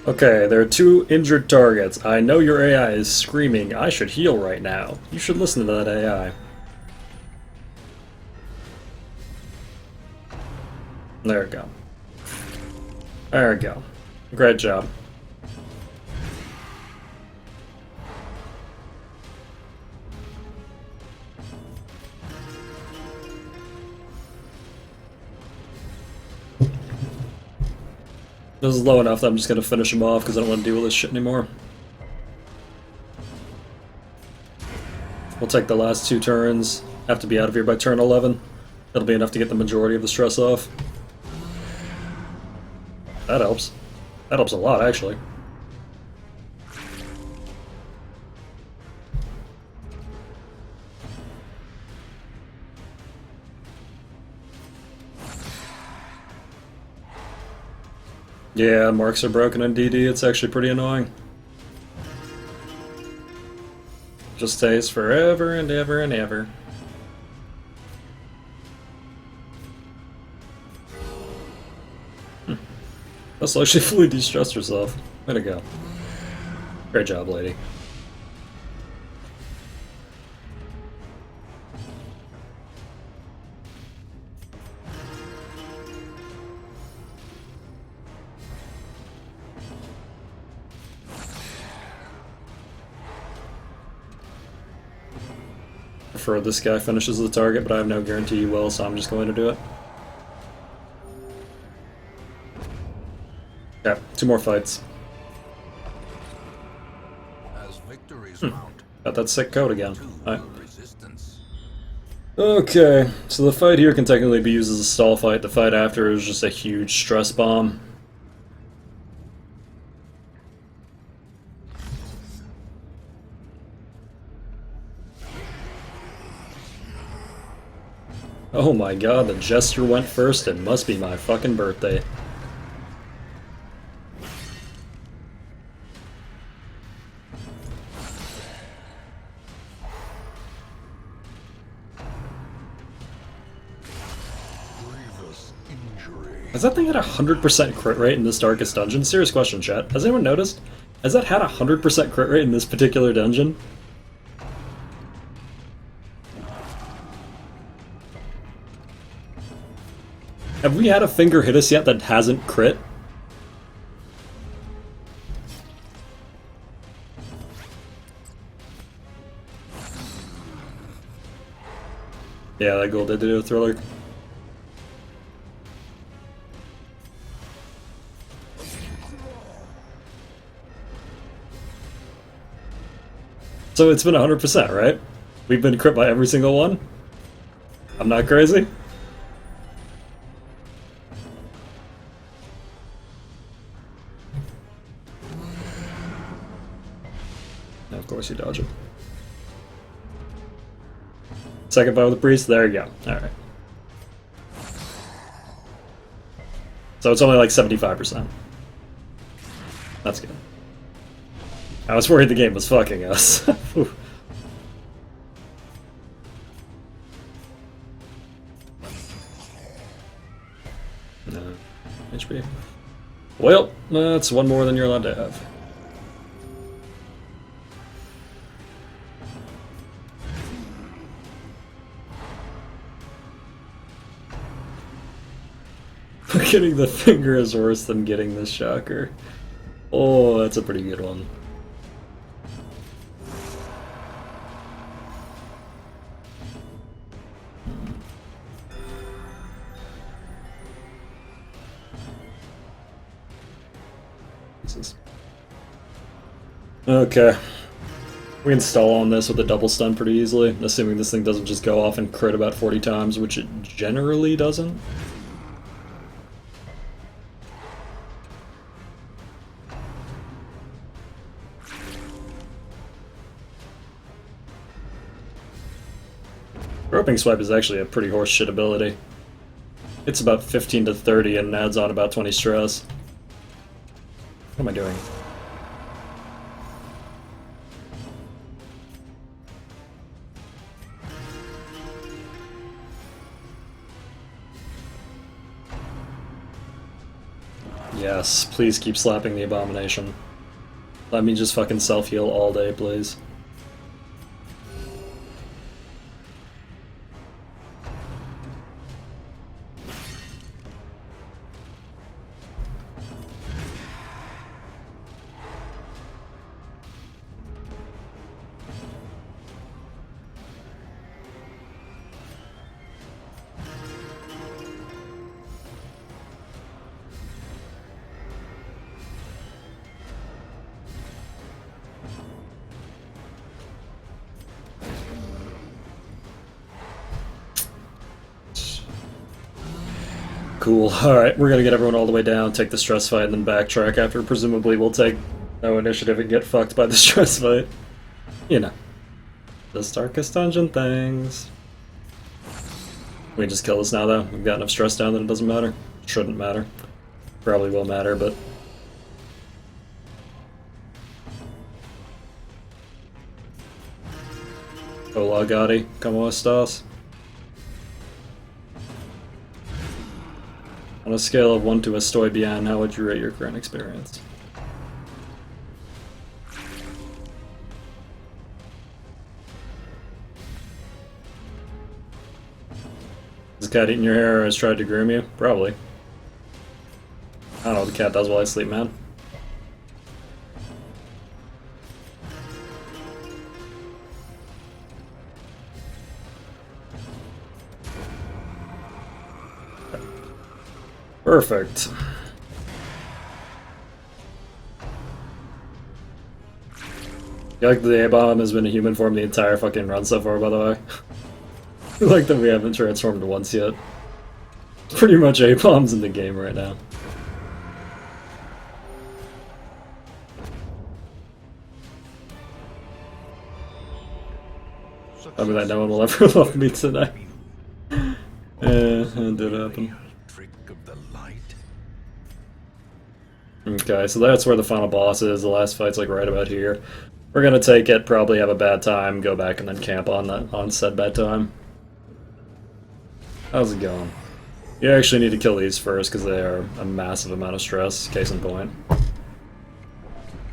Okay, there are two injured targets. I know your AI is screaming, I should heal right now. You should listen to that AI. There we go. There we go. Great job. This is low enough that I'm just gonna finish him off because I don't want to deal with this shit anymore. We'll take the last 2 turns. Have to be out of here by turn 11. That'll be enough to get the majority of the stress off. That helps. That helps a lot, actually. Yeah, marks are broken on DD, it's actually pretty annoying. Just stays forever and ever and ever. That's actually fully de-stressed herself. Way to go. Great job, lady. Prefer this guy finishes the target, but I have no guarantee he will, so I'm just going to do it. Yeah, 2 more fights. As victories mount, Got that sick code again. Alright. Okay, so the fight here can technically be used as a stall fight. The fight after is just a huge stress bomb. Oh my god, the Jester went first. It must be my fucking birthday. Has that thing had a 100% crit rate in this darkest dungeon? Serious question, chat. Has anyone noticed? Has that had a 100% crit rate in this particular dungeon? Have we had a finger hit us yet that hasn't crit? Yeah, that goal did do a thriller. So it's been 100%, right? We've been crit by every single one? I'm not crazy? No, of course you dodge it. Second fight with the priest, there you go. Alright. So it's only like 75%. That's good. I was worried the game was fucking us. No. HP. Well, that's one more than you're allowed to have. Getting the finger is worse than getting the shocker. Oh, that's a pretty good one. Okay. We can stall on this with a double stun pretty easily, assuming this thing doesn't just go off and crit about 40 times, which it generally doesn't. Groping Swipe is actually a pretty horse shit ability. It's about 15 to 30 and adds on about 20 stress. What am I doing? Yes, please keep slapping the abomination. Let me just fucking self-heal all day, please. Cool. Alright, we're gonna get everyone all the way down, take the stress fight, and then backtrack after presumably we'll take no initiative and get fucked by the stress fight. You know. The Starkest Dungeon things. We can just kill this now though. We've got enough stress down that it doesn't matter. Shouldn't matter. Probably will matter, but... Hola Gotti, ¿cómo estás? On a scale of 1 to estoy bien, how would you rate your current experience? Has the cat eaten your hair or has tried to groom you? Probably. I don't know what the cat does while I sleep, man. Perfect. You like the A-Bomb has been a human form the entire fucking run so far, by the way? I like that we haven't transformed once yet. Pretty much A-Bombs in the game right now. I mean, that no one will ever love me tonight. It did happen. Okay, so that's where the final boss is. The last fight's like right about here. We're gonna take it, probably have a bad time, go back and then camp on said bad time. How's it going? You actually need to kill these first because they are a massive amount of stress, case in point.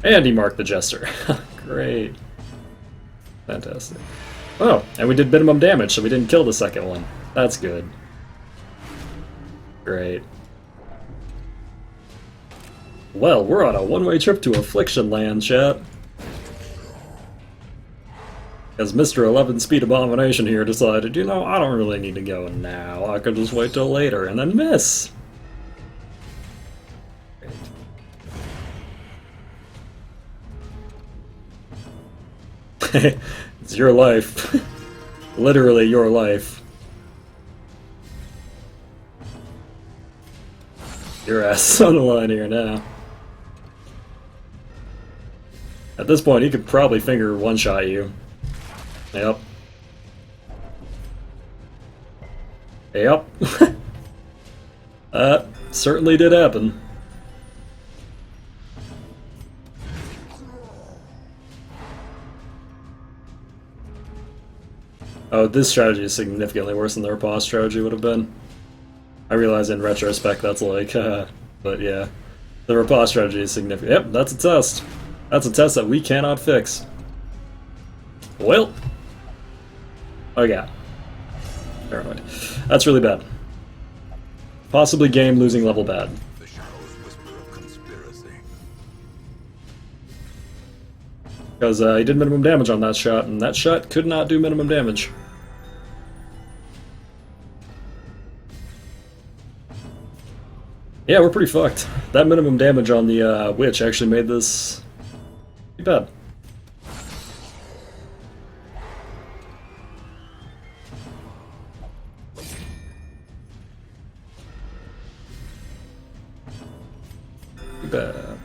And he marked the Jester. Great. Fantastic. Oh, and we did minimum damage, so we didn't kill the second one. That's good. Great. Well, we're on a one-way trip to Affliction Land, chat. As Mr. 11-Speed Abomination here decided, you know, I don't really need to go now. I could just wait till later and then miss. It's your life. Literally your life. Your ass is on the line here now. At this point, he could probably finger one-shot you. Yep. Yep. That certainly did happen. Oh, this strategy is significantly worse than the riposte strategy would have been. I realize in retrospect that's like, but yeah. The riposte strategy is significant. Yep, that's a test. That's a test that we cannot fix. Well. Oh yeah. Paranoid. That's really bad. Possibly game losing level bad. The shadows whisper of conspiracy. Because he did minimum damage on that shot, and that shot could not do minimum damage. Yeah, we're pretty fucked. That minimum damage on the witch actually made this pretty bad. Pretty bad.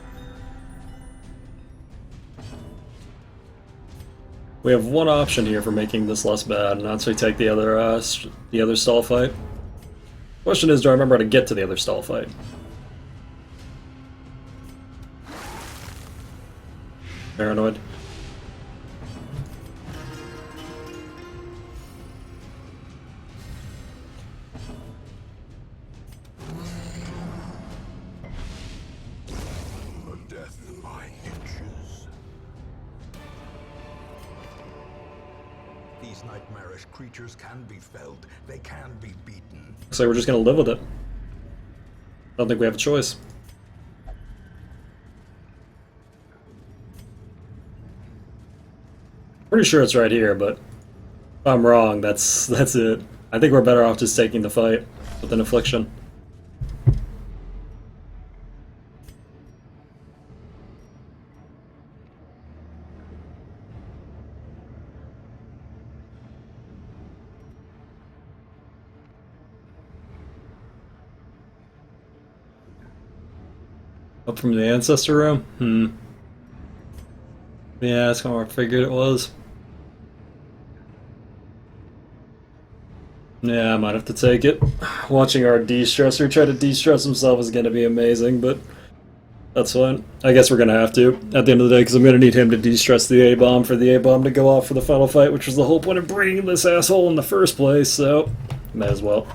We have one option here for making this less bad, and that's we take the other stall fight. Question is, do I remember how to get to the other stall fight? Paranoid. A death by inches. These nightmarish creatures can be felled. They can be beaten. Looks like we're just gonna live with it. I don't think we have a choice. Pretty sure it's right here, but if I'm wrong, that's it. I think we're better off just taking the fight with an affliction. Up from the ancestor room? Yeah, that's kind of what I figured it was. Yeah, I might have to take it. Watching our de-stressor try to de-stress himself is going to be amazing, but that's fine. I guess we're going to have to at the end of the day, because I'm going to need him to de-stress the A-bomb for the A-bomb to go off for the final fight, which was the whole point of bringing this asshole in the first place, so may as well.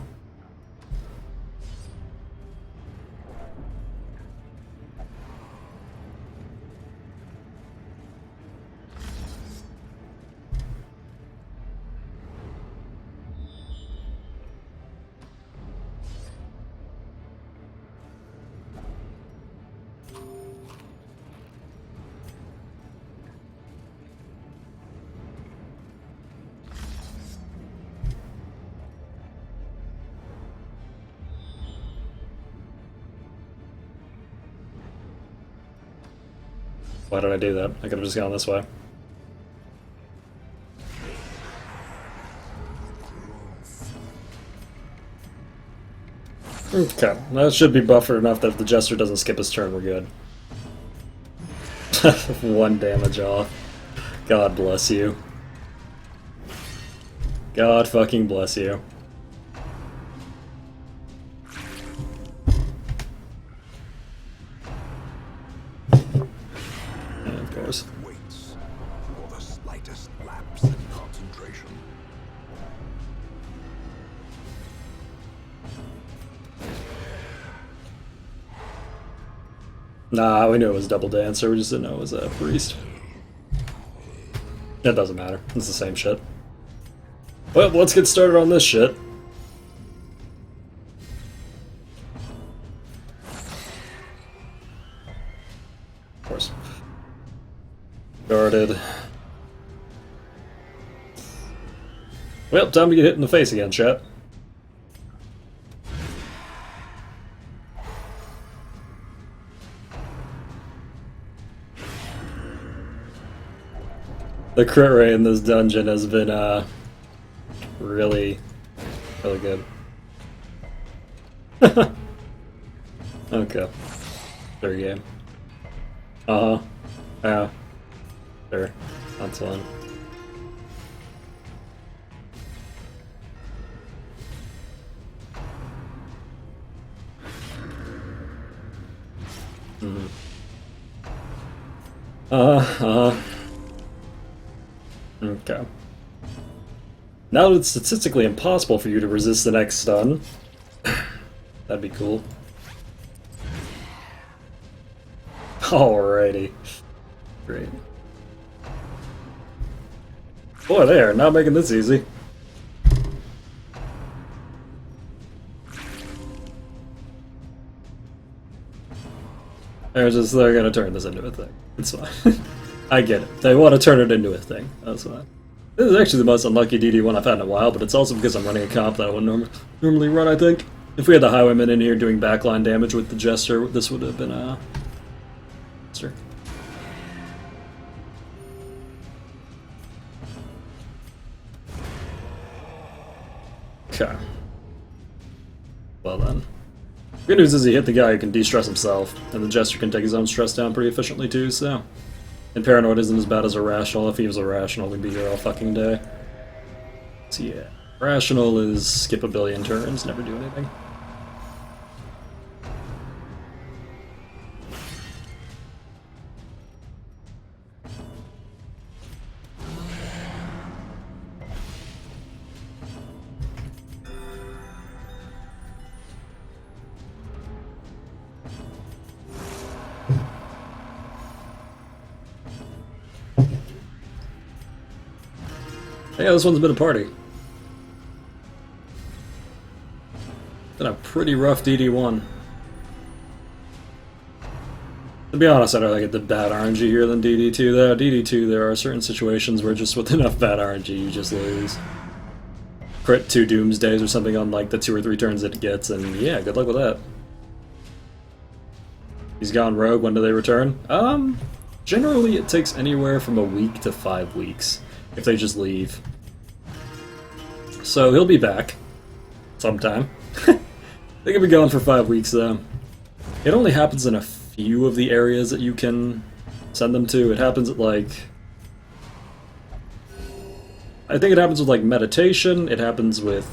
Why did I do that? I could have just gone this way. Okay, that should be buffered enough that if the Jester doesn't skip his turn, we're good. 1 damage off. God bless you. God fucking bless you. And of course. Waits for the slightest lapse in concentration. Nah, we knew it was Double Dancer, we just didn't know it was a priest. It doesn't matter, it's the same shit. Well, let's get started on this shit. Of course. Guarded. Well, time to get hit in the face again, chat. The crit rate in this dungeon has been, really, really good. Okay. Fair game. Uh-huh. Yeah. Sure. That's fine. Mm-hmm. Okay. Now that it's statistically impossible for you to resist the next stun, that'd be cool. Alrighty. Great. Boy, they are not making this easy. They're gonna turn this into a thing. It's fine. I get it. They want to turn it into a thing. That's fine. This is actually the most unlucky DD one I've had in a while, but it's also because I'm running a comp that I wouldn't normally run, I think. If we had the Highwayman in here doing backline damage with the Jester, this would have been a... Jester. Okay. Well then. Good news is he hit the guy who can de-stress himself, and the Jester can take his own stress down pretty efficiently too, so... And Paranoid isn't as bad as Irrational. If he was Irrational, we'd be here all fucking day. So yeah. Irrational is skip a billion turns, never do anything. Yeah, this one's been a party. Been a pretty rough DD1. To be honest, I'd rather get the bad RNG here than DD2 though. DD2, there are certain situations where just with enough bad RNG you just lose. Crit 2 Doomsdays or something on like the 2 or 3 turns it gets, and yeah, good luck with that. He's gone rogue, when do they return? Generally it takes anywhere from a week to 5 weeks. If they just leave. So he'll be back. Sometime. They could be gone for 5 weeks though. It only happens in a few of the areas that you can send them to. It happens at like... I think it happens with like meditation, it happens with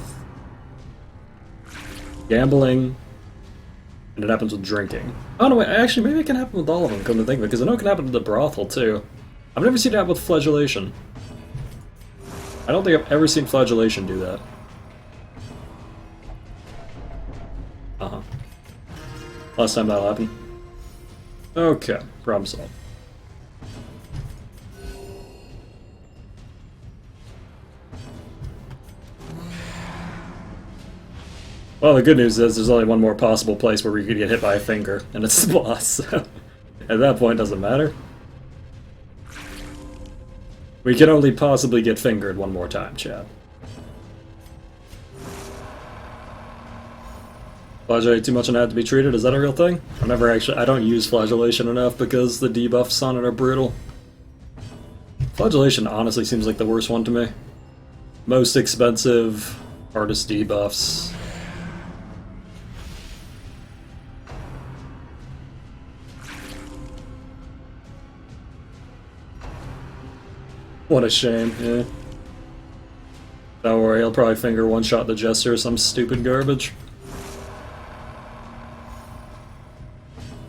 gambling, and it happens with drinking. Oh no, wait, actually maybe it can happen with all of them, come to think of it, because I know it can happen with the brothel too. I've never seen it happen with flagellation. I don't think I've ever seen flagellation do that. Uh-huh. Last time that'll happen. Okay, problem solved. Well, the good news is there's only one more possible place where we could get hit by a finger, and it's the boss, so at that point it doesn't matter. We can only possibly get fingered one more time, Chad. Flagellate too much and had to be treated? Is that a real thing? I don't use flagellation enough because the debuffs on it are brutal. Flagellation honestly seems like the worst one to me. Most expensive, hardest debuffs. What a shame, yeah. Don't worry, he'll probably finger one-shot the Jester or some stupid garbage.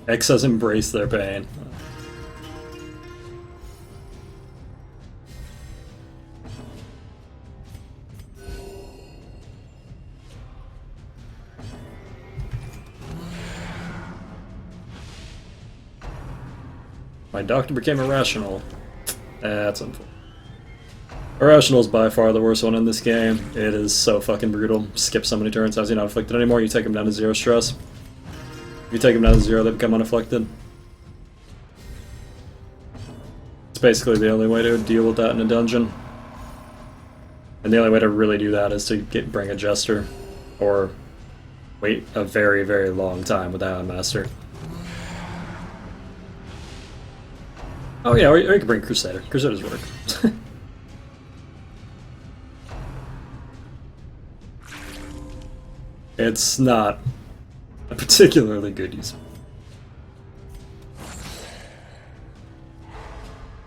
X has embraced their pain. My doctor became irrational. That's unfortunate. Irrational is by far the worst one in this game. It is so fucking brutal. Skip so many turns. How's he not afflicted anymore? You take him down to 0 stress. If you take him down to 0, they become unafflicted. It's basically the only way to deal with that in a dungeon. And the only way to really do that is to bring a Jester. Or wait a very, very long time with the Hound Master. Oh yeah, or you can bring Crusader. Crusaders work. It's not a particularly good use.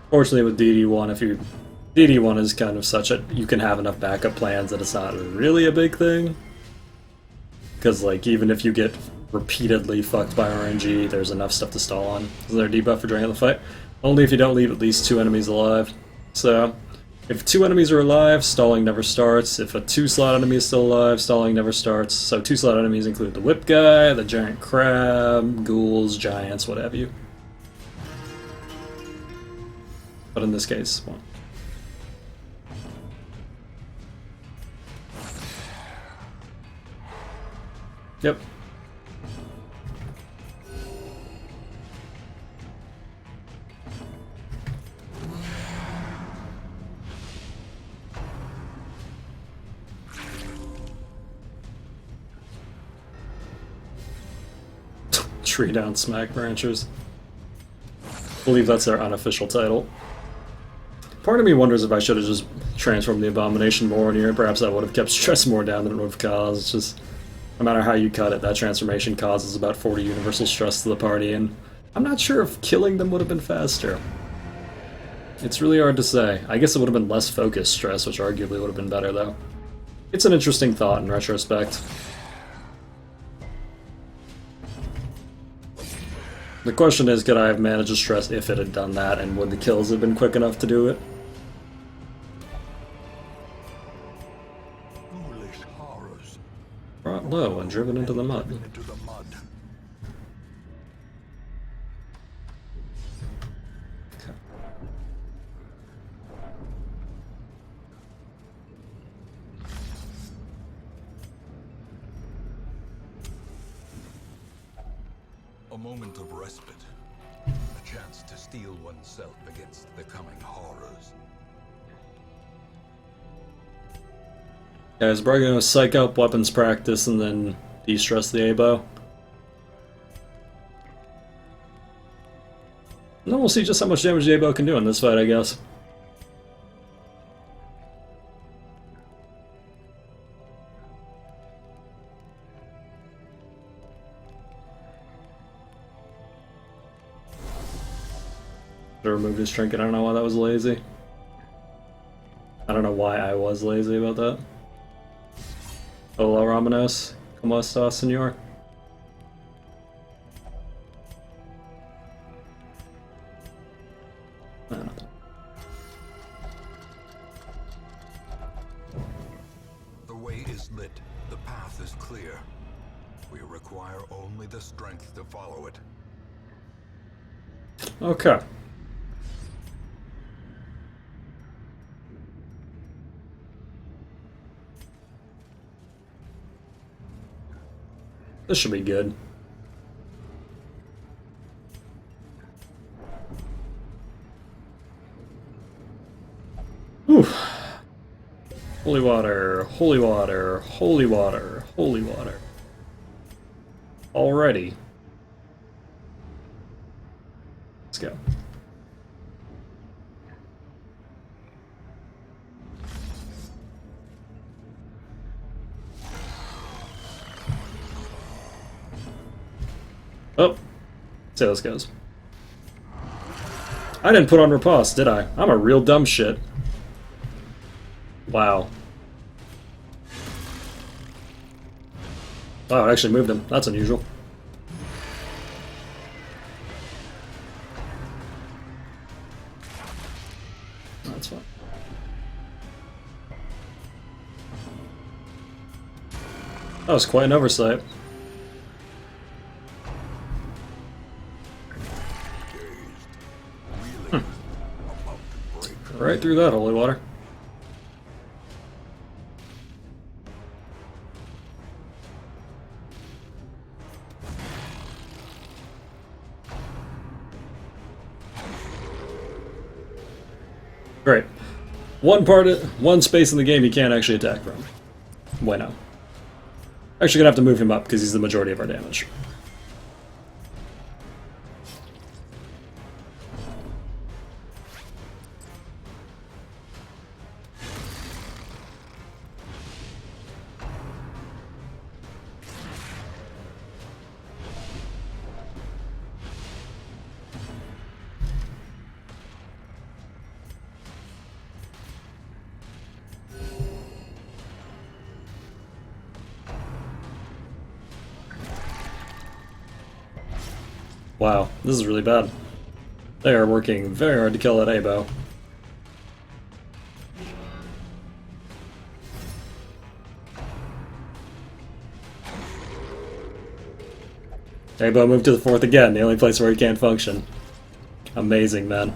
Fortunately with DD1, DD1 is kind of such that you can have enough backup plans that it's not really a big thing. Because, like, even if you get repeatedly fucked by RNG, there's enough stuff to stall on. Is there a debuff for draining the fight? Only if you don't leave at least 2 enemies alive. So, if 2 enemies are alive, stalling never starts. If a 2-slot enemy is still alive, stalling never starts. So 2-slot enemies include the whip guy, the giant crab, ghouls, giants, what have you. But in this case, one. Yep. Tree down smack branchers. I believe that's their unofficial title. Part of me wonders if I should have just transformed the Abomination more in here. Perhaps that would have kept stress more down than it would have caused. It's just, no matter how you cut it, that transformation causes about 40 universal stress to the party, and I'm not sure if killing them would have been faster. It's really hard to say. I guess it would have been less focused stress, which arguably would have been better, though. It's an interesting thought in retrospect. The question is, could I have managed the stress if it had done that, and would the kills have been quick enough to do it? Foolish horrors. Brought low and driven into the mud. Into the mud. A moment of respite. A chance to steel oneself against the coming horrors. Yeah, I was probably gonna psych up weapons practice and then de-stress the ABO. And then we'll see just how much damage the ABO can do in this fight, I guess. To remove his trinket, I don't know why that was lazy. I don't know why I was lazy about that. Hola, Ramanos. ¿Cómo estás, señor? I don't know. The way is lit. The path is clear. We require only the strength to follow it. Okay. This should be good. Whew. Holy water, holy water, holy water, holy water. Already. Let's go. Oh, see how this goes. I didn't put on riposte, did I? I'm a real dumb shit. Wow. Wow, it actually moved him. That's unusual. That's fine. That was quite an oversight. Right through that holy water. Great. One space in the game he can't actually attack from. Bueno. Actually gonna have to move him up because he's the majority of our damage. Wow, this is really bad. They are working very hard to kill that A-bow. A-bow moved to the 4th again, the only place where he can't function. Amazing, man.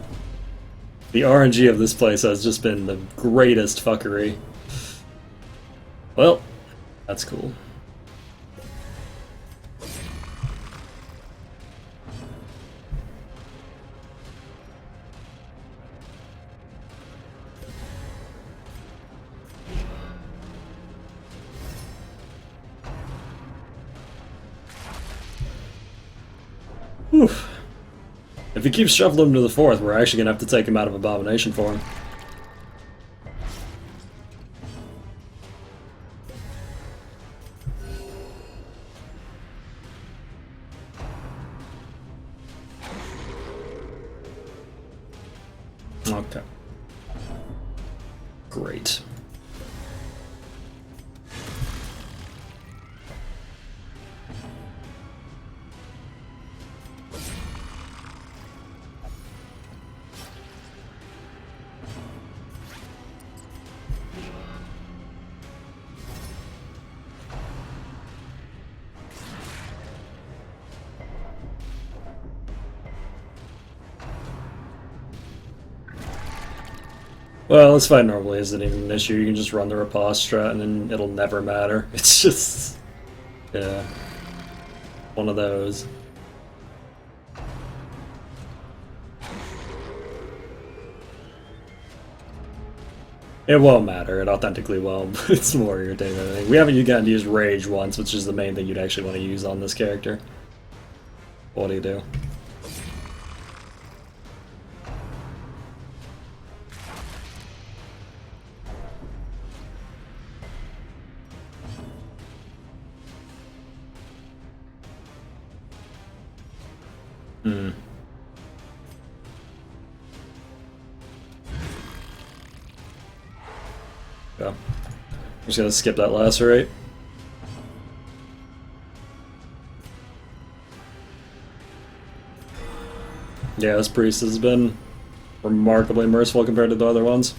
The RNG of this place has just been the greatest fuckery. Well, that's cool. Whew. If he keeps shuffling him to the 4th, we're actually gonna have to take him out of Abomination form. Okay. Great. Well, this fight normally isn't even an issue. You can just run the riposte strat and then it'll never matter. It's just... yeah. One of those. It won't matter. It authentically won't, but it's more irritating than anything. We haven't gotten to use Rage once, which is the main thing you'd actually want to use on this character. What do you do? Yeah. I'm just gonna skip that lacerate. Yeah, this priest has been remarkably merciful compared to the other ones.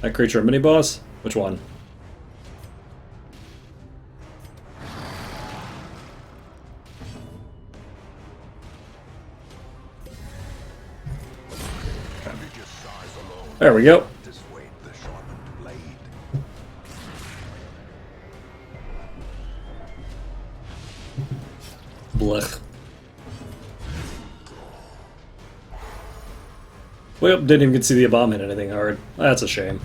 That creature a mini-boss? Which one? There we go. Blech. Well, didn't even get to see the bomb hit anything hard. That's a shame.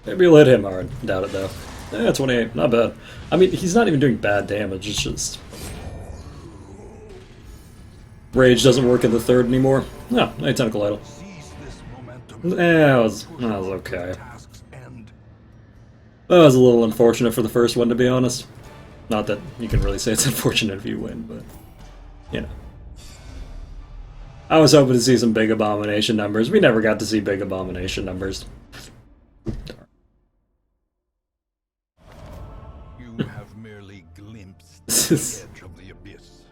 Maybe he'll hit him hard. Doubt it though. Yeah, 28. Not bad. I mean, he's not even doing bad damage. It's just... Rage doesn't work in the 3rd anymore. No, no tentacle idol. That was okay. That was a little unfortunate for the first one, to be honest. Not that you can really say it's unfortunate if you win, but... you know. I was hoping to see some big Abomination numbers. We never got to see big Abomination numbers. You have merely glimpsed the edge of the abyss,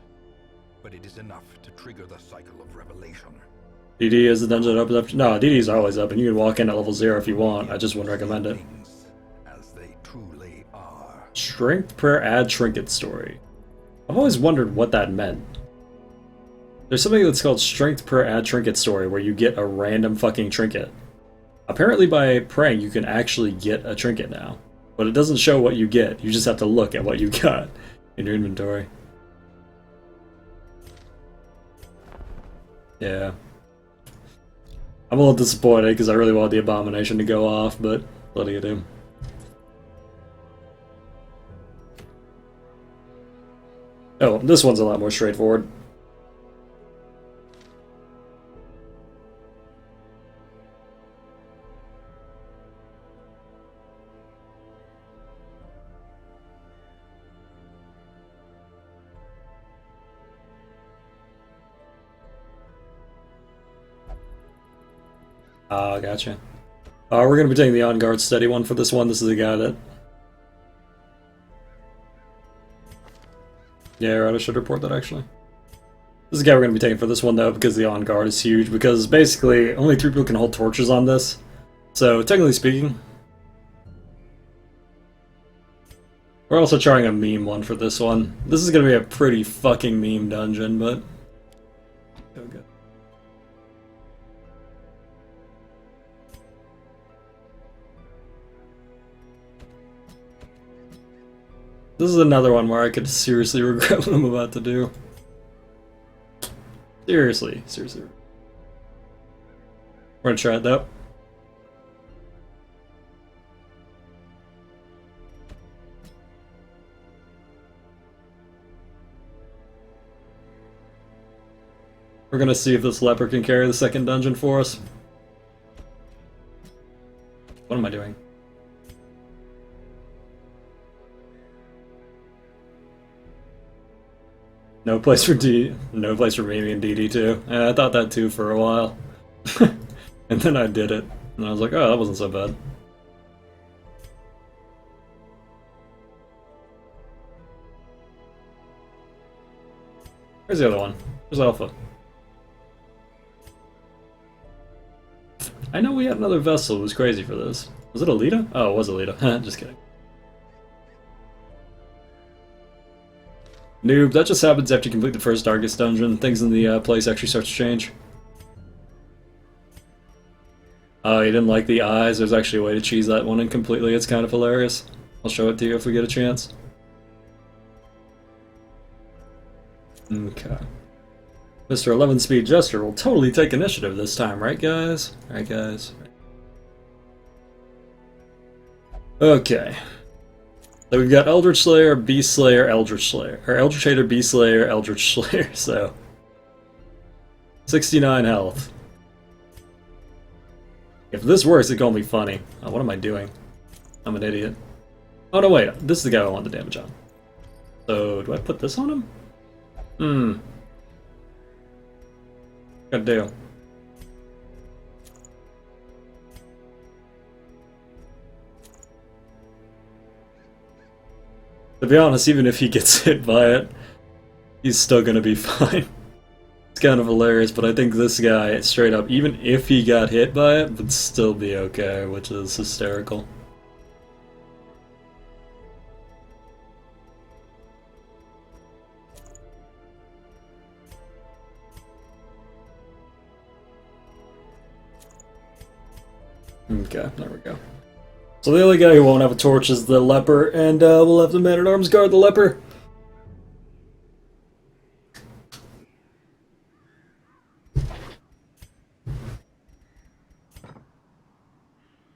but it is enough to trigger the cycle of revelation. DD is the dungeon opens up. No, DD's always up, and you can walk in at level 0 if you want. I just wouldn't recommend it. As they truly are. Strength per add trinket story. I've always wondered what that meant. There's something that's called strength per add trinket story, where you get a random fucking trinket. Apparently by praying you can actually get a trinket now. But it doesn't show what you get, you just have to look at what you got in your inventory. Yeah. I'm a little disappointed because I really wanted the Abomination to go off, but what do you do? Oh, this one's a lot more straightforward. Ah, gotcha. We're going to be taking the on-guard steady one for this one. This is a guy that... Yeah, right, I should report that, actually. This is a guy we're going to be taking for this one, though, because the on-guard is huge, because basically only 3 people can hold torches on this. So, technically speaking... We're also trying a meme one for this one. This is going to be a pretty fucking meme dungeon, but... Okay. This is another one where I could seriously regret what I'm about to do. Seriously. We're gonna try it though. We're gonna see if this leper can carry the second dungeon for us. What am I doing? No place for Mimi and DD too. Yeah, I thought that too for a while. And then I did it. And I was like, oh, that wasn't so bad. Where's the other one? Where's Alpha? I know we had another vessel who was crazy for this. Was it Alita? Oh, it was Alita. Just kidding. Noob, that just happens after you complete the first darkest dungeon. Things in the place actually start to change. Oh, you didn't like the eyes? There's actually a way to cheese that one in completely. It's kind of hilarious. I'll show it to you if we get a chance. Okay. Mr. 11-speed Jester will totally take initiative this time, right guys? Right guys? Okay. So we've got Eldritch Slayer, Beast Slayer, Eldritch Slayer. Or Eldritch Hater, Beast Slayer, Eldritch Slayer, so... 69 health. If this works, it can only be funny. Oh, what am I doing? I'm an idiot. Oh no, wait. This is the guy I want the damage on. So, do I put this on him? Gotta do. To be honest, even if he gets hit by it, he's still gonna be fine. It's kind of hilarious, but I think this guy, straight up, even if he got hit by it, would still be okay, which is hysterical. Okay, there we go. So the only guy who won't have a torch is the leper, and we'll have the man-at-arms guard the leper.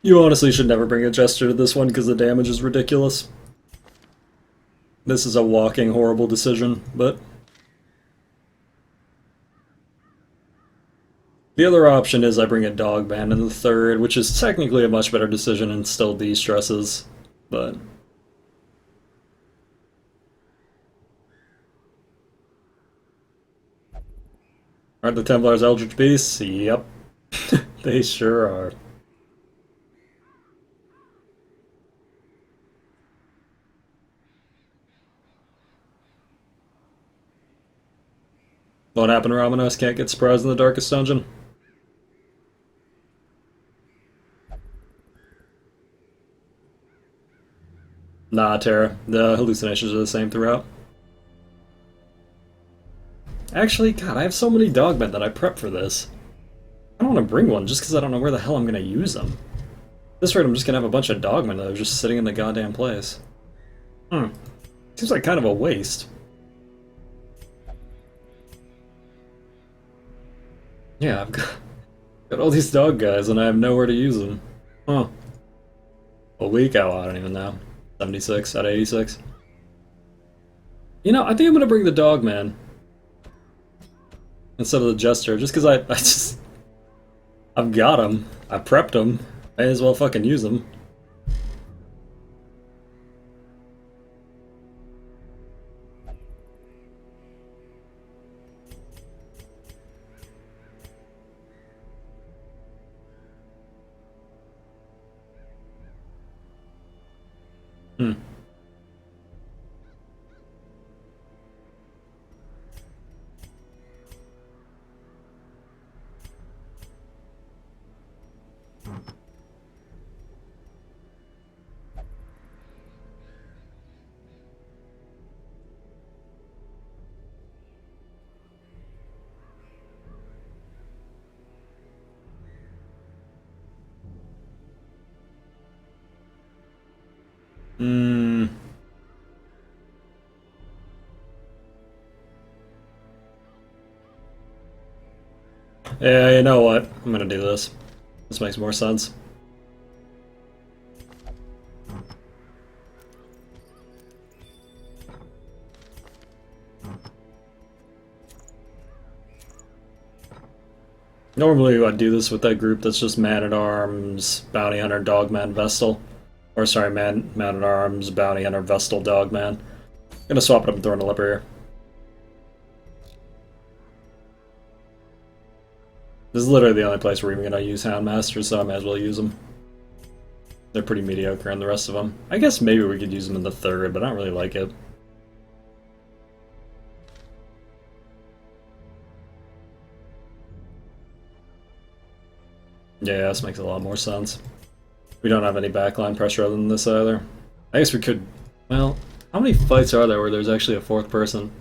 You honestly should never bring a Jester to this one because the damage is ridiculous. This is a walking horrible decision, but... The other option is I bring a Dogman in the third, which is technically a much better decision and still de-stresses, but... Aren't the Templars Eldritch Beasts? Yep. They sure are. What happened, Ramanos? Can't get surprised in the darkest dungeon? Nah, Terra. The hallucinations are the same throughout. Actually, God, I have so many dogmen that I prep for this. I don't want to bring one just because I don't know where the hell I'm going to use them. At this rate, I'm just going to have a bunch of dogmen that are just sitting in the goddamn place. Seems like kind of a waste. Yeah, I've got all these dog guys and I have nowhere to use them. Huh. A week? Oh, I don't even know. 76 out of 86. You know, I think I'm gonna bring the dog man instead of the Jester, just because I've got him. I prepped him. May as well fucking use him. Hmm. Yeah, you know what? I'm gonna do this. This makes more sense. Normally I'd do this with that group that's just Man-at-Arms, Bounty Hunter, Dogman, Vestal. Or sorry, Man-at-Arms, Bounty Hunter, Vestal, Dogman. I'm gonna swap it up and throw in a leper here. This is literally the only place we're even gonna use Houndmasters, so I might as well use them. They're pretty mediocre in the rest of them. I guess maybe we could use them in the third, but I don't really like it. Yeah, this makes a lot more sense. We don't have any backline pressure other than this either. I guess we could... Well, how many fights are there where there's actually a fourth person?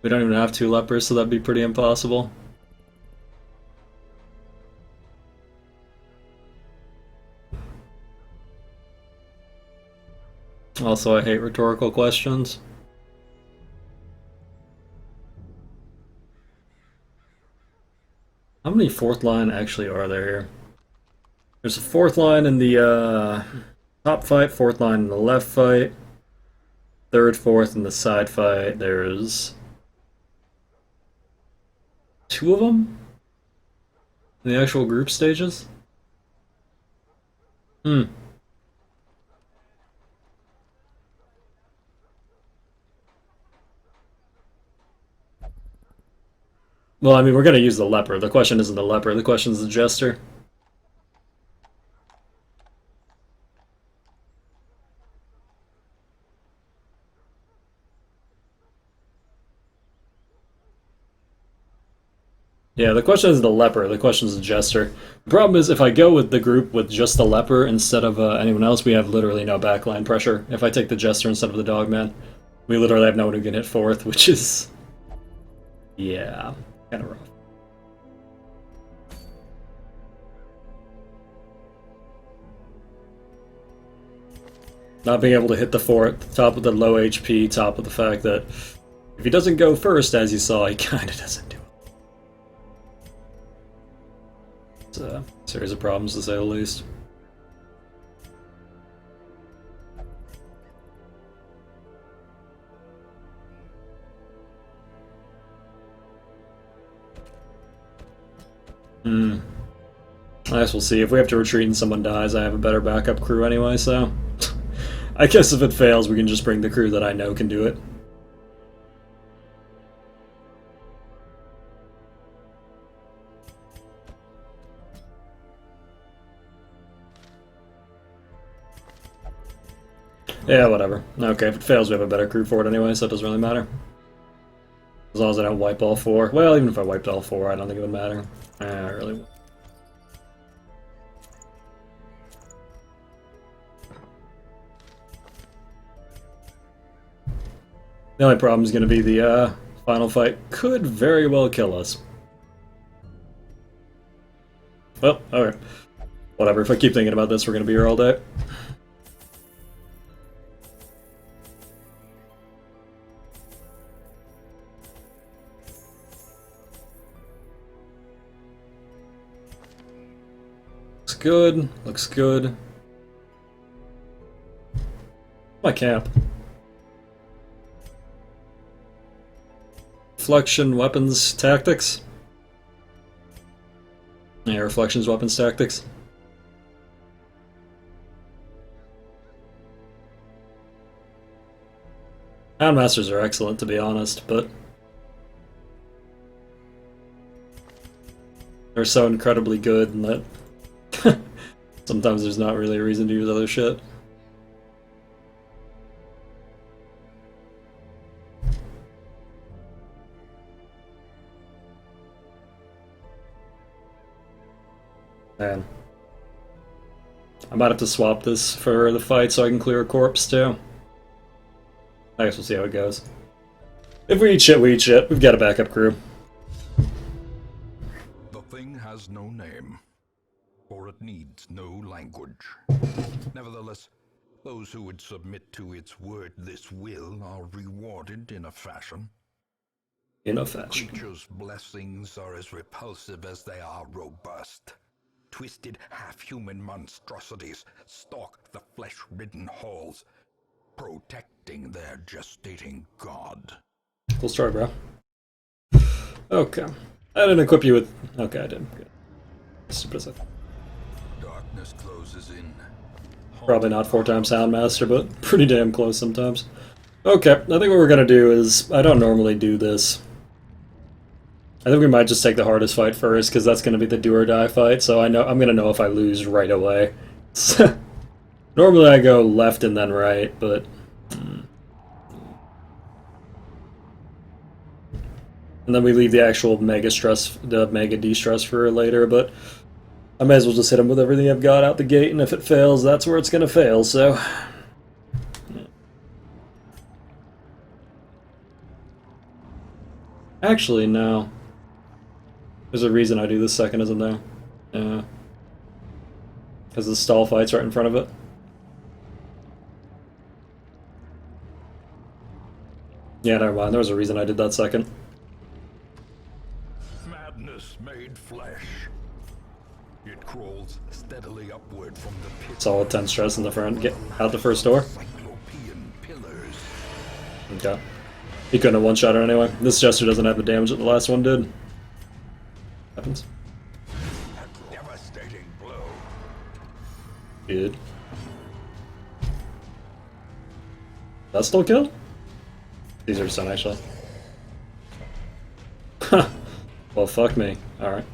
We don't even have two lepers, so that'd be pretty impossible. Also, I hate rhetorical questions. How many fourth line actually are there here? There's a fourth line in the top fight, fourth line in the left fight, third, fourth in the side fight. There's two of them in the actual group stages. Hmm. Well, I mean, we're gonna use the leper. The question isn't the leper. The question is the jester. Yeah, the question is the leper. The question is the jester. The problem is if I go with the group with just the leper instead of anyone else, we have literally no backline pressure. If I take the jester instead of the dogman, we literally have no one who can hit fourth, which is... yeah, kind of rough. Not being able to hit the fourth, top of the low HP, top of the fact that if he doesn't go first, as you saw, he kind of doesn't do it. It's a series of problems, to say the least. I guess we'll see. If we have to retreat and someone dies, I have a better backup crew anyway, so... I guess if it fails, we can just bring the crew that I know can do it. Yeah, whatever. Okay, if it fails, we have a better crew for it anyway, so it doesn't really matter. As long as I don't wipe all four. Well, even if I wiped all four, I don't think it would matter. I really won't. The only problem is going to be the final fight could very well kill us. Well, alright. Whatever, if I keep thinking about this, we're going to be here all day. Looks good, looks good. My camp. Reflection, weapons, tactics. Yeah, reflections, weapons, tactics. Houndmasters are excellent, to be honest, but they're so incredibly good in that sometimes there's not really a reason to use other shit. Man. I might have to swap this for the fight so I can clear a corpse too. I guess we'll see how it goes. If we eat shit, we eat shit. We've got a backup crew. The thing has no name, for it needs no language. Nevertheless, Those who would submit to its wordless will are rewarded in a fashion. In a fashion. Creatures' blessings are as repulsive as they are robust. Twisted, half-human monstrosities stalk the flesh-ridden halls, protecting their gestating god. Cool story, bro. Okay. I didn't equip you with... Okay, I did. Good. Stupid as I thought. Darkness closes in. Probably not 4 times Soundmaster, but pretty damn close sometimes. Okay, I think what we're gonna do is... I don't normally do this. I think we might just take the hardest fight first, because that's gonna be the do-or-die fight, so I'm gonna know if I lose right away. Normally I go left and then right, but... And then we leave the actual mega de-stress for later, but I might as well just hit him with everything I've got out the gate, and if it fails, that's where it's gonna fail, so... Yeah. Actually, no. There's a reason I do this second, isn't there? Yeah. Because the stall fight's right in front of it. Yeah, never mind, there was a reason I did that second. Madness made flesh. It crawls steadily upward from the pit. Solid 10 stress in the front. Get out the first door. Cyclopean pillars. Okay. He couldn't have one-shot it anyway. This Jester doesn't have the damage that the last one did. Happens. A devastating blow. Good. That still kill? These are stun, actually. Huh. Well, fuck me. Alright.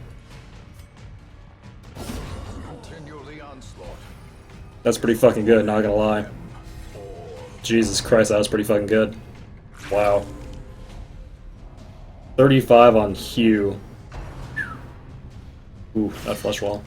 Continue the onslaught. That's pretty fucking good, not gonna lie. Jesus Christ, that was pretty fucking good. Wow. 35 on Hugh. Ooh, that flush wall.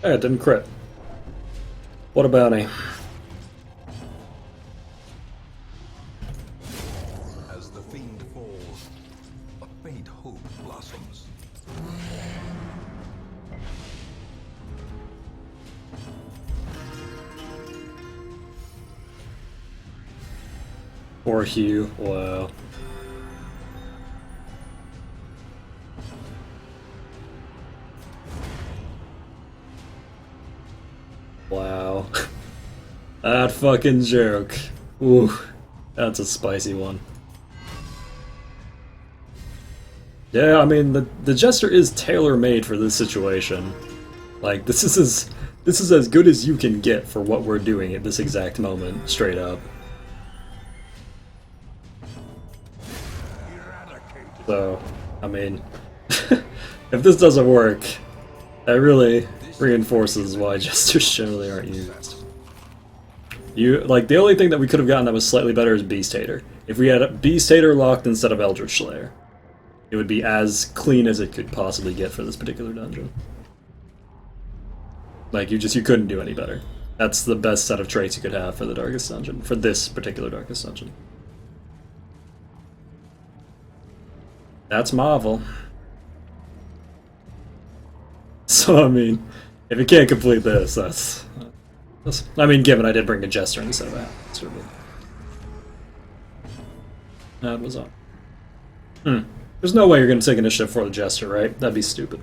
Hey, it didn't crit. What a bounty. As the fiend falls, a faint hope blossoms. Poor Hugh. Wow. Wow. That fucking joke. Ooh. That's a spicy one. Yeah, I mean, the Jester is tailor-made for this situation. Like, this is as good as you can get for what we're doing at this exact moment, straight up. So, I mean, if this doesn't work, that really reinforces why Jesters generally aren't used. Like, the only thing that we could have gotten that was slightly better is Beast Hater. If we had Beast Hater locked instead of Eldritch Slayer, it would be as clean as it could possibly get for this particular dungeon. Like, you couldn't do any better. That's the best set of traits you could have for the Darkest Dungeon, for this particular Darkest Dungeon. That's Marvel. So, I mean, if you can't complete this, that's I mean, given I did bring a Jester instead of that. Sort of. That was on. There's no way you're going to take initiative for the Jester, right? That'd be stupid.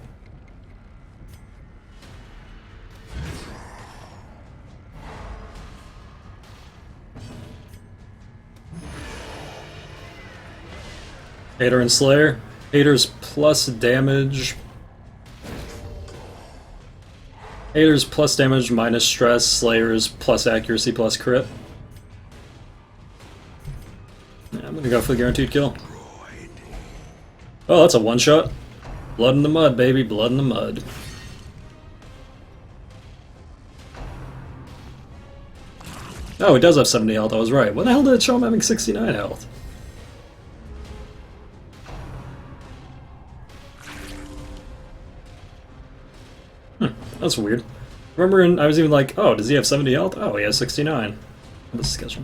Hater and Slayer. Hater's plus damage. Hater's plus damage minus stress. Slayer's plus accuracy plus crit. Yeah, I'm gonna go for the guaranteed kill. Oh, that's a one-shot. Blood in the mud, baby. Blood in the mud. Oh, it does have 70 health. I was right. When the hell did it show him having 69 health? That's weird. Remember, I was even like, oh, does he have 70 health? Oh, he has 69. This is sketchy.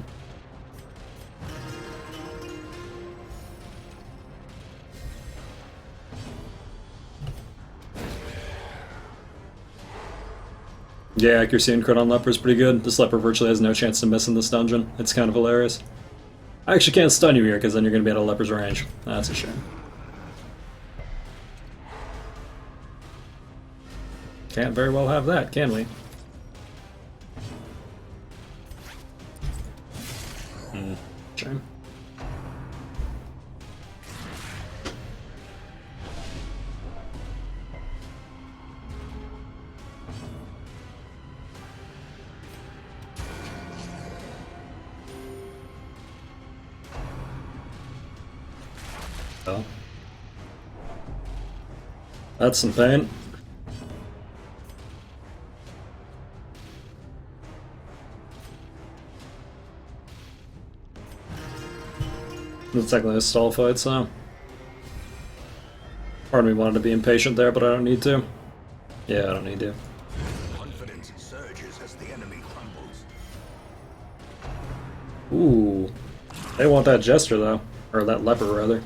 Yeah, accuracy and crit on Leper is pretty good. This Leper virtually has no chance to miss in this dungeon. It's kind of hilarious. I actually can't stun you here, because then you're going to be at a Leper's range. That's a shame. Can't very well have that, can we? Shame. Oh. That's some pain. It's technically a stall fight, so... Part of me wanted to be impatient there, but I don't need to. Yeah, I don't need to. Confidence surges as the enemy crumbles. Ooh. They want that Jester, though. Or that Leper, rather.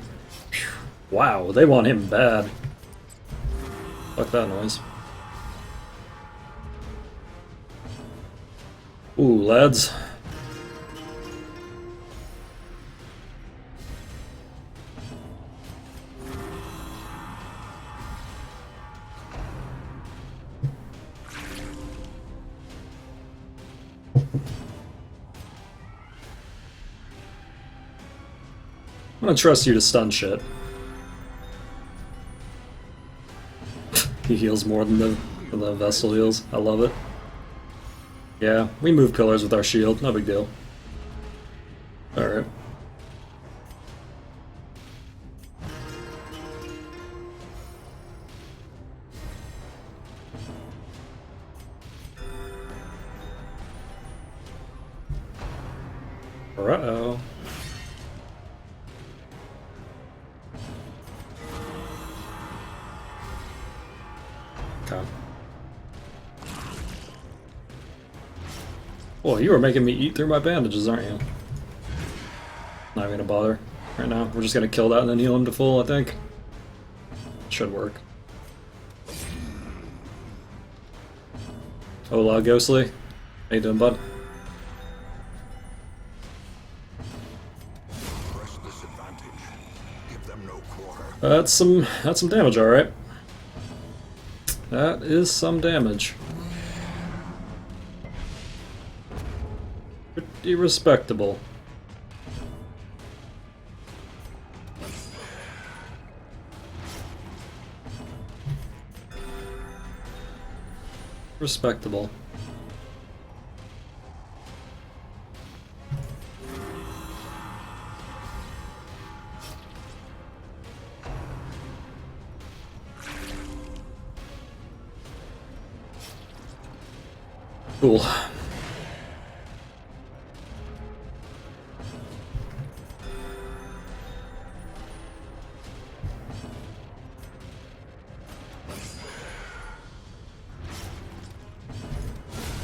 Phew. Wow, they want him bad. Fuck that noise. Ooh, lads. I'm gonna trust you to stun shit. He heals more than the Vessel heals. I love it. Yeah, we move pillars with our shield. No big deal. Alright. Uh-oh. Okay. Well, you are making me eat through my bandages, aren't you? Not even gonna bother right now. We're just gonna kill that and then heal him to full, I think. Should work. Hola, Ghostly. How you doing, bud? Press this advantage. Give them no quarter. That's some damage, alright. That is some damage. Pretty respectable. Respectable. Cool.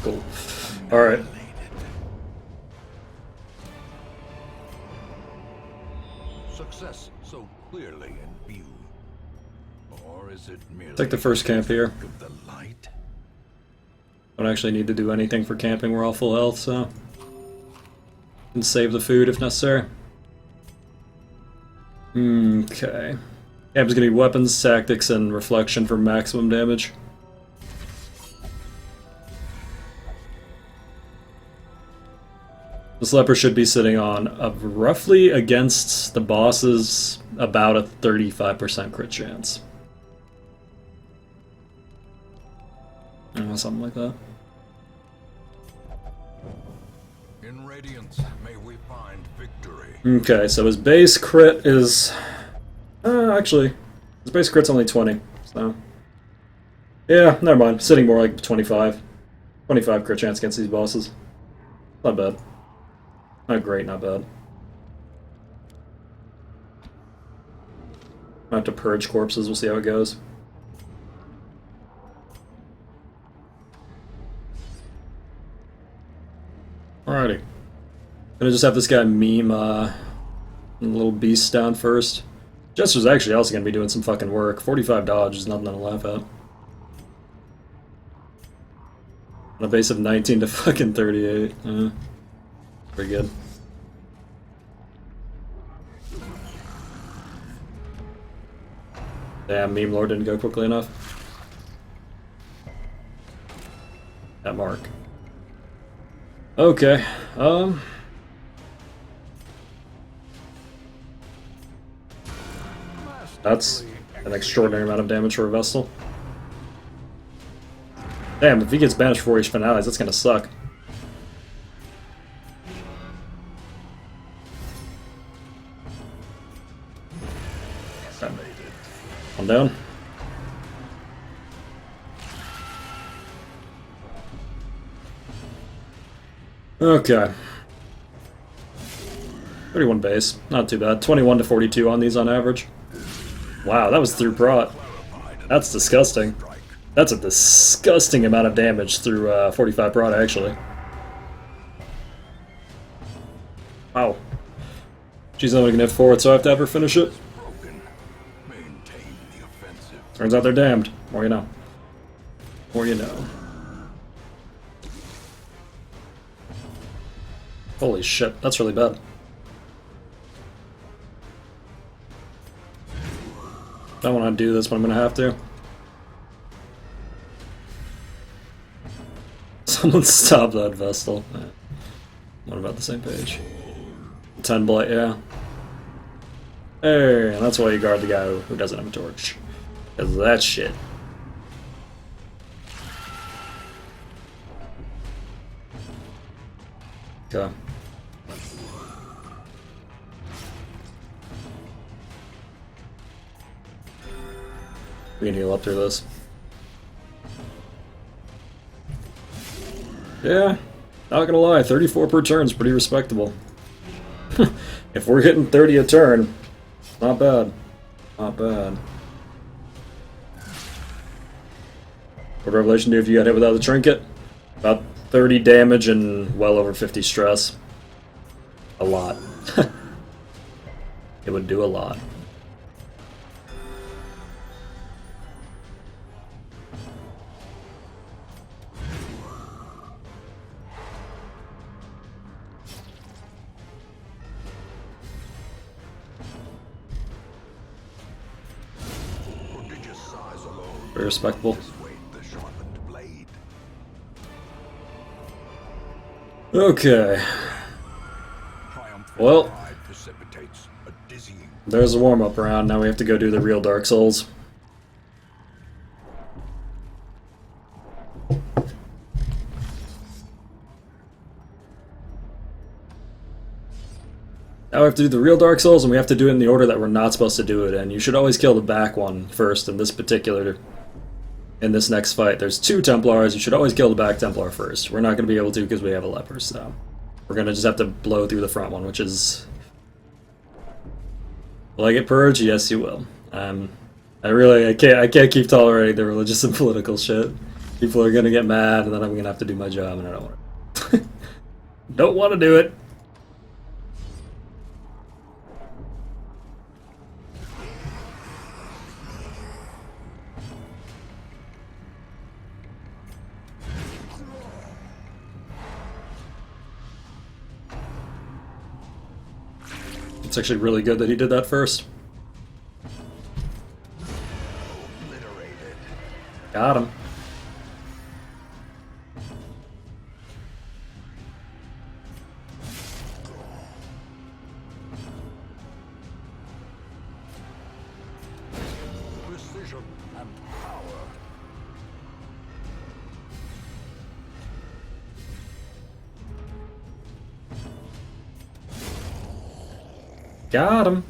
Cool. Alright. Success so clearly in view. Or is it merely Take the first camp here. of the light? Don't actually need to do anything for camping, we're all full health, so... Can save the food if necessary. Okay. Camp's gonna be weapons, tactics, and reflection for maximum damage. This leper should be sitting on roughly against the bosses about a 35% crit chance. Something like that. In radiance, may we find victory. Okay, so his base crit is... actually, his base crit's only 20, so... Yeah, never mind. Sitting more like 25. 25 crit chance against these bosses. Not bad. Not great, not bad. I have to purge corpses, we'll see how it goes. Alrighty. Gonna just have this guy meme little beast down first. Jester's actually also gonna be doing some fucking work. 45 dodge is nothing to laugh at. On a base of 19 to fucking 38. Pretty good. Damn, meme lord didn't go quickly enough. That mark. Okay, that's an extraordinary amount of damage for a Vestal. Damn, if he gets banished for each finales, that's gonna suck. I'm down. Okay. 31 base, not too bad. 21 to 42 on these on average. Wow, that was through prot. That's disgusting. That's a disgusting amount of damage through 45 prot, actually. Wow. She's only gonna hit forward, so I have to have her finish it. Turns out they're damned. More you know. More you know. Holy shit, that's really bad. Don't want to do this, but I'm gonna have to. Someone stop that Vestal. What about the same page? 10 blight, yeah. Hey, and that's why you guard the guy who doesn't have a torch. Because of that shit. Okay. We can heal up through this. Yeah, not gonna lie, 34 per turn is pretty respectable. If we're hitting 30 a turn, not bad. Not bad. What Revelation do if you got hit without the trinket? About 30 damage and well over 50 stress. A lot. It would do a lot. Very respectable. Okay. Well, there's a warm-up round. Now we have to go do the real Dark Souls. Now we have to do the real Dark Souls, and we have to do it in the order that we're not supposed to do it in. You should always kill the back one first in this particular... In this next fight. There's 2 Templars, you should always kill the back Templar first. We're not going to be able to because we have a leper, so... We're going to just have to blow through the front one, which is... Will I get purged? Yes, you will. I can't keep tolerating the religious and political shit. People are going to get mad, and then I'm going to have to do my job, and I don't want to. Don't want to do it. It's actually really good that he did that first. Got him. Precision and power. Got him.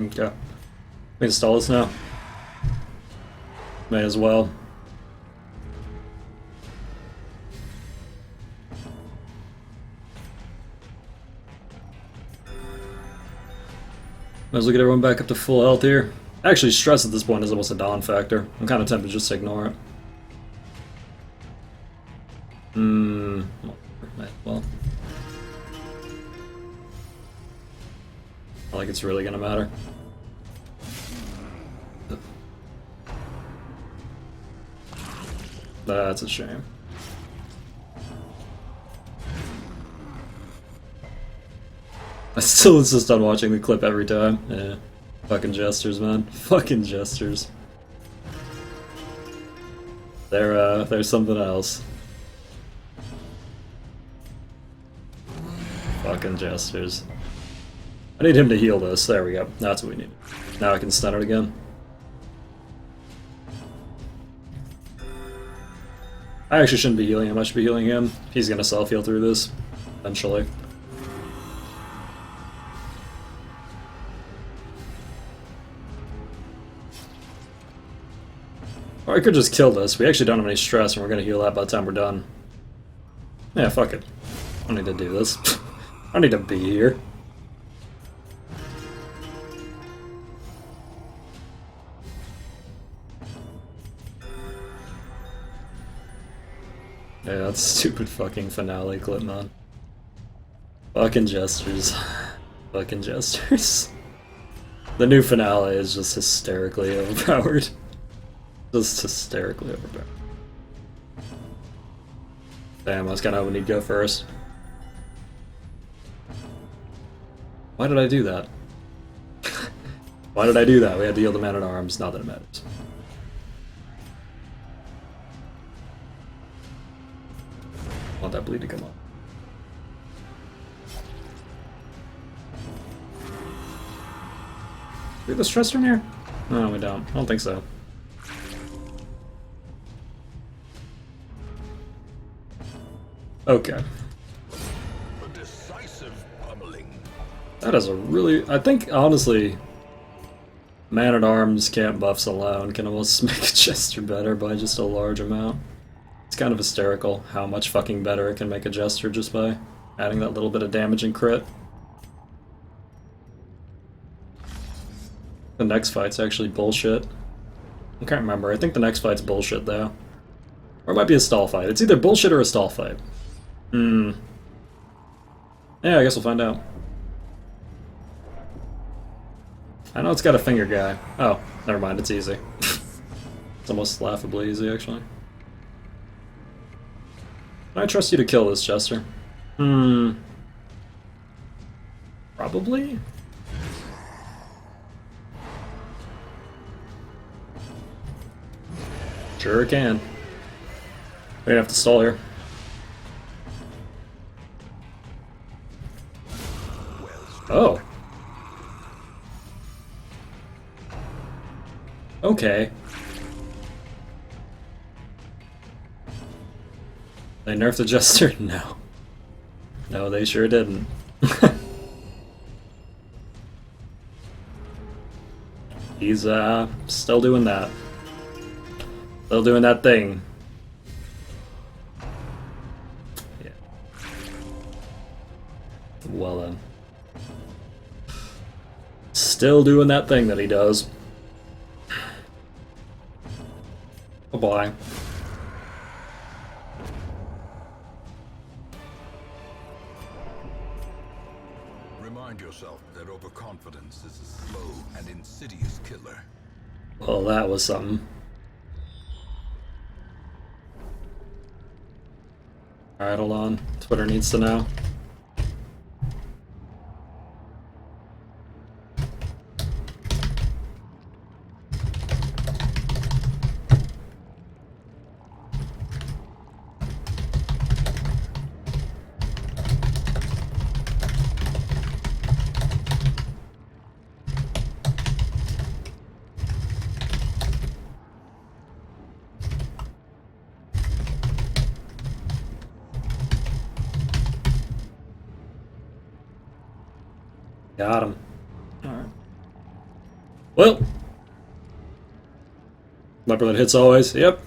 Okay. We install this now. May as well. Might as well get everyone back up to full health here. Actually, stress at this point is almost a non-factor. I'm kind of tempted just to ignore it. Well. Not like it's really gonna matter. That's a shame. I still insist on watching the clip every time. Yeah. Fucking jesters, man. Fucking jesters. They're something else. Fucking jesters. I need him to heal this. There we go. That's what we need. Now I can stun it again. I actually shouldn't be healing him. I should be healing him. He's gonna self-heal through this. Eventually. Or I could just kill this. We actually don't have any stress and we're gonna heal that by the time we're done. Yeah, fuck it. I don't need to do this. I don't need to be here. Yeah, that's stupid fucking finale clip, man. Fucking jesters. Fucking jesters. The new finale is just hysterically overpowered. Just hysterically overpowered. Damn, I was kinda hoping he'd go first. Why did I do that? Why did I do that? We had to heal the man-at-arms, not that it matters. I want that bleed to come up. Do we have the stress turn here? No, we don't. I don't think so. Okay. A decisive pummeling. That is a really... I think, honestly, Man-at-Arms camp buffs alone can almost make a Jester better by just a large amount. It's kind of hysterical how much fucking better it can make a Jester just by adding that little bit of damage and crit. The next fight's actually bullshit. I can't remember. I think the next fight's bullshit, though. Or it might be a stall fight. It's either bullshit or a stall fight. Yeah, I guess we'll find out. I know it's got a finger guy. Oh, never mind, it's easy. It's almost laughably easy, actually. I trust you to kill this, Chester. Probably? Sure can. We have to stall here. Oh. Okay. They nerfed the Jester? No. No, they sure didn't. He's, still doing that. Still doing that thing. Yeah. Well then. Still doing that thing that he does. Bye-bye. Remind yourself that overconfidence is a slow and insidious killer. Well, that was something. Alright, hold on. Twitter needs to know. Got him. Alright. Well, leper that hits always. Yep.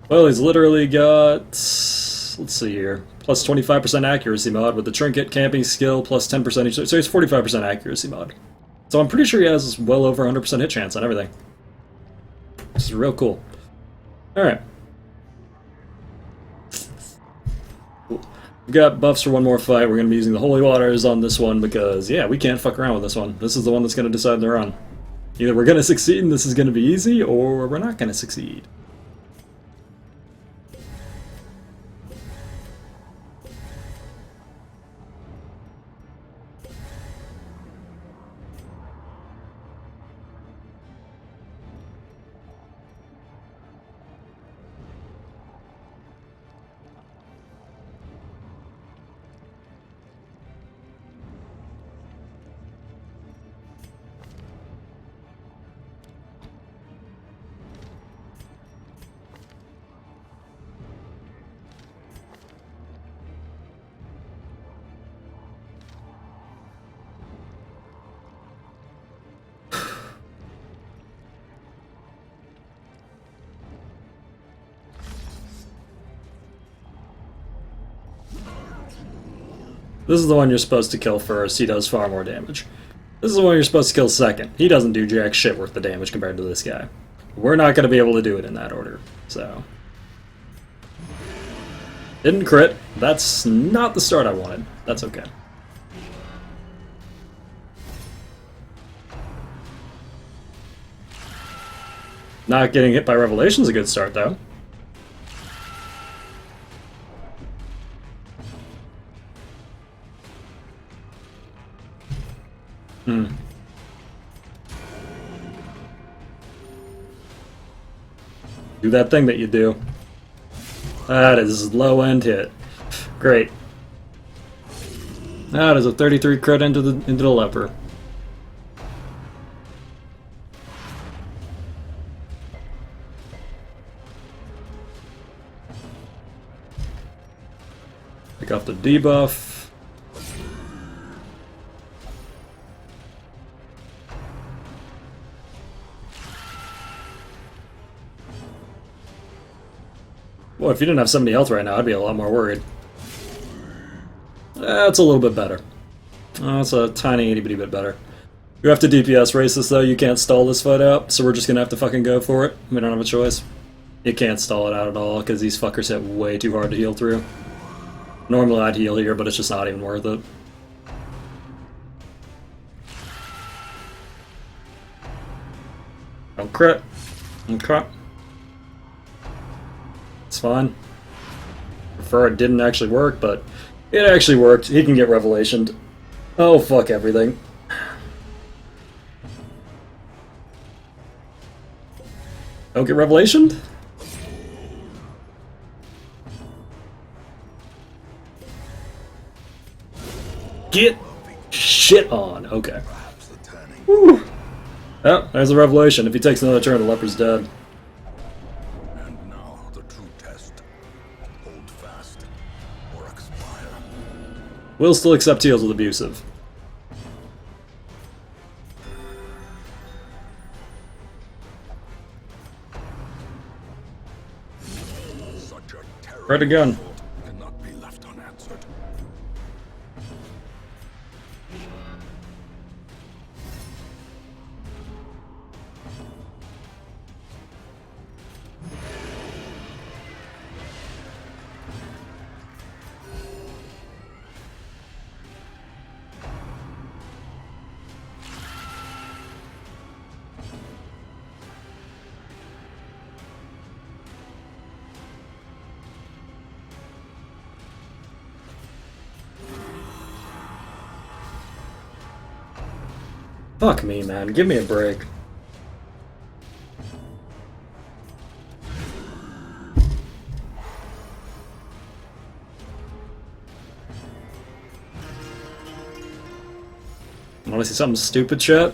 Well, he's literally got, let's see here, plus 25% accuracy mod with the trinket, camping skill, plus 10% each. So he's 45% accuracy mod. So I'm pretty sure he has well over 100% hit chance on everything. This is real cool. Alright. Cool. We've got buffs for one more fight. We're going to be using the Holy Waters on this one because, yeah, we can't fuck around with this one. This is the one that's going to decide the run. Either we're going to succeed and this is going to be easy, or we're not going to succeed. This is the one you're supposed to kill first. He does far more damage. This is the one you're supposed to kill second. He doesn't do jack shit worth the damage compared to this guy. We're not going to be able to do it in that order, so... Didn't crit. That's not the start I wanted. That's okay. Not getting hit by Revelation's a good start, though. Do that thing that you do. That is low-end hit. Great. That is a 33 crit into the leper. Pick off the debuff. Well, if you didn't have 70 health right now, I'd be a lot more worried. That's a little bit better. That's a tiny itty bitty bit better. You have to DPS race this though, you can't stall this fight out, so we're just gonna have to fucking go for it. We don't have a choice. You can't stall it out at all, because these fuckers hit way too hard to heal through. Normally I'd heal here, but it's just not even worth it. Don't crit. Okay. It's fine. Prefer it didn't actually work, but it actually worked. He can get Revelationed. Oh, fuck everything. Don't get Revelationed? Get shit on. Okay. Whew. Oh, there's the Revelation. If he takes another turn, the leper's dead. We'll still accept heals with abusive. Right again. Cannot be left unanswered. Fuck me, man. Give me a break. Wanna see something stupid, chat?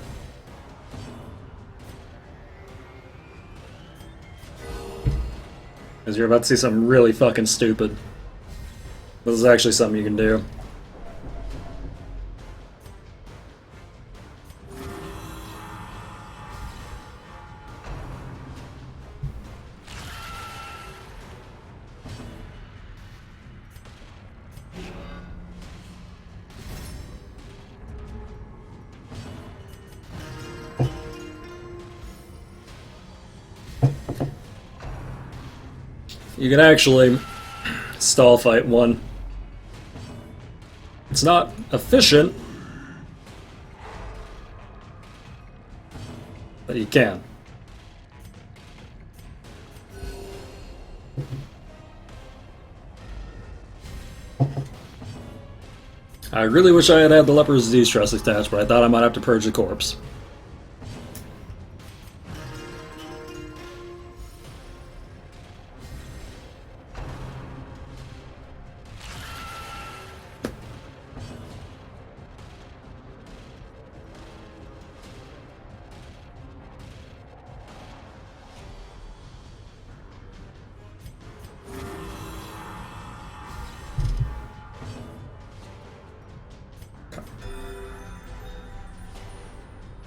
Because you're about to see something really fucking stupid. This is actually something you can do. you can actually stall fight one. It's not efficient, but you can. I really wish I had had the leper's disease stress attached, but I thought I might have to purge the corpse.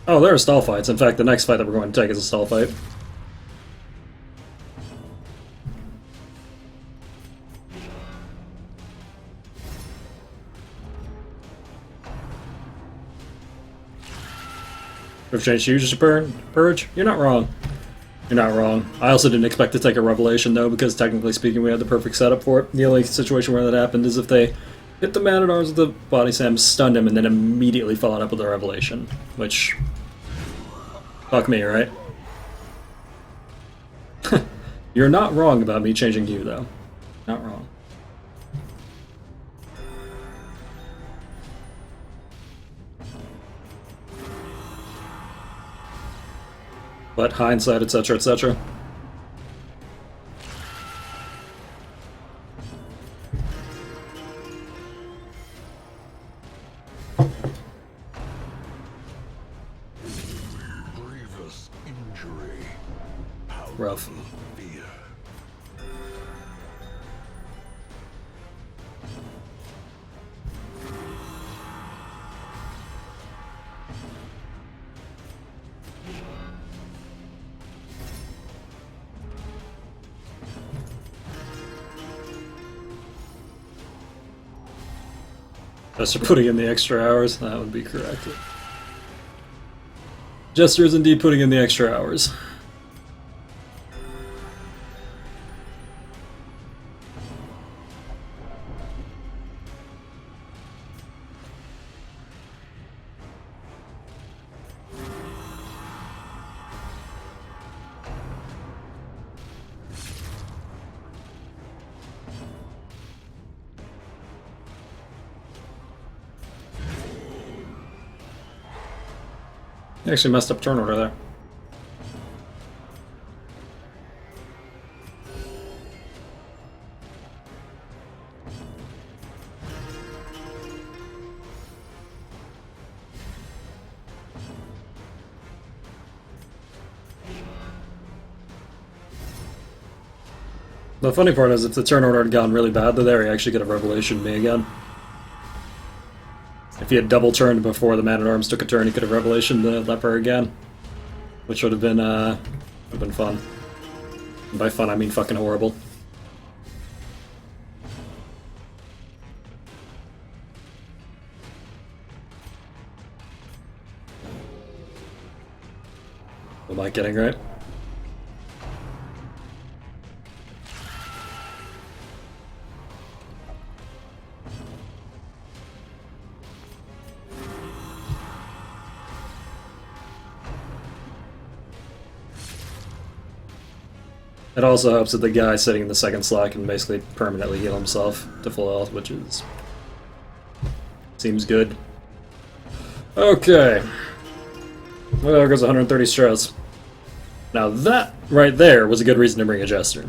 Oh, there are stall fights. In fact, the next fight that we're going to take is a stall fight. We've changed you just to purge? You're not wrong. You're not wrong. I also didn't expect to take a revelation, though, because technically speaking, we had the perfect setup for it. The only situation where that happened is if they hit the man-at-arms with the body slam, stunned him, and then immediately followed up with a revelation. Which... fuck me, right? You're not wrong about me changing you, though. Not wrong. But hindsight, etc., etc. Grievous injury. Rough. Fear. Just for putting in the extra hours, that would be correct. Jester is indeed putting in the extra hours. You actually messed up turn order there. The funny part is if the turn order had gone really bad there, he actually could have revelation me again. If he had double turned before the man-at-arms took a turn, he could have revelation the leper again. Which would have been fun. And by fun, I mean fucking horrible. Am I getting right? It also helps that the guy sitting in the second slot can basically permanently heal himself to full health, which is... seems good. Okay. Well, there goes 130 stress. Now that right there was a good reason to bring a Jester.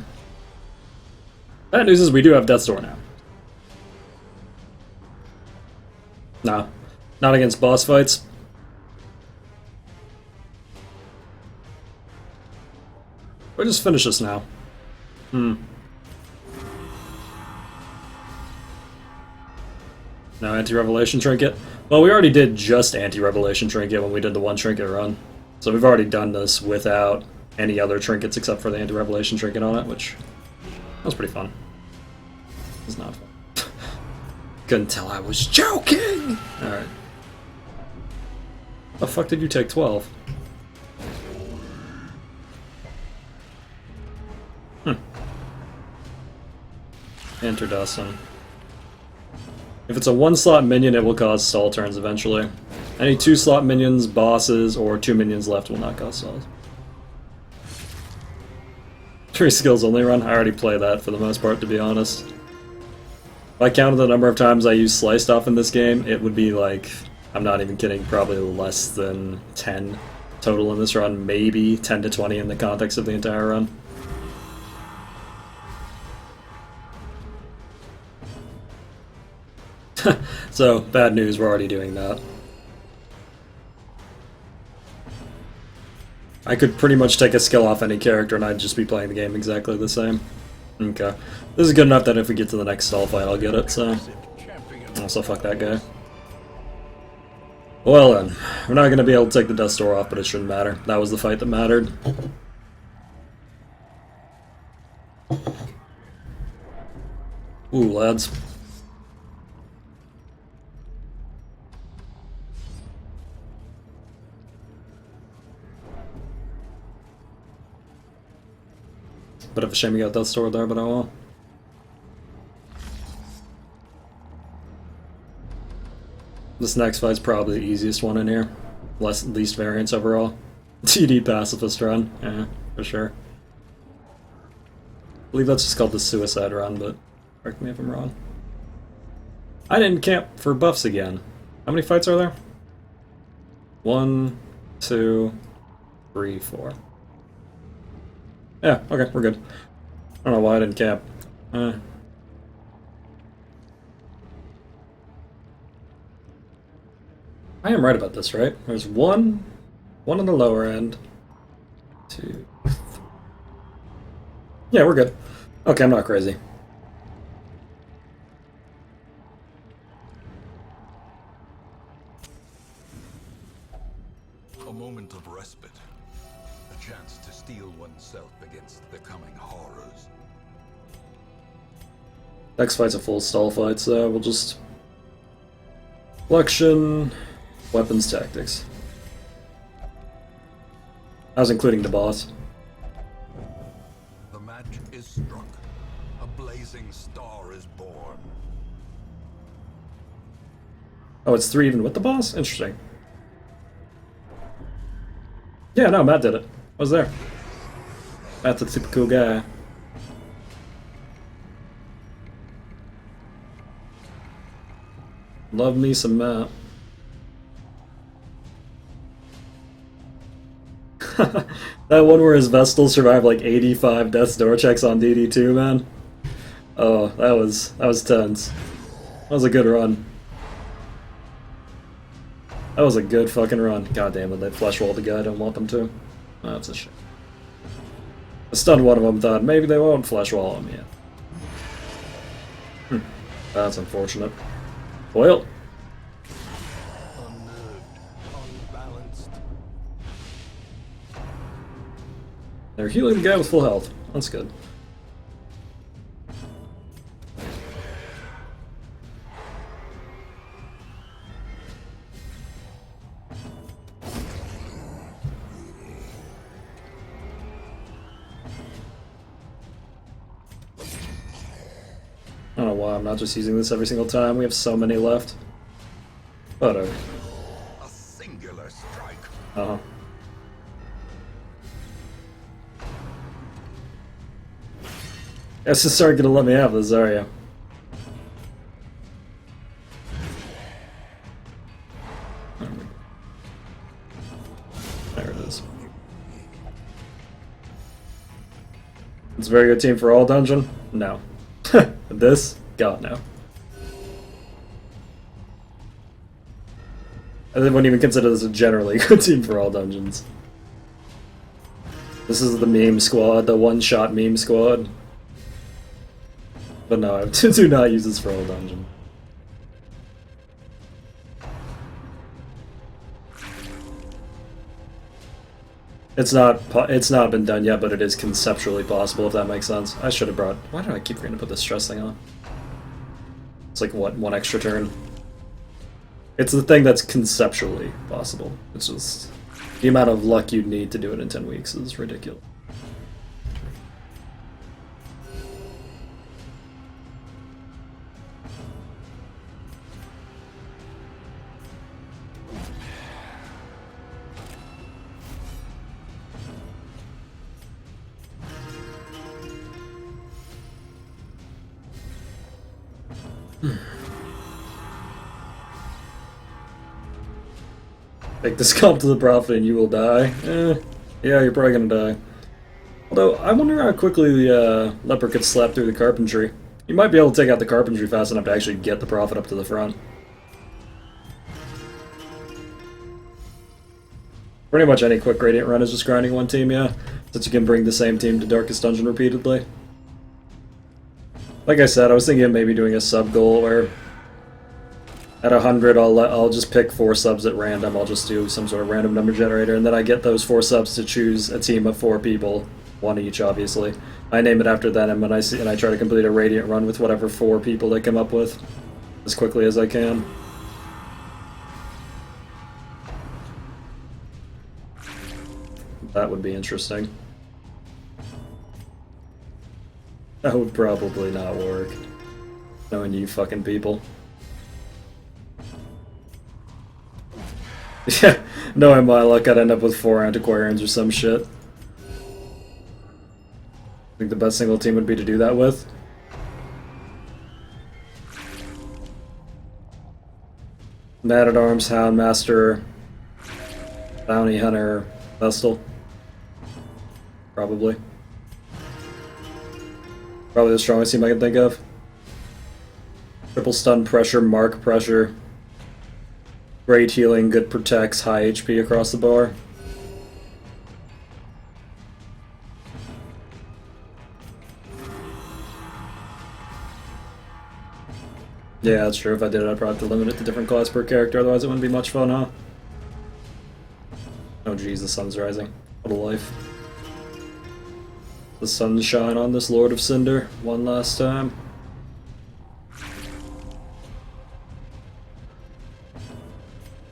Bad news is we do have Death's Door now. No. Not against boss fights. We'll just finish this now. No anti-revelation trinket? Well, we already did just anti-revelation trinket when we did the one trinket run. So we've already done this without any other trinkets except for the anti-revelation trinket on it, which was pretty fun. It was not fun. Couldn't tell I was joking! Alright. The fuck did you take 12? Interdusting. If it's a 1-slot minion, it will cause stall turns eventually. Any 2-slot minions, bosses, or 2 minions left will not cause stalls. 3 skills only run? I already play that for the most part, to be honest. If I counted the number of times I use Slice Stuff in this game, it would be like, I'm not even kidding, probably less than 10 total in this run, maybe 10 to 20 in the context of the entire run. So, bad news, we're already doing that. I could pretty much take a skill off any character and I'd just be playing the game exactly the same. Okay. This is good enough that if we get to the next stall fight, I'll get it, so... Also, fuck that guy. Well then, we're not gonna be able to take the Death Door off, but it shouldn't matter. That was the fight that mattered. Ooh, lads. Bit of a shame we got Death Door there, but oh well. This next fight's probably the easiest one in here. Least variance overall. TD Pacifist run, yeah, for sure. I believe that's just called the Suicide run, but correct me if I'm wrong. I didn't camp for buffs again. How many fights are there? 1, 2, 3, 4. Yeah, okay, we're good. I don't know why I didn't camp. I am right about this, right? There's one on the lower end. 2, 3. Yeah, we're good. Okay, I'm not crazy. A moment of respite. A chance to steel oneself against the coming horrors. Next fight's a full stall fight, so we'll just... Collection... Weapons, tactics. I was including the boss. The match is struck. A blazing star is born. Oh, it's 3 even with the boss? Interesting. Yeah, no, Matt did it. I was there. Matt's a super cool guy. Love me some Matt. That one where his Vestal survived like 85 Death's Door checks on DD2, man. Oh, that was tense. That was a good run. That was a good fucking run. God damn it, they flesh walled the guy I don't want them to. Oh, that's a shame. I stunned one of them, thought maybe they won't flesh wall him yet. That's unfortunate. Well. They're healing the guy with full health. That's good. I don't know why I'm not just using this every single time. We have so many left. Whatever. A singular strike. Uh-huh. Guess just aren't gonna let me have this, are you? There it is. It's a very good team for all dungeon? No. This? God, no. I wouldn't even consider this a generally good team for all dungeons. This is the meme squad, the one-shot meme squad. But no, I do not use this for all dungeon. It's not been done yet, but it is conceptually possible, if that makes sense. I should have brought... Why do I keep forgetting to put this stress thing on? It's like, what, 1 extra turn? It's the thing that's conceptually possible. It's just... The amount of luck you'd need to do it in 10 weeks is ridiculous. Take this comp to the Prophet and you will die. Yeah, you're probably gonna die. Although, I wonder how quickly the leper could slap through the carpentry. You might be able to take out the carpentry fast enough to actually get the Prophet up to the front. Pretty much any quick Radiant run is just grinding one team, yeah. Since you can bring the same team to Darkest Dungeon repeatedly. Like I said, I was thinking of maybe doing a sub goal where at 100 I'll just pick 4 subs at random. I'll just do some sort of random number generator, and then I get those 4 subs to choose a team of 4 people, 1 each obviously. I name it after them, and I try to complete a Radiant run with whatever 4 people they come up with as quickly as I can. That would be interesting. That would probably not work, knowing you fucking people. Yeah, knowing my luck, I'd end up with 4 antiquarians or some shit. I think the best single team would be to do that with. Man-at-Arms, Houndmaster, Bounty Hunter, Vestal. Probably. Probably the strongest team I can think of. Triple stun pressure, mark pressure. Great healing, good protects, high HP across the bar. Yeah, that's true. If I did it, I'd probably have to limit it to different class per character, otherwise it wouldn't be much fun, huh? Oh jeez, the sun's rising. What a life. The sun shine on this Lord of Cinder one last time.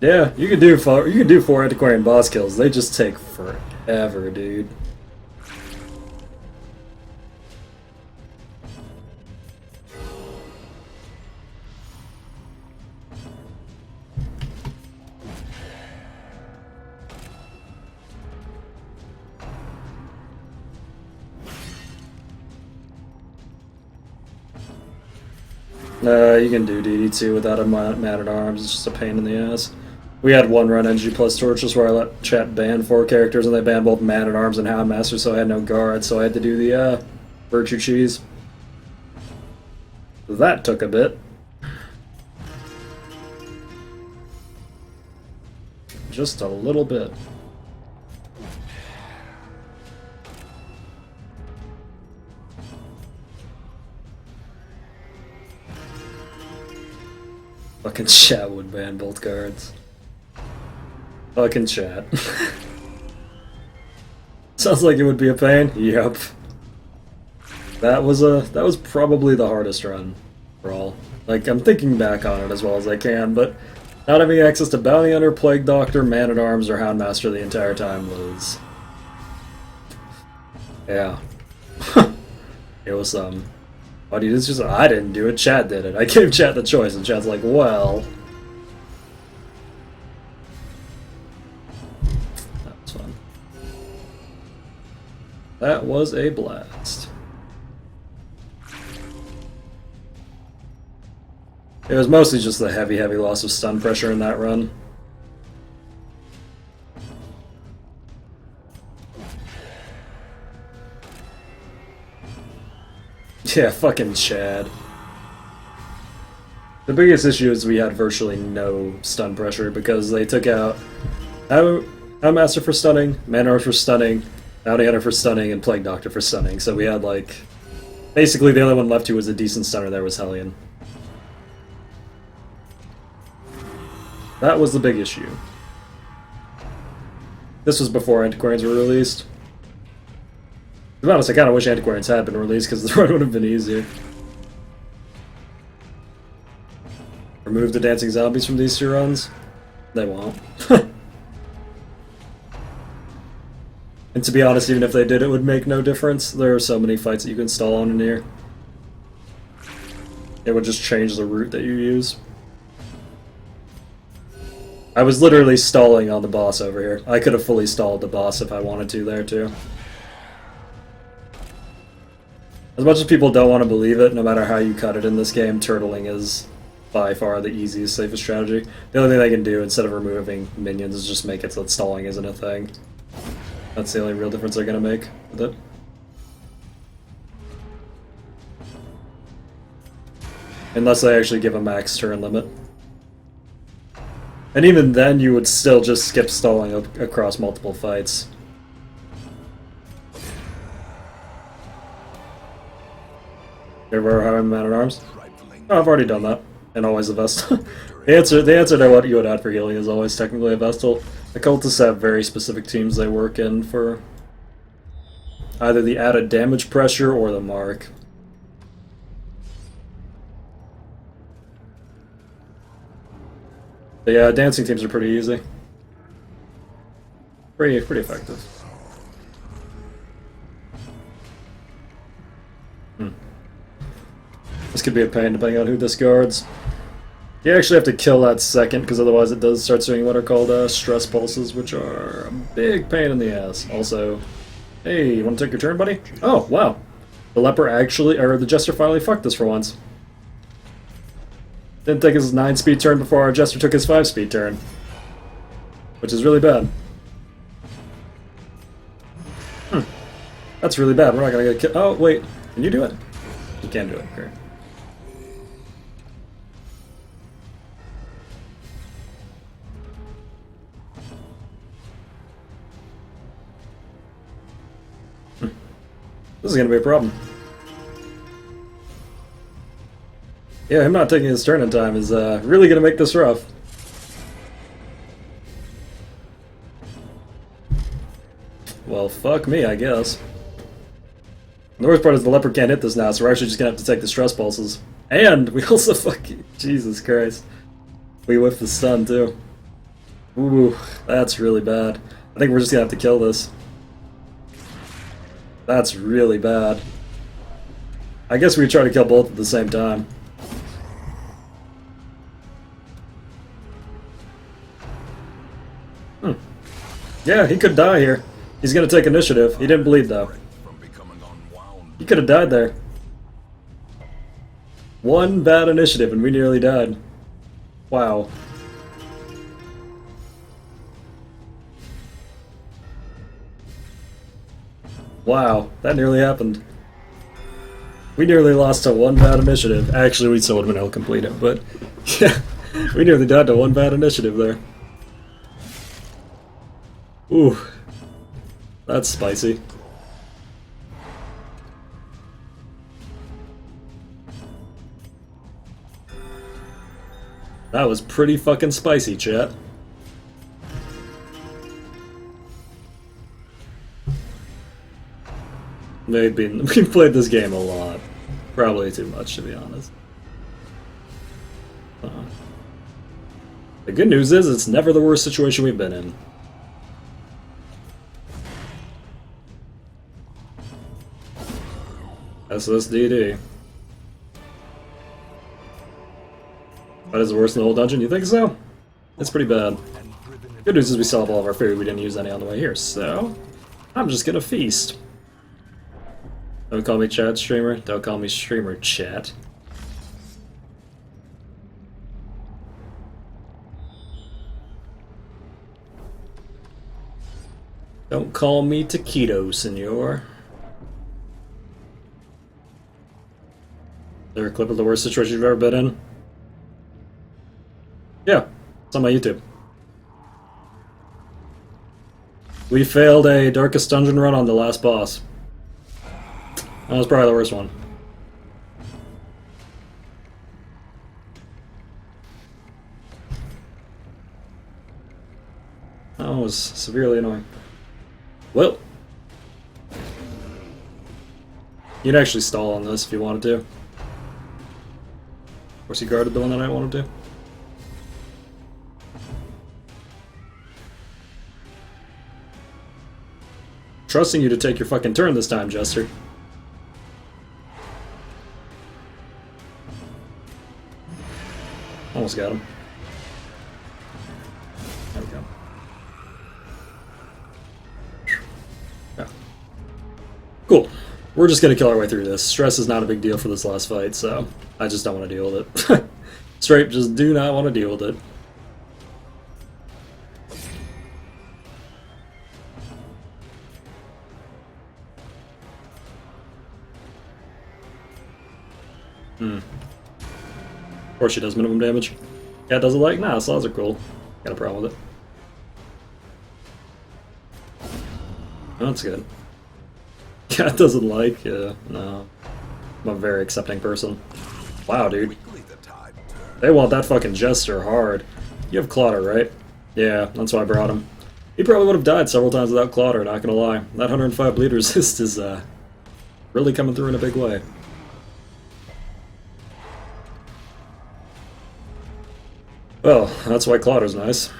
Yeah, you can do 4 antiquarian boss kills. They just take forever, dude. You can do DD2 without a man-at-arms, it's just a pain in the ass. We had one run NG plus Torchless where I let chat ban 4 characters and they banned both man-at-arms and Houndmaster, so I had no guard, so I had to do the Virtue Cheese. That took a bit. Just a little bit. Fucking chat would ban both guards. Fucking chat. Sounds like it would be a pain. Yep. That was probably the hardest run for all. Like, I'm thinking back on it as well as I can, but not having access to Bounty Hunter, Plague Doctor, Man-at-Arms, or Houndmaster the entire time was... Yeah. It was, oh, dude, it's just, I didn't do it, chat did it. I gave chat the choice, and chat's like, well... That was fun. That was a blast. It was mostly just the heavy loss of stun pressure in that run. Yeah, fucking Chad. The biggest issue is we had virtually no stun pressure because they took out Houndmaster for stunning, Man-at-Arms for stunning, Bounty Hunter for stunning, and Plague Doctor for stunning. So we had, like... Basically, the only one left who was a decent stunner there was Hellion. That was the big issue. This was before Antiquarians were released. To be honest, I kind of wish Antiquarians had been released because the run would have been easier. Remove the dancing zombies from these 2 runs? They won't. And to be honest, even if they did, it would make no difference. There are so many fights that you can stall on in here. It would just change the route that you use. I was literally stalling on the boss over here. I could have fully stalled the boss if I wanted to there, too. As much as people don't want to believe it, no matter how you cut it in this game, turtling is by far the easiest, safest strategy. The only thing they can do, instead of removing minions, is just make it so that stalling isn't a thing. That's the only real difference they're going to make with it. Unless they actually give a max turn limit. And even then, you would still just skip stalling across multiple fights. You ever have him Man-at-Arms? Oh, I've already done that. And always a Vestal. the answer to what you would add for healing is always technically a Vestal. The cultists have very specific teams they work in for either the added damage pressure or the mark. The dancing teams are pretty easy. Pretty effective. This could be a pain depending on who discards. You actually have to kill that second, because otherwise it does start doing what are called stress pulses, which are a big pain in the ass. Also, hey, you want to take your turn, buddy? Oh, wow. The leper actually, or the jester finally fucked this for once. Didn't take his 9-speed turn before our jester took his 5-speed turn. Which is really bad. That's really bad. We're not gonna get killed. Oh, wait. Can you do it? You can do it. Great. This is gonna be a problem. Yeah, him not taking his turn in time is really gonna make this rough. Well, fuck me, I guess. The worst part is the leopard can't hit this now, so we're actually just gonna have to take the stress pulses. And we also fucking... Jesus Christ. We whiffed the stun, too. Ooh, that's really bad. I think we're just gonna have to kill this. That's really bad. I guess we try to kill both at the same time. Yeah, he could die here. He's gonna take initiative. He didn't bleed, though. He could have died there. One bad initiative and we nearly died. Wow. Wow, that nearly happened. We nearly lost to one bad initiative. Actually, we still would have been able to complete it, but yeah, we nearly died to one bad initiative there. Ooh, that's spicy. That was pretty fucking spicy, chat. We've played this game a lot. Probably too much, to be honest. The good news is, it's never the worst situation we've been in. SSDD. That is the worst in the whole dungeon? You think so? It's pretty bad. Good news is we still have all of our food. We didn't use any on the way here, so I'm just gonna feast. Don't call me chat streamer. Don't call me streamer chat. Don't call me taquito, senor. Is there a clip of the worst situation you've ever been in? Yeah, it's on my YouTube. We failed a Darkest Dungeon run on the last boss. That was probably the worst one. That was severely annoying. Well, you'd actually stall on this if you wanted to. Of course, he guarded the one that I wanted to. Trusting you to take your fucking turn this time, Jester. Almost got him. There we go. Yeah. Cool. We're just gonna kill our way through this. Stress is not a big deal for this last fight, so I just don't want to deal with it. Straight, just do not want to deal with it. Of course she does minimum damage. Cat doesn't like? Nah, sloths are cool. Got a problem with it. Oh, that's good. Cat doesn't like? Yeah, no. I'm a very accepting person. Wow, dude. They want that fucking Jester hard. You have Clotter, right? Yeah, that's why I brought him. He probably would have died several times without Clotter, not gonna lie. That 105 bleed resist is, really coming through in a big way. Well, that's why Clotter's nice.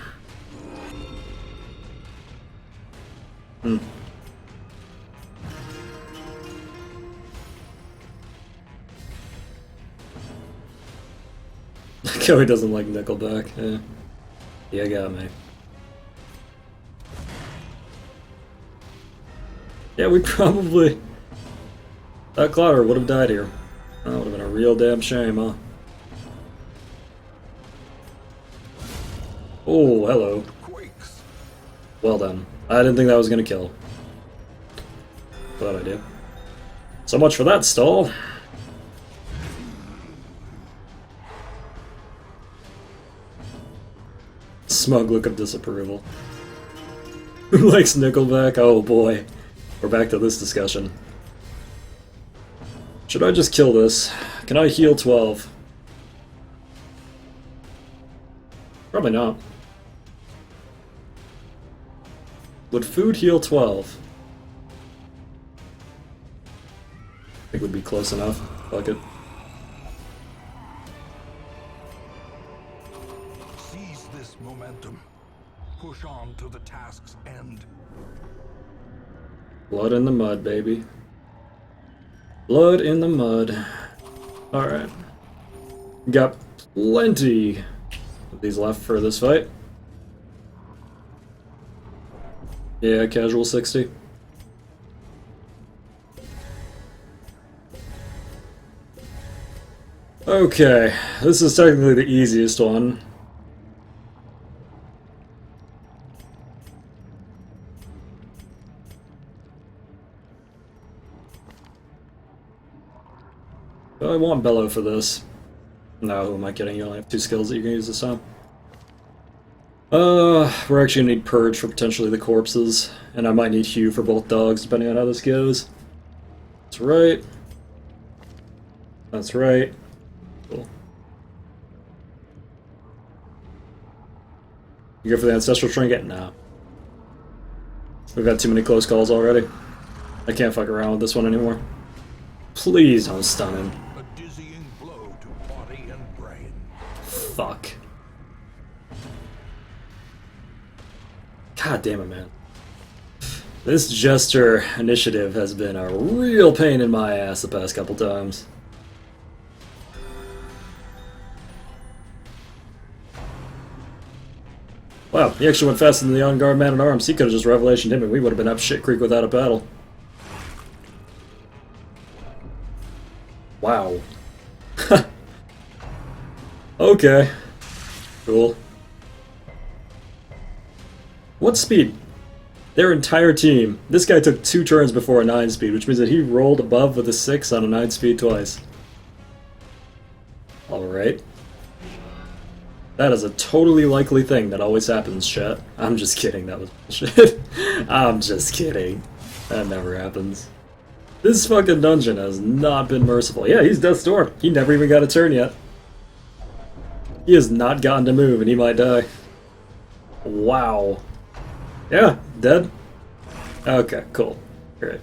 Kelly doesn't like Nickelback. Yeah, got me. Yeah, we probably... That Clotter would have died here. That would have been a real damn shame, huh? Oh, hello. Well done. I didn't think that was gonna kill. Thought I did. So much for that stall. Smug look of disapproval. Who likes Nickelback? Oh boy. We're back to this discussion. Should I just kill this? Can I heal 12? Probably not. Would food heal 12? I think would be close enough. Fuck it. Seize this momentum. Push on to the task's end. Blood in the mud, baby. Blood in the mud. Alright. Got plenty of these left for this fight. Yeah, casual 60. Okay, this is technically the easiest one. I want Bellow for this. No, who am I kidding? You only have 2 skills that you can use this time. We're actually gonna need Purge for potentially the corpses, and I might need Hue for both dogs, depending on how this goes. That's right. That's right. Cool. You go for the Ancestral Trinket? Nah. We've had too many close calls already. I can't fuck around with this one anymore. Please don't stun him. A dizzying blow to body and brain. Fuck. God damn it, man. This Jester initiative has been a real pain in my ass the past couple times. Wow, he actually went faster than the on-guard man-at-arms. He could have just Revelationed him and we would have been up shit creek without a battle. Wow. Okay. Cool. What speed? Their entire team. This guy took 2 turns before a 9 speed, which means that he rolled above with a 6 on a 9 speed twice. Alright. That is a totally likely thing that always happens, chat. I'm just kidding, that was bullshit. I'm just kidding. That never happens. This fucking dungeon has not been merciful. Yeah, he's Death's Door. He never even got a turn yet. He has not gotten to move and he might die. Wow. Yeah, dead? Okay, cool. Great.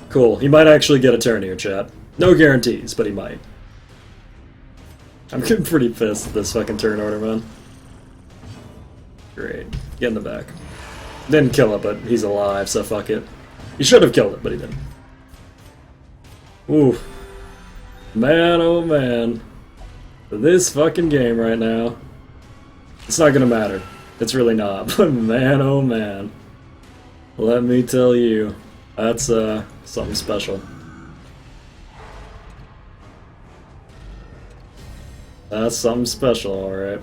Cool, he might actually get a turn here, chat. No guarantees, but he might. I'm getting pretty pissed at this fucking turn order, man. Great. Get in the back. Didn't kill it, but he's alive, so fuck it. He should have killed it, but he didn't. Ooh. Man, oh man. This fucking game right now. It's not gonna matter. It's really not, but man, oh man. Let me tell you. That's something special. That's something special, alright.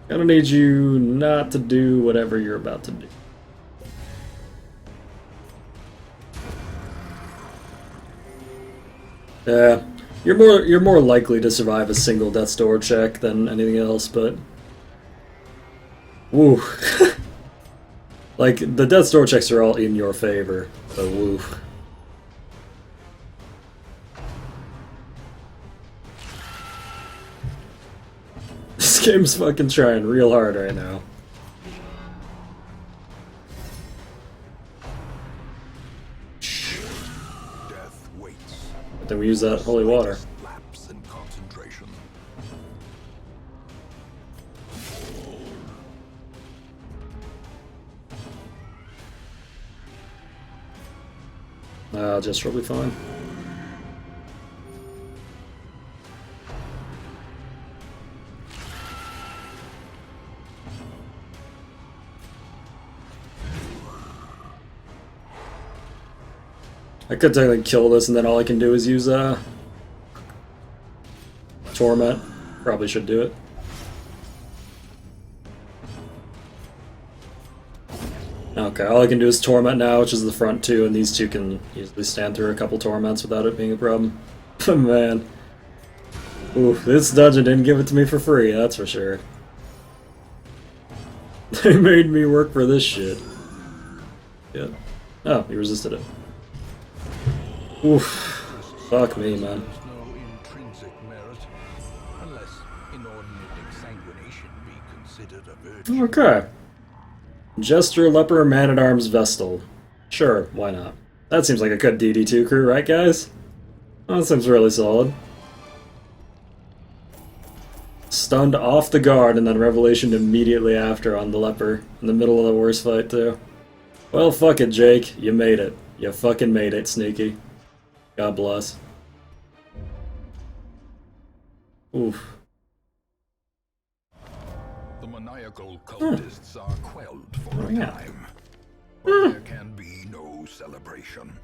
Gonna need you not to do whatever you're about to do. Yeah, you're more likely to survive a single death's door check than anything else, but woo. Like the death's door checks are all in your favor, so woo. This game's fucking trying real hard right now. Death waits. But then we use that holy water. Lapse in concentration. Just will be fine. I could technically kill this and then all I can do is use Torment. Probably should do it. Okay, all I can do is Torment now, which is the front two, and these two can easily stand through a couple Torments without it being a problem. Man. Ooh, this dungeon didn't give it to me for free, that's for sure. They made me work for this shit. Yeah. Oh, he resisted it. Oof. Fuck me, man. There's no intrinsic merit, unless inordinate exsanguination be considered a virtue. Okay. Jester, Leper, Man-at-Arms, Vestal. Sure, why not? That seems like a good DD2 crew, right guys? Oh, that seems really solid. Stunned off the guard and then Revelation immediately after on the Leper. In the middle of the worst fight, too. Well, fuck it, Jake. You made it. You fucking made it, Sneaky. God bless. Oof. The maniacal cultists are quelled for a yeah. time, but there can be no celebration.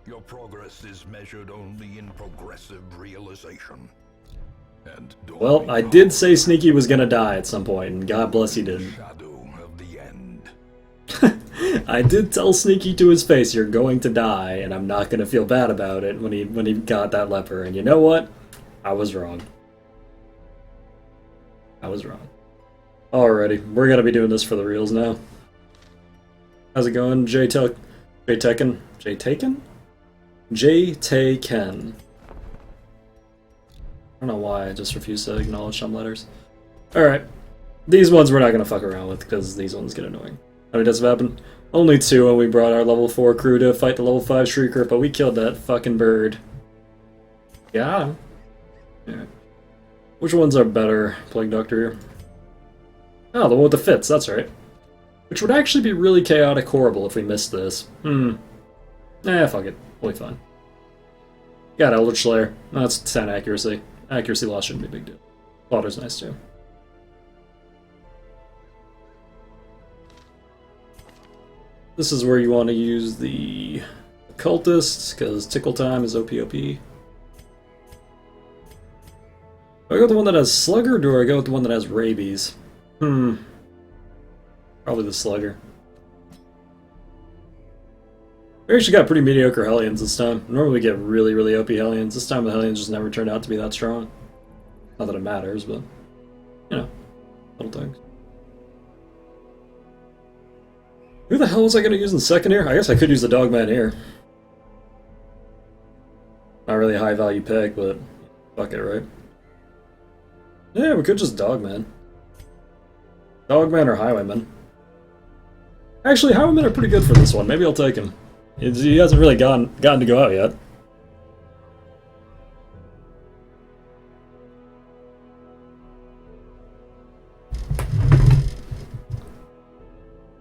Your progress is measured only in progressive realization. And Well, I did say Sneaky was gonna die at some point, and God bless he didn't. shadow of the end. I did tell Sneaky to his face, "You're going to die," and I'm not gonna feel bad about it when he got that leper. And you know what? I was wrong. I was wrong. Alrighty, we're gonna be doing this for the reals now. How's it going, J-Taken? J-Taken? J-Taken. I don't know why, I just refuse to acknowledge some letters. Alright. These ones we're not gonna fuck around with, because these ones get annoying. How many deaths have happened? Only 2 when we brought our level 4 crew to fight the level 5 Shrieker, but we killed that fucking bird. Yeah. Yeah. Which ones are better, Plague Doctor here? Oh, the one with the fits, that's right. Which would actually be really chaotic horrible if we missed this. Fuck it. We'll be fine. Got Eldritch Slayer. That's 10 accuracy. Accuracy loss shouldn't be a big deal. Slaughter's nice too. This is where you want to use the Cultist, because Tickle Time is OP. Do I go with the one that has Slugger, or do I go with the one that has Rabies? Probably the Slugger. We actually got pretty mediocre Hellions this time. Normally we get really, really OP Hellions. This time the Hellions just never turned out to be that strong. Not that it matters, but, you know, little things. Who the hell was I going to use in second here? I guess I could use the Dogman here. Not really a high value pick, but fuck it, right? Yeah, we could just Dogman. Dogman or Highwayman. Actually, Highwaymen are pretty good for this one. Maybe I'll take him. He hasn't really gotten to go out yet.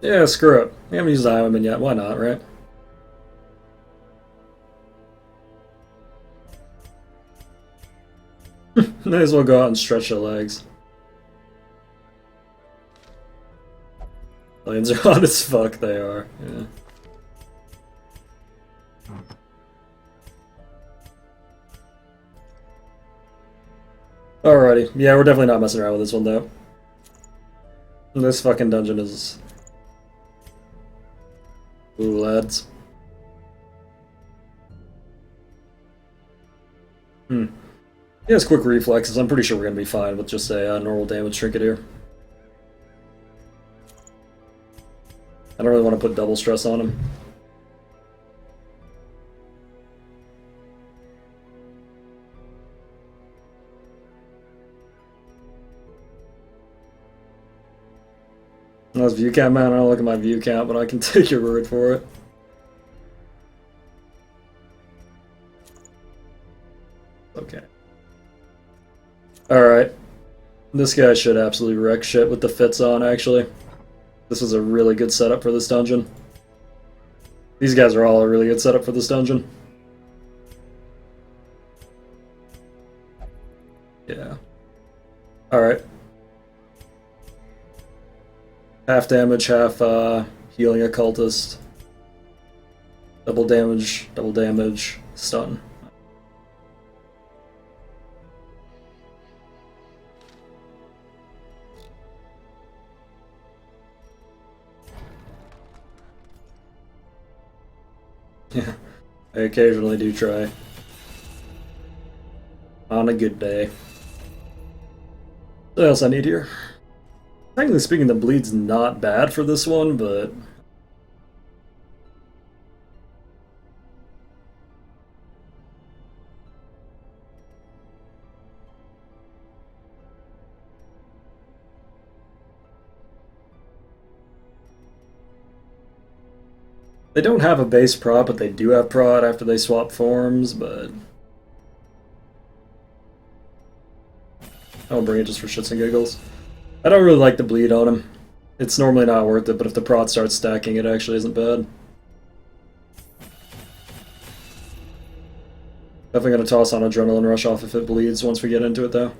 Yeah, screw it. We haven't used the Highwayman yet. Why not, right? Might as well go out and stretch their legs. Lions are hot as fuck, they are. Yeah. Alrighty. Yeah, we're definitely not messing around with this one, though. This fucking dungeon is... Ooh, lads. He has quick reflexes. I'm pretty sure we're gonna be fine with just a normal damage trinket here. I don't really want to put double stress on him. That's view count, man. I don't look at my view count, but I can take your word for it. Okay. Alright. This guy should absolutely wreck shit with the fits on, actually. This is a really good setup for this dungeon. These guys are all a really good setup for this dungeon. Yeah. Alright. Half damage, half healing occultist. Double damage, stun. Yeah, I occasionally do try. On a good day. What else I need here? Technically speaking, the bleed's not bad for this one, but... They don't have a base prot, but they do have prot after they swap forms, but... I'll bring it just for shits and giggles. I don't really like the bleed on him. It's normally not worth it, but if the prot starts stacking, it actually isn't bad. Definitely gonna toss on Adrenaline Rush off if it bleeds once we get into it, though.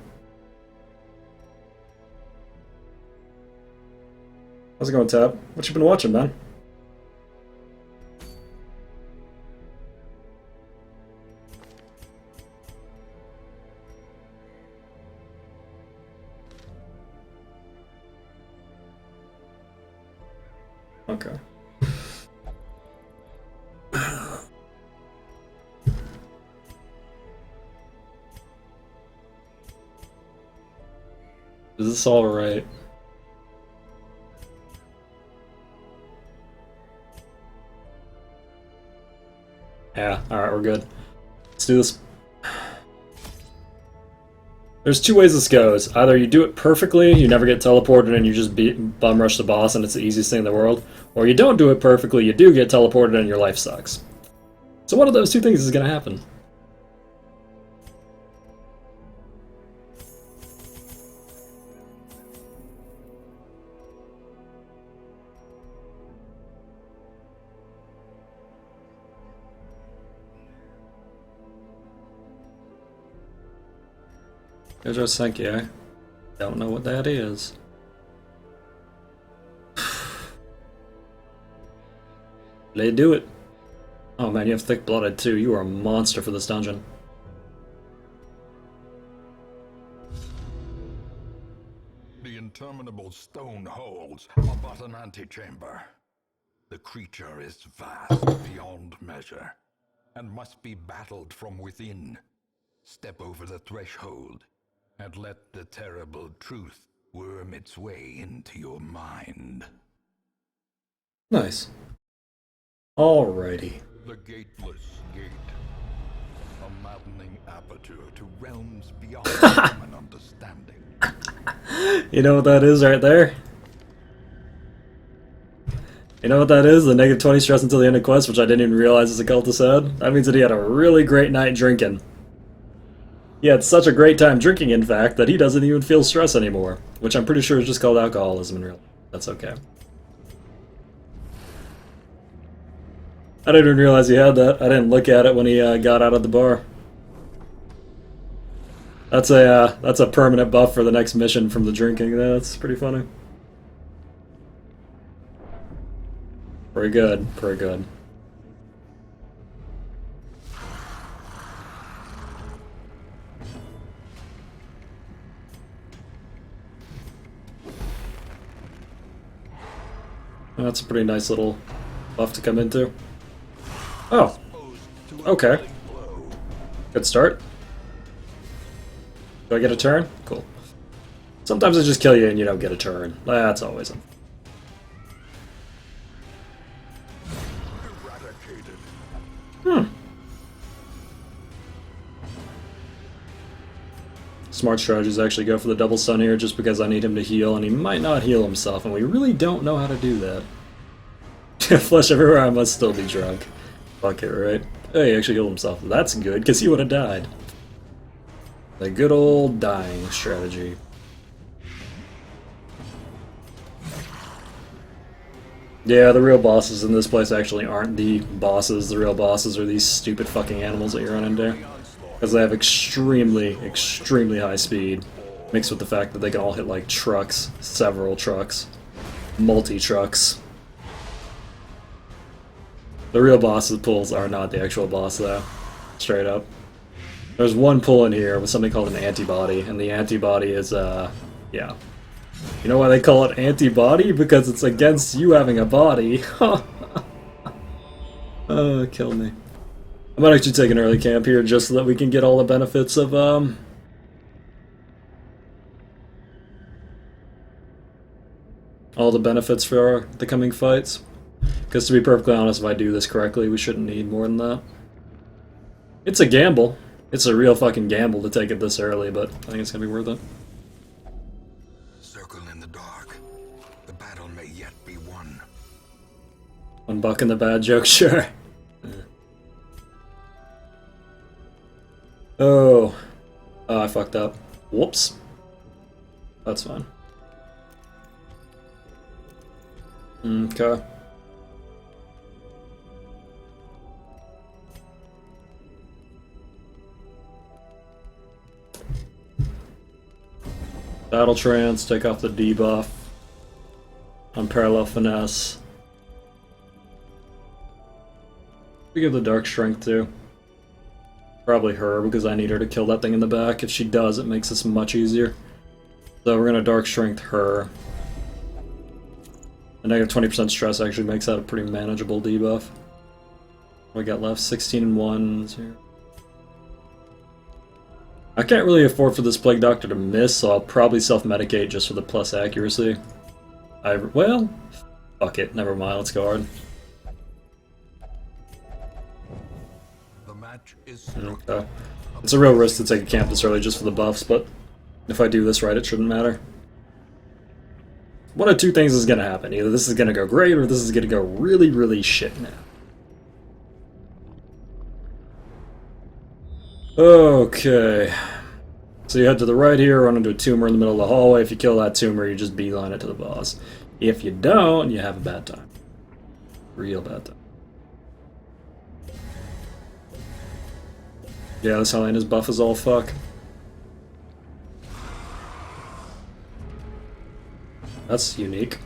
How's it going, Tab? What you been watching, man? Okay. Is this all right? Yeah, alright, we're good. Let's do this. There's two ways this goes. Either you do it perfectly, you never get teleported, and you just bum rush the boss, and it's the easiest thing in the world. Or you don't do it perfectly, you do get teleported, and your life sucks. So one of those two things is going to happen. Gojo Senki, I don't know what that is. They do it. Oh man, you have thick-blooded too. You are a monster for this dungeon. The interminable stone holes are but an antechamber. The creature is vast beyond measure, and must be battled from within. Step over the threshold, and let the terrible truth worm its way into your mind. Nice. Alrighty. The gateless gate. A maddening aperture to realms beyond human understanding. You know what that is right there? You know what that is? The negative 20 stress until the end of quest, which I didn't even realize as a cultist had. That means that he had a really great night drinking. He had such a great time drinking, in fact, that he doesn't even feel stress anymore. Which I'm pretty sure is just called alcoholism in real life. That's okay. I didn't even realize he had that. I didn't look at it when he got out of the bar. That's a permanent buff for the next mission from the drinking. That's pretty funny. Pretty good. Pretty good. That's a pretty nice little buff to come into. Oh, okay. Good start. Do I get a turn? Cool. Sometimes I just kill you and you don't get a turn. That's always a... Smart strategy is actually go for the double stun here just because I need him to heal, and he might not heal himself, and we really don't know how to do that. Flesh everywhere, I must still be drunk. Fuck it, right? Oh, he actually healed himself. That's good, because he would have died. The good old dying strategy. Yeah, the real bosses in this place actually aren't the bosses. The real bosses are these stupid fucking animals that you run into. Because they have extremely, extremely high speed, mixed with the fact that they can all hit like trucks, several trucks, multi-trucks. The real boss's pulls are not the actual boss though, straight up. There's one pull in here with something called an antibody, and the antibody is, yeah. You know why they call it antibody? Because it's against you having a body. Oh, it killed me. I might actually take an early camp here just so that we can get all the benefits of, all the benefits for the coming fights. Because to be perfectly honest, if I do this correctly, we shouldn't need more than that. It's a gamble. It's a real fucking gamble to take it this early, but I think it's gonna be worth it. Circle in the dark. The battle may yet be won. Unbucking the bad joke, sure. Oh. Oh, I fucked up. Whoops. That's fine. Okay. Battle Trance, take off the debuff. Unparalleled Finesse. We give the Dark Strength too. Probably her, because I need her to kill that thing in the back. If she does, it makes this much easier. So we're gonna Dark Strength her. A negative 20% stress actually makes that a pretty manageable debuff. What we got left? 16 and 1. 0. I can't really afford for this Plague Doctor to miss, so I'll probably self-medicate just for the plus accuracy. Well, fuck it, never mind, let's go hard. The match is Okay. It's a real risk to take a camp this early just for the buffs, but if I do this right, it shouldn't matter. One of two things is gonna happen. Either this is gonna go great, or this is gonna go really, really shit now. Okay. So you head to the right here, run into a tumor in the middle of the hallway. If you kill that tumor, you just beeline it to the boss. If you don't, you have a bad time. Real bad time. Yeah, this Helena's buff is all fuck. That's unique.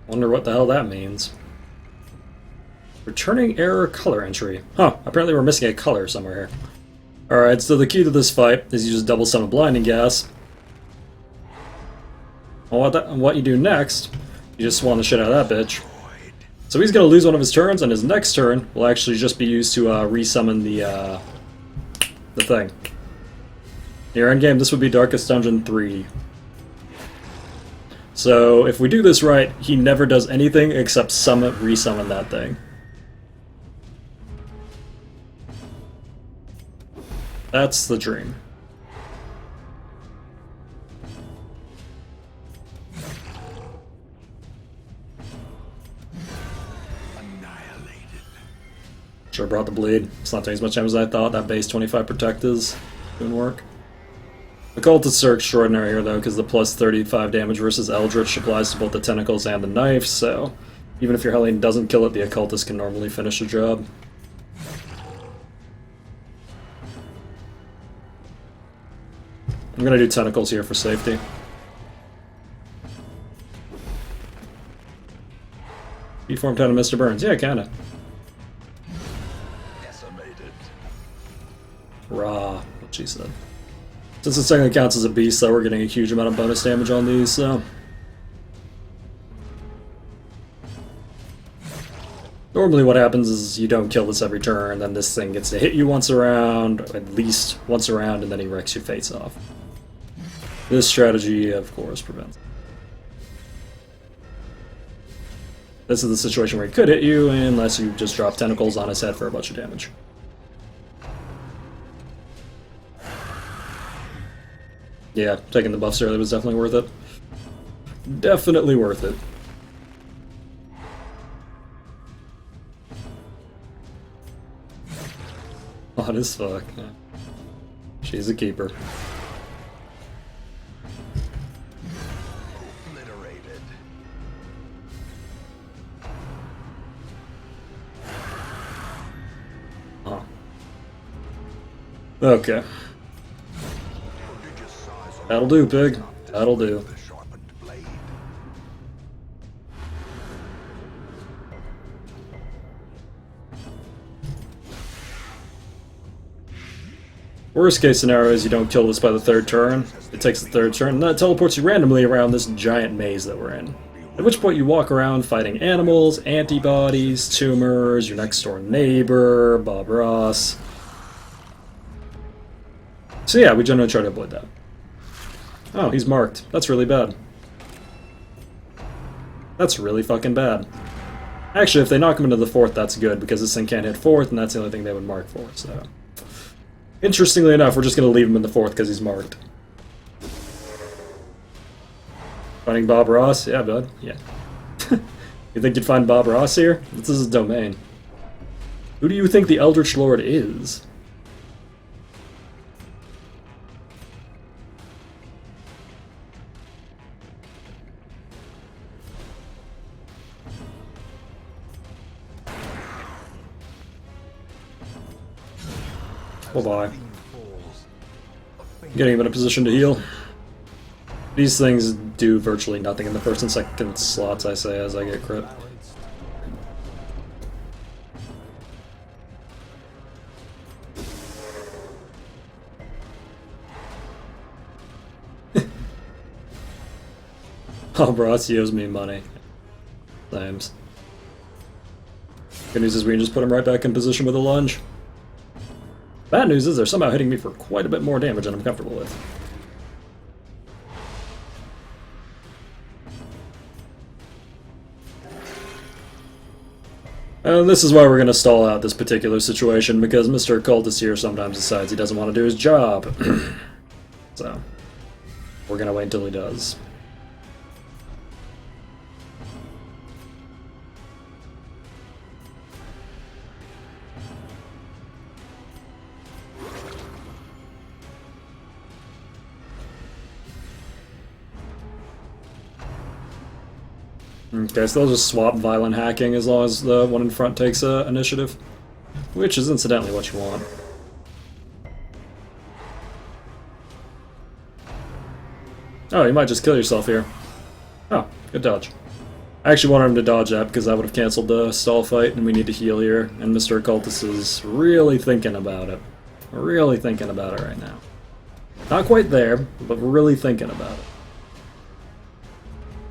Wonder what the hell that means. Returning error color entry. Huh, apparently we're missing a color somewhere here. Alright, so the key to this fight is you just double summon blinding gas. Well, what you do next, you just swan the shit out of that bitch. So he's gonna lose one of his turns, and his next turn will actually just be used to resummon the thing. Your endgame, this would be Darkest Dungeon 3. So if we do this right, he never does anything except resummon that thing. That's the dream. annihilated. Sure brought the bleed. It's not taking as much time as I thought. That base 25 protect is doing work. The cultists are extraordinary here though, because the plus 35 damage versus Eldritch applies to both the tentacles and the knife, so even if your Hellion doesn't kill it, the occultist can normally finish the job. I'm gonna do tentacles here for safety. You formed out of Mr. Burns. Yeah, kinda. Decimated. Rah, what she said. Since it technically counts as a beast, though, we're getting a huge amount of bonus damage on these, so... Normally what happens is you don't kill this every turn, then this thing gets to hit you once around, at least once around, and then he wrecks your face off. This strategy, of course, prevents. This is the situation where he could hit you, unless you just drop tentacles on his head for a bunch of damage. Yeah, taking the buffs early was definitely worth it. Definitely worth it. Hot as fuck. Yeah. She's a keeper. Obliterated. Huh. Okay. Prodigious size of That'll do, pig. That'll do. the sharpened blade. Worst case scenario is you don't kill this by the third turn. It takes the third turn, and that teleports you randomly around this giant maze that we're in. At which point you walk around fighting animals, antibodies, tumors, your next door neighbor, Bob Ross. So yeah, we generally try to avoid that. Oh, he's marked. That's really bad. That's really fucking bad. Actually, if they knock him into the fourth, that's good, because this thing can't hit fourth, and that's the only thing they would mark for, so... Interestingly enough, we're just going to leave him in the fourth because he's marked. Finding Bob Ross? Yeah, bud. Yeah. You think you'd find Bob Ross here? This is his domain. Who do you think the Eldritch Lord is? Oh bye. Getting him in a position to heal. These things do virtually nothing in the first and second slots, I say, as I get crit. Oh, Ross, he owes me money. Thanks. Good news is we can just put him right back in position with a lunge. Bad news is they're somehow hitting me for quite a bit more damage than I'm comfortable with. And this is why we're going to stall out this particular situation, because Mr. Occultist here sometimes decides he doesn't want to do his job. So, we're going to wait until he does. Okay, so they'll just swap violent hacking as long as the one in front takes initiative. Which is incidentally what you want. Oh, you might just kill yourself here. Oh, good dodge. I actually wanted him to dodge that because that would have cancelled the stall fight, and we need to heal here. And Mr. Occultist is really thinking about it. Really thinking about it right now. Not quite there, but really thinking about it.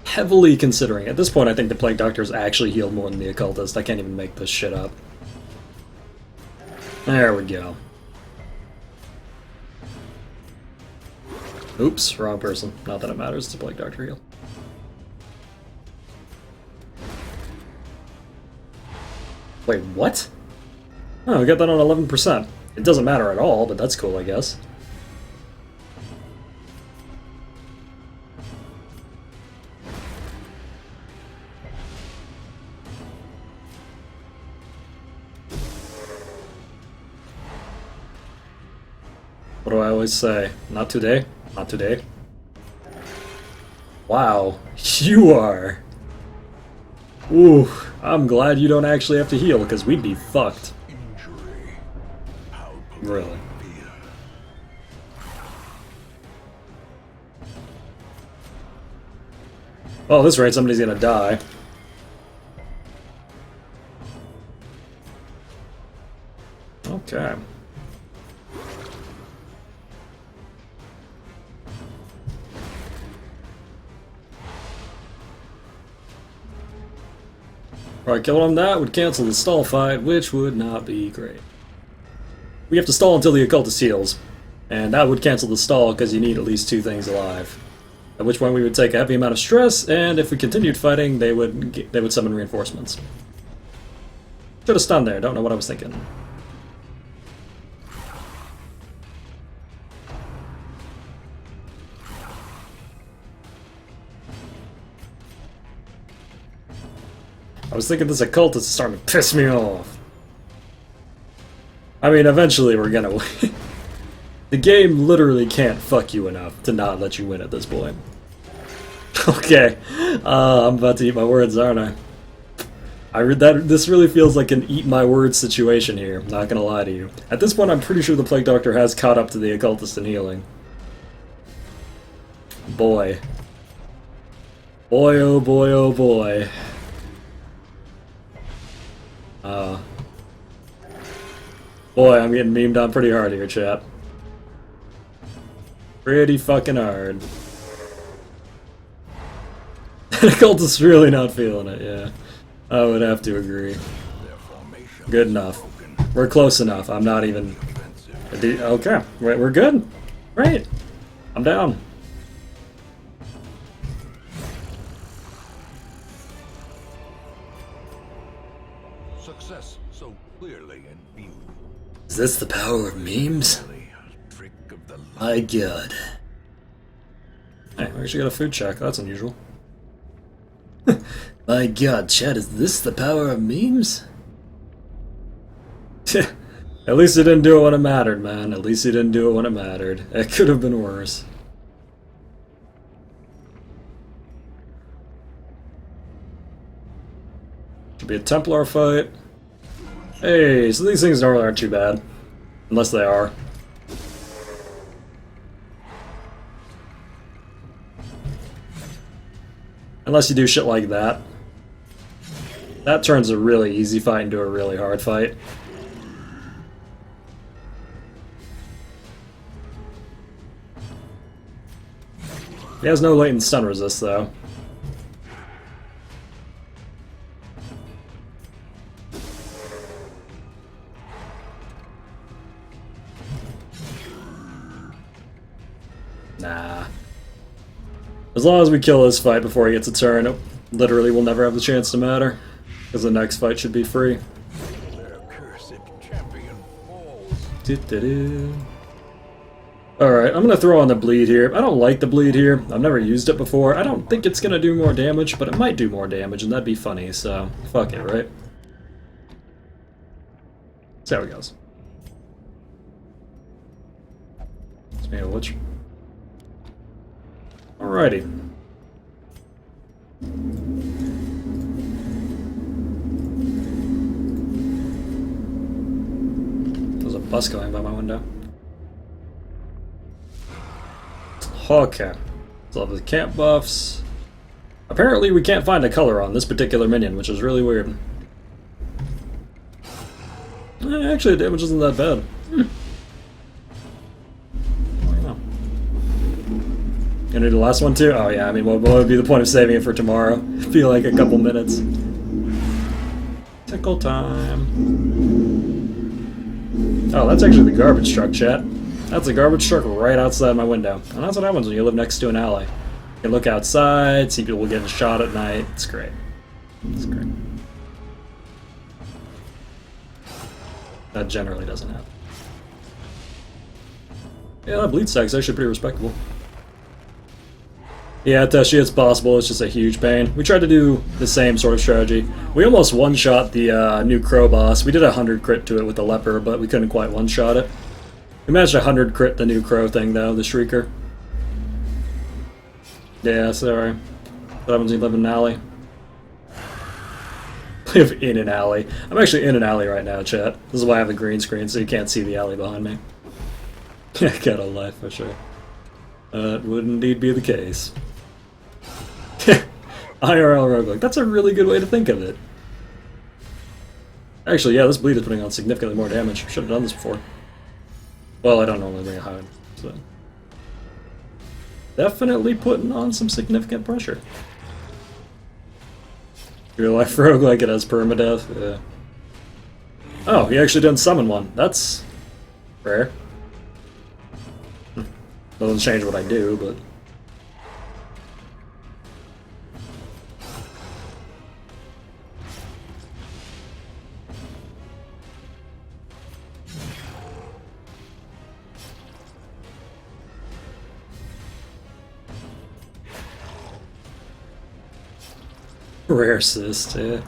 Heavily considering. At this point, I think the Plague Doctor's actually healed more than the Occultist. I can't even make this shit up. There we go. Oops, wrong person. Not that it matters, it's a Plague Doctor heal. Wait, what? Oh, we got that on 11%. It doesn't matter at all, but that's cool, I guess. What do I always say? Not today? Not today? Wow, you are... Ooh, I'm glad you don't actually have to heal, because we'd be fucked. Injury. Really. Well, at this rate, somebody's gonna die. Okay. Alright, killing him that would cancel the stall fight, which would not be great. We have to stall until the occultist heals, and that would cancel the stall because you need at least 2 things alive. At which point we would take a heavy amount of stress, and if we continued fighting, they would summon reinforcements. Should have stunned there, don't know what I was thinking. I was thinking this occultist is starting to piss me off. I mean, eventually we're gonna win. The game literally can't fuck you enough to not let you win at this point. Okay, I'm about to eat my words, aren't I? This really feels like an eat my words situation here, not gonna lie to you. At this point, I'm pretty sure the Plague Doctor has caught up to the occultist in healing. Boy. Boy, oh boy, oh boy. Boy, I'm getting memed on pretty hard here, chat. Pretty fucking hard. The cultist's really not feeling it, yeah. I would have to agree. Good enough. We're close enough. I'm not even... Okay, we're good. Right. I'm down. Success so clearly in view. Is this the power of memes? Trick of the My god. Hey, we actually got a food check. That's unusual. My god, chat, is this the power of memes? At least he didn't do it when it mattered, man. At least he didn't do it when it mattered. It could have been worse. Should be a Templar fight. Hey, so these things normally aren't too bad. Unless they are. Unless you do shit like that. That turns a really easy fight into a really hard fight. He has no latent stun resist, though. Nah. As long as we kill this fight before he gets a turn, it literally will never have the chance to matter. Because the next fight should be free. their cursed champion falls. Alright, I'm gonna throw on the bleed here. I don't like the bleed here. I've never used it before. I don't think it's gonna do more damage, but it might do more damage, and that'd be funny, so fuck it, right? See how it goes. It's me a witch. Alrighty. There's a bus going by my window. Okay. So the camp buffs. Apparently we can't find a color on this particular minion, which is really weird. Actually, the damage isn't that bad. Gonna do the last one too? Oh yeah, I mean, what would be the point of saving it for tomorrow? Feel like a couple minutes. Tickle time. Oh, that's actually the garbage truck, chat. That's a garbage truck right outside my window. And that's what happens when you live next to an alley. You can look outside, see people getting shot at night. It's great. It's great. That generally doesn't happen. Yeah, that bleed stack's actually pretty respectable. Yeah, Teshi, it's possible. It's just a huge pain. We tried to do the same sort of strategy. We almost one-shot the new crow boss. We did 100 crit to it with the leper, but we couldn't quite one-shot it. We managed 100 crit the new crow thing, though, the shrieker. Yeah, sorry. What happens when you live in an alley? Live in an alley. I'm actually in an alley right now, chat. This is why I have the green screen, so you can't see the alley behind me. I got a life, for sure. That would indeed be the case. IRL roguelike. That's a really good way to think of it. Actually, yeah, this bleed is putting on significantly more damage. Should have done this before. Well, I don't normally bring a hide, so... Definitely putting on some significant pressure. Real life rogue like it has permadeath. Yeah. Oh, he actually didn't summon one. That's rare. Doesn't change what I do, but. Rare assist, yeah.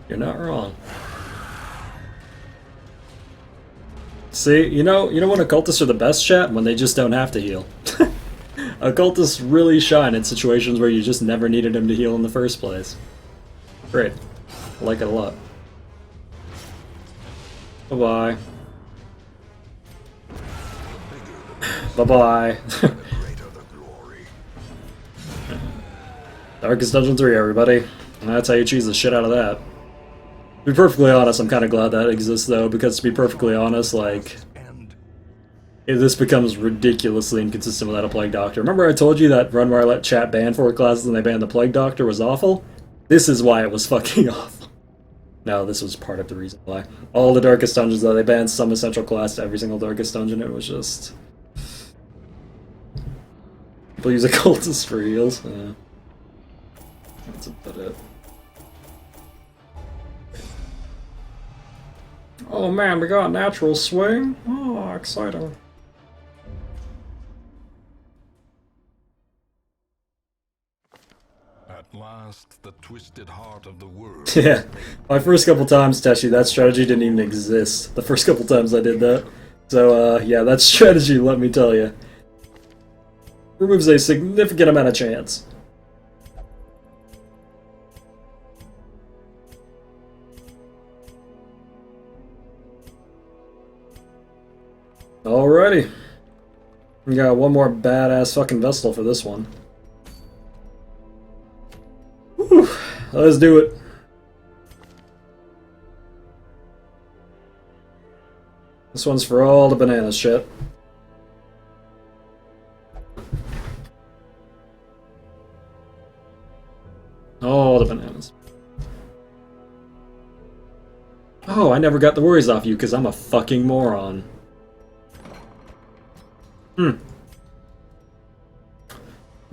You're not wrong. See, you know when occultists are the best, chat? When they just don't have to heal. Occultists really shine in situations where you just never needed him to heal in the first place. Great. I like it a lot. Bye-bye. Bye-bye. Darkest Dungeon 3, everybody. That's how you cheese the shit out of that. To be perfectly honest, I'm kind of glad that exists, though, because to be perfectly honest, like, this becomes ridiculously inconsistent without a Plague Doctor. Remember I told you that run where I let chat ban 4 classes and they banned the Plague Doctor was awful? This is why it was fucking awful. No, this was part of the reason why. All the Darkest Dungeons, though, they banned some essential class to every single Darkest Dungeon. It was just... People use occultists for heals. Yeah. That's about it. Oh man, we got natural swing. Oh, exciting. At last, the twisted heart of the world. Yeah, my first couple times, Teshi, that strategy didn't even exist. The first couple times I did that. So, yeah, that strategy, let me tell you, removes a significant amount of chance. Alrighty. We got one more badass fucking Vestal for this one. Whew. Let's do it. This one's for all the bananas shit. All the bananas. Oh, I never got the worries off you because I'm a fucking moron.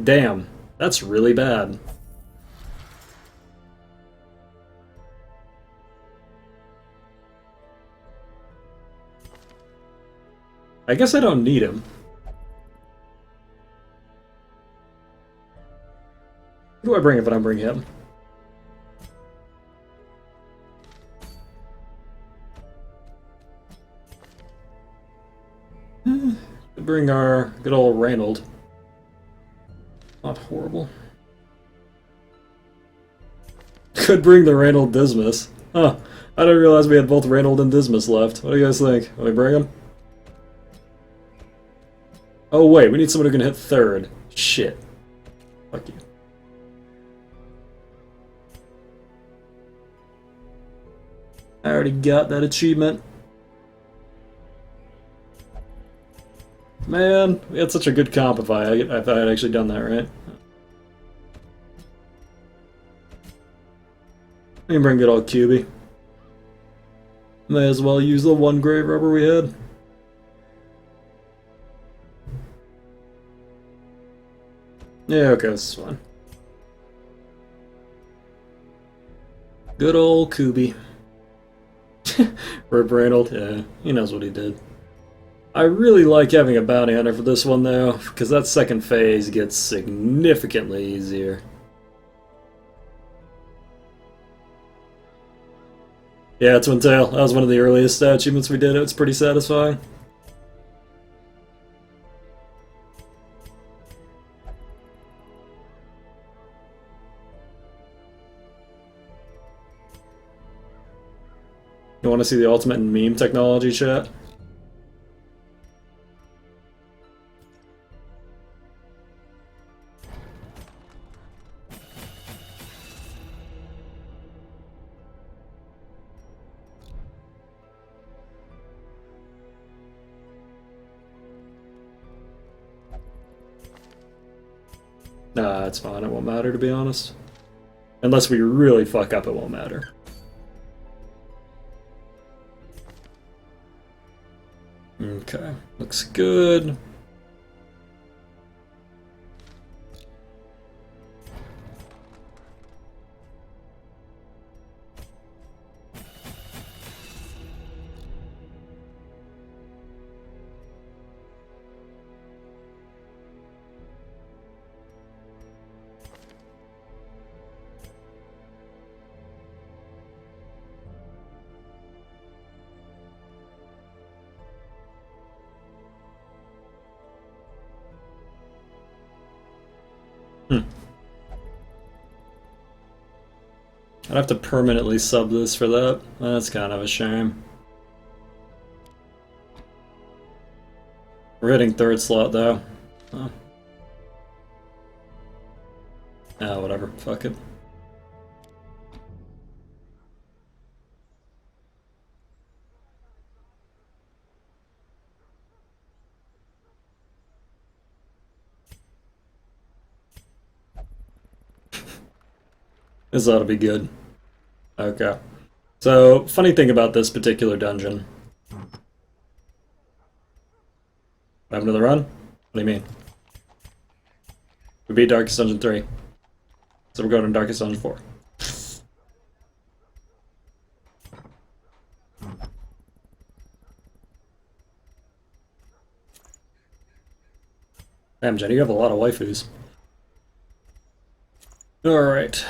Damn, that's really bad. I guess I don't need him. Who do I bring if I don't bring him? Bring our good old Reynold. Not horrible. Could bring the Reynold Dismas. Huh. I didn't realize we had both Reynold and Dismas left. What do you guys think? Let me bring him? Oh wait, we need someone who can hit third. Shit. Fuck you. I already got that achievement. Man, we had such a good comp if I had actually done that, right? We can bring good old QB. May as well use the one grave rubber we had. Yeah, okay, this is fine. Good old Kubi. Rip Reynold, yeah, he knows what he did. I really like having a bounty hunter for this one though, because that second phase gets significantly easier. Yeah, Twin Tail, that was one of the earliest achievements we did, it was pretty satisfying. You want to see the ultimate in meme technology, chat? Nah, it's fine. It won't matter, to be honest. Unless we really fuck up, it won't matter. Okay, looks good. I'd have to permanently sub this for that. That's kind of a shame. We're hitting third slot though. Oh. Ah, whatever. Fuck it. This ought to be good. Okay. So, funny thing about this particular dungeon. What happened to the run? What do you mean? We beat Darkest Dungeon 3. So we're going to Darkest Dungeon 4. Damn, Jenny, you have a lot of waifus. Alright.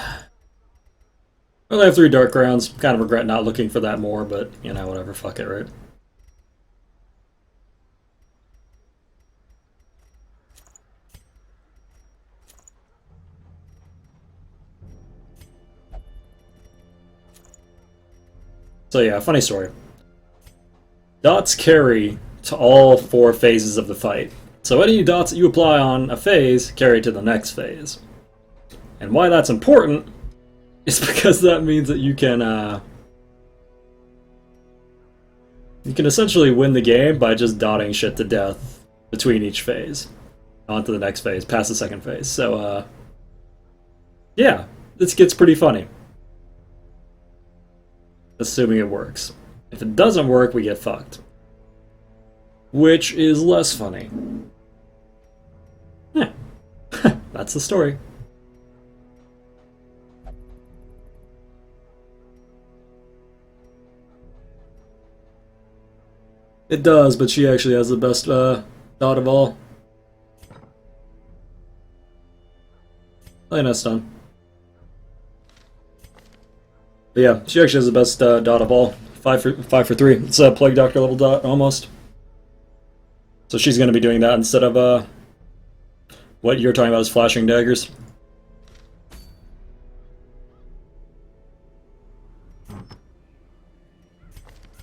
I only have 3 dark grounds. Kind of regret not looking for that more, but, you know, whatever. Fuck it, right? So yeah, funny story. Dots carry to all 4 phases of the fight. So any dots that you apply on a phase carry to the next phase. And why that's important is because that means that you can essentially win the game by just dotting shit to death between each phase. On to the next phase, past the second phase. So yeah, this gets pretty funny. Assuming it works. If it doesn't work, we get fucked. Which is less funny. Yeah. That's the story. It does, but she actually has the best dot of all. That's done. But yeah, she actually has the best dot of all. 5 for 3. It's a Plague Doctor level dot, almost. So she's going to be doing that instead of what you're talking about is flashing daggers.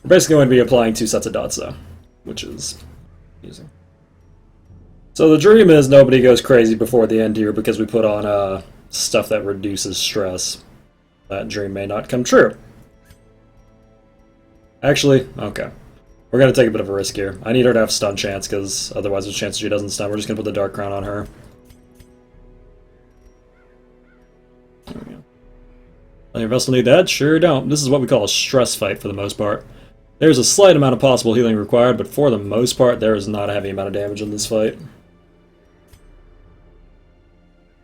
We're basically going to be applying 2 sets of dots, though, which is amusing. So the dream is nobody goes crazy before the end here because we put on stuff that reduces stress. That dream may not come true. Actually, okay. We're going to take a bit of a risk here. I need her to have stun chance, because otherwise there's a chance she doesn't stun. We're just going to put the Dark Crown on her. There we go. Does your vessel need that? Sure don't. This is what we call a stress fight for the most part. There's a slight amount of possible healing required, but for the most part, there is not a heavy amount of damage in this fight.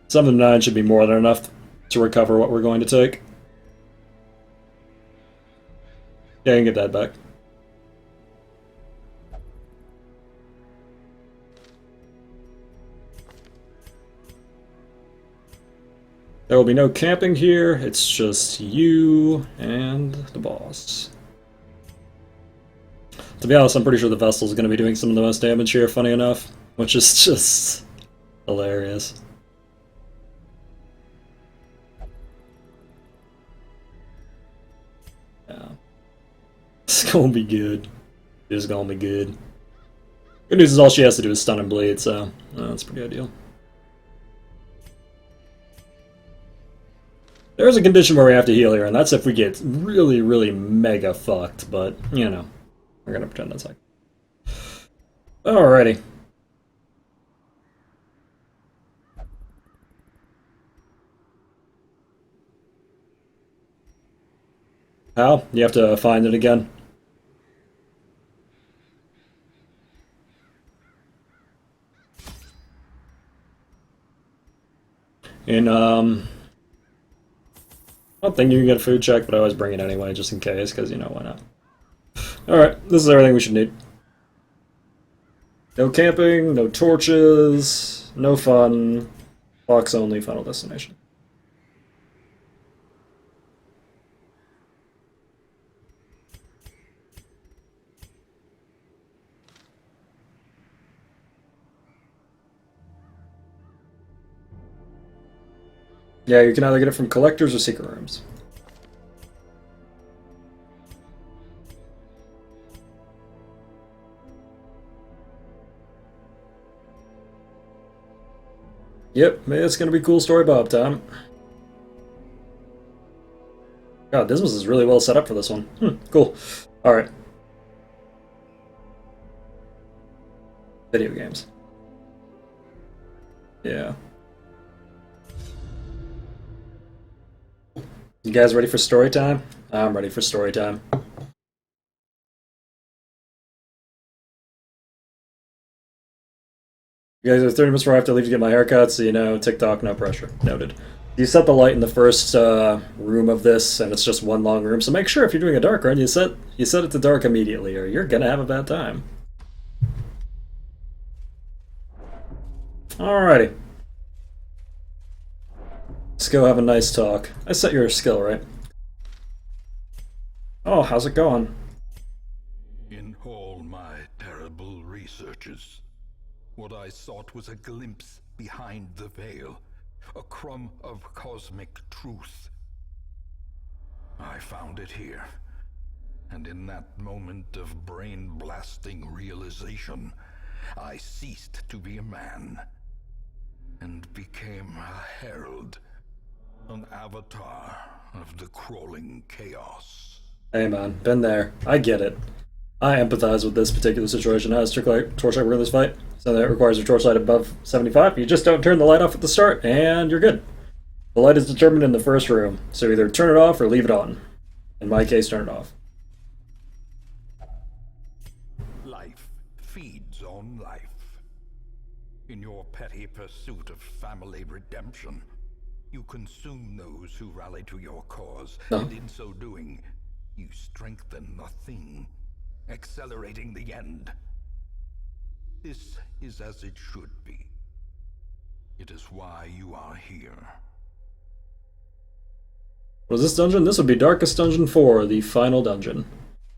7 to 9 should be more than enough to recover what we're going to take. Yeah, you can get that back. There will be no camping here, it's just you and the boss. To be honest, I'm pretty sure the Vessel's going to be doing some of the most damage here, funny enough, which is just hilarious. Yeah. It's gonna be good. It's gonna be good. Good news is all she has to do is stun and bleed, so that's a pretty ideal. There's a condition where we have to heal here, and that's if we get really, really mega fucked, but, you know, we're gonna pretend that's like. Alrighty. How? You have to find it again. And, I don't think you can get a food check, but I always bring it anyway, just in case, because, you know, why not? Alright, this is everything we should need. No camping, no torches, no fun, box only, final destination. Yeah, you can either get it from collectors or secret rooms. Yep, it's gonna be cool story Bob time. God, Dismas is really well set up for this one. Cool. Alright. Video games. Yeah. You guys ready for story time? I'm ready for story time. You guys are 30 minutes before I have to leave to get my haircut, so you know, TikTok, no pressure. Noted. You set the light in the first room of this, and it's just one long room, so make sure if you're doing a dark run, you set it to dark immediately, or you're gonna have a bad time. Alrighty. Let's go have a nice talk. I set your skill, right? Oh, how's it going? In all my terrible researches, what I sought was a glimpse behind the veil, a crumb of cosmic truth. I found it here, and in that moment of brain-blasting realization, I ceased to be a man, and became a herald, an avatar of the crawling chaos. Hey man, been there. I get it. I empathize with this particular situation. How does torchlight work in this fight? So that requires a torchlight above 75. You just don't turn the light off at the start, and you're good. The light is determined in the first room, so either turn it off or leave it on. In my case, turn it off. Life feeds on life. In your petty pursuit of family redemption, you consume those who rally to your cause, and in so doing, you strengthen the thing, accelerating the end. This is as it should be. It is why you are here. Was this dungeon? This would be Darkest Dungeon 4, the final dungeon.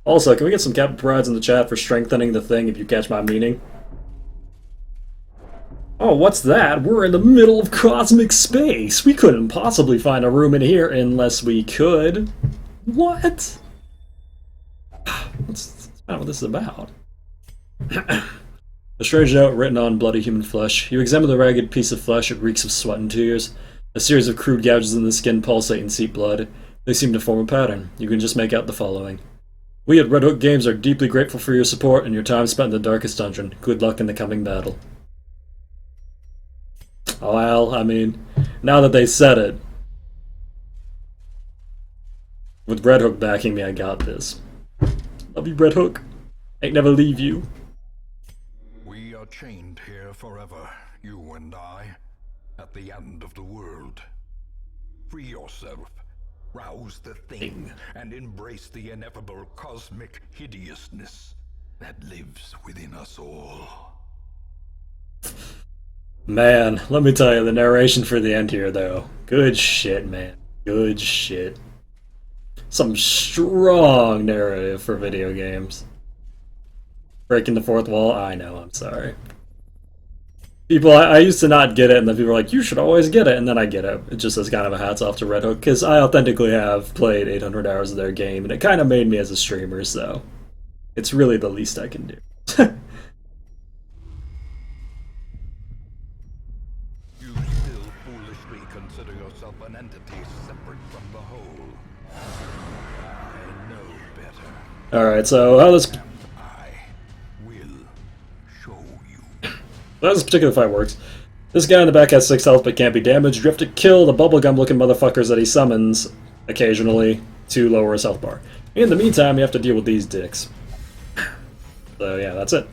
Also, can we get some Captain Prides in the chat for strengthening the thing, if you catch my meaning? Oh, what's that? We're in the middle of cosmic space! We couldn't possibly find a room in here unless we could. What? That's not what this is about. A strange note written on bloody human flesh. You examine the ragged piece of flesh, it reeks of sweat and tears. A series of crude gouges in the skin pulsate and seep blood. They seem to form a pattern. You can just make out the following. We at Red Hook Games are deeply grateful for your support and your time spent in the Darkest Dungeon. Good luck in the coming battle. Well, I mean, now that they said it, with Red Hook backing me, I got this. Love you, Red Hook. Ain't never leave you. We are chained here forever, you and I, at the end of the world. Free yourself, rouse the thing, and embrace the ineffable cosmic hideousness that lives within us all. Man, let me tell you, the narration for the end here, though. Good shit, man. Good shit. Some strong narrative for video games. Breaking the fourth wall? I know, I'm sorry. People, I used to not get it, and then people are like, you should always get it, and then I get it. It just as kind of a hats off to Red Hook, because I authentically have played 800 hours of their game, and it kind of made me as a streamer, so it's really the least I can do. Consider yourself an entity separate from the whole. I know better. Alright, so how this... I will show you. How this particular fight works. This guy in the back has 6 health but can't be damaged. You have to kill the bubblegum looking motherfuckers that he summons occasionally to lower his health bar. In the meantime, you have to deal with these dicks. So yeah, that's it.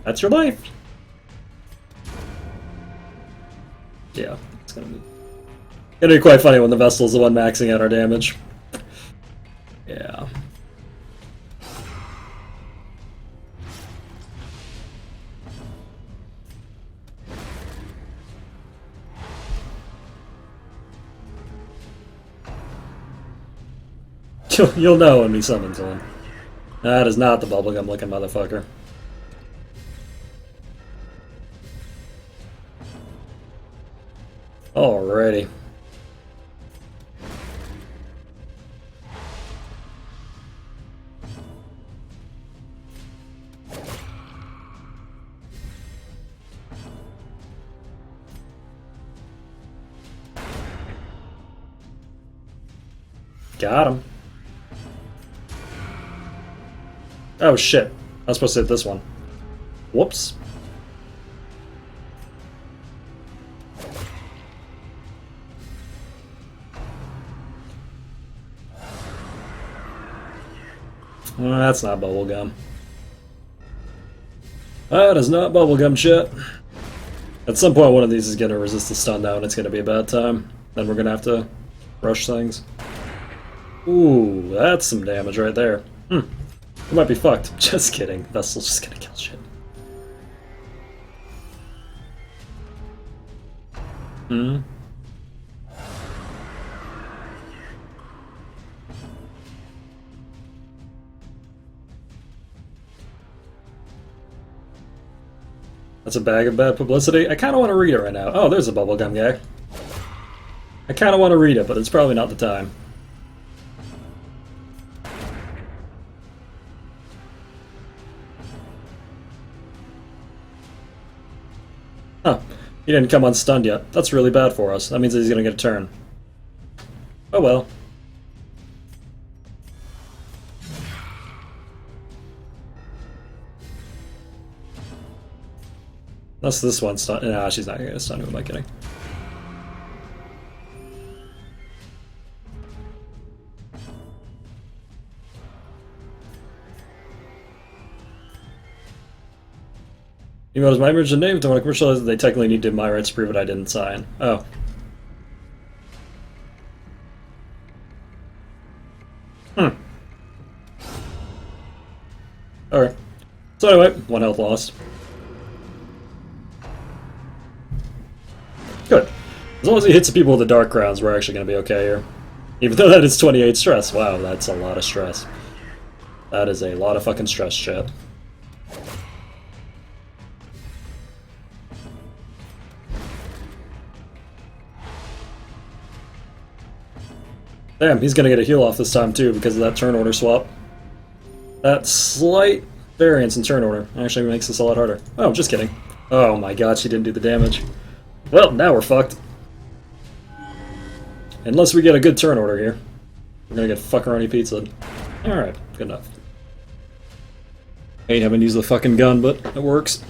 That's your life. Yeah, it's gonna be quite funny when the Vestal's the one maxing out our damage. Yeah. You'll know when he summons one. That is not the bubblegum looking motherfucker. Alrighty. Got him. Oh shit. I was supposed to hit this one. Whoops. Well, that's not bubblegum. That is not bubblegum shit. At some point one of these is going to resist the stun now and it's going to be a bad time. Then we're going to have to rush things. Ooh, that's some damage right there. We might be fucked. Just kidding. Vestal's just gonna kill shit. That's a bag of bad publicity. I kind of want to read it right now. Oh, there's a bubblegum guy. I kind of want to read it, but it's probably not the time. Huh. He didn't come unstunned yet. That's really bad for us. That means that he's gonna get a turn. Oh well. Unless this one's stunned. Nah, she's not gonna stun. Who am I kidding? Even though it's my original name, don't want to commercialize it, they technically need to my rights to prove it I didn't sign. Oh. Alright. So anyway, 1 health lost. Good. As long as he hits the people with the dark crowns, we're actually going to be okay here. Even though that is 28 stress. Wow, that's a lot of stress. That is a lot of fucking stress, chat. Damn, he's gonna get a heal off this time too because of that turn order swap. That slight variance in turn order actually makes this a lot harder. Oh, just kidding. Oh my god, she didn't do the damage. Well, now we're fucked. Unless we get a good turn order here. We're gonna get fuckeroni pizza. Alright, good enough. Hate having to use the fucking gun, but it works.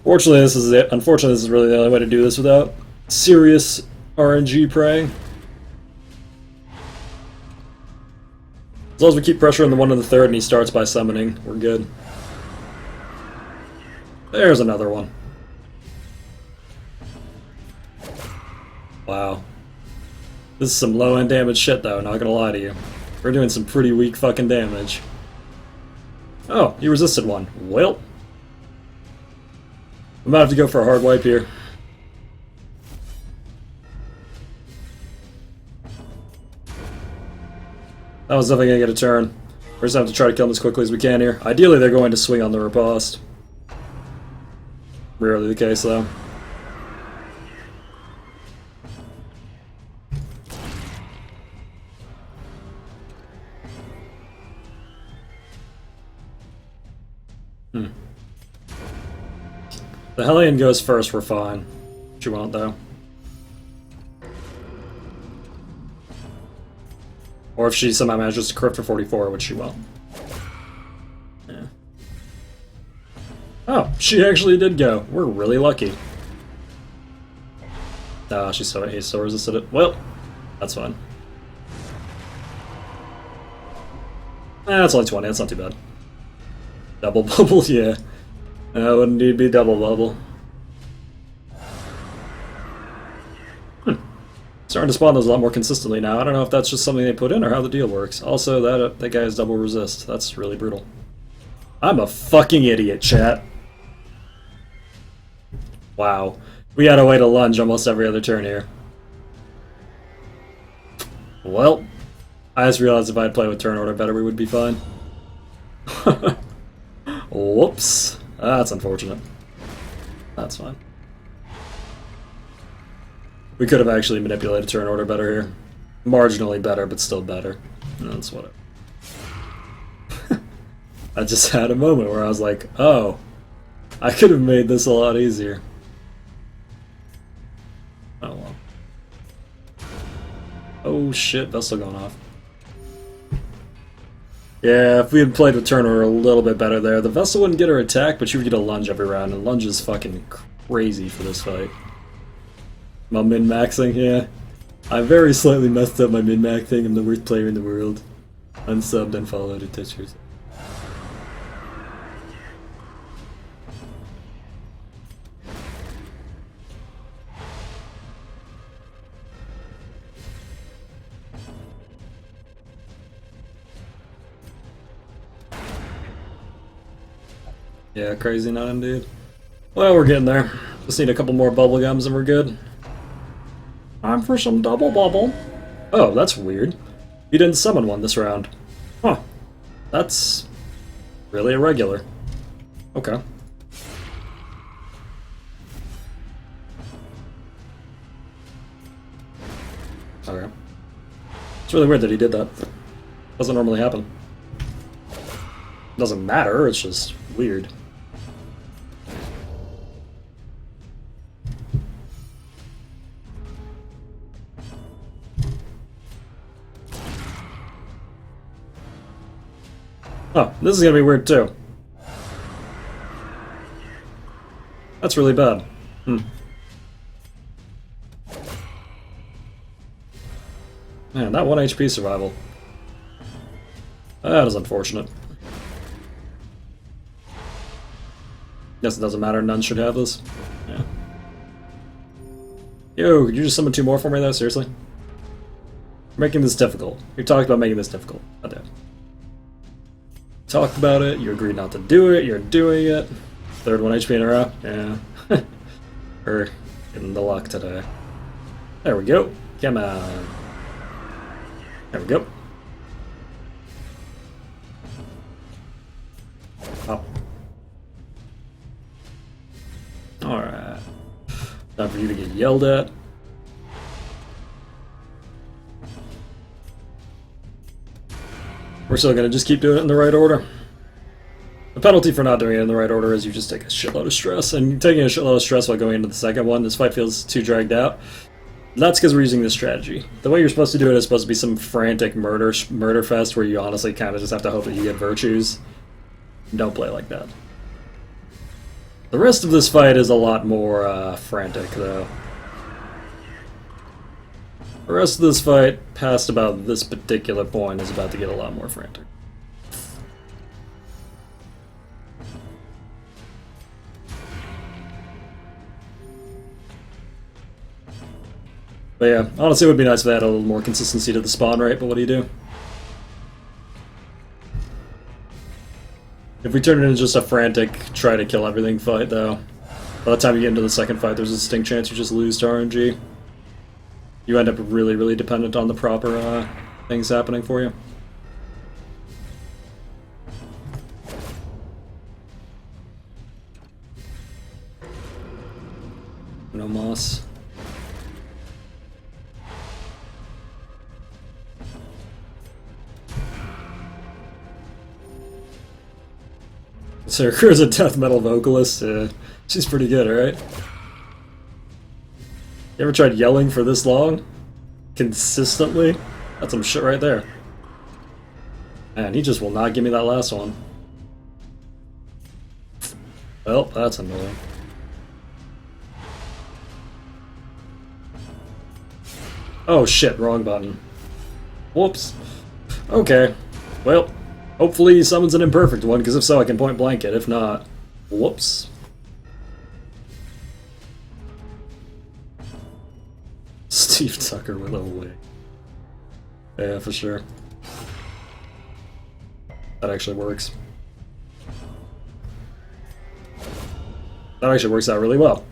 Fortunately, this is it. Unfortunately, this is really the only way to do this without serious RNG praying. As long as we keep pressure on the 1 and the 3rd and he starts by summoning, we're good. There's another one. Wow. This is some low-end damage shit though, not gonna lie to you. We're doing some pretty weak fucking damage. Oh, you resisted one. Well. I might have to go for a hard wipe here. That was definitely gonna get a turn. We're just gonna have to try to kill him as quickly as we can here. Ideally, they're going to swing on the riposte. Rarely the case, though. The Hellion goes first, we're fine. She won't, though. Or if she somehow manages to crit for 44, which she won't. Yeah. Oh, she actually did go. We're really lucky. Ah, he's so resisted it. Well, that's fine. That's only 20, that's not too bad. Double bubble, yeah. That would indeed be double bubble. Starting to spawn those a lot more consistently now. I don't know if that's just something they put in or how the deal works. Also, that guy has double resist. That's really brutal. I'm a fucking idiot, chat. Wow. We gotta wait a lunge almost every other turn here. Well, I just realized if I'd play with turn order better, we would be fine. Whoops. That's unfortunate. That's fine. We could have actually manipulated turn order better here. Marginally better, but still better. That's whatever. I just had a moment where I was like, oh, I could have made this a lot easier. Oh well. Oh shit, that's still going off. Yeah, if we had played with turn order a little bit better there, the Vessel wouldn't get her attack, but she would get a lunge every round, and lunge is fucking crazy for this fight. My min-maxing, yeah. I very slightly messed up my min-max thing. I'm the worst player in the world. Unsubbed, unfollowed, and touched yourself. Yeah, crazy not indeed. Well, we're getting there. Just need a couple more bubble gums and we're good. Time for some double bubble. Oh, that's weird. You didn't summon one this round. Huh. That's really irregular. Okay. Okay. It's really weird that he did that. Doesn't normally happen. Doesn't matter, it's just weird. Oh, this is gonna be weird too. That's really bad. Man, that 1 HP survival. That is unfortunate. Guess it doesn't matter, none should have this. Yeah. Yo, could you just summon 2 more for me though? Seriously? You're making this difficult. You talked about making this difficult. I did. Talked about it, you agreed not to do it, you're doing it. Third 1 HP in a row? Yeah. We're getting the luck today. There we go. Come on. There we go. Up. Alright. Time for you to get yelled at. We're still gonna just keep doing it in the right order. The penalty for not doing it in the right order is you just take a shitload of stress, and taking a shitload of stress while going into the second one, this fight feels too dragged out. That's because we're using this strategy. The way you're supposed to do it is supposed to be some frantic murder fest where you honestly kind of just have to hope that you get virtues. Don't play like that. The rest of this fight is a lot more frantic, though. The rest of this fight, past about this particular point, is about to get a lot more frantic. But yeah, honestly it would be nice if they had a little more consistency to the spawn rate, but what do you do? If we turn it into just a frantic, try to kill everything fight, though, by the time you get into the second fight, there's a distinct chance you just lose to RNG. You end up really, really dependent on the proper things happening for you. No moss. So Sarah's a death metal vocalist. She's pretty good, right? You ever tried yelling for this long? Consistently? That's some shit right there. Man, he just will not give me that last one. Well, that's annoying. Oh shit, wrong button. Whoops. Okay. Well, hopefully he summons an imperfect one, because if so I can point blank it. If not, whoops. Steve Tucker with a wig. Yeah, for sure. That actually works. That actually works out really well.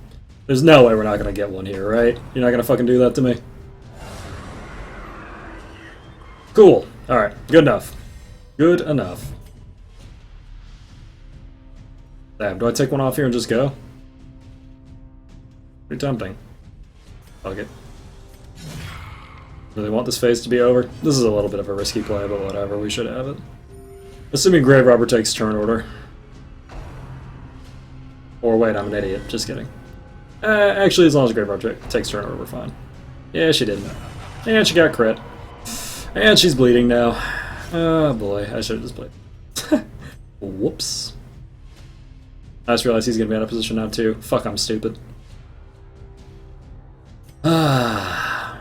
There's no way we're not gonna get one here, right? You're not gonna fucking do that to me? Cool. Alright, good enough. Good enough. Damn, do I take one off here and just go? Pretty tempting. Fuck it. Really want this phase to be over? This is a little bit of a risky play, but whatever, we should have it. Assuming Grave Robber takes turn order. Or wait, I'm an idiot. Just kidding. Actually, as long as Grave Robber takes turn order, we're fine. Yeah, she didn't. And she got crit. And she's bleeding now. Oh boy, I should have just played. Whoops. I just realized he's gonna be out of position now too. Fuck, I'm stupid. Ah.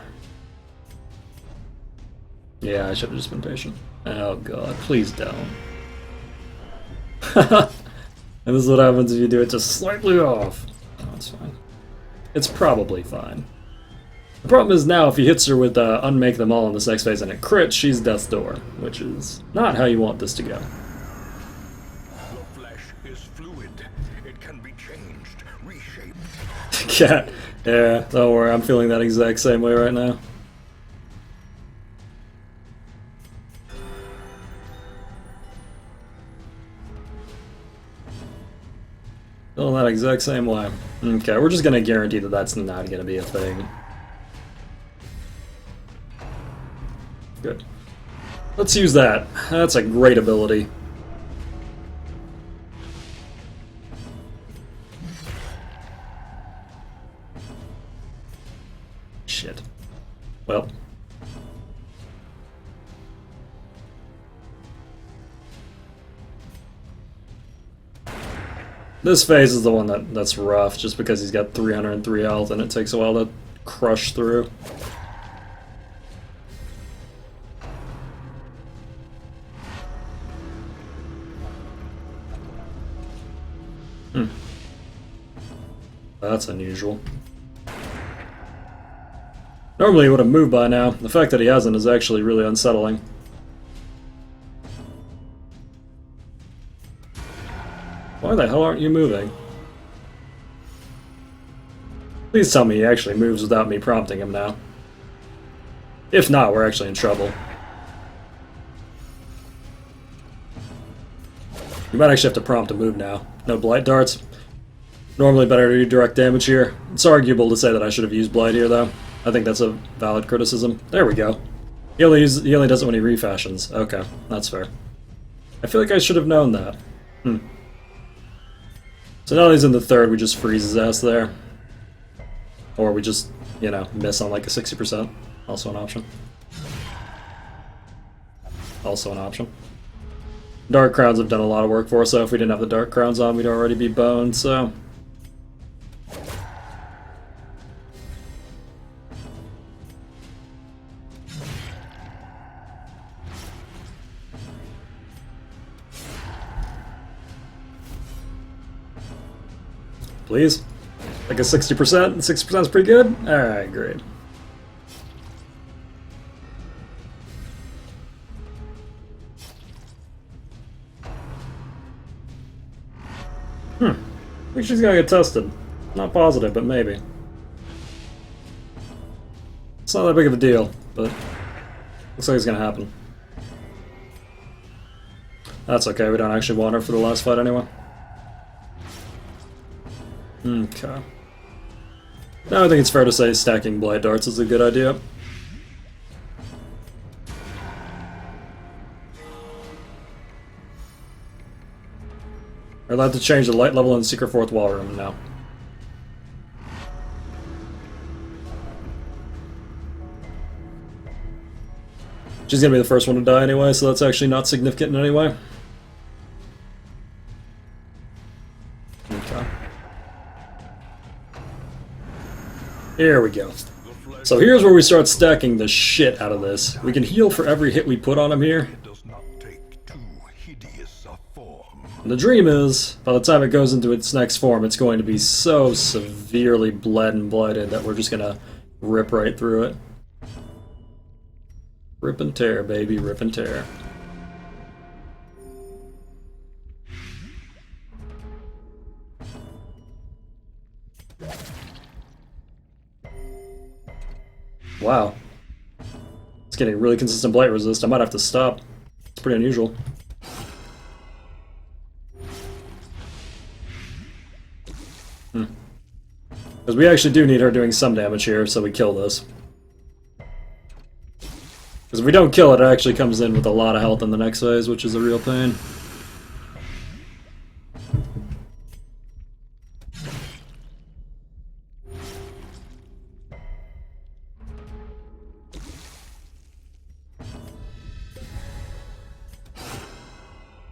Yeah, I should have just been patient. Oh god, please don't. And this is what happens if you do it just slightly off. Oh, it's fine. It's probably fine. The problem is now if he hits her with Unmake Them All in this next phase and it crits, she's Death's Door, which is not how you want this to go. The flesh is fluid. It can be changed, reshaped. Cat. Yeah, don't worry, I'm feeling that exact same way right now. Feeling that exact same way. Okay, we're just gonna guarantee that that's not gonna be a thing. Good. Let's use that. That's a great ability. Shit. Well. This phase is the one that's rough, just because he's got 303 health and it takes a while to crush through. That's unusual. Normally he would have moved by now. The fact that he hasn't is actually really unsettling. Why the hell aren't you moving? Please tell me he actually moves without me prompting him now. If not, we're actually in trouble. You might actually have to prompt a move now. No Blight Darts. Normally better to do direct damage here. It's arguable to say that I should have used Blight here, though. I think that's a valid criticism. There we go. He only does it when he refashions. Okay, that's fair. I feel like I should have known that. So now that he's in the third, we just freeze his ass there. Or we just, you know, miss on like a 60%. Also an option. Also an option. Dark Crowns have done a lot of work for us, so if we didn't have the Dark Crowns on, we'd already be boned, so... Please? Like a 60%? 60% is pretty good? Alright, great. I think she's gonna get tested. Not positive, but maybe. It's not that big of a deal, but looks like it's gonna happen. That's okay, we don't actually want her for the last fight anyway. Okay. Now I think it's fair to say stacking Blight Darts is a good idea. We're allowed to change the light level in the Secret Fourth Wall Room now. She's gonna be the first one to die anyway, so that's actually not significant in any way. Okay. Here we go. So here's where we start stacking the shit out of this. We can heal for every hit we put on him here. It does not take too hideous a form. And the dream is, by the time it goes into its next form, it's going to be so severely bled and blighted that we're just gonna rip right through it. Rip and tear, baby, rip and tear. Wow. It's getting really consistent blight resist. I might have to stop. It's pretty unusual. Because we actually do need her doing some damage here, so we kill this. Because if we don't kill it, it actually comes in with a lot of health in the next phase, which is a real pain.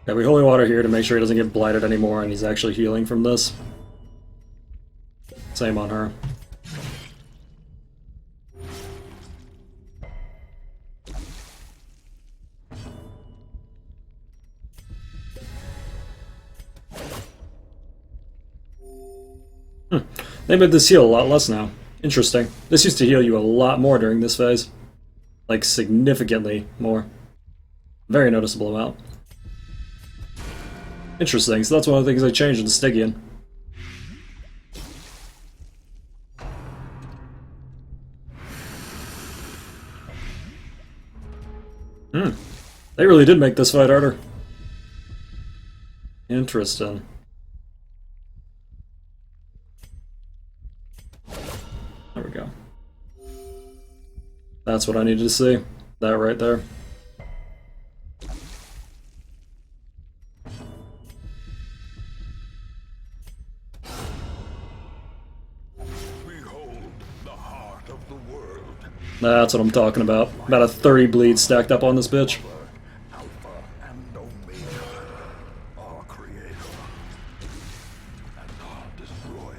Yeah, we holy water here to make sure he doesn't get blighted anymore, and he's actually healing from this. Same on her. They made this heal a lot less now. Interesting. This used to heal you a lot more during this phase. Like, significantly more. Very noticeable amount. Interesting, so that's one of the things I changed in Stygian. They really did make this fight harder. Interesting. There we go. That's what I needed to see. That right there. Behold the heart of the world. That's what I'm talking about. About a 30 bleed stacked up on this bitch. Alpha and Omega. Our creator. And our destroyer.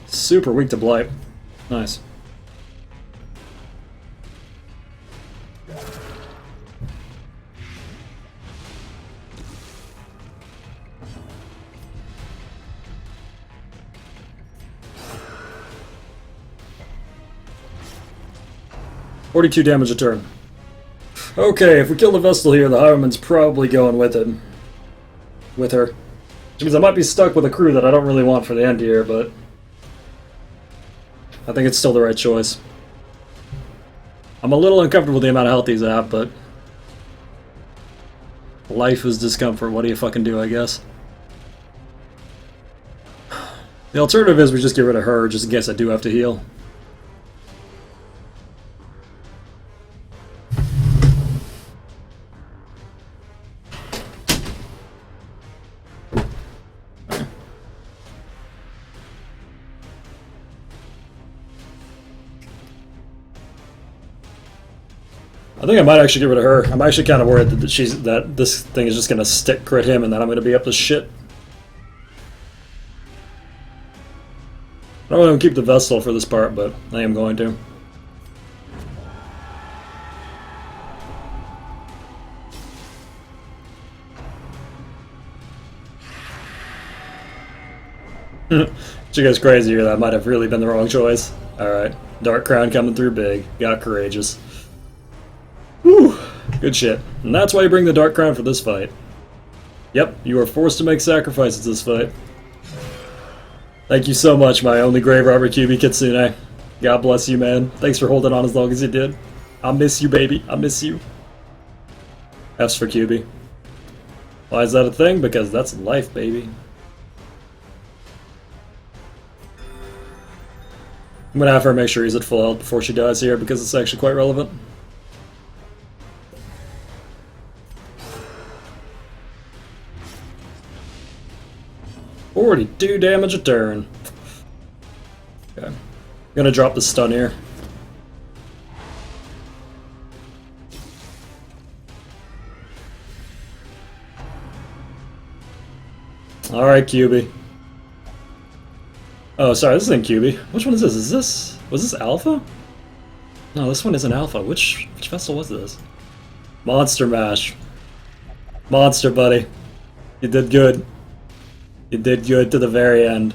Super weak to blight. Nice. $42 damage a turn. Okay, if we kill the Vestal here, the Highwayman's probably going with it. With her. Which means I might be stuck with a crew that I don't really want for the end here, but I think it's still the right choice. I'm a little uncomfortable with the amount of health he's at, but life is discomfort. What do you fucking do, I guess? The alternative is we just get rid of her, just in case I do have to heal. I think I might actually get rid of her. I'm actually kind of worried that this thing is just gonna stick crit him, and that I'm gonna be up to shit. I don't want to keep the Vestal for this part, but I am going to. She goes crazy here. That might have really been the wrong choice. Alright. Dark Crown coming through big. Got courageous. Whew. Good shit. And that's why you bring the Dark Crown for this fight. Yep, you are forced to make sacrifices this fight. Thank you so much, my only grave robber QB Kitsune. God bless you, man. Thanks for holding on as long as you did. I miss you, baby. I miss you. F's for QB. Why is that a thing? Because that's life, baby. I'm gonna have her make sure he's at full health before she dies here, because it's actually quite relevant. $42 damage a turn. Okay. I'm gonna drop the stun here. Alright, QB. Oh, sorry, this isn't QB. Which one is this? Was this Alpha? No, this one isn't Alpha. Which vessel was this? Monster Mash. Monster, buddy. You did good. You did good to the very end.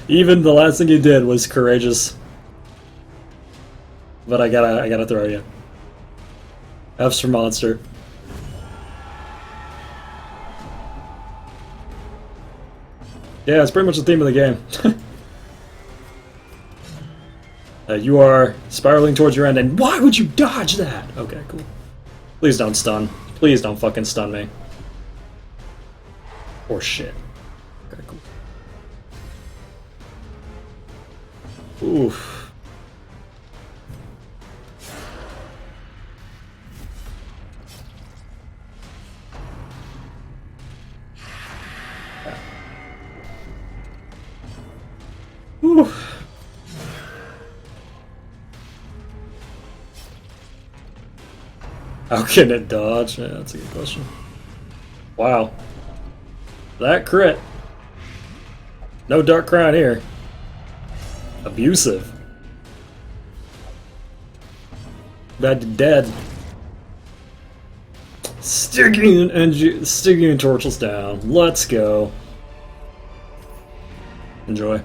Even the last thing you did was courageous. But I gotta throw you. F's for Monster. Yeah, it's pretty much the theme of the game. You are spiraling towards your end, and why would you dodge that? Okay, cool. Please don't stun. Please don't fucking stun me. Or shit. Okay, cool. Oof. Oof. How can it dodge? Yeah, that's a good question. Wow. That crit. No Dark Crown here. Abusive. Bad to dead. Stygian and Torchless down. Let's go. Enjoy.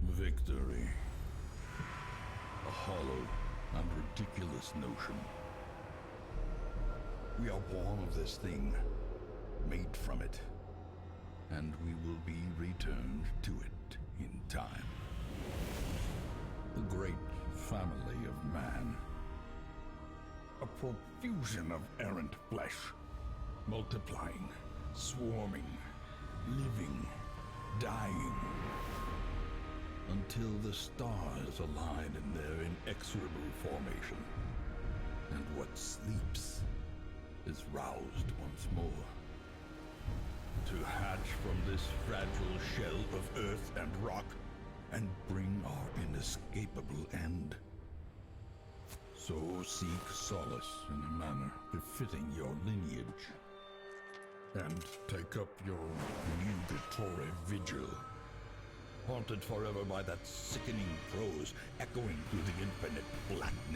Victory. A hollow and ridiculous notion. We are born of this thing, made from it, and we will be returned to it in time. The great family of man. A profusion of errant flesh, multiplying, swarming, living, dying, until the stars align in their inexorable formation, and what sleeps is roused once more. To hatch from this fragile shell of earth and rock, and bring our inescapable end. So seek solace in a manner befitting your lineage, and take up your nugatory vigil, haunted forever by that sickening prose echoing through the infinite blackness.